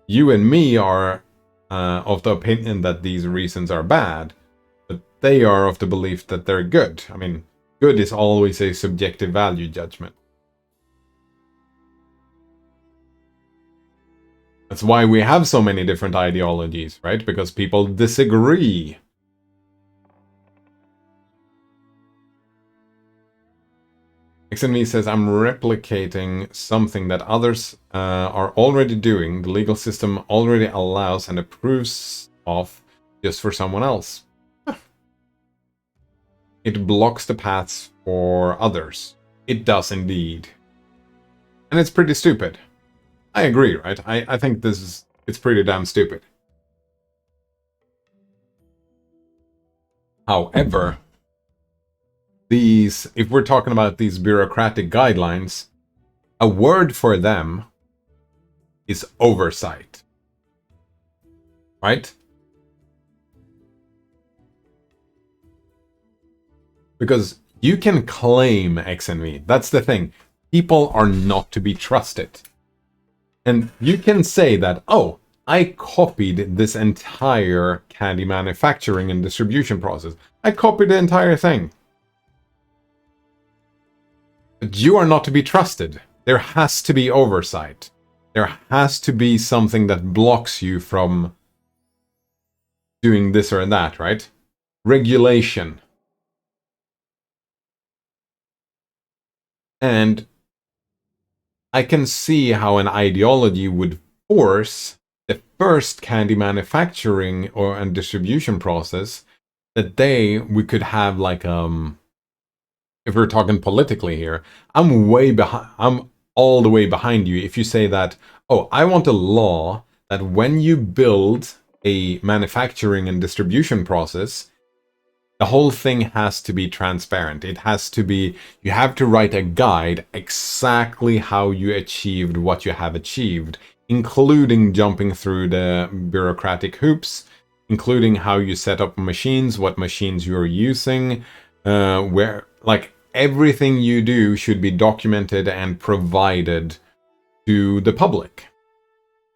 You and me are of the opinion that these reasons are bad, but they are of the belief that they're good. I mean, good is always a subjective value judgment. That's why we have so many different ideologies, right? Because people disagree. XNV says, I'm replicating something that others are already doing, the legal system already allows and approves of, just for someone else. It blocks the paths for others. It does indeed. And it's pretty stupid. I agree, right? I think it's pretty damn stupid. However... if we're talking about these bureaucratic guidelines, a word for them is oversight. Right? Because you can claim XNV. That's the thing. People are not to be trusted. And you can say that, oh, I copied this entire candy manufacturing and distribution process. I copied the entire thing. But you are not to be trusted. There has to be oversight. There has to be something that blocks you from doing this or that, right? Regulation. And I can see how an ideology would force the first candy manufacturing and distribution process that we could have like if we're talking politically here, I'm all the way behind you if you say that, oh, I want a law that when you build a manufacturing and distribution process, the whole thing has to be transparent. It has to be, you have to write a guide exactly how you achieved what you have achieved, including jumping through the bureaucratic hoops, including how you set up machines, what machines you're using, where, like, everything you do should be documented and provided to the public.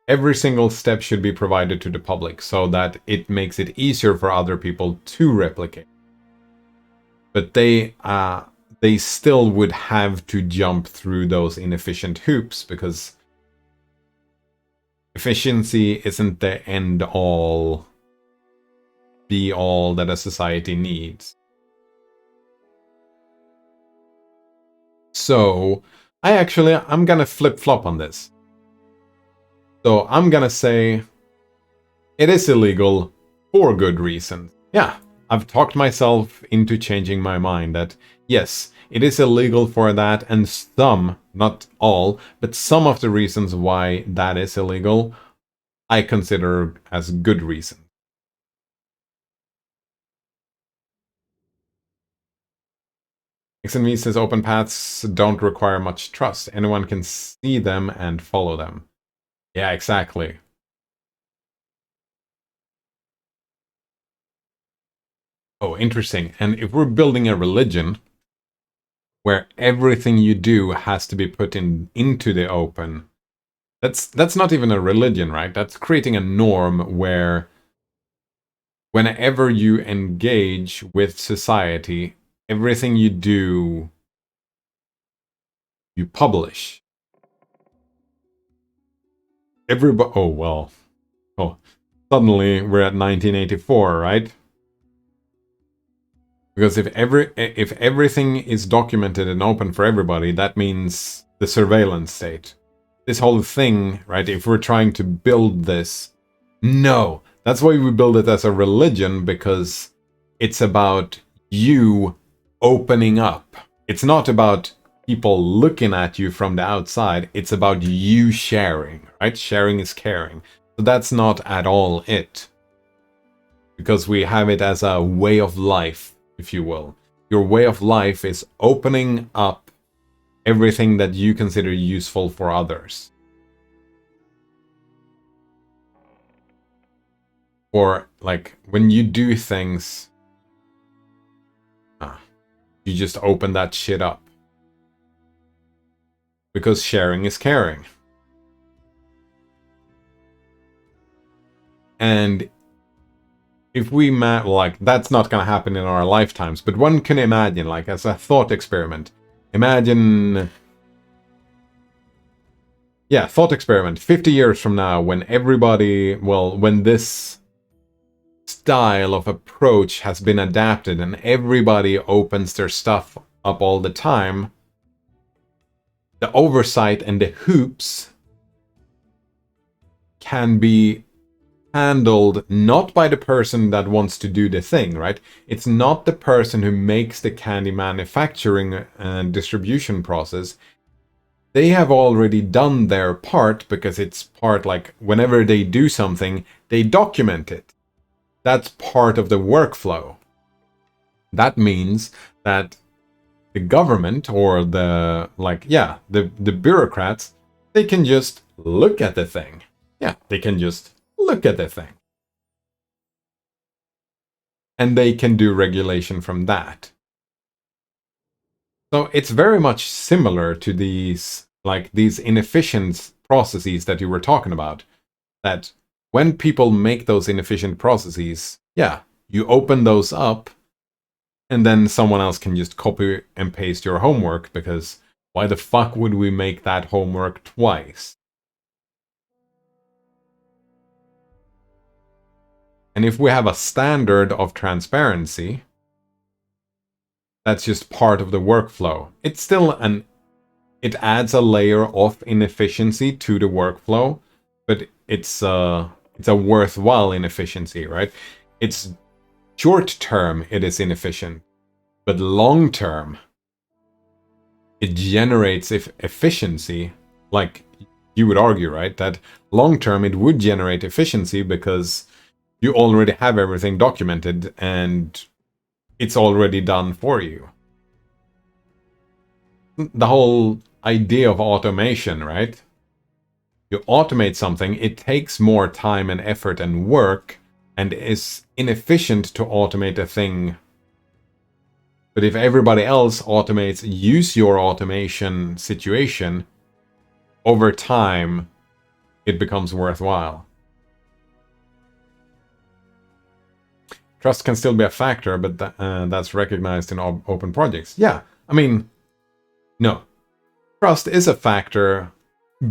Every single step should be provided to the public so that it makes it easier for other people to replicate. But they still would have to jump through those inefficient hoops, because efficiency isn't the end all, be all that a society needs. So I'm gonna flip-flop on this. So I'm gonna say it is illegal for good reasons. Yeah, I've talked myself into changing my mind that yes, it is illegal for that, and some, not all, but some of the reasons why that is illegal, I consider as good reasons. XNV says open paths don't require much trust. Anyone can see them and follow them. Yeah, exactly. Oh, interesting. And if we're building a religion where everything you do has to be put into the open, that's not even a religion, right? That's creating a norm where whenever you engage with society, everything you do, you publish. Everybody, oh, well. Oh, suddenly we're at 1984, right? Because if everything is documented and open for everybody, that means the surveillance state. This whole thing, right? If we're trying to build this, no, that's why we build it as a religion, because it's about you opening up. It's not about people looking at you from the outside. It's about you sharing, right? Sharing is caring. So that's not at all it. Because we have it as a way of life, if you will. Your way of life is opening up everything that you consider useful for others. Or, like, when you do things, you just open that shit up. Because sharing is caring. And if we like, that's not gonna happen in our lifetimes, but one can imagine, like, as a thought experiment. Imagine... Yeah, thought experiment. 50 years from now, when everybody... Well, when this style of approach has been adapted and everybody opens their stuff up all the time, the oversight and the hoops can be handled not by the person that wants to do the thing, right? It's not the person who makes the candy manufacturing and distribution process. They have already done their part, because it's part, like, whenever they do something, they document it. That's part of the workflow. That means that the government, or the, like, yeah, the bureaucrats, they can just look at the thing. Yeah, they can just look at the thing. And they can do regulation from that. So it's very much similar to these, like, these inefficient processes that you were talking about. That when people make those inefficient processes, yeah, you open those up, and then someone else can just copy and paste your homework, because why the fuck would we make that homework twice? And if we have a standard of transparency, that's just part of the workflow. It's still it adds a layer of inefficiency to the workflow, but it's a worthwhile inefficiency, right? It's short term, it is inefficient, but long term, it generates efficiency. Like you would argue, right? That long term it would generate efficiency, because you already have everything documented and it's already done for you. The whole idea of automation, right? You automate something, it takes more time and effort and work and is inefficient to automate a thing. But if everybody else automates, use your automation situation, over time, it becomes worthwhile. Trust can still be a factor, but that's recognized in open projects. Yeah, I mean, no. Trust is a factor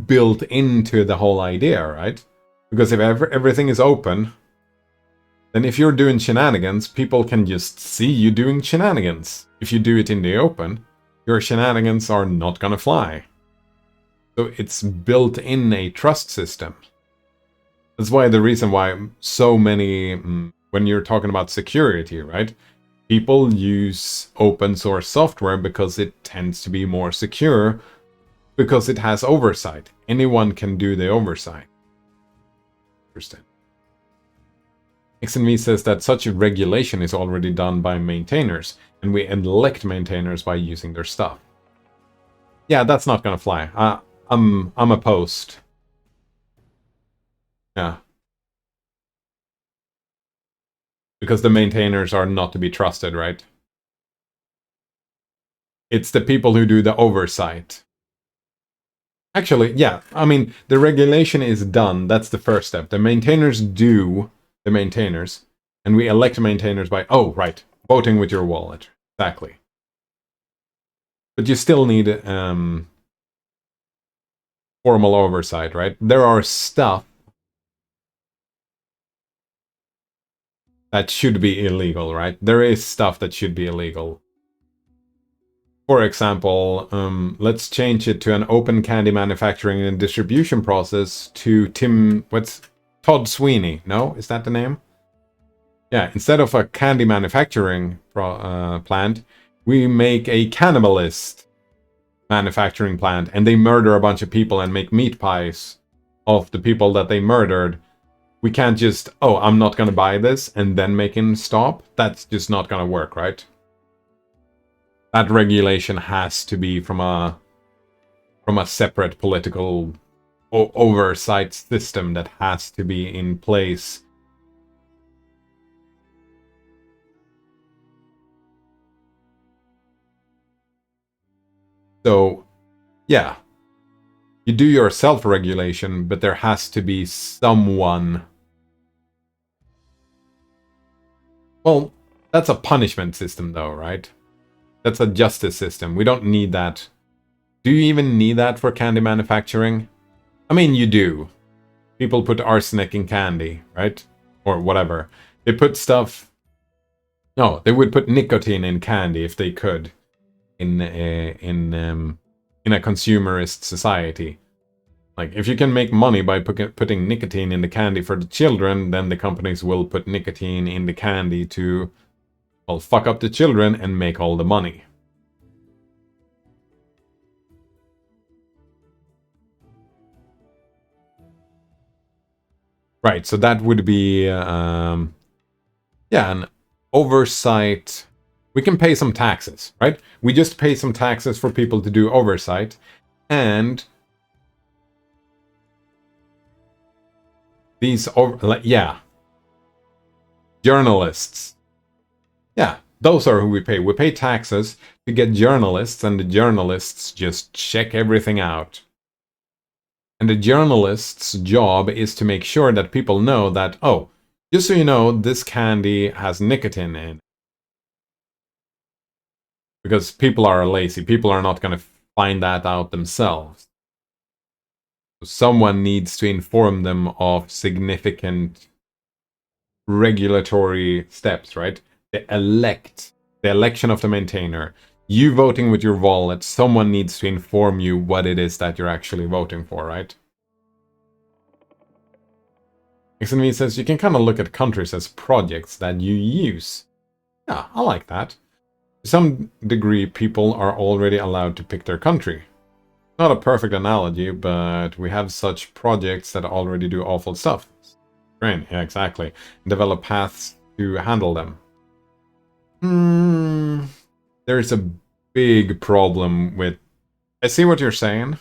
built into the whole idea, right? Because if everything is open, then if you're doing shenanigans, people can just see you doing shenanigans. If you do it in the open, your shenanigans are not gonna fly. So it's built in a trust system. That's why the reason why so many, when you're talking about security, right? People use open source software because it tends to be more secure, because it has oversight. Anyone can do the oversight. Interesting. XNV says that such a regulation is already done by maintainers, and we elect maintainers by using their stuff. Yeah, that's not gonna fly. I'm opposed. Yeah. Because the maintainers are not to be trusted, right? It's the people who do the oversight. Actually, yeah, I mean, the regulation is done. That's the first step. The maintainers do the maintainers, and we elect maintainers by, oh, right, voting with your wallet. Exactly. But you still need formal oversight, right? There are stuff that should be illegal, right? There is stuff that should be illegal. For example, let's change it to an open candy manufacturing and distribution process to Todd Sweeney. No? Is that the name? Yeah, instead of a candy manufacturing plant, we make a cannibalist manufacturing plant, and they murder a bunch of people and make meat pies of the people that they murdered. We can't just, oh, I'm not gonna buy this, and then make him stop. That's just not gonna work, right? That regulation has to be from a separate political oversight system that has to be in place. So, yeah. You do your self-regulation, but there has to be someone. Well, that's a punishment system though, right? That's a justice system. We don't need that. Do you even need that for candy manufacturing? I mean, you do. People put arsenic in candy, right? Or whatever. They put stuff... No, they would put nicotine in candy if they could. In a consumerist society. Like, if you can make money by putting nicotine in the candy for the children, then the companies will put nicotine in the candy to, well, fuck up the children and make all the money. Right, so that would be, yeah, an oversight. We can pay some taxes, right? We just pay some taxes for people to do oversight, and these, yeah, journalists. Yeah, those are who we pay. We pay taxes to get journalists, and the journalists just check everything out. And the journalist's job is to make sure that people know that, oh, just so you know, this candy has nicotine in it. Because people are lazy. People are not going to find that out themselves. Someone needs to inform them of significant regulatory steps, right? The election of the maintainer. You voting with your wallet, someone needs to inform you what it is that you're actually voting for, right? XNV says you can kind of look at countries as projects that you use. Yeah, I like that. To some degree, people are already allowed to pick their country. Not a perfect analogy, but we have such projects that already do awful stuff. Brain, yeah, exactly. Develop paths to handle them. There's a big problem with... I see what you're saying.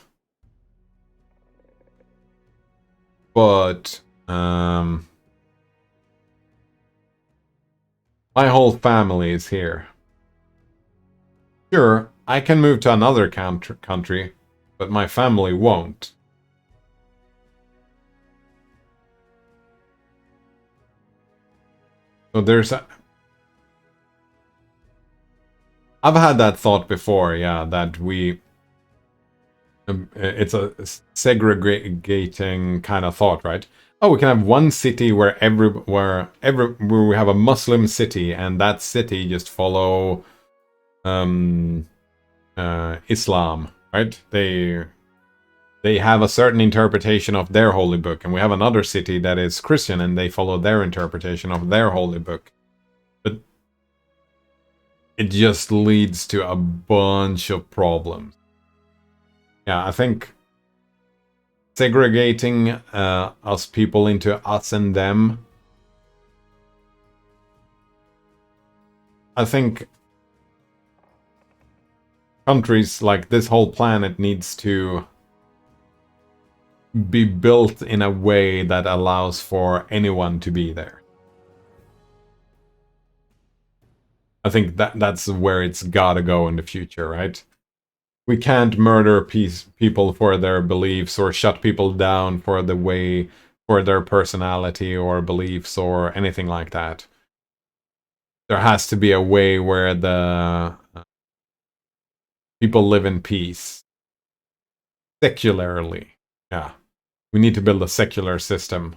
But, my whole family is here. Sure, I can move to another country, but my family won't. So there's a... I've had that thought before, yeah, that we... it's a segregating kind of thought, right? Oh, we can have one city where where we have a Muslim city, and that city just follow Islam, right? They have a certain interpretation of their holy book, and we have another city that is Christian, and they follow their interpretation of their holy book. But it just leads to a bunch of problems. Yeah, I think segregating us people into us and them, I think countries like this whole planet needs to be built in a way that allows for anyone to be there. I think that's where it's gotta go in the future, right? We can't murder people for their beliefs or shut people down for their personality or beliefs or anything like that. There has to be a way where the people live in peace. Secularly. Yeah. We need to build a secular system.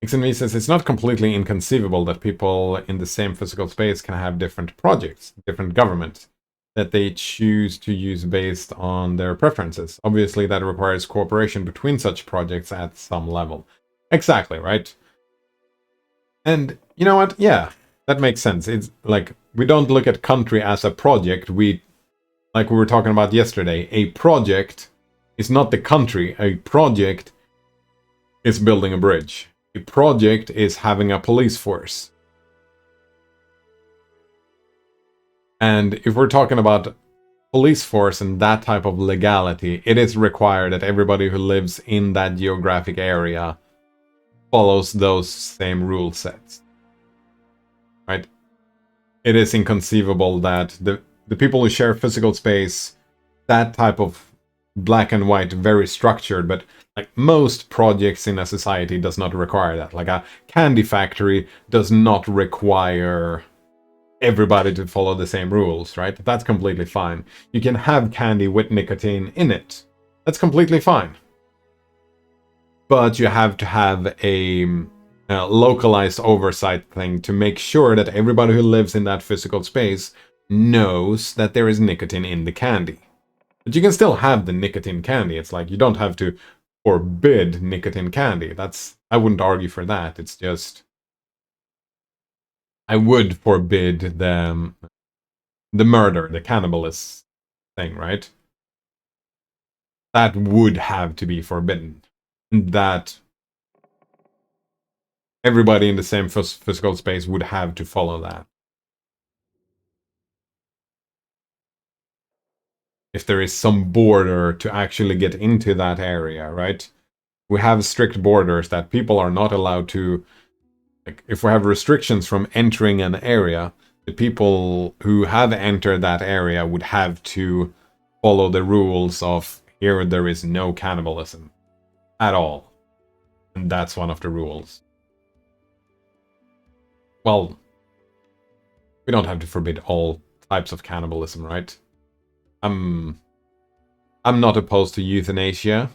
XNV says it's not completely inconceivable that people in the same physical space can have different projects, different governments, that they choose to use based on their preferences. Obviously, that requires cooperation between such projects at some level. Exactly, right? And you know what? Yeah, that makes sense. It's like, we don't look at country as a project. Like we were talking about yesterday, a project is not the country. A project is building a bridge. A project is having a police force. And if we're talking about police force and that type of legality, it is required that everybody who lives in that geographic area follows those same rule sets. Right? It is inconceivable that the people who share physical space, that type of black and white, very structured, but like most projects in a society does not require that. Like a candy factory does not require everybody to follow the same rules, right? That's completely fine. You can have candy with nicotine in it. That's completely fine. But you have to have a localized oversight thing to make sure that everybody who lives in that physical space knows that there is nicotine in the candy. But you can still have the nicotine candy. It's like you don't have to forbid nicotine candy. I wouldn't argue for that. It's just I would forbid the murder, the cannibalism thing, right? That would have to be forbidden. That everybody in the same physical space would have to follow that. If there is some border to actually get into that area, right? We have strict borders that people are not allowed to... Like, if we have restrictions from entering an area, the people who have entered that area would have to follow the rules of here there is no cannibalism at all. And that's one of the rules. Well, we don't have to forbid all types of cannibalism, right? I'm not opposed to euthanasia,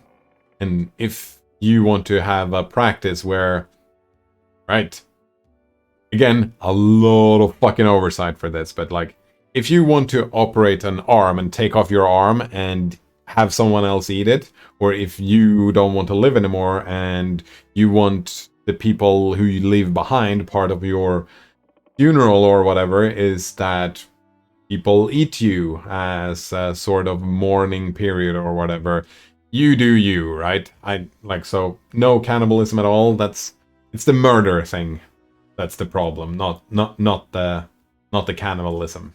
and if you want to have a practice where, right, again, a lot of fucking oversight for this, but like, if you want to operate an arm and take off your arm and have someone else eat it, or if you don't want to live anymore and you want the people who you leave behind, part of your funeral or whatever, is that people eat you as a sort of mourning period or whatever. You do you, right? So no cannibalism at all. It's the murder thing that's the problem, not the cannibalism.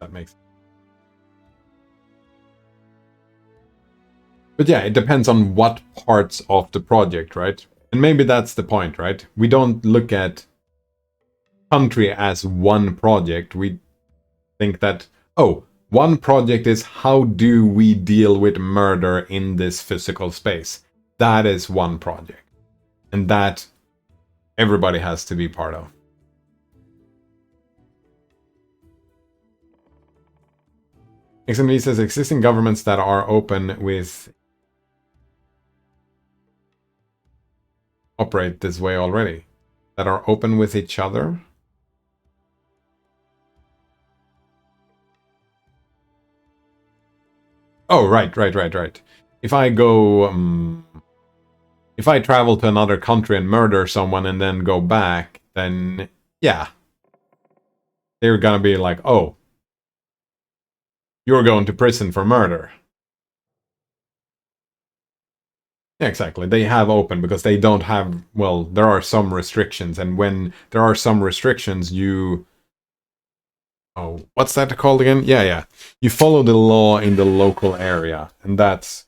That makes sense. But yeah, it depends on what parts of the project, right? And maybe that's the point, right? We don't look at country as one project. We think that, oh, one project is how do we deal with murder in this physical space? That is one project. And that everybody has to be part of. XMV says existing governments that are open with operate this way already. That are open with each other. Oh, right. If I go, if I travel to another country and murder someone and then go back, then yeah, they're gonna be like, oh, you're going to prison for murder. Yeah, exactly. They have open because they don't have, well, there are some restrictions, and when there are some restrictions, oh, what's that called again? Yeah. You follow the law in the local area, and that's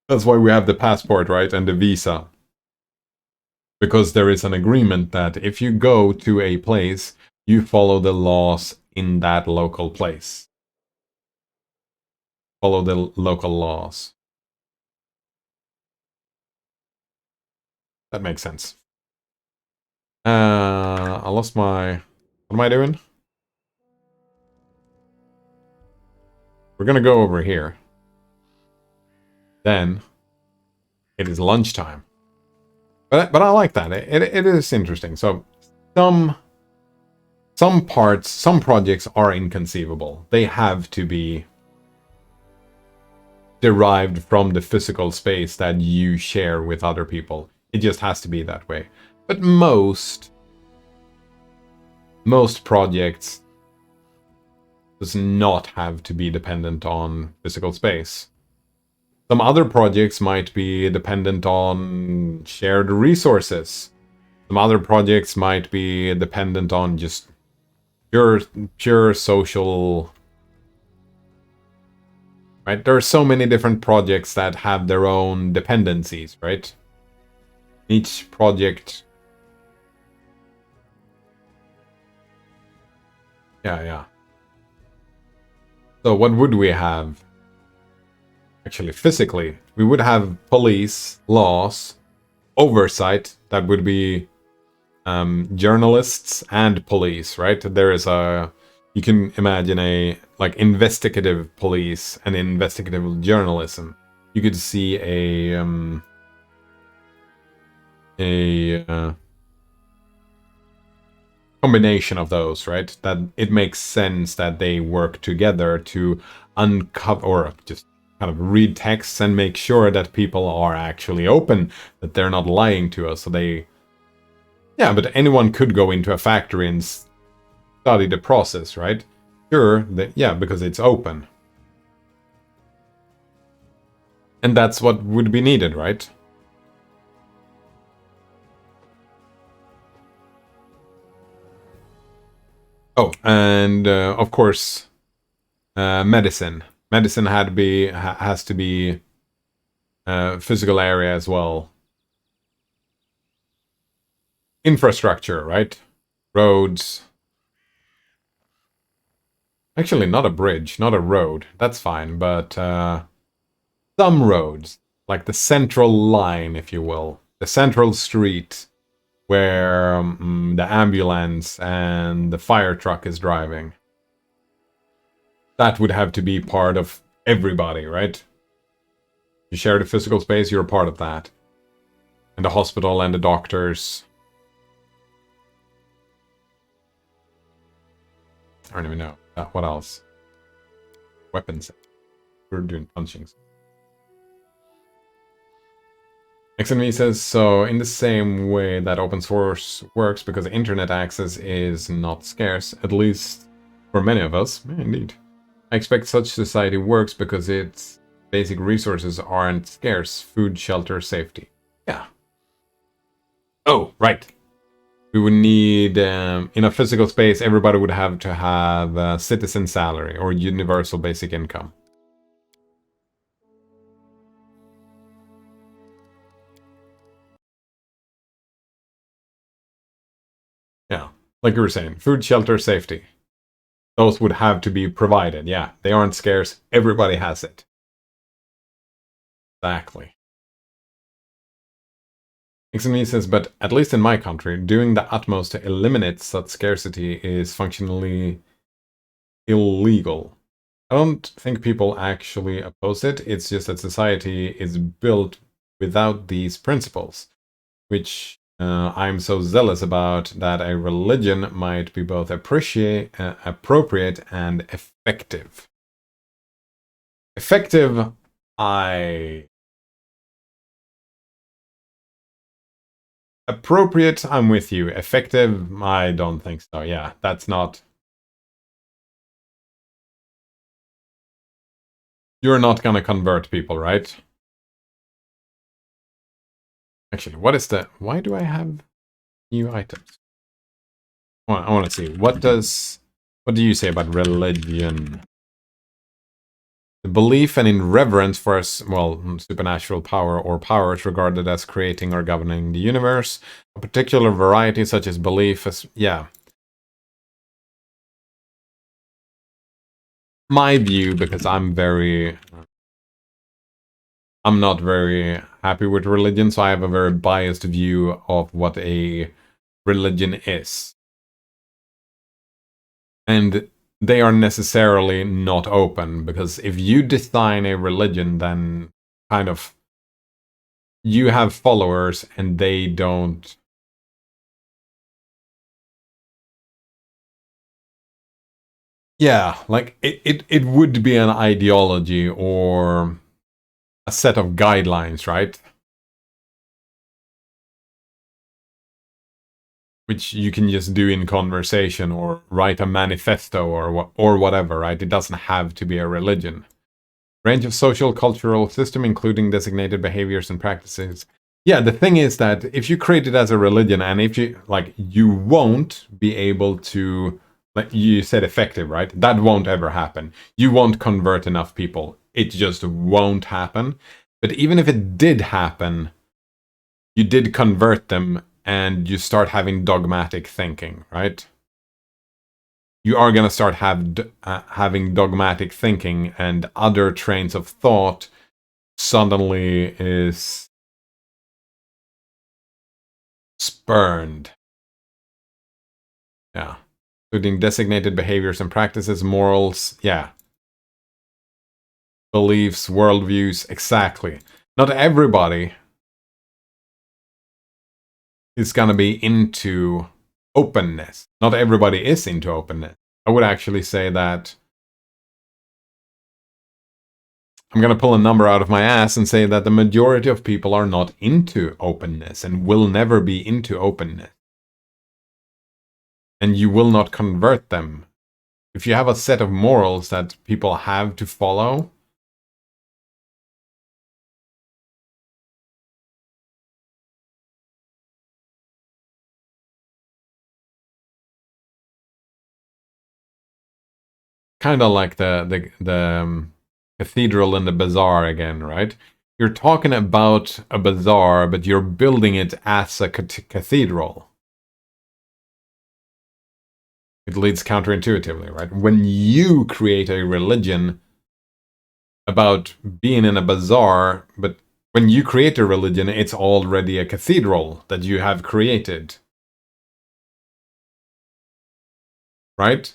why we have the passport, right, and the visa. Because there is an agreement that if you go to a place, you follow the laws in that local place. Follow the local laws. That makes sense. I lost my... What am I doing? We're gonna go over here. Then it is lunchtime. But I like that. It is interesting. So some projects are inconceivable. They have to be derived from the physical space that you share with other people. It just has to be that way. But most projects does not have to be dependent on physical space. Some other projects might be dependent on shared resources. Some other projects might be dependent on just pure social... Right? There are so many different projects that have their own dependencies, right? Each project... Yeah. So what would we have? Actually, physically, we would have police, laws, oversight, that would be journalists and police, right? There is you can imagine a, like, investigative police and investigative journalism. You could see a combination of those, right? That it makes sense that they work together to uncover, or just kind of read texts and make sure that people are actually open, that they're not lying to us. So they... Yeah, but anyone could go into a factory and study the process, right? Sure, because it's open. And that's what would be needed, right? Oh, and of course, medicine. Medicine has to be physical area as well. Infrastructure, right? Roads. Actually, not a bridge, not a road. That's fine, but some roads, like the central line, if you will, the central street where the ambulance and the fire truck is driving. That would have to be part of everybody, right? You share the physical space, you're a part of that. And the hospital and the doctors. I don't even know. What else? Weapons. We're doing punchings. XNV says, so in the same way that open source works because internet access is not scarce, at least For many of us, yeah, indeed. I expect such society works because its basic resources aren't scarce. Food, shelter, safety. Yeah. Oh, right. We would need, in a physical space, everybody would have to have a citizen salary or universal basic income. Yeah, like you were saying, food, shelter, safety. Those would have to be provided. Yeah, they aren't scarce. Everybody has it. Exactly. Examine says, but at least in my country, doing the utmost to eliminate such scarcity is functionally illegal. I don't think people actually oppose it. It's just that society is built without these principles, which I'm so zealous about that a religion might be both appropriate and effective. Effective, appropriate, I'm with you. Effective, I don't think so. Yeah, that's not... You're not gonna convert people, right? Actually, what is the... Why do I have new items? I want to see. What do you say about religion? The belief and in reverence for, supernatural power or powers regarded as creating or governing the universe. A particular variety such as belief as... Yeah. My view, because I'm not very happy with religion, so I have a very biased view of what a religion is. And they are necessarily not open, because if you design a religion, then kind of you have followers and they don't. Yeah, like it would be an ideology or a set of guidelines, right? Which you can just do in conversation or write a manifesto or whatever, right? It doesn't have to be a religion. Range of social, cultural system, including designated behaviors and practices. Yeah, the thing is that if you create it as a religion and if you, you won't be able to, like you said, effective, right? That won't ever happen. You won't convert enough people. It just won't happen. But even if it did happen, you did convert them and you start having dogmatic thinking, right? You are going to start having dogmatic thinking, and other trains of thought suddenly is spurned. Yeah. Including designated behaviors and practices, morals, yeah. Beliefs, worldviews, exactly. Not everybody is going to be into openness. Not everybody is into openness. I would actually say that I'm going to pull a number out of my ass and say that the majority of people are not into openness and will never be into openness. And you will not convert them. If you have a set of morals that people have to follow, kind of like the cathedral and the bazaar again, right? You're talking about a bazaar, but you're building it as a cathedral. It leads counterintuitively, right? When you create a religion about being in a bazaar, but when you create a religion, it's already a cathedral that you have created. Right?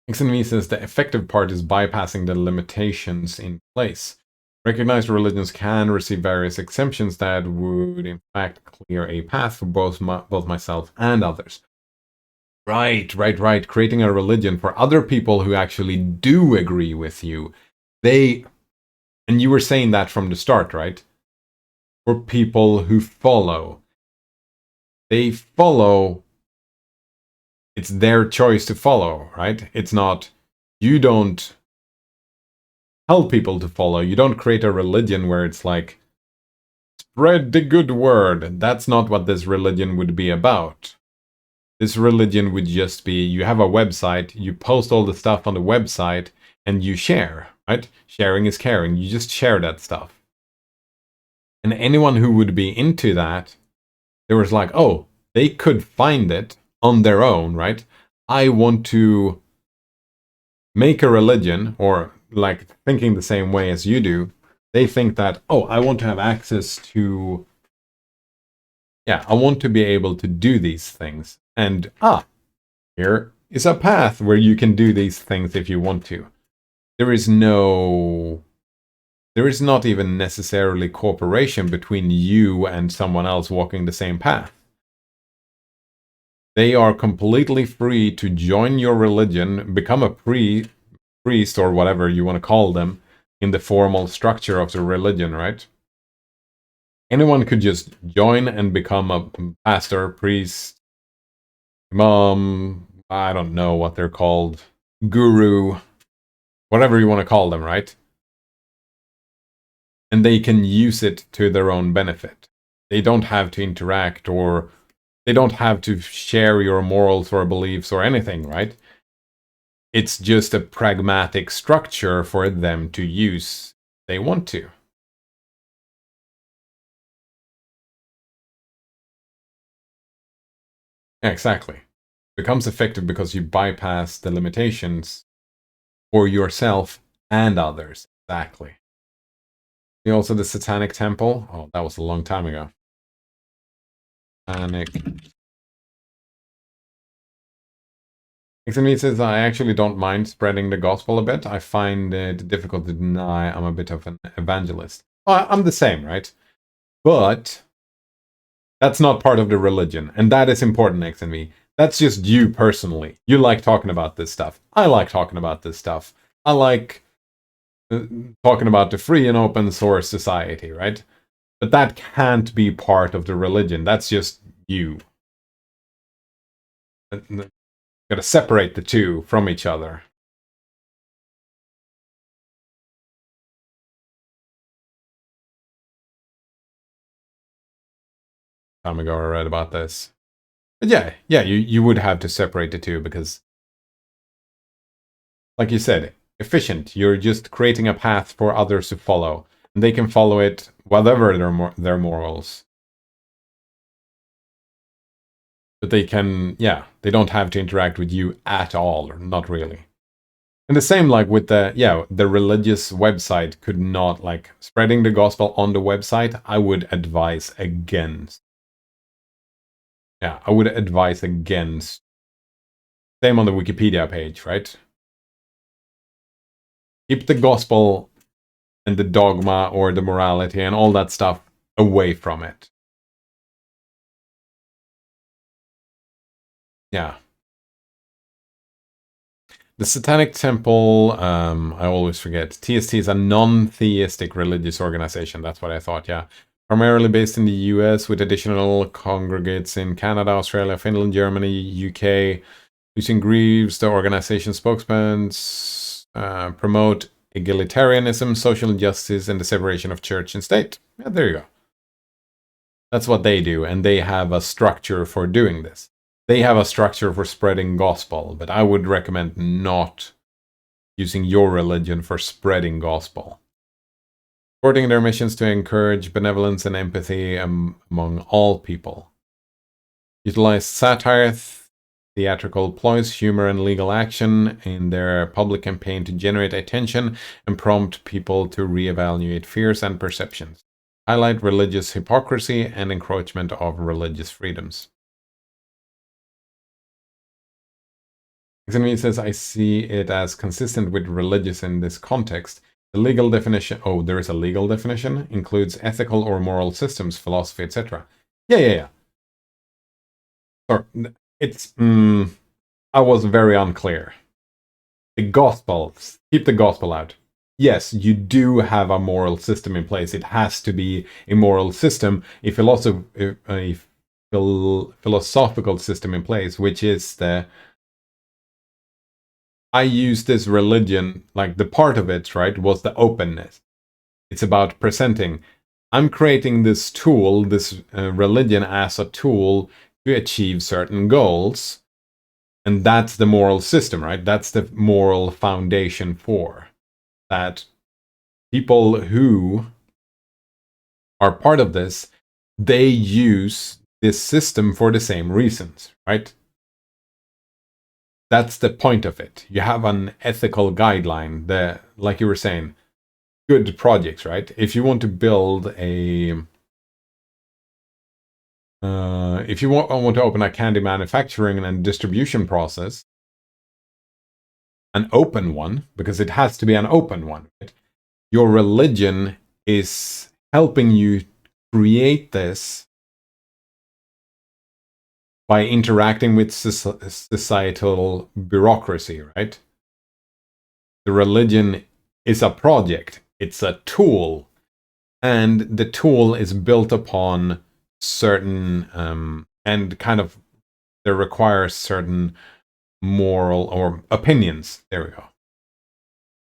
Xenvi says the effective part is bypassing the limitations in place. Recognized religions can receive various exemptions that would in fact clear a path for both myself and others. Right. Creating a religion for other people who actually do agree with you. And you were saying that from the start, right? For people who follow. They follow. It's their choice to follow, right? It's not, you don't tell people to follow. You don't create a religion where it's like, spread the good word. That's not what this religion would be about. This religion would just be, you have a website, you post all the stuff on the website, and you share, right? Sharing is caring. You just share that stuff. And anyone who would be into that, there was like, oh, they could find it on their own, right? I want to make a religion, or like thinking the same way as you do. They think that, oh, I want to have access to, I want to be able to do these things. And, here is a path where you can do these things if you want to. There is not even necessarily cooperation between you and someone else walking the same path. They are completely free to join your religion, become a priest or whatever you want to call them in the formal structure of the religion, right? Anyone could just join and become a pastor, priest, imam, I don't know what they're called, guru, whatever you want to call them, right? And they can use it to their own benefit. They don't have to interact, or they don't have to share your morals or beliefs or anything, right? It's just a pragmatic structure for them to use if they want to. Yeah, exactly. It becomes effective because you bypass the limitations for yourself and others. Exactly. And also the Satanic Temple. Oh, that was a long time ago. Satanic. XME says, I actually don't mind spreading the gospel a bit. I find it difficult to deny I'm a bit of an evangelist. Well, I'm the same, right? But that's not part of the religion. And that is important, XME. That's just you personally. You like talking about this stuff. I like talking about this stuff. I like talking about the free and open source society, right? But that can't be part of the religion. That's just you. Gotta separate the two from each other. Time ago I read about this. But yeah, you would have to separate the two because, like you said, efficient. You're just creating a path for others to follow. And they can follow it, whatever their morals. But they can, they don't have to interact with you at all, or not really. And the same like with the religious website could not, like, spreading the gospel on the website, I would advise against. Yeah, I would advise against. Same on the Wikipedia page, right? Keep the gospel and the dogma or the morality and all that stuff away from it. Yeah. The Satanic Temple, I always forget. TST is a non-theistic religious organization. That's what I thought, yeah. Primarily based in the US with additional congregates in Canada, Australia, Finland, Germany, UK. Using Greaves, the organization spokesman, promote egalitarianism, social justice, and the separation of church and state. Yeah, there you go. That's what they do, and they have a structure for doing this. They have a structure for spreading gospel, but I would recommend not using your religion for spreading gospel. Supporting their missions to encourage benevolence and empathy among all people. Utilize satire, theatrical ploys, humor, and legal action in their public campaign to generate attention and prompt people to reevaluate fears and perceptions. Highlight religious hypocrisy and encroachment of religious freedoms. XNV says, I see it as consistent with religious in this context. The legal definition, there is a legal definition, includes ethical or moral systems, philosophy, etc. Yeah. Sorry, it's, I was very unclear. The gospel, keep the gospel out. yes, you do have a moral system in place. It has to be a moral system, a philosophical system in place, which is I use this religion, like the part of it, right, was the openness. It's about presenting. I'm creating this tool, this religion as a tool to achieve certain goals. And that's the moral system, right? That's the moral foundation for that. People who are part of this, they use this system for the same reasons, right? That's the point of it. You have an ethical guideline, like you were saying, good projects, right? If you want to build if you want to open a candy manufacturing and distribution process, an open one, because it has to be an open one, right? Your religion is helping you create this by interacting with societal bureaucracy, right? The religion is a project, it's a tool, and the tool is built upon certain and kind of there requires certain moral or opinions. There we go.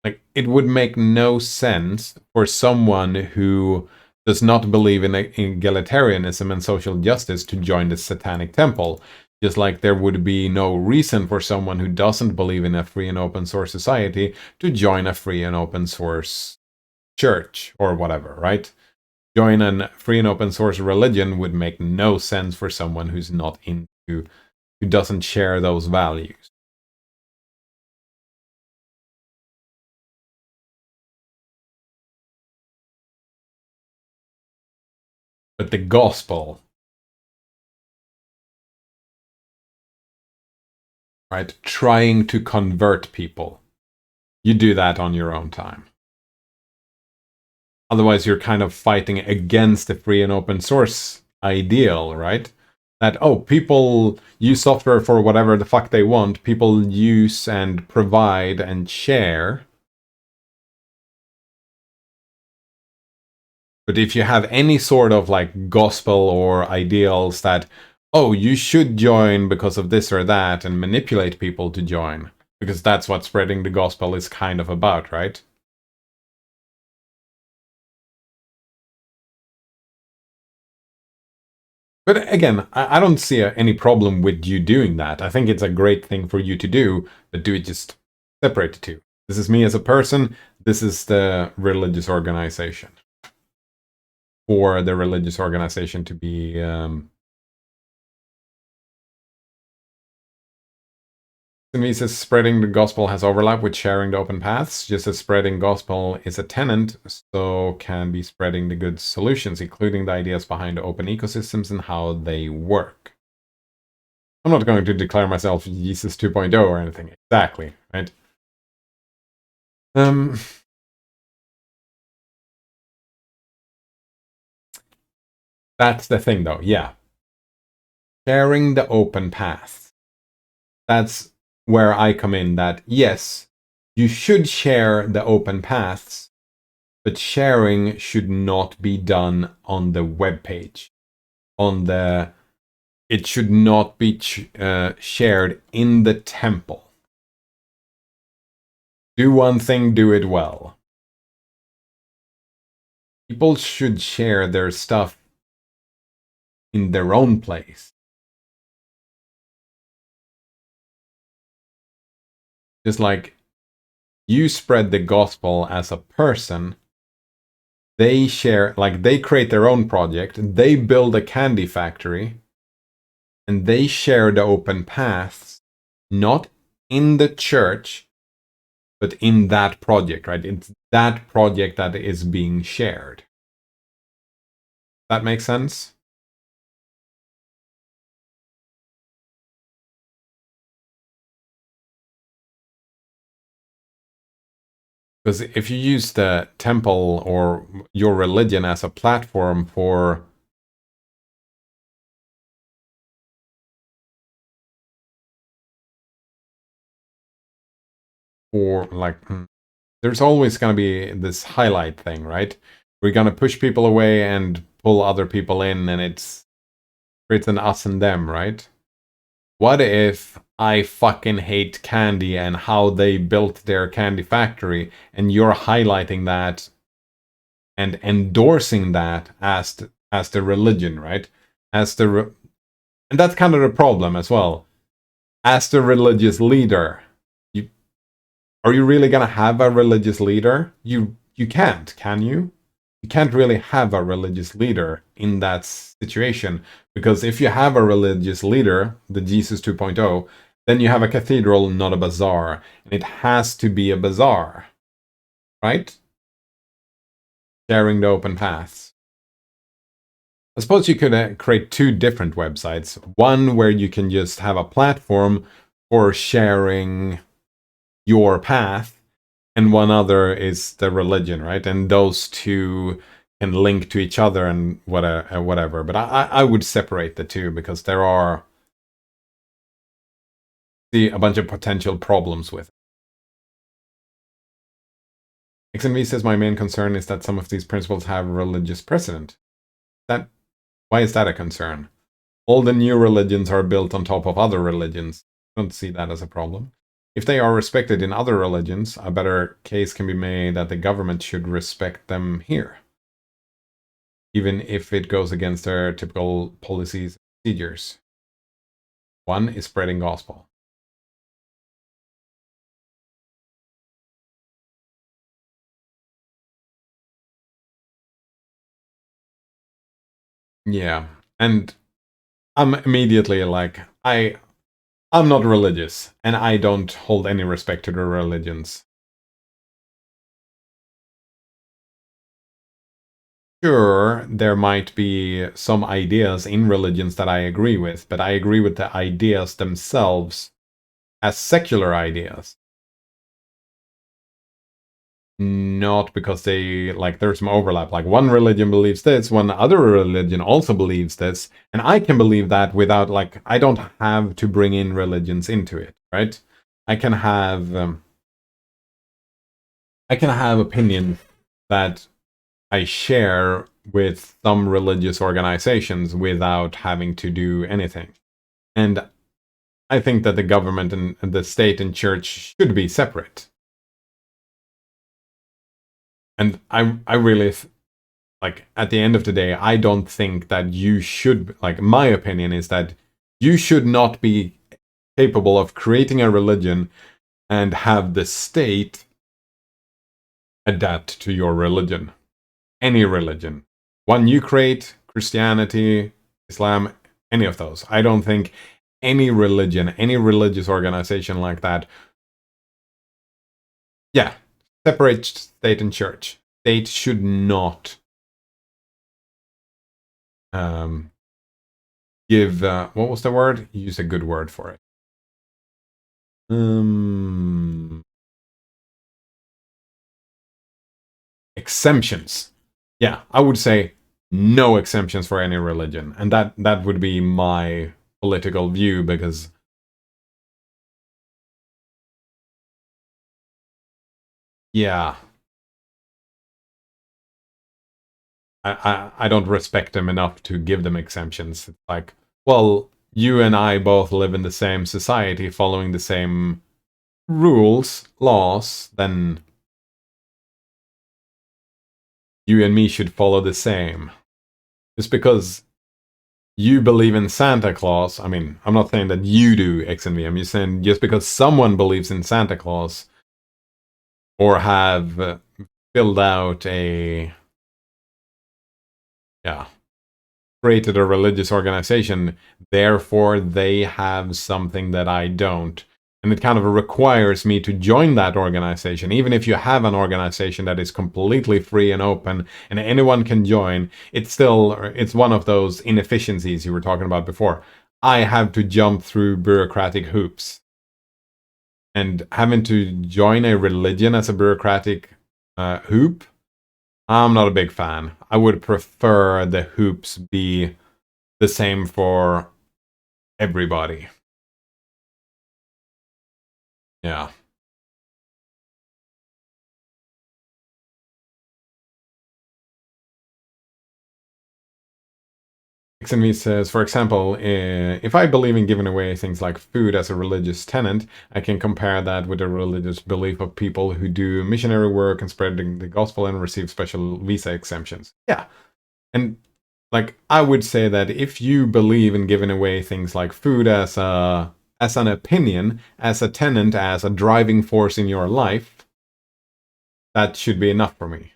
Like, it would make no sense for someone who does not believe in egalitarianism and social justice to join the Satanic Temple. Just like there would be no reason for someone who doesn't believe in a free and open source society to join a free and open source church or whatever, right? Join a free and open source religion would make no sense for someone who's not into, who doesn't share those values. But the gospel, right? Trying to convert people. You do that on your own time. Otherwise, you're kind of fighting against the free and open source ideal, right? That, oh, people use software for whatever the fuck they want. People use and provide and share. But if you have any sort of like gospel or ideals that, oh, you should join because of this or that and manipulate people to join, because that's what spreading the gospel is kind of about, right? But again, I don't see any problem with you doing that. I think it's a great thing for you to do, but do it just separate the two. This is me as a person, this is the religious organization. For the religious organization to be me says spreading the gospel has overlap with sharing the open paths, just as spreading gospel is a tenant, so can be spreading the good solutions, including the ideas behind open ecosystems and how they work. I'm not going to declare myself Jesus 2.0 or anything. Exactly, right? That's the thing, though, yeah. Sharing the open path. That's where I come in, that yes, you should share the open paths, but sharing should not be done on the web page. It should not be shared in the temple. Do one thing, do it well. People should share their stuff in their own place. Just like you spread the gospel as a person, they share, like they create their own project, they build a candy factory, and they share the open paths, not in the church, but in that project, right? It's that project that is being shared. That makes sense? Because if you use the temple or your religion as a platform for like there's always going to be this highlight thing, right? We're going to push people away and pull other people in, and it's an us and them, right? What if I fucking hate candy and how they built their candy factory, and you're highlighting that and endorsing that as the religion, right? And that's kind of the problem as well. As the religious leader, are you really gonna have a religious leader? You can't, can you? You can't really have a religious leader in that situation, because if you have a religious leader, the Jesus 2.0, then you have a cathedral, not a bazaar, and it has to be a bazaar, right? Sharing the open paths. I suppose you could create two different websites. One where you can just have a platform for sharing your path, and one other is the religion, right? And those two can link to each other and whatever. But I would separate the two, because there are a bunch of potential problems with it. XNV says, my main concern is that some of these principles have religious precedent. Why is that a concern? All the new religions are built on top of other religions. I don't see that as a problem. If they are respected in other religions, a better case can be made that the government should respect them here, even if it goes against their typical policies and procedures. One is spreading gospel. Yeah, and I'm immediately like, I'm not religious, and I don't hold any respect to the religions. Sure, there might be some ideas in religions that I agree with, but I agree with the ideas themselves as secular ideas. Not because they, like, there's some overlap. Like, one religion believes this, one other religion also believes this, and I can believe that without, like, I don't have to bring in religions into it, right? I can have opinions that I share with some religious organizations without having to do anything. And I think that the government and the state and church should be separate. And I really, like, at the end of the day, I don't think that you should, like, my opinion is that you should not be capable of creating a religion and have the state adapt to your religion. Any religion. One you create, Christianity, Islam, any of those. I don't think any religion, any religious organization like that, yeah, separate state and church. State should not give, what was the word? Use a good word for it. Exemptions. Yeah, I would say no exemptions for any religion. And that would be my political view, because yeah, I don't respect them enough to give them exemptions. It's like, well, you and I both live in the same society following the same rules, laws, then you and me should follow the same. Just because you believe in Santa Claus, I mean, I'm not saying that you do, X and V, I'm just saying just because someone believes in Santa Claus or have filled out created a religious organization, therefore they have something that I don't. And it kind of requires me to join that organization. Even if you have an organization that is completely free and open and anyone can join, it's one of those inefficiencies you were talking about before. I have to jump through bureaucratic hoops. And having to join a religion as a bureaucratic hoop, I'm not a big fan. I would prefer the hoops be the same for everybody. Yeah. XNV says, for example, if I believe in giving away things like food as a religious tenet, I can compare that with the religious belief of people who do missionary work and spreading the gospel and receive special visa exemptions. Yeah. And like, I would say that if you believe in giving away things like food as an opinion, as a tenet, as a driving force in your life, that should be enough for me.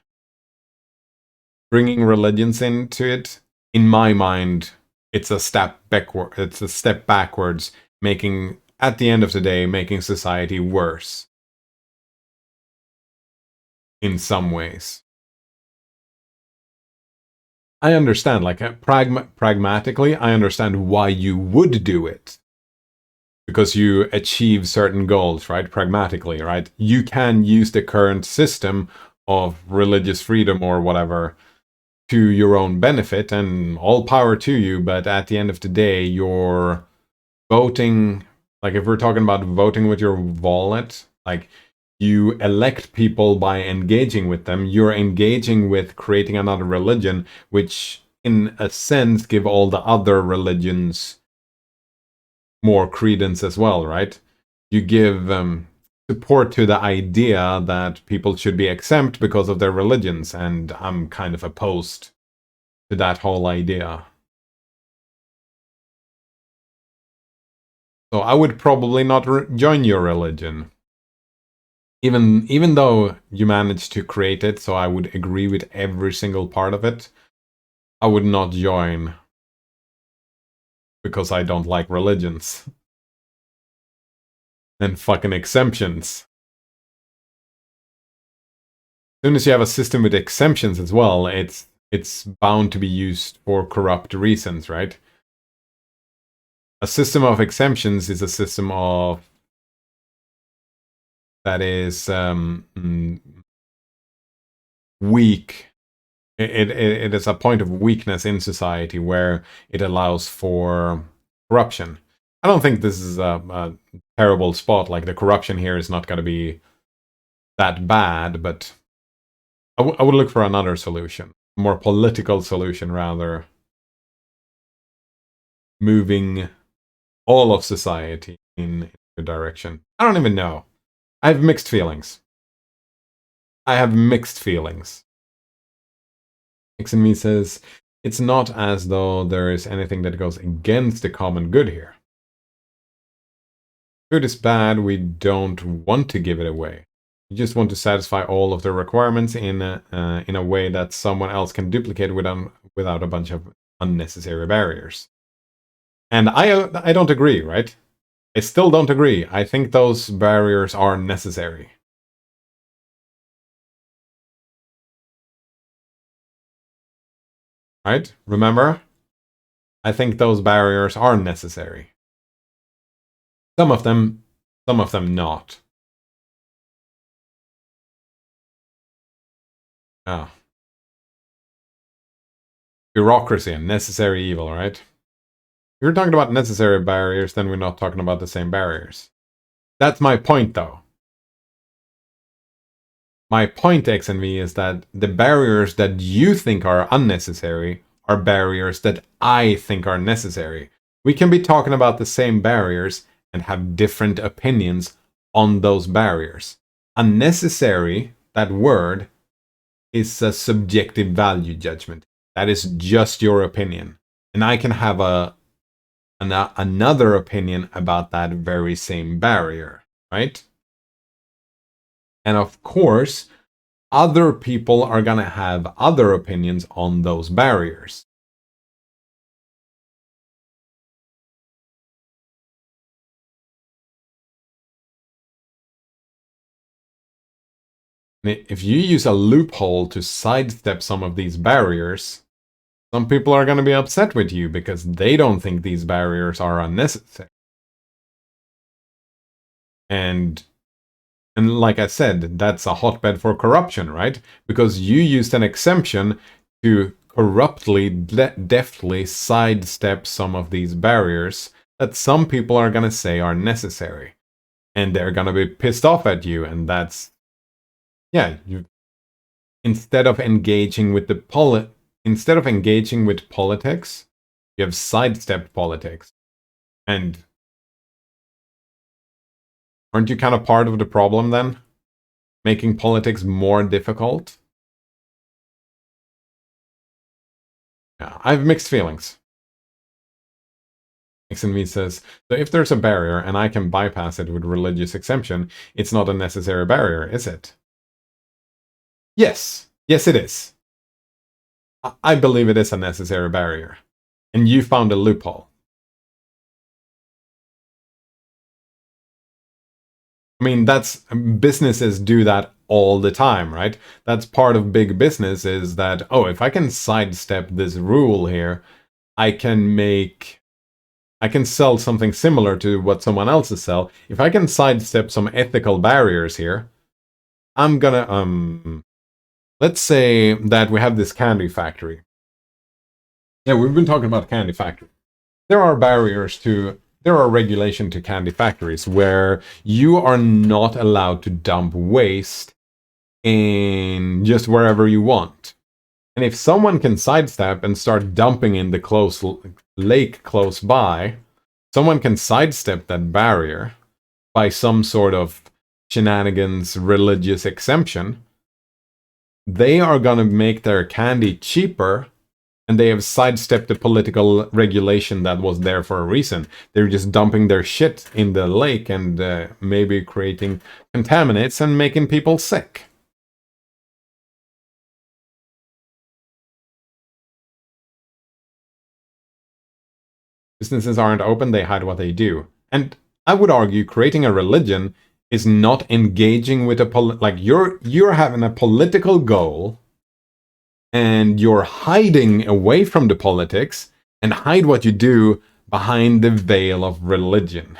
Bringing religions into it, in my mind, it's a step backward. It's a step backwards, making, at the end of the day, making society worse. In some ways. I understand, like, pragmatically, I understand why you would do it. Because you achieve certain goals, right? Pragmatically, right? You can use the current system of religious freedom or whatever to your own benefit, and all power to you, but at the end of the day, you're voting, like if we're talking about voting with your wallet, like you elect people by engaging with them, you're engaging with creating another religion, which in a sense give all the other religions more credence as well, right? You give support to the idea that people should be exempt because of their religions, and I'm kind of opposed to that whole idea. So I would probably not join your religion. Even though you managed to create it, so I would agree with every single part of it, I would not join because I don't like religions. And fucking exemptions. As soon as you have a system with exemptions as well, it's bound to be used for corrupt reasons, right? A system of exemptions is a system of that is weak. It is a point of weakness in society where it allows for corruption. I don't think this is a terrible spot. Like, the corruption here is not going to be that bad, but I would look for another solution. A more political solution, rather. Moving all of society in a direction. I don't even know. I have mixed feelings. X and me says, it's not as though there is anything that goes against the common good here. Food is bad, we don't want to give it away. We just want to satisfy all of the requirements in a way that someone else can duplicate without a bunch of unnecessary barriers. And I don't agree, right? I still don't agree. I think those barriers are necessary. Right? Remember? I think those barriers are necessary. Some of them not. Ah. Bureaucracy and necessary evil, right? If we're talking about necessary barriers, then we're not talking about the same barriers. That's my point, though. My point, X and V, is that the barriers that you think are unnecessary are barriers that I think are necessary. We can be talking about the same barriers and have different opinions on those barriers. Unnecessary, that word, is a subjective value judgment. That is just your opinion. And I can have another opinion about that very same barrier, right? And of course, other people are going to have other opinions on those barriers. If you use a loophole to sidestep some of these barriers, some people are going to be upset with you because they don't think these barriers are unnecessary. And like I said, that's a hotbed for corruption, right? Because you used an exemption to corruptly, deftly sidestep some of these barriers that some people are going to say are necessary. And they're going to be pissed off at you, and that's... Yeah, instead of engaging with politics, You have sidestepped politics. And aren't you kind of part of the problem then? Making politics more difficult? Yeah, I have mixed feelings. XNV says, so if there's a barrier and I can bypass it with religious exemption, it's not a necessary barrier, is it? Yes. Yes, it is. I believe it is a necessary barrier. And you found a loophole. I mean, businesses do that all the time, right? That's part of big business is that, oh, if I can sidestep this rule here, I can sell something similar to what someone else is sell. If I can sidestep some ethical barriers here, I'm gonna, let's say that we have this candy factory. Yeah, we've been talking about candy factory. There are regulation to candy factories where you are not allowed to dump waste in just wherever you want. And if someone can sidestep and start dumping in the lake close by, someone can sidestep that barrier by some sort of shenanigans religious exemption. They are going to make their candy cheaper, and they have sidestepped the political regulation that was there for a reason. They're just dumping their shit in the lake and maybe creating contaminants and making people sick. Businesses aren't open, they hide what they do. And I would argue creating a religion is not engaging with you're having a political goal and you're hiding away from the politics and hide what you do behind the veil of religion.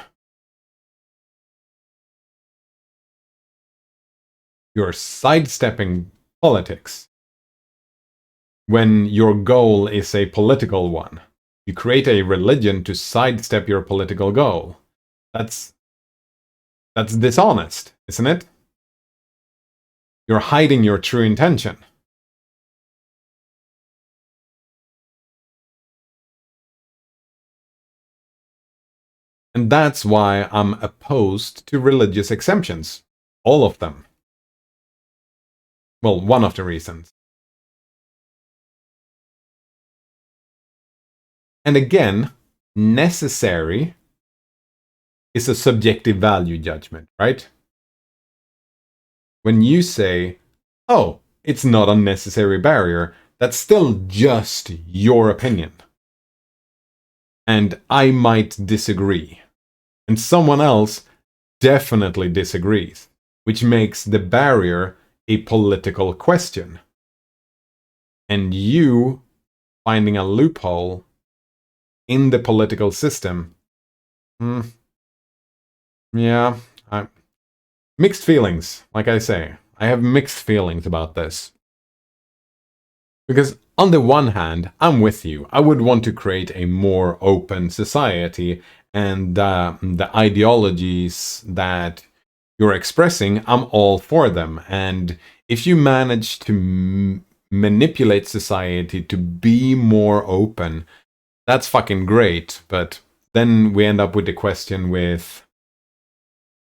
You're sidestepping politics when your goal is a political one. You create a religion to sidestep your political goal. That's dishonest, isn't it? You're hiding your true intention. And that's why I'm opposed to religious exemptions. All of them. Well, one of the reasons. And again, necessary is a subjective value judgment, right? When you say, oh, it's not a necessary barrier, that's still just your opinion. And I might disagree. And someone else definitely disagrees, which makes the barrier a political question. And you finding a loophole in the political system, yeah, mixed feelings, like I say. I have mixed feelings about this. Because on the one hand, I'm with you. I would want to create a more open society, and the ideologies that you're expressing, I'm all for them. And if you manage to manipulate society to be more open, that's fucking great. But then we end up with the question with,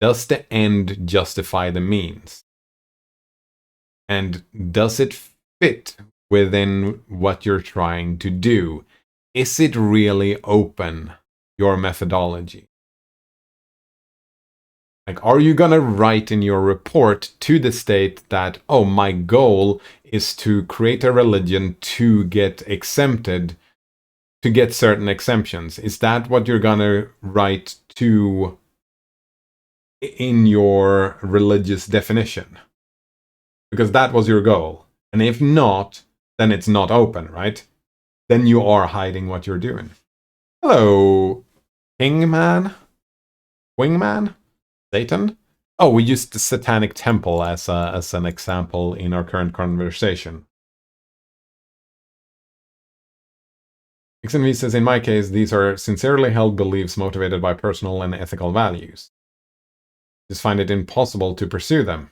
does the end justify the means? And does it fit within what you're trying to do? Is it really open, your methodology? Like, are you gonna write in your report to the state that, oh, my goal is to create a religion to get exempted, to get certain exemptions? Is that what you're gonna write to in your religious definition? Because that was your goal. And if not, then it's not open, right? Then you are hiding what you're doing. Hello, Kingman? Wingman? Satan? Oh, we used the Satanic Temple as an example in our current conversation. XNV says, in my case, these are sincerely held beliefs motivated by personal and ethical values. Just find it impossible to pursue them.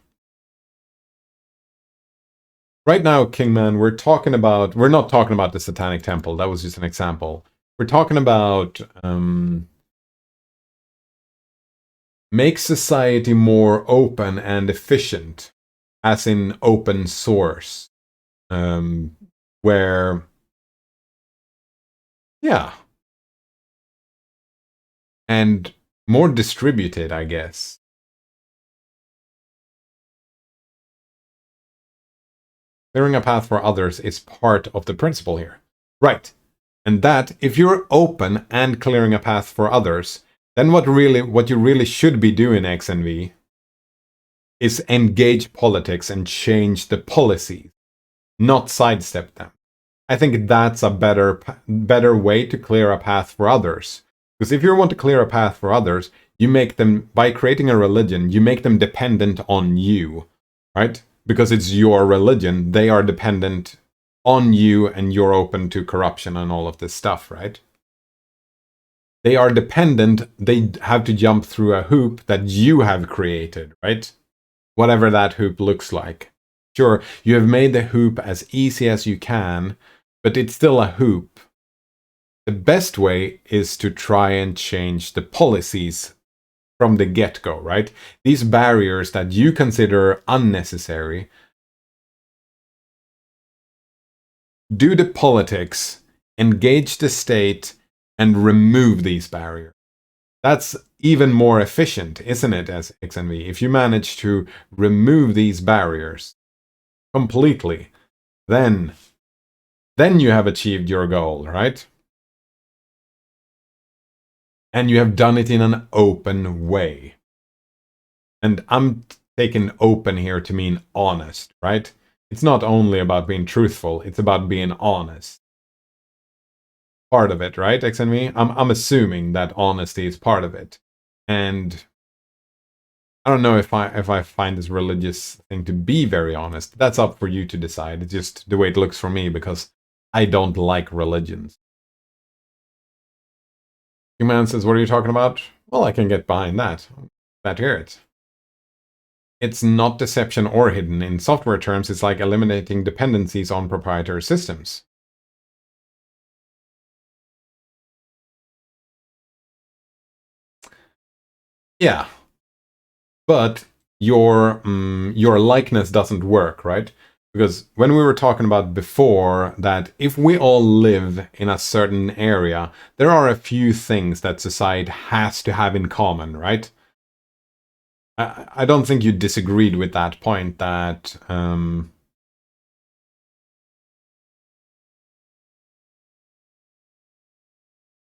Right now, Kingman, we're not talking about the Satanic Temple. That was just an example. we're talking about make society more open and efficient, as in open source, where, yeah, and more distributed, I guess. Clearing a path for others is part of the principle here. Right. And that, if you're open and clearing a path for others, then what you really should be doing, XNV, is engage politics and change the policies, not sidestep them. I think that's a better way to clear a path for others. Because if you want to clear a path for others, you make them, by creating a religion, you make them dependent on you, right? Because it's your religion, they are dependent on you, and you're open to corruption and all of this stuff, right? They are dependent, they have to jump through a hoop that you have created, right? Whatever that hoop looks like. Sure, you have made the hoop as easy as you can, but it's still a hoop. The best way is to try and change the policies from the get-go, right? These barriers that you consider unnecessary, do the politics, engage the state, and remove these barriers. That's even more efficient, isn't it, as XNV? If you manage to remove these barriers completely, then you have achieved your goal, right? And you have done it in an open way. And I'm taking open here to mean honest, right? It's not only about being truthful, it's about being honest. Part of it, right, XNV? I'm assuming that honesty is part of it. And I don't know if I find this religious thing to be very honest. That's up for you to decide. It's just the way it looks for me, because I don't like religions. Human says, what are you talking about? Well, I can get behind that. Glad to hear it. It's not deception or hidden. In software terms, it's like eliminating dependencies on proprietary systems. Yeah. But your likeness doesn't work, right? Because when we were talking about before that if we all live in a certain area, there are a few things that society has to have in common, right? I don't think you disagreed with that point that I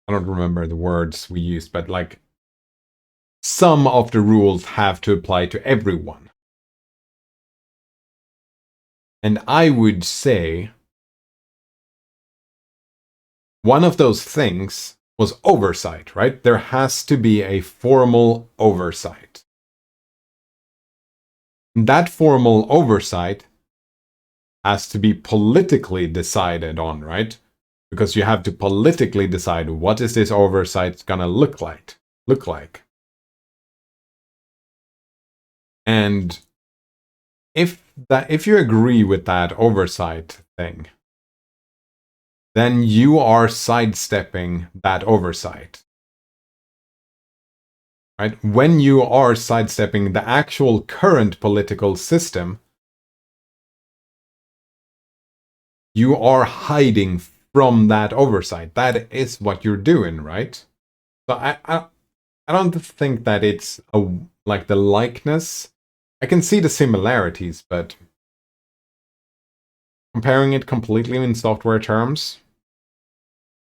don't remember the words we used, but like some of the rules have to apply to everyone. And I would say one of those things was oversight, right? There has to be a formal oversight. That formal oversight has to be politically decided on, right? Because you have to politically decide what is this oversight gonna look like. And if you agree with that oversight thing, then you are sidestepping that oversight. Right? When you are sidestepping the actual current political system, you are hiding from that oversight. That is what you're doing, right? So I don't think that it's like the likeness. I can see the similarities, but comparing it completely in software terms,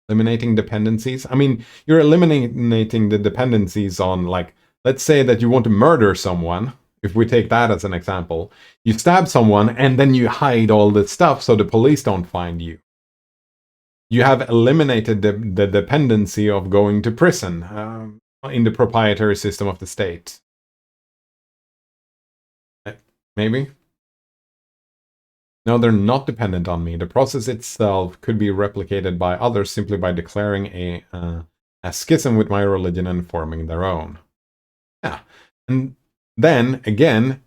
eliminating dependencies. I mean, you're eliminating the dependencies on, like, let's say that you want to murder someone. If we take that as an example, you stab someone and then you hide all the stuff so the police don't find you. You have eliminated the dependency of going to prison in the proprietary system of the state. Maybe? No, they're not dependent on me. The process itself could be replicated by others simply by declaring a schism with my religion and forming their own. Yeah. And then, again,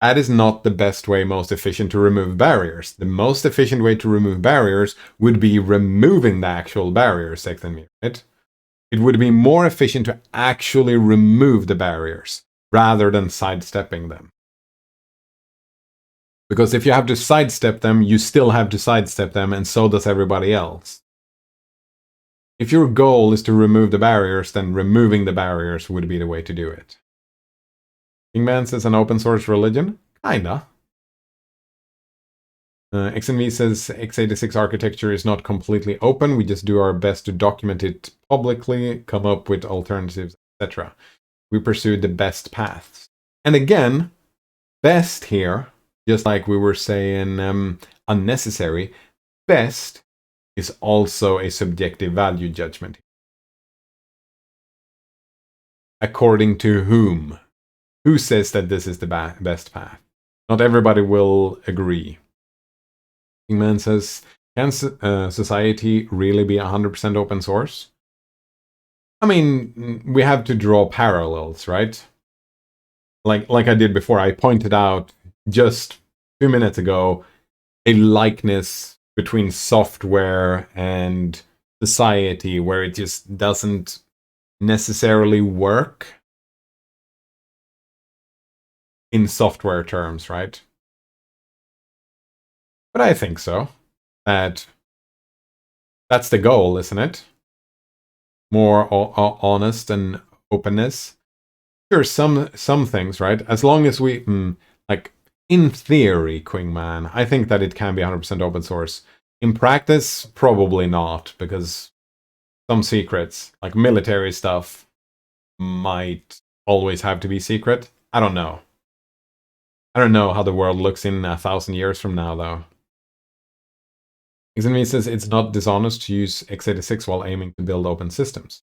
That is not the best way, most efficient to remove barriers. The most efficient way to remove barriers would be removing the actual barriers, right? It would be more efficient to actually remove the barriers rather than sidestepping them. Because if you have to sidestep them, you still have to sidestep them, and so does everybody else. If your goal is to remove the barriers, then removing the barriers would be the way to do it. Kingman says an open source religion? Kinda. XNV says x86 architecture is not completely open. We just do our best to document it publicly, come up with alternatives, etc. We pursue the best paths. And again, best here, just like we were saying unnecessary, best is also a subjective value judgment. According to whom? Who says that this is the best path? Not everybody will agree. Kingman says, can society really be 100% open source? I mean, we have to draw parallels, right? Like I did before, I pointed out just 2 minutes ago a likeness between software and society where it just doesn't necessarily work in software terms, right? But I think so. That's the goal, isn't it? More honest and openness. Sure, some things, right? As long as we, like, in theory, Quingman, I think that it can be 100% open source. In practice, probably not, because some secrets, like military stuff, might always have to be secret. I don't know. I don't know how the world looks in 1,000 years from now, though. XNV says it's not dishonest to use x86 while aiming to build open systems.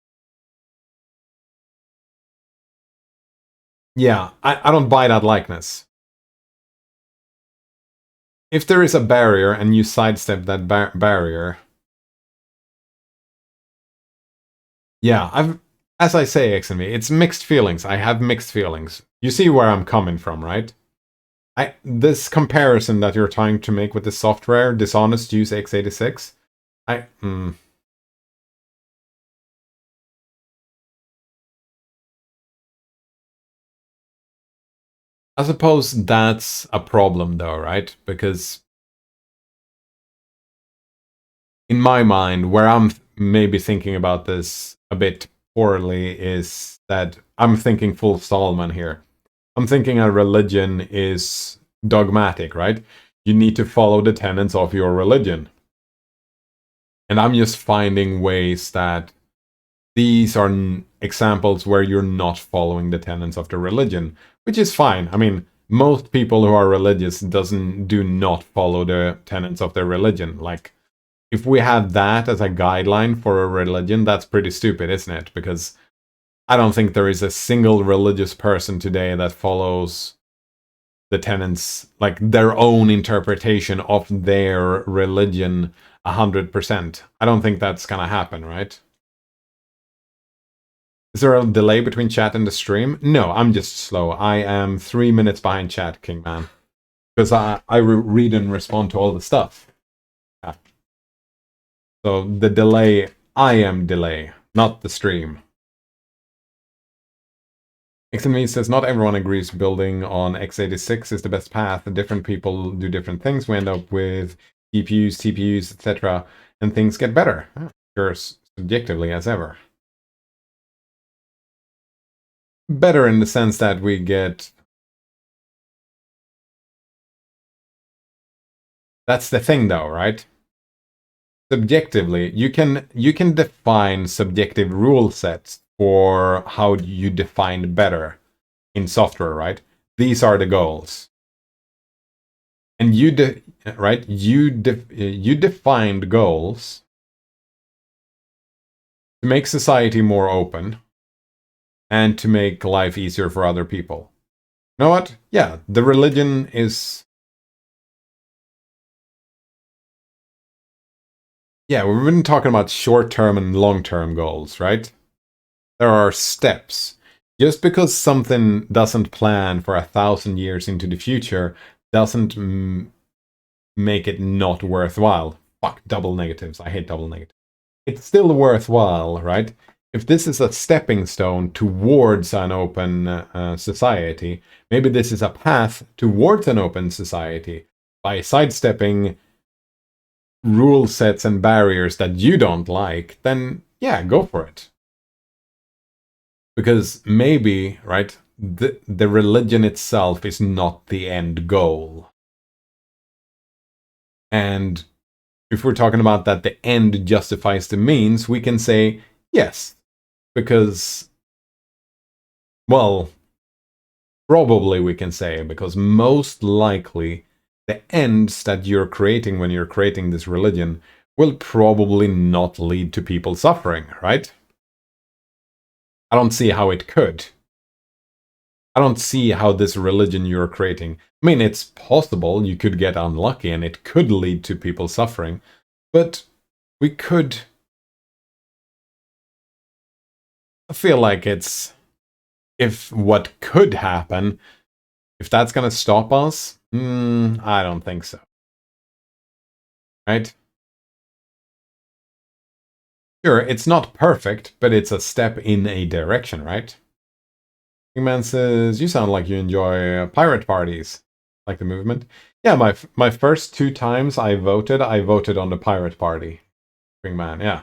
Yeah, I don't buy that likeness. If there is a barrier and you sidestep that barrier... Yeah, as I say, XNV, it's mixed feelings. I have mixed feelings. You see where I'm coming from, right? This comparison that you're trying to make with the software, dishonest use x86, I suppose that's a problem though, right? Because in my mind, where I'm maybe thinking about this a bit poorly is that I'm thinking full Stallman here. I'm thinking a religion is dogmatic, right? You need to follow the tenets of your religion. And I'm just finding ways that these are examples where you're not following the tenets of the religion, which is fine. I mean, most people who are religious do not follow the tenets of their religion. Like, if we had that as a guideline for a religion, that's pretty stupid, isn't it? Because I don't think there is a single religious person today that follows the tenets, like their own interpretation of their religion 100%. I don't think that's gonna happen, right? Is there a delay between chat and the stream? No, I'm just slow. I am 3 minutes behind chat, Kingman. Because I read and respond to all the stuff. Yeah. So the delay, I am delay, not the stream. XNV says, not everyone agrees building on x86 is the best path. Different people do different things. We end up with GPUs, TPUs, etc. And things get better. Sure, subjectively as ever. Better in the sense that we get... That's the thing though, right? Subjectively, you can define subjective rule sets for how you define better in software, right? These are the goals. And you defined goals to make society more open and to make life easier for other people. You know what? Yeah, the religion is... Yeah, we've been talking about short-term and long-term goals, right? There are steps. Just because something doesn't plan for 1,000 years into the future doesn't make it not worthwhile. Fuck double negatives. I hate double negatives. It's still worthwhile, right? If this is a stepping stone towards an open society, maybe this is a path towards an open society by sidestepping rule sets and barriers that you don't like, then yeah, go for it. Because maybe, right, the religion itself is not the end goal. And if we're talking about that the end justifies the means, we can say yes. Because, well, probably we can say, because most likely the ends that you're creating when you're creating this religion will probably not lead to people suffering, right? I don't see how it could. I don't see how this religion you're creating... I mean, it's possible you could get unlucky and it could lead to people suffering, but we could... I feel like it's... If what could happen, if that's gonna stop us, I don't think so. Right? Sure, it's not perfect, but it's a step in a direction, right? Man says, you sound like you enjoy pirate parties. Like the movement. Yeah, my first 2 times I voted on the pirate party. Man, yeah.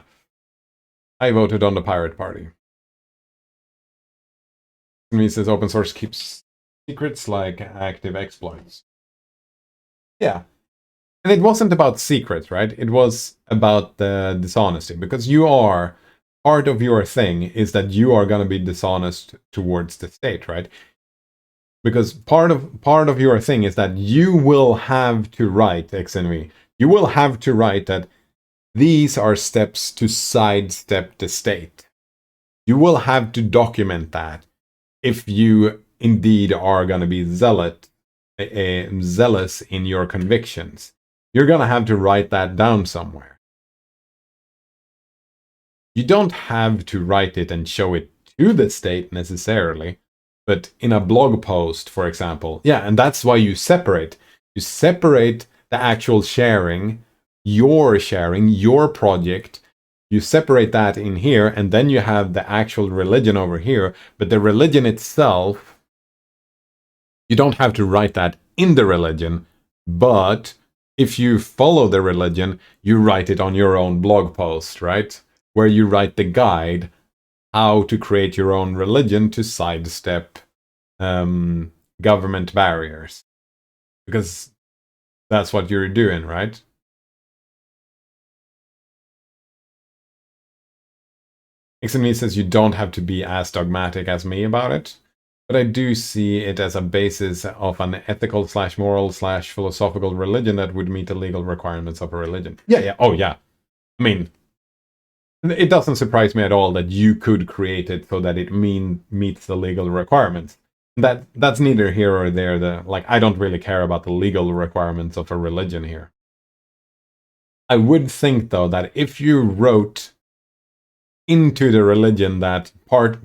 I voted on the pirate party. And he says open source keeps secrets like active exploits. Yeah. And it wasn't about secrets, right? It was about the dishonesty, because you are... Part of your thing is that you are going to be dishonest towards the state, right? Because part of your thing is that you will have to write X and V. You will have to write that these are steps to sidestep the state. You will have to document that if you indeed are going to be zealous in your convictions. You're going to have to write that down somewhere. You don't have to write it and show it to the state necessarily, but in a blog post, for example. Yeah, and that's why you separate. You separate the actual sharing, your project. You separate that in here, and then you have the actual religion over here. But the religion itself, you don't have to write that in the religion, but if you follow the religion, you write it on your own blog post, right? Where you write the guide how to create your own religion to sidestep government barriers. Because that's what you're doing, right? XME says you don't have to be as dogmatic as me about it, but I do see it as a basis of an ethical/moral/philosophical religion that would meet the legal requirements of a religion. Yeah. Oh, yeah. I mean, it doesn't surprise me at all that you could create it so that it meets the legal requirements. That's neither here or there. I don't really care about the legal requirements of a religion here. I would think, though, that if you wrote into the religion that one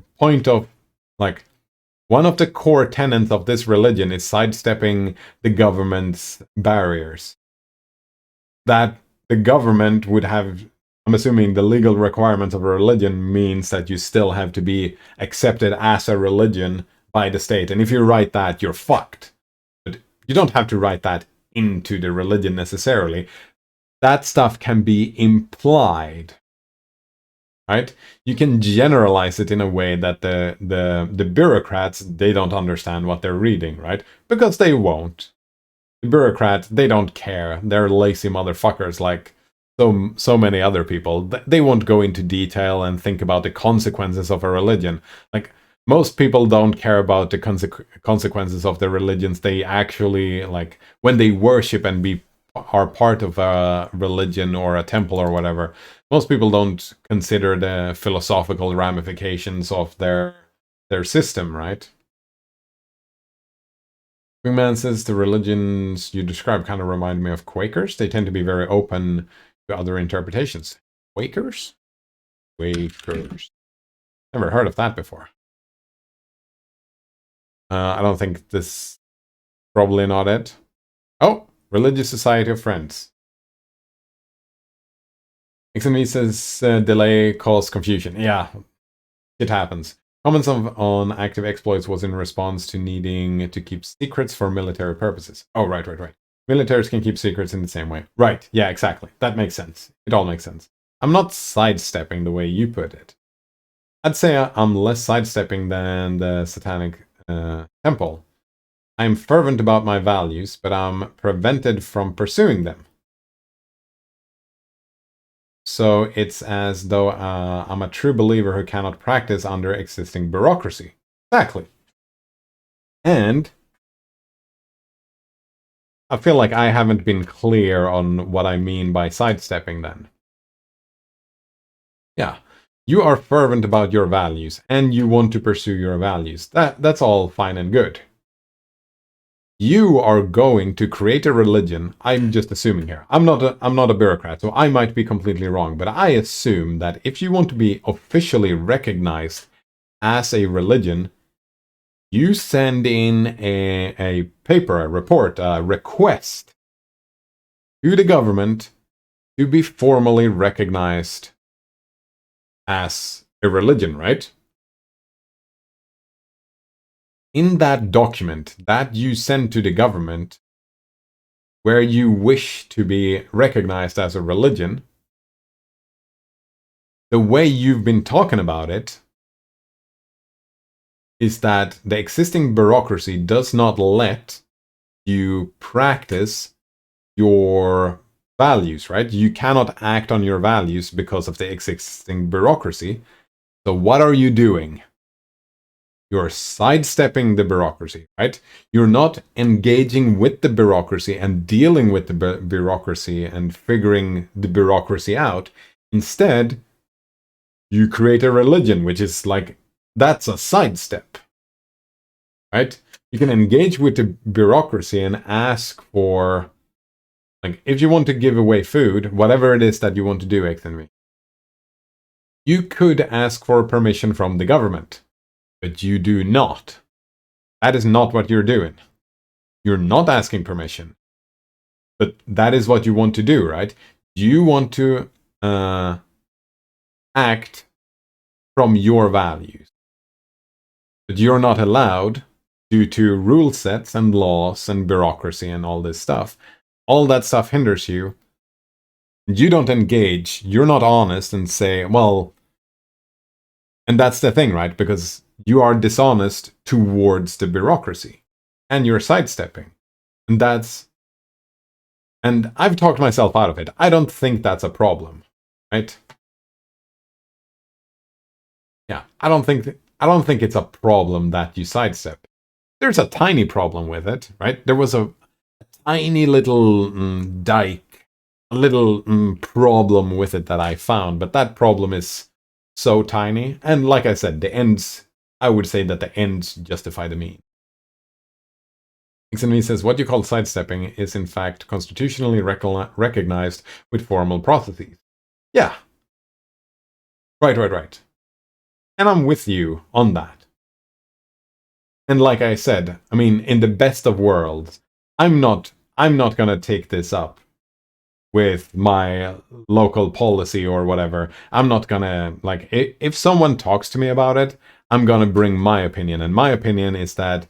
of the core tenets of this religion is sidestepping the government's barriers, that the government would have... I'm assuming the legal requirements of a religion means that you still have to be accepted as a religion by the state. And if you write that, you're fucked. But you don't have to write that into the religion necessarily. That stuff can be implied, right? You can generalize it in a way that the bureaucrats, they don't understand what they're reading, right? Because they won't. The bureaucrats, they don't care. They're lazy motherfuckers like so many other people. They won't go into detail and think about the consequences of a religion. Like, most people don't care about the consequences of the religions they actually, like, when they worship and are part of a religion or a temple or whatever. Most people don't consider the philosophical ramifications of their system, right? Wingman says the religions you describe kind of remind me of Quakers. They tend to be very open to other interpretations. Quakers? Quakers. Never heard of that before. I don't think this... Probably not it. Oh! Religious Society of Friends. XNV says delay caused confusion. Yeah, it happens. Comments on active exploits was in response to needing to keep secrets for military purposes. Oh, right. Militaries can keep secrets in the same way. Right, yeah, exactly. That makes sense. It all makes sense. I'm not sidestepping the way you put it. I'd say I'm less sidestepping than the Satanic Temple. I'm fervent about my values, but I'm prevented from pursuing them. So it's as though I'm a true believer who cannot practice under existing bureaucracy. Exactly. And I feel like I haven't been clear on what I mean by sidestepping then. Yeah. You are fervent about your values, and you want to pursue your values. That's all fine and good. You are going to create a religion. I'm just assuming here. I'm not a bureaucrat, so I might be completely wrong, but I assume that if you want to be officially recognized as a religion, you send in a paper, a report, a request to the government to be formally recognized as a religion, right? In that document that you send to the government, where you wish to be recognized as a religion, the way you've been talking about it is that the existing bureaucracy does not let you practice your values, right? You cannot act on your values because of the existing bureaucracy. So what are you doing? You're sidestepping the bureaucracy, right? You're not engaging with the bureaucracy and dealing with the bureaucracy and figuring the bureaucracy out. Instead, you create a religion, which is like, that's a sidestep, right? You can engage with the bureaucracy and ask for, like, if you want to give away food, whatever it is that you want to do, XNV, you could ask for permission from the government. But you do not. That is not what you're doing. You're not asking permission. But that is what you want to do, right? You want to act from your values. But you're not allowed due to rule sets and laws and bureaucracy and all this stuff. All that stuff hinders you. You don't engage. You're not honest and say, well... And that's the thing, right? Because you are dishonest towards the bureaucracy. And you're sidestepping. And that's... And I've talked myself out of it. I don't think that's a problem. Right? Yeah, I don't think it's a problem that you sidestep. There's a tiny problem with it, right? There was a tiny little dike, a little problem with it that I found, but that problem is so tiny. And like I said, the ends, I would say that the ends justify the means. XNV says, what you call sidestepping is in fact constitutionally recognized with formal processes. Yeah. Right. And I'm with you on that. And like I said, I mean, in the best of worlds, I'm not gonna take this up with my local policy or whatever. I'm not gonna, like, if someone talks to me about it, I'm gonna bring my opinion. And my opinion is that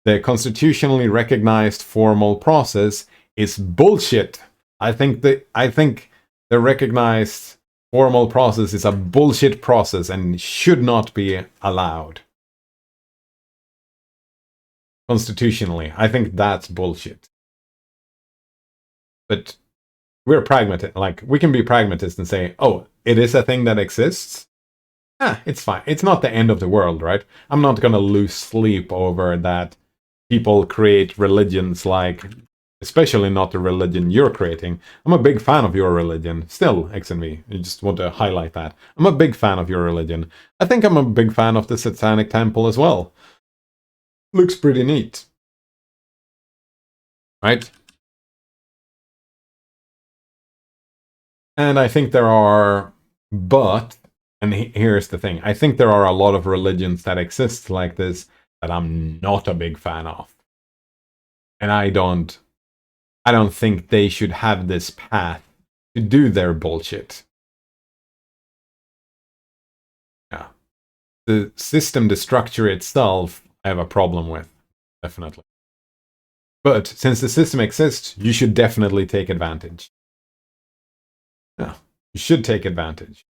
the constitutionally recognized formal process is bullshit. I think the recognized formal process is a bullshit process and should not be allowed. Constitutionally, I think that's bullshit. But we're pragmatic. Like, we can be pragmatists and say, oh, it is a thing that exists. It's fine. It's not the end of the world, right? I'm not gonna lose sleep over that people create religions, like, especially not the religion you're creating. I'm a big fan of your religion. Still, XNV, I just want to highlight that. I'm a big fan of your religion. I think I'm a big fan of the Satanic Temple as well. Looks pretty neat. Right? And I think there are, but, and here's the thing, I think there are a lot of religions that exist like this that I'm not a big fan of. And I don't think they should have this path to do their bullshit. Yeah. The system, the structure itself, I have a problem with, definitely. But since the system exists, you should definitely take advantage. Yeah, you should take advantage.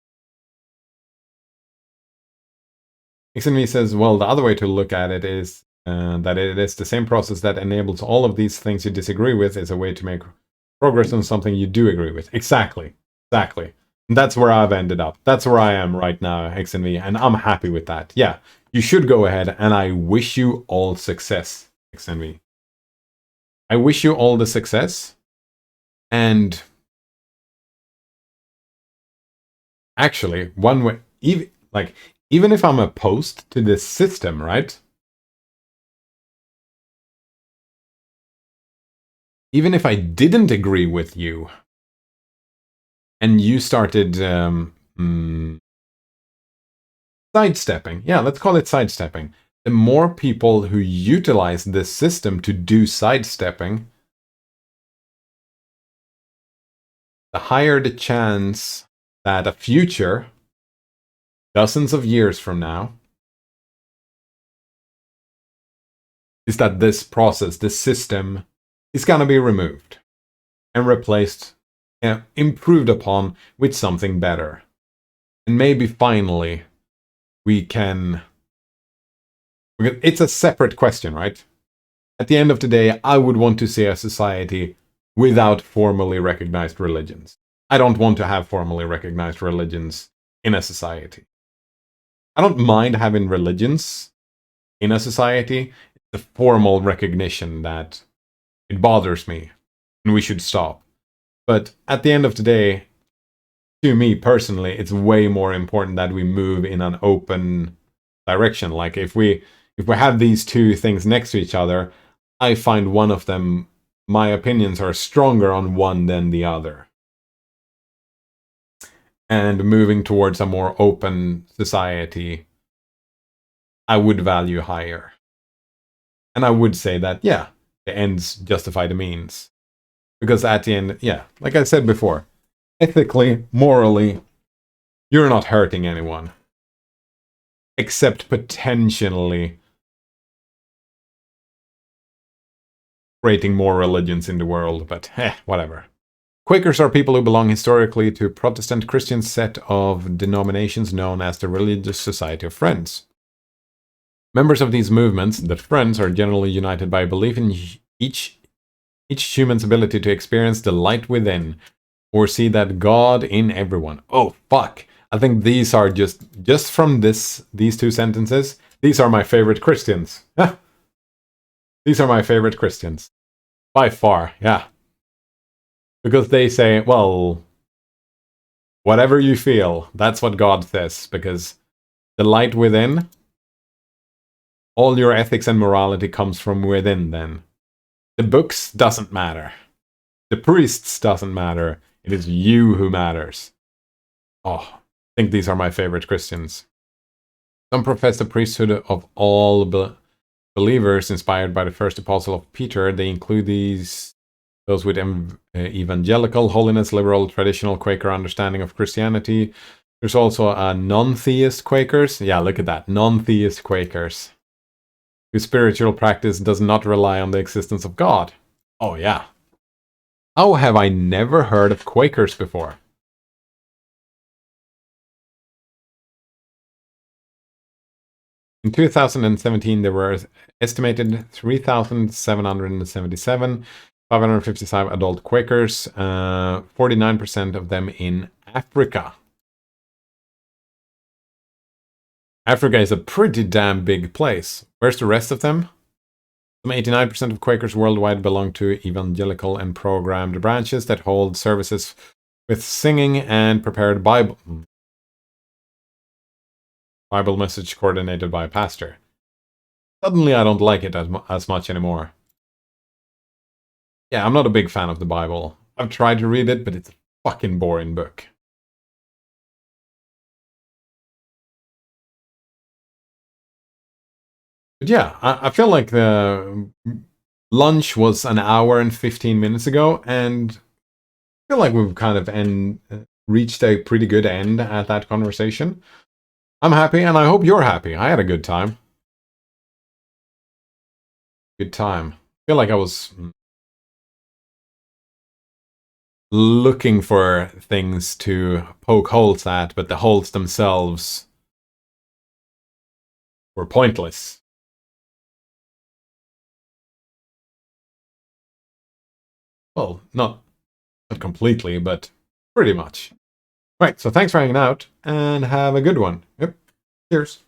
XNV says, well, the other way to look at it is that it is the same process that enables all of these things you disagree with is a way to make progress on something you do agree with. Exactly. Exactly. And that's where I've ended up. That's where I am right now, XNV, and I'm happy with that. Yeah, you should go ahead, and I wish you all success, XNV. I wish you all the success, and actually, one way, even if I'm opposed to this system, right? Even if I didn't agree with you, and you started sidestepping, yeah, let's call it sidestepping. The more people who utilize this system to do sidestepping, the higher the chance that a future, dozens of years from now, is that this process, this system, is going to be removed and replaced, improved upon with something better. And maybe finally we can... It's a separate question, right? At the end of the day, I would want to see a society without formally recognized religions. I don't want to have formally recognized religions in a society. I don't mind having religions in a society. It's the formal recognition that it bothers me and we should stop. But at the end of the day, to me personally, it's way more important that we move in an open direction. Like if we have these two things next to each other, I find one of them, my opinions are stronger on one than the other. And moving towards a more open society, I would value higher. And I would say that, yeah, the ends justify the means. Because at the end, yeah, like I said before, ethically, morally, you're not hurting anyone. Except potentially creating more religions in the world, but whatever. Quakers are people who belong historically to a Protestant Christian set of denominations known as the Religious Society of Friends. Members of these movements, the Friends, are generally united by a belief in each human's ability to experience the light within, or see that God in everyone. Oh, fuck. I think these are just from these two sentences, these are my favorite Christians. These are my favorite Christians. By far, yeah. Because they say, well, whatever you feel, that's what God says. Because the light within, all your ethics and morality comes from within then. The books doesn't matter. The priests doesn't matter. It is you who matters. Oh, I think these are my favorite Christians. Some profess the priesthood of all believers inspired by the first apostle of Peter. They include those with evangelical, holiness, liberal, traditional Quaker understanding of Christianity. There's also non-theist Quakers. Yeah, look at that. Non-theist Quakers. Whose spiritual practice does not rely on the existence of God. Oh, yeah. How have I never heard of Quakers before? In 2017, there were estimated 3,777, 555 adult Quakers, 49% of them in Africa. Africa is a pretty damn big place. Where's the rest of them? Some 89% of Quakers worldwide belong to evangelical and programmed branches that hold services with singing and prepared Bible message coordinated by a pastor. Suddenly I don't like it as much anymore. Yeah, I'm not a big fan of the Bible. I've tried to read it, but it's a fucking boring book. But yeah, I feel like the lunch was an hour and 15 minutes ago, and I feel like we've kind of reached a pretty good end at that conversation. I'm happy, and I hope you're happy. I had a good time. Good time. I feel like I was looking for things to poke holes at, but the holes themselves were pointless. Well, not completely, but pretty much. Right, so thanks for hanging out, and have a good one. Yep, cheers.